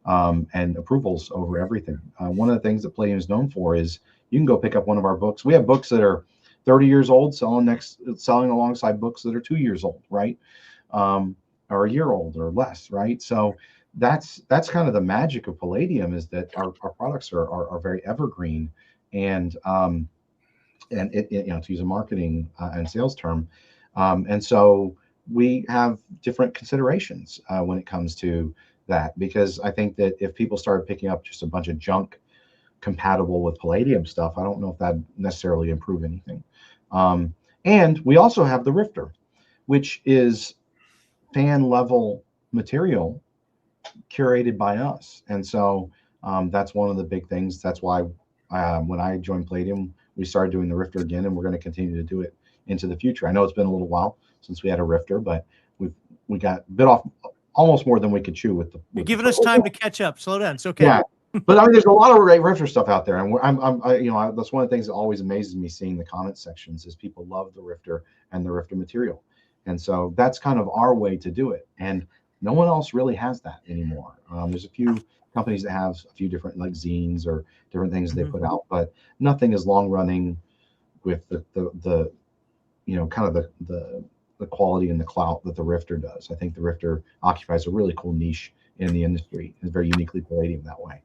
[SPEAKER 5] and approvals over everything. One of the things that Palladium is known for is you can go pick up one of our books. We have books that are 30 years old selling alongside books that are 2 years old, right? Or a year old or less, right? So that's kind of the magic of Palladium, is that our products are very evergreen, and it to use a marketing and sales term, and so we have different considerations when it comes to that, because I think that if people started picking up just a bunch of junk compatible with Palladium stuff, I don't know if that necessarily improve anything. And we also have the Rifter, which is fan level material curated by us. And so that's one of the big things. That's why when I joined Palladium, we started doing the Rifter again, and we're going to continue to do it into the future. I know it's been a little while since we had a Rifter, but we got bit off almost more than we could chew with the.
[SPEAKER 1] You're giving us time to catch up. Slow down. It's okay.
[SPEAKER 5] Yeah. But I mean, there's a lot of great Rifter stuff out there, and that's one of the things that always amazes me seeing the comment sections is people love the Rifter and the Rifter material, and so that's kind of our way to do it. And no one else really has that anymore. There's a few companies that have a few different like zines or different things they put out, but nothing is long running with the kind of the quality and the clout that the Rifter does. I think the Rifter occupies a really cool niche in the industry. It's very uniquely Palladium that way.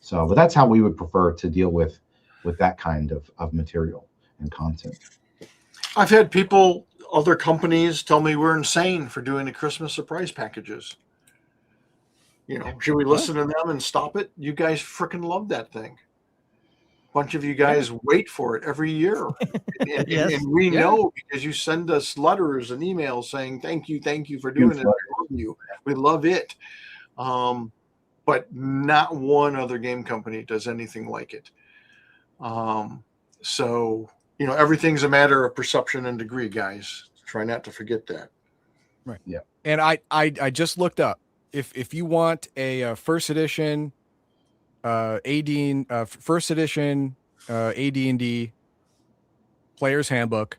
[SPEAKER 5] So, but that's how we would prefer to deal with with that kind of material and content.
[SPEAKER 3] I've had people, other companies, tell me we're insane for doing the Christmas surprise packages. Should we listen to them and stop it? You guys freaking love that thing. Bunch of you guys wait for it every year. And we know because you send us letters and emails saying, thank you for doing it. We love you. We love it. But not one other game company does anything like it. So, everything's a matter of perception and degree, guys. Try not to forget that.
[SPEAKER 4] Right. Yeah. And I just looked up if you want a first edition first edition AD&D player's handbook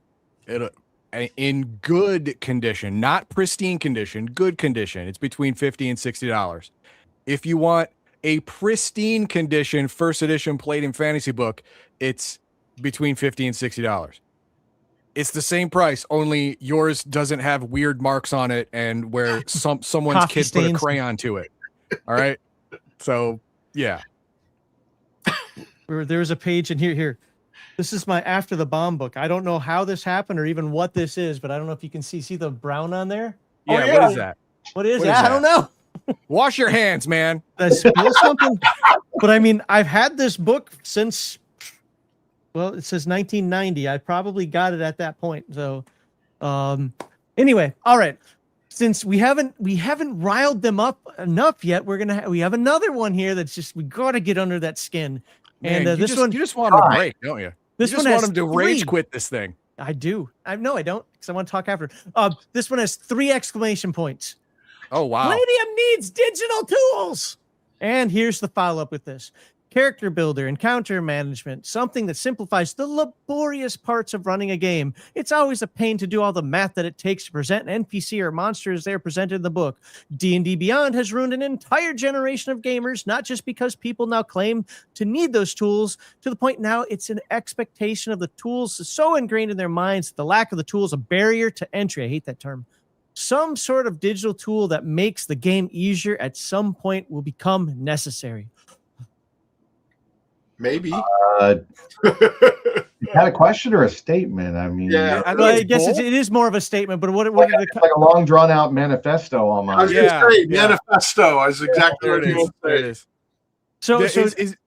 [SPEAKER 4] in good condition, not pristine condition, good condition, it's between $50 and $60. If you want a pristine condition first edition Palladium fantasy book, it's between $50 and $60. It's the same price, only yours doesn't have weird marks on it and where someone's kid
[SPEAKER 1] stains.
[SPEAKER 4] put a crayon to it. All right. So yeah.
[SPEAKER 1] There's a page in here. This is my After the Bomb book. I don't know how this happened or even what this is, but I don't know if you can see the brown on there.
[SPEAKER 4] Yeah, what is that?
[SPEAKER 1] What is that? I don't know.
[SPEAKER 4] Wash your hands, man.
[SPEAKER 1] Did I spill something? But I mean, I've had this book since, well, it says 1990. I probably got it at that point. So anyway, all right. Since we haven't riled them up enough yet, we have another one here that's just, we got to get under that skin.
[SPEAKER 4] Man,
[SPEAKER 1] and this one,
[SPEAKER 4] you just want them to break, don't you?
[SPEAKER 1] This
[SPEAKER 4] you
[SPEAKER 1] one
[SPEAKER 4] just want
[SPEAKER 1] has
[SPEAKER 4] them to rage quit this thing.
[SPEAKER 1] I do. No, I don't, because I want to talk after. This one has 3 exclamation points.
[SPEAKER 4] Oh, wow.
[SPEAKER 1] Palladium needs digital tools. And here's the follow-up with this. Character builder, encounter management, something that simplifies the laborious parts of running a game. It's always a pain to do all the math that it takes to present an NPC or monster as they're presented in the book. D&D Beyond has ruined an entire generation of gamers, not just because people now claim to need those tools, to the point now it's an expectation of the tools so ingrained in their minds that the lack of the tools a barrier to entry. I hate that term. Some sort of digital tool that makes the game easier at some point will become necessary.
[SPEAKER 3] Maybe.
[SPEAKER 5] Is that a question or a statement? I mean,
[SPEAKER 3] yeah,
[SPEAKER 1] I guess it is more of a statement, but what
[SPEAKER 5] it's like a long drawn out manifesto almost.
[SPEAKER 3] I was going to say manifesto is exactly what it is.
[SPEAKER 1] So
[SPEAKER 4] is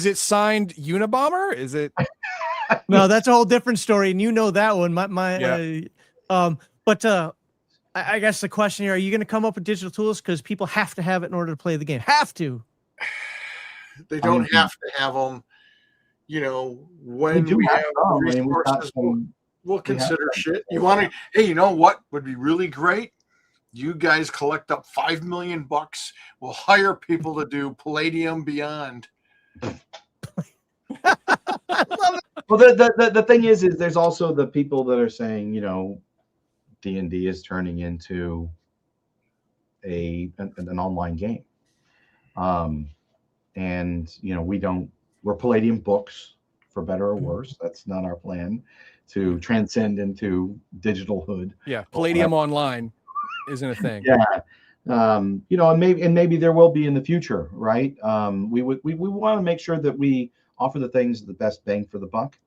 [SPEAKER 4] it signed Unabomber? Is it?
[SPEAKER 1] No, that's a whole different story, and you know that one. I guess the question here: are you going to come up with digital tools because people have to have it in order to play the game? Have to.
[SPEAKER 3] They don't have to have them. When we have resources, we'll consider shit. You want to? Hey, you know what would be really great? You guys collect up $5 million. We'll hire people to do Palladium Beyond.
[SPEAKER 5] Well, the thing is there's also the people that are saying, D&D is turning into an online game. And we're Palladium Books, for better or worse. That's not our plan to transcend into digital hood.
[SPEAKER 4] Yeah, Palladium Online isn't a thing.
[SPEAKER 5] Yeah, and maybe there will be in the future, right? We want to make sure that we offer the things the best bang for the buck,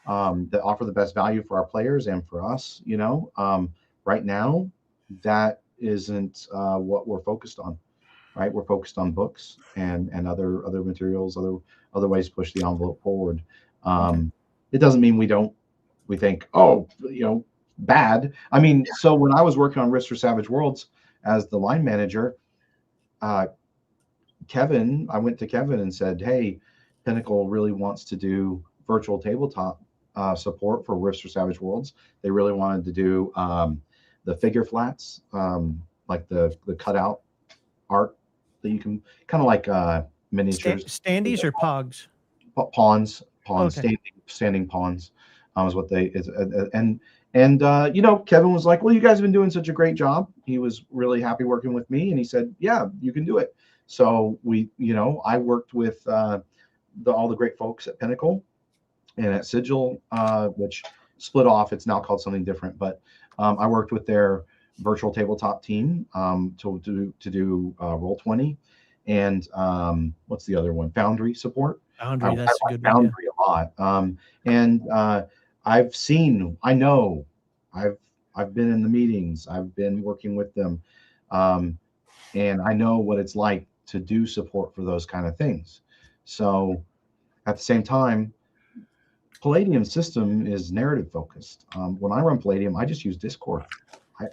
[SPEAKER 5] that offer the best value for our players and for us. Right now, that isn't what we're focused on. Right, we're focused on books and other materials, other ways to push the envelope forward. It doesn't mean we think, bad. I mean, so when I was working on Risks for Savage Worlds as the line manager, I went to Kevin and said, hey, Pinnacle really wants to do virtual tabletop support for Risks for Savage Worlds. They really wanted to do the figure flats, like the cutout art that you can kind of like miniatures.
[SPEAKER 1] Standees or pogs?
[SPEAKER 5] Pawns,
[SPEAKER 1] okay.
[SPEAKER 5] standing pawns is what they is. And Kevin was like, well, you guys have been doing such a great job. He was really happy working with me, and he said, yeah, you can do it. So I worked with all the great folks at Pinnacle and at Sigil, which split off. It's now called something different, but I worked with their virtual tabletop team to do Roll20 and what's the other one? Foundry support.
[SPEAKER 1] Boundary, that's a good one.
[SPEAKER 5] Boundary a lot. I've been in the meetings, I've been working with them, and I know what it's like to do support for those kind of things. So at the same time, Palladium system is narrative focused. When I run Palladium, I just use Discord.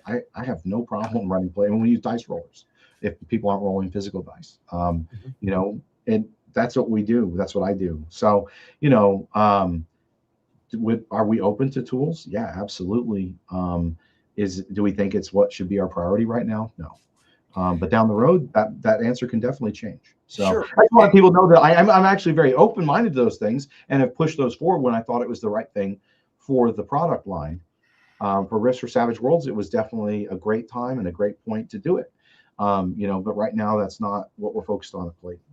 [SPEAKER 5] I have no problem running Palladium. We use dice rollers if people aren't rolling physical dice. You know, and that's what we do. That's what I do. So, you know, are we open to tools? Yeah, absolutely. Do we think it's what should be our priority right now? No. But down the road, that answer can definitely change. So
[SPEAKER 3] Sure.
[SPEAKER 5] I just want people to know that I'm actually very open-minded to those things and have pushed those forward when I thought it was the right thing for the product line. For Rifts for Savage Worlds, it was definitely a great time and a great point to do it. You know, but right now that's not what we're focused on at Palladium.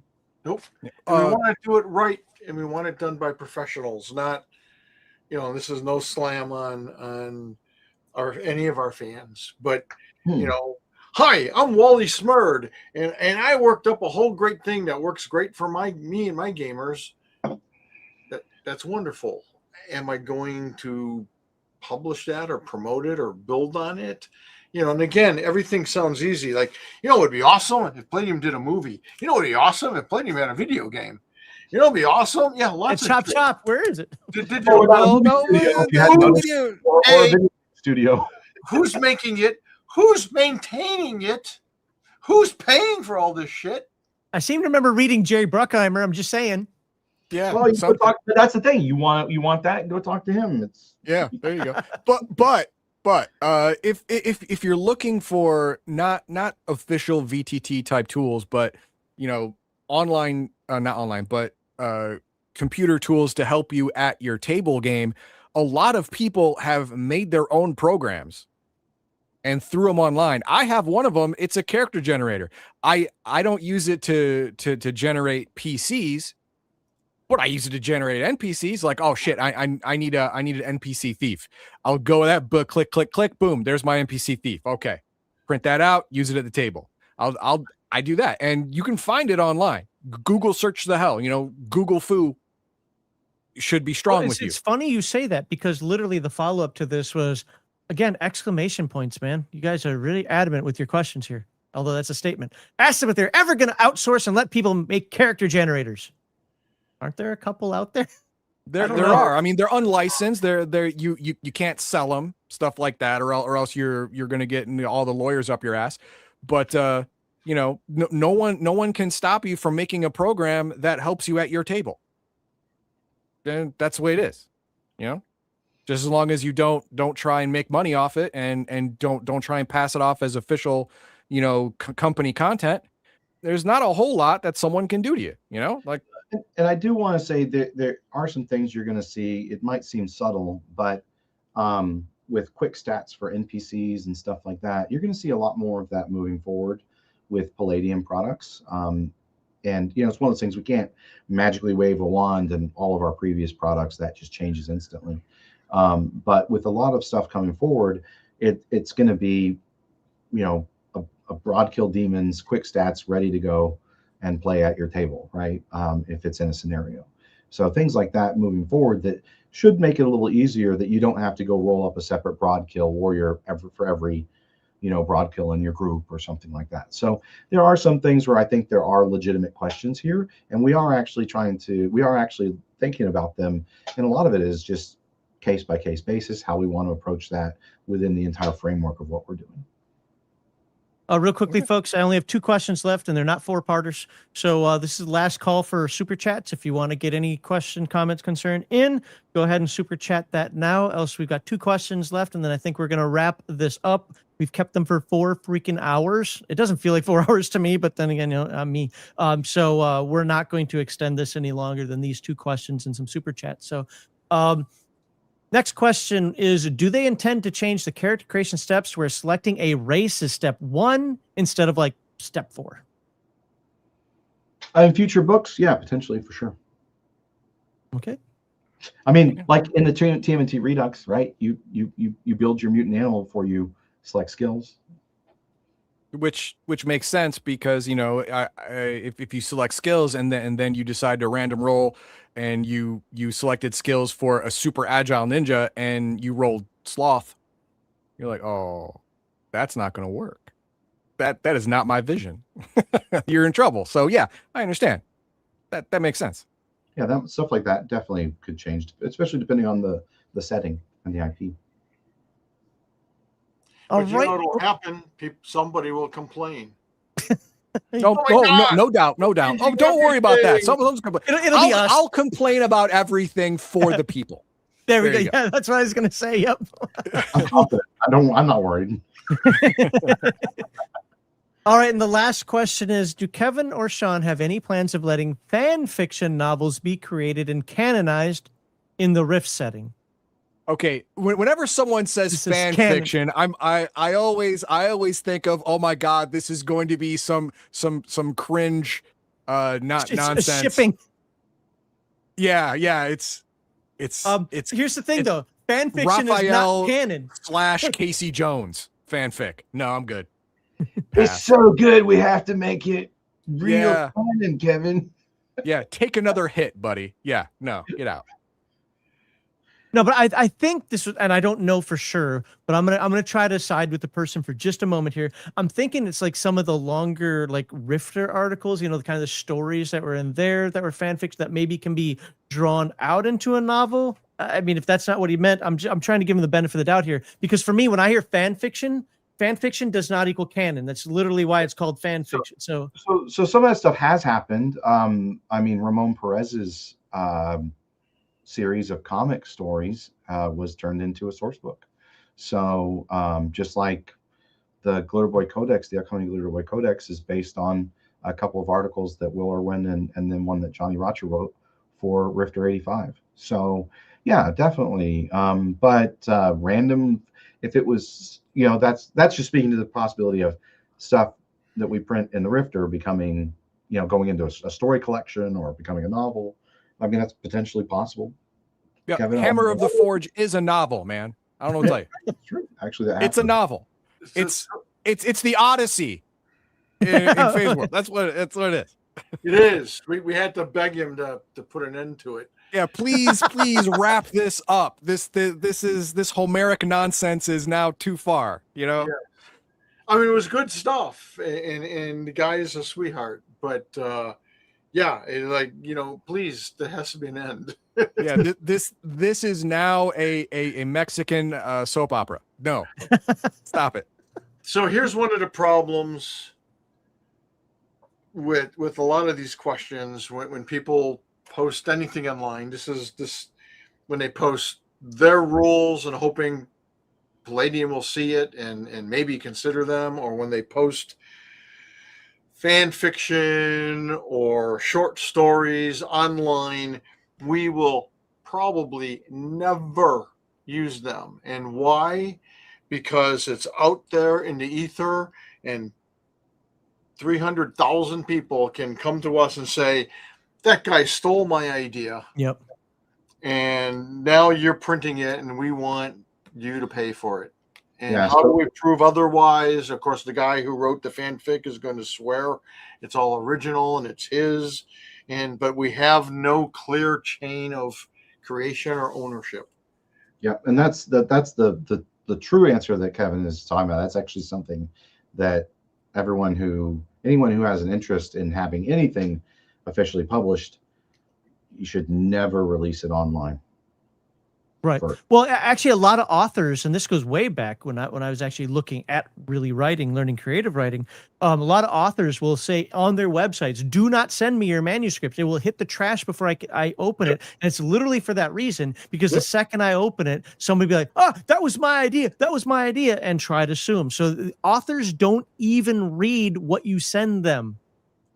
[SPEAKER 3] Nope. And we want to do it right, and we want it done by professionals, not, you know, this is no slam on any of our fans, but you know, hi, I'm Wally Smurd, and I worked up a whole great thing that works great for me and my gamers. That's wonderful. Am I going to publish that or promote it or build on it? You know, and again, everything sounds easy. Like, you know, it would be awesome if Palladium did a movie. You know, it would be awesome if Palladium had a video game. You know, it'd be awesome. Yeah, lots
[SPEAKER 1] And
[SPEAKER 3] of
[SPEAKER 1] Chop. Where is it?
[SPEAKER 5] Studio.
[SPEAKER 3] Who's making it? Who's maintaining it? Who's paying for all this shit?
[SPEAKER 1] I seem to remember reading Jerry Bruckheimer. I'm just saying.
[SPEAKER 4] Yeah,
[SPEAKER 5] well, that's the thing. You want that? Go talk to him.
[SPEAKER 4] There you go. But if you're looking for not official VTT type tools, but you know, not online, but computer tools to help you at your table game, a lot of people have made their own programs and threw them online. I have one of them. It's a character generator. I don't use it to generate PCs, but I use it to generate NPCs. Like, oh shit, I need an NPC thief. I'll go with that, but click, boom, there's my NPC thief. Okay, print that out, use it at the table. I do that, and you can find it online. Google search the hell, you know, Google Foo should be strong with you.
[SPEAKER 1] It's funny you say that, because literally the follow-up to this was, again, exclamation points, man. You guys are really adamant with your questions here, although that's a statement. Ask them if they're ever going to outsource and let people make character generators. Aren't there a couple out there?
[SPEAKER 4] There are. I mean, they're unlicensed. You can't sell them, stuff like that, or else you're going to get all the lawyers up your ass. But you know, no one can stop you from making a program that helps you at your table. Then that's the way it is. You know, just as long as you don't try and make money off it, and don't try and pass it off as official, you know, company content. There's not a whole lot that someone can do to you. You know, like.
[SPEAKER 5] And I do want to say that there are some things you're going to see. It might seem subtle, but with quick stats for NPCs and stuff like that, you're going to see a lot more of that moving forward with Palladium products. And, you know, it's one of those things, we can't magically wave a wand and all of our previous products, that just changes instantly. But with a lot of stuff coming forward, it's going to be, you know, a broad kill demons, quick stats, ready to go and play at your table, right? If it's in a scenario. So things like that moving forward that should make it a little easier, that you don't have to go roll up a separate broad kill warrior for every, you know, broad kill in your group or something like that. So there are some things where I think there are legitimate questions here, and we are actually thinking about them. And a lot of it is just case by case basis, how we want to approach that within the entire framework of what we're doing.
[SPEAKER 1] Real quickly, folks, I only have 2 questions left, and they're not 4-parters. So this is the last call for super chats. If you want to get any question, comments, concern in, go ahead and super chat that now. Else we've got 2 questions left, and then I think we're going to wrap this up. We've kept them for 4 freaking hours. It doesn't feel like 4 hours to me, but then again, you know, I'm me. So we're not going to extend this any longer than these 2 questions and some super chats. So next question is, do they intend to change the character creation steps where selecting a race is step 1 instead of like step 4?
[SPEAKER 5] In future books, yeah, potentially, for sure.
[SPEAKER 1] Okay.
[SPEAKER 5] I mean, like in the TMNT Redux, right? You build your mutant animal before you select skills.
[SPEAKER 4] which makes sense because if you select skills and then you decide to random roll and you selected skills for a super agile ninja and you rolled sloth, you're like, oh, that's not going to work. That is not my vision. You're in trouble. So yeah, I understand. That makes sense.
[SPEAKER 5] Yeah, that stuff like that definitely could change, especially depending on the setting and the IP.
[SPEAKER 3] But you know what'll happen? Somebody will complain.
[SPEAKER 4] No doubt. Oh, don't worry about that. Someone's complain.
[SPEAKER 1] It'll be us.
[SPEAKER 4] I'll complain about everything for the people.
[SPEAKER 1] There we go. Yeah, that's what I was going to say. Yep.
[SPEAKER 5] I'm confident. I'm not worried.
[SPEAKER 1] All right, and the last question is, do Kevin or Sean have any plans of letting fan fiction novels be created and canonized in the Rift setting?
[SPEAKER 4] Okay, whenever someone says fan fiction, I always think of, oh my god, this is going to be some cringe nonsense.
[SPEAKER 1] Shipping.
[SPEAKER 4] Yeah, it's
[SPEAKER 1] here's the thing though. Fan fiction
[SPEAKER 4] Raphael
[SPEAKER 1] is not canon.
[SPEAKER 4] / Casey Jones fanfic. No, I'm good.
[SPEAKER 5] It's so good we have to make it real canon, Kevin.
[SPEAKER 4] Yeah, take another hit, buddy. Yeah, no, get out.
[SPEAKER 1] No, but I think this was, and I don't know for sure, but I'm gonna try to side with the person for just a moment here. I'm thinking it's like some of the longer like Rifter articles, the kind of the stories that were in there that were fanfics that maybe can be drawn out into a novel. I mean, if that's not what he meant, I'm trying to give him the benefit of the doubt here, because for me, when I hear fan fiction does not equal canon. That's literally why it's called fan fiction. So
[SPEAKER 5] some of that stuff has happened. I mean, Ramon Perez's series of comic stories was turned into a source book. So just like the Glitter Boy Codex, the upcoming Glitter Boy Codex is based on a couple of articles that Will Irwin and then one that Johnny Rocher wrote for Rifter 85. So yeah, definitely. But random, if it was, that's just speaking to the possibility of stuff that we print in the Rifter becoming, going into a story collection or becoming a novel. I mean, that's potentially possible.
[SPEAKER 4] Yeah, Kevin, Hammer of the Forge is a novel, man. I don't know what to tell you.
[SPEAKER 5] That's true. Actually,
[SPEAKER 4] it's a novel. It's the Odyssey in Phase World. That's what it is.
[SPEAKER 3] It is. We had to beg him to put an end to it.
[SPEAKER 4] Yeah, please wrap this up. This Homeric nonsense is now too far. Yeah.
[SPEAKER 3] I mean, it was good stuff, and the guy is a sweetheart. But please, there has to be an end.
[SPEAKER 4] Yeah, this is now a Mexican soap opera. No, stop it.
[SPEAKER 3] So here's one of the problems with a lot of these questions when people post anything online. This when they post their rules and hoping Palladium will see it and maybe consider them, or when they post fan fiction or short stories online, we will probably never use them. And why? Because it's out there in the ether, and 300,000 people can come to us and say, that guy stole my idea.
[SPEAKER 1] Yep.
[SPEAKER 3] And now you're printing it and we want you to pay for it. And how do we prove otherwise? Of course, the guy who wrote the fanfic is going to swear it's all original and it's his. But we have no clear chain of creation or ownership.
[SPEAKER 5] Yeah, and that's the true answer that Kevin is talking about. That's actually something that anyone who has an interest in having anything officially published, you should never release it online.
[SPEAKER 1] Right. Well, actually, a lot of authors, and this goes way back when I was actually looking at really learning creative writing, a lot of authors will say on their websites, do not send me your manuscript. It will hit the trash before I open it. And it's literally for that reason, because the second I open it, somebody will be like, oh, that was my idea, and try to sue them. So authors don't even read what you send them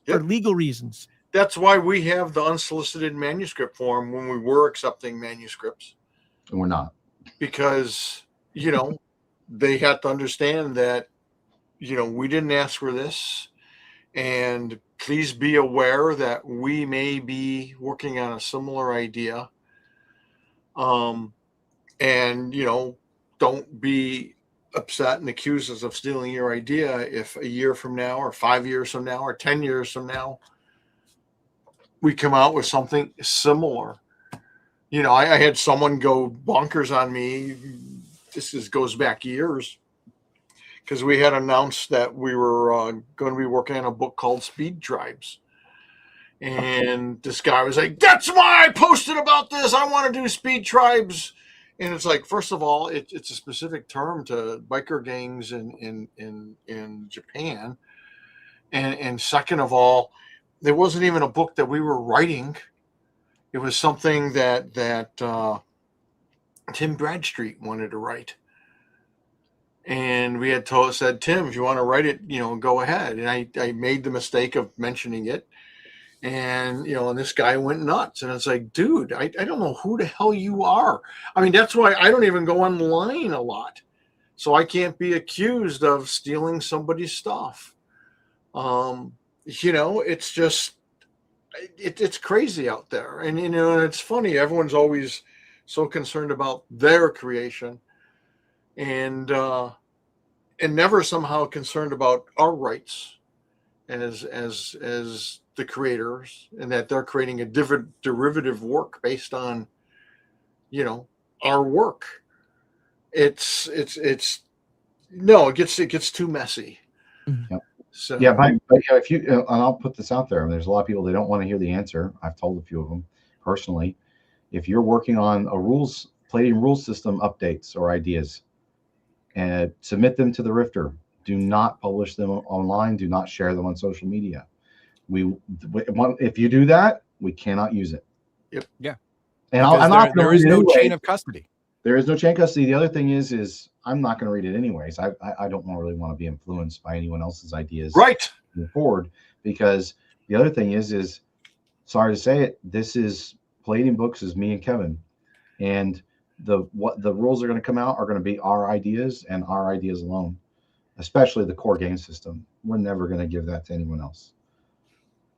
[SPEAKER 1] for legal reasons.
[SPEAKER 3] That's why we have the unsolicited manuscript form when we were accepting manuscripts.
[SPEAKER 5] And we're not,
[SPEAKER 3] because they have to understand that we didn't ask for this, and please be aware that we may be working on a similar idea, and don't be upset and accuse us of stealing your idea if a year from now or 5 years from now or 10 years from now we come out with something similar. You know, I had someone go bonkers on me. Goes back years, because we had announced that we were going to be working on a book called Speed Tribes. And this guy was like, "That's why I posted about this. I want to do Speed Tribes." And it's like, first of all, it's a specific term to biker gangs in Japan. And second of all, there wasn't even a book that we were writing. It was something that Tim Bradstreet wanted to write. And we had said, "Tim, if you want to write it, you know, go ahead." And I made the mistake of mentioning it. And, you know, and this guy went nuts. And it's like, dude, I don't know who the hell you are. I mean, that's why I don't even go online a lot. So I can't be accused of stealing somebody's stuff. You know, it's just, it's crazy out there. And, you know, and it's funny. Everyone's always so concerned about their creation and never somehow concerned about our rights as the creators, and that they're creating a derivative work based on, you know, our work. It gets too messy.
[SPEAKER 5] Yep.
[SPEAKER 3] So
[SPEAKER 5] yeah, but if you, and I'll put this out there, there's a lot of people, they don't want to hear the answer. I've told a few of them personally. If you're working on Palladium rules system updates or ideas, and submit them to the Rifter. Do not publish them online. Do not share them on social media. If you do that, we cannot use it.
[SPEAKER 3] Yep.
[SPEAKER 4] Yeah.
[SPEAKER 5] And
[SPEAKER 4] there is no chain of custody.
[SPEAKER 5] There is no chain of custody. The other thing is I'm not going to read it anyways. I don't really want to be influenced by anyone else's ideas.
[SPEAKER 3] Right.
[SPEAKER 5] Moving forward, because the other thing is sorry to say it, this is Palladium Books is me and Kevin, and what the rules are going to come out are going to be our ideas and our ideas alone, especially the core game system. We're never going to give that to anyone else.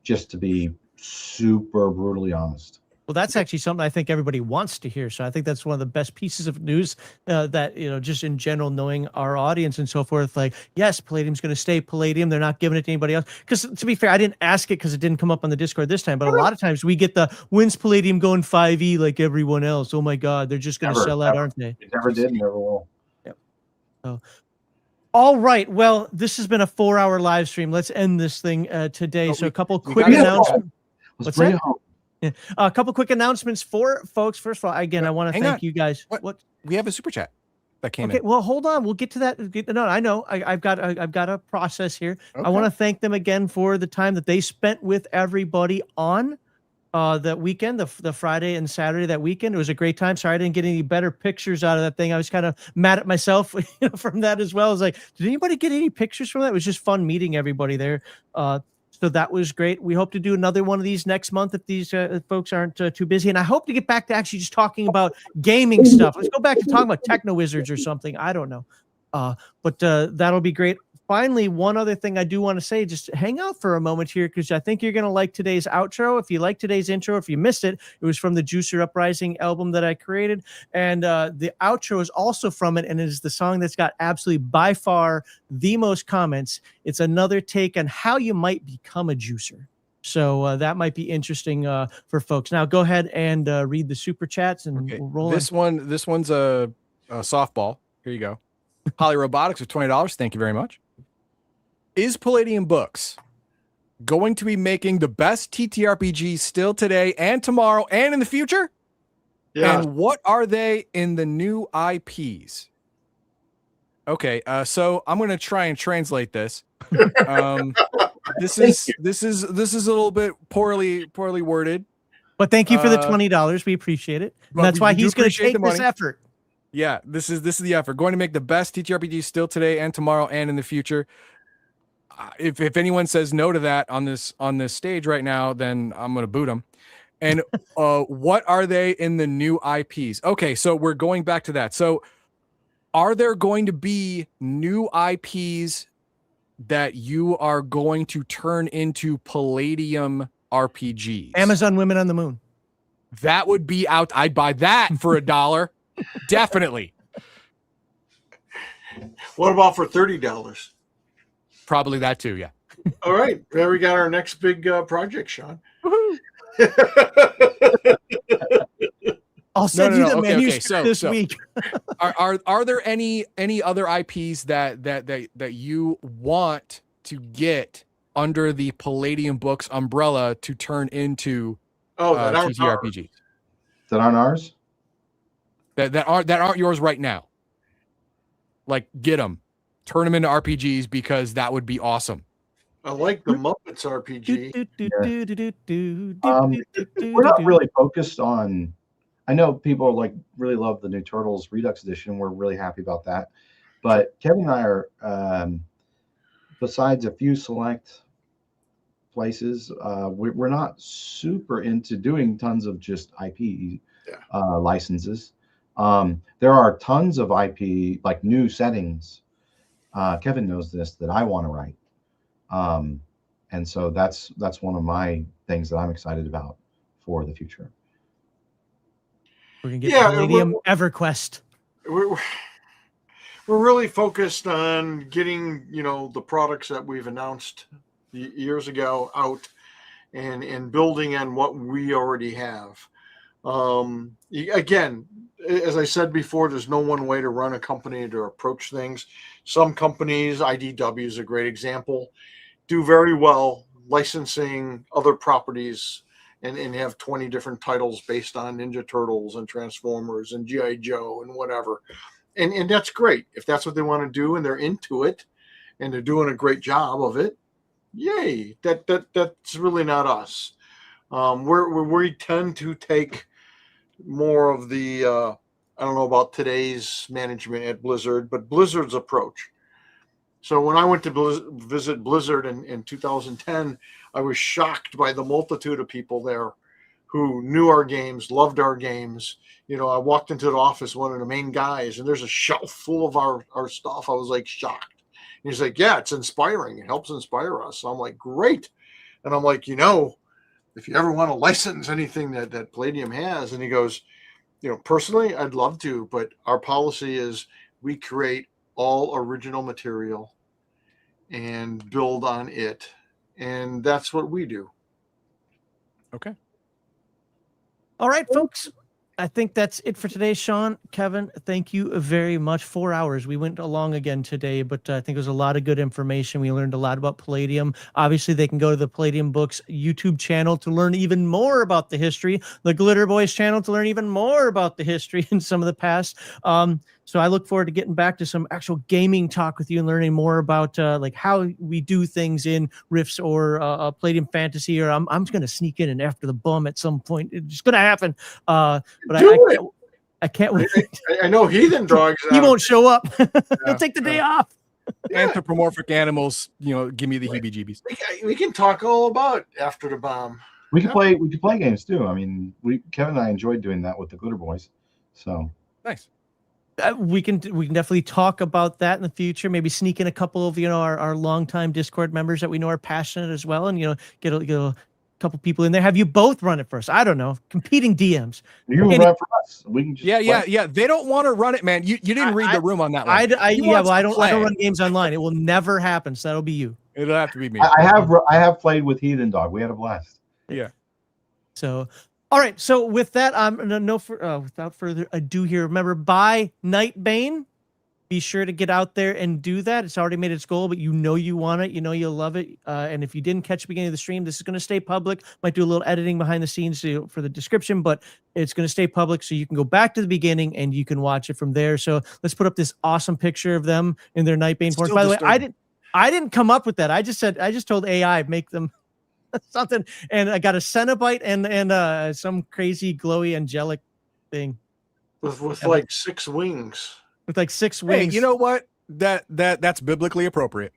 [SPEAKER 5] Just to be super brutally honest.
[SPEAKER 1] Well, that's actually something I think everybody wants to hear. So I think that's one of the best pieces of news that, you know, just in general, knowing our audience and so forth. Like, yes, Palladium's going to stay Palladium. They're not giving it to anybody else. Because to be fair, I didn't ask it because it didn't come up on the Discord this time. But a lot of times we get the, when's Palladium going 5e like everyone else? Oh my God, they're just going to sell out, aren't they?
[SPEAKER 5] It never did, never will.
[SPEAKER 1] Yep. So, all right. Well, this has been a 4-hour live stream. Let's end this thing today. So a couple quick announcements. What's that? Yeah. A couple quick announcements for folks. First of all, again, I want to thank you guys. What?
[SPEAKER 4] We have a super chat that came in.
[SPEAKER 1] Okay, well, hold on. We'll get to that. No, I know. I've got a process here. Okay. I want to thank them again for the time that they spent with everybody on that weekend, the Friday and Saturday that weekend. It was a great time. Sorry I didn't get any better pictures out of that thing. I was kind of mad at myself from that as well. I was like, did anybody get any pictures from that? It was just fun meeting everybody there. So that was great. We hope to do another one of these next month if these folks aren't too busy. And I hope to get back to actually just talking about gaming stuff. Let's go back to talking about Techno Wizards or something. I don't know. But that'll be great. Finally, one other thing I do want to say, just hang out for a moment here, because I think you're going to like today's outro. If you like today's intro, if you missed it, it was from the Juicer Uprising album that I created. And the outro is also from it, and it is the song that's got absolutely by far the most comments. It's another take on how you might become a juicer. So that might be interesting for folks. Now, go ahead and read the super chats, and we'll roll
[SPEAKER 4] this
[SPEAKER 1] in.
[SPEAKER 4] This one's a softball. Here you go. Holly Robotics with $20. Thank you very much. Is Palladium Books going to be making the best TTRPGs still today and tomorrow and in the future? Yeah. And what are they in the new IPs? Okay, so I'm going to try and translate this. This is a little bit poorly worded.
[SPEAKER 1] But thank you for the $20. We appreciate it. And that's why he's going to take this effort.
[SPEAKER 4] Yeah, this is the effort. Going to make the best TTRPGs still today and tomorrow and in the future. If anyone says no to that on this stage right now, then I'm going to boot them. And what are they in the new IPs? Okay, so we're going back to that. So are there going to be new IPs that you are going to turn into Palladium RPGs?
[SPEAKER 1] Amazon Women on the Moon.
[SPEAKER 4] That would be out. I'd buy that for $1. Definitely.
[SPEAKER 3] What about for $30?
[SPEAKER 4] Probably that too. Yeah.
[SPEAKER 3] All right, there we got our next big project, Sean.
[SPEAKER 1] I'll send you the
[SPEAKER 4] Okay,
[SPEAKER 1] manuscript this
[SPEAKER 4] so
[SPEAKER 1] week.
[SPEAKER 4] are there any other IPs that you want to get under the Palladium Books umbrella to turn into
[SPEAKER 3] that aren't
[SPEAKER 4] TTRPGs?
[SPEAKER 5] That aren't ours?
[SPEAKER 4] That aren't yours right now. Like, get them, turn them into RPGs, because that would be awesome.
[SPEAKER 3] I like the Muppets RPG.
[SPEAKER 5] We're not really focused on. I know people like really love the new Turtles Redux Edition. We're really happy about that. But Kevin and I are, besides a few select places, we're not super into doing tons of just IP licenses. There are tons of IP, like new settings. Kevin knows this, that I want to write. And so that's one of my things that I'm excited about for the future.
[SPEAKER 1] We're gonna get Palladium EverQuest.
[SPEAKER 3] We're really focused on getting, the products that we've announced years ago out and building on what we already have. Again, as I said before, there's no one way to run a company, to approach things. Some companies, IDW is a great example, do very well licensing other properties and have 20 different titles based on Ninja Turtles and Transformers and G.I. Joe and whatever. And that's great. If that's what they want to do and they're into it and they're doing a great job of it, yay. That's really not us. We tend to take more of the, I don't know about today's management at Blizzard, but Blizzard's approach. So when I went to visit Blizzard in 2010, I was shocked by the multitude of people there who knew our games, loved our games. I walked into the office, one of the main guys, and there's a shelf full of our stuff. I was like shocked. And he's like, yeah, it's inspiring. It helps inspire us. So I'm like, great. And I'm like, if you ever want to license anything that Palladium has, and he goes, personally, I'd love to, but our policy is we create all original material and build on it. And that's what we do.
[SPEAKER 4] Okay.
[SPEAKER 1] All right, folks. I think that's it for today. Sean, Kevin, thank you very much. 4 hours. We went along again today, but I think it was a lot of good information. We learned a lot about Palladium. Obviously, they can go to the Palladium Books YouTube channel to learn even more about the history, the Glitter Boys channel to learn even more about the history and some of the past. So I look forward to getting back to some actual gaming talk with you and learning more about like how we do things in Rifts or Palladium Fantasy, or I'm just going to sneak in and after the bum at some point. It's going to happen. But I can't wait.
[SPEAKER 3] I know Heathen Dogs.
[SPEAKER 1] He won't show up. He'll take the day off.
[SPEAKER 4] Anthropomorphic animals, give me the heebie-jeebies.
[SPEAKER 3] We can talk all about After the Bomb.
[SPEAKER 5] We can play games too. I mean, Kevin and I enjoyed doing that with the Glitter Boys. So
[SPEAKER 4] nice.
[SPEAKER 1] We can definitely talk about that in the future. Maybe sneak in a couple of our longtime Discord members that we know are passionate as well, and get a couple people in there. Have you both run it first? I don't know. Competing DMs.
[SPEAKER 5] You run for us. We can just
[SPEAKER 4] yeah. They don't want to run it, man. You didn't read the room on that one.
[SPEAKER 1] I don't run games online. It will never happen. So that'll be you.
[SPEAKER 4] It'll have to be me.
[SPEAKER 5] I have played with Heathen Dog. We had a blast.
[SPEAKER 4] Yeah.
[SPEAKER 1] So. All right, so with that, without further ado here, remember, buy Nightbane. Be sure to get out there and do that. It's already made its goal, but you want it. You'll love it. And if you didn't catch the beginning of the stream, this is going to stay public. Might do a little editing behind the scenes for the description, but it's going to stay public, so you can go back to the beginning and you can watch it from there. So let's put up this awesome picture of them in their Nightbane forms. By the way, I didn't come up with that. I just told AI make them something, and I got a Cenobite and some crazy glowy angelic thing
[SPEAKER 3] with like 6 wings.
[SPEAKER 1] With like 6 wings.
[SPEAKER 4] Hey, you know what? That's biblically appropriate.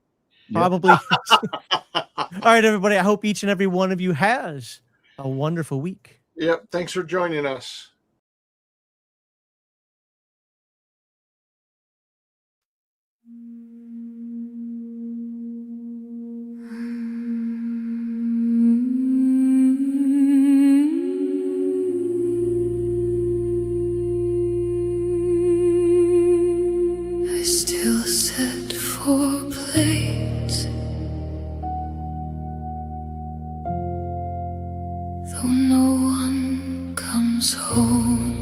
[SPEAKER 1] Probably. All right, everybody. I hope each and every one of you has a wonderful week.
[SPEAKER 3] Yep. Thanks for joining us.
[SPEAKER 2] Still your plate. Though no one comes home.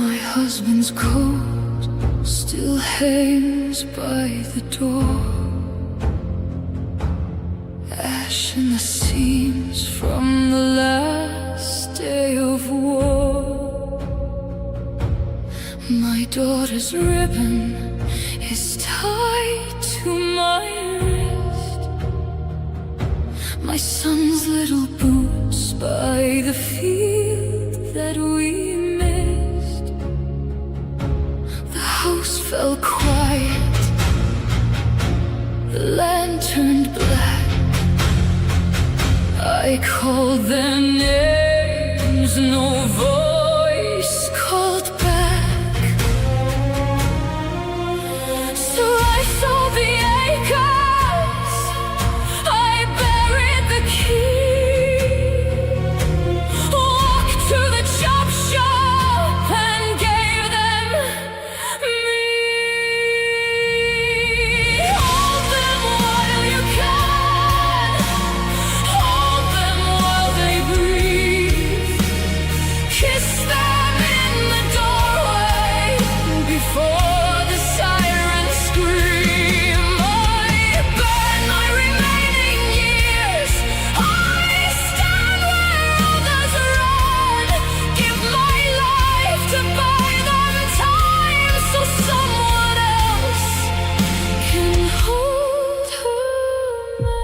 [SPEAKER 2] My husband's coat still hangs by the door. Ash in the seams from the last day of war. My daughter's ribbon is tied to my wrist. My son's little boots by the field that we missed. The house fell quiet, the land turned black. I called their names, no voice called back. So I saw the acres, I buried the key, walked to the chop shop and gave them me. Hold them while you can, hold them while they breathe, kiss them in the doorway before the sirens scream. I burn my remaining years, I stand where others run, give my life to buy them time so someone else can hold her man.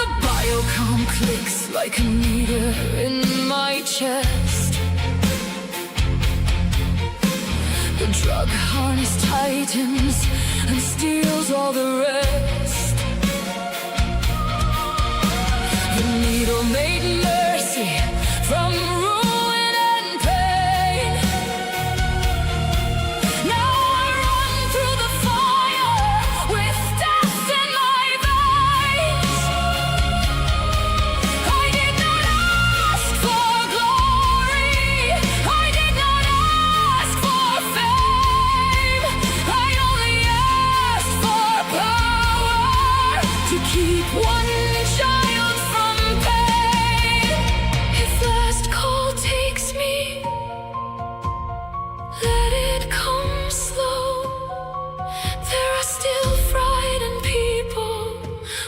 [SPEAKER 2] The biocom clicks like a meter in my chest. The drug harness tightens and steals all the rest. The needle made mercy from ruin and pain. Now I run through the fire with death in my veins. I did not ask for glory, I did not ask for fame, I only asked for power to keep one child from pain. If last call takes me, let it come slow. There are still frightened people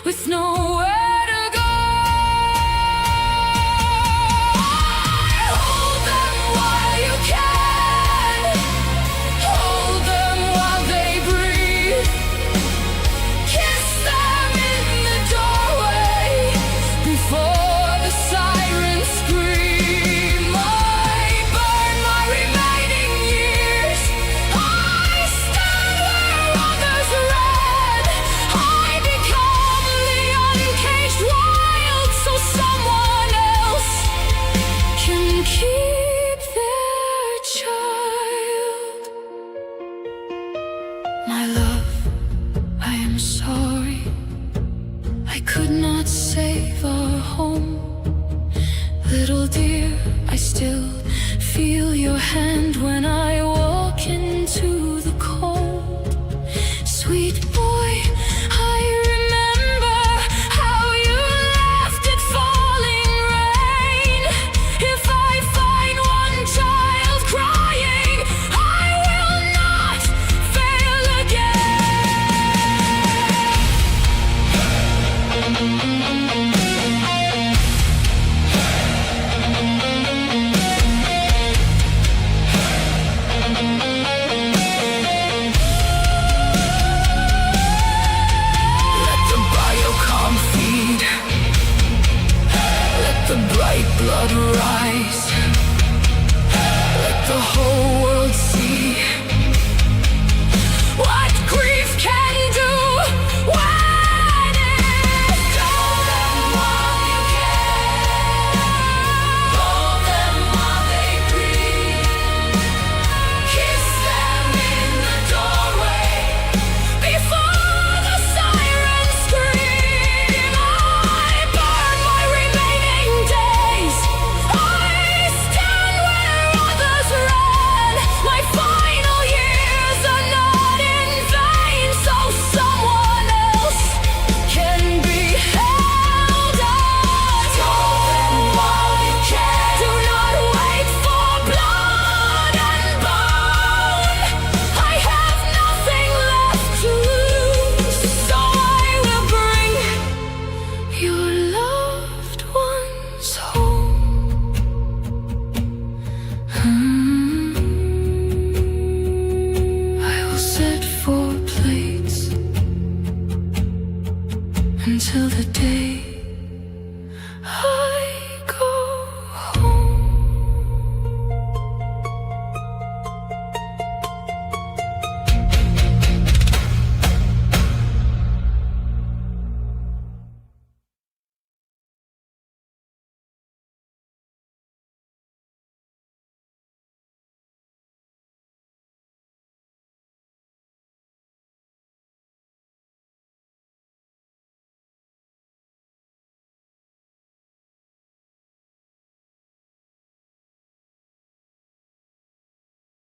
[SPEAKER 2] with nowhere to go. Hold them while you can, hold them while they breathe, kiss them in the doorway before the sirens scream. I burn my remaining years, I stand where others ran. I become the uncaged wild so someone else can keep their child. My love, I am sorry, I could not save our home. Little dear, I still feel your hand when I walk into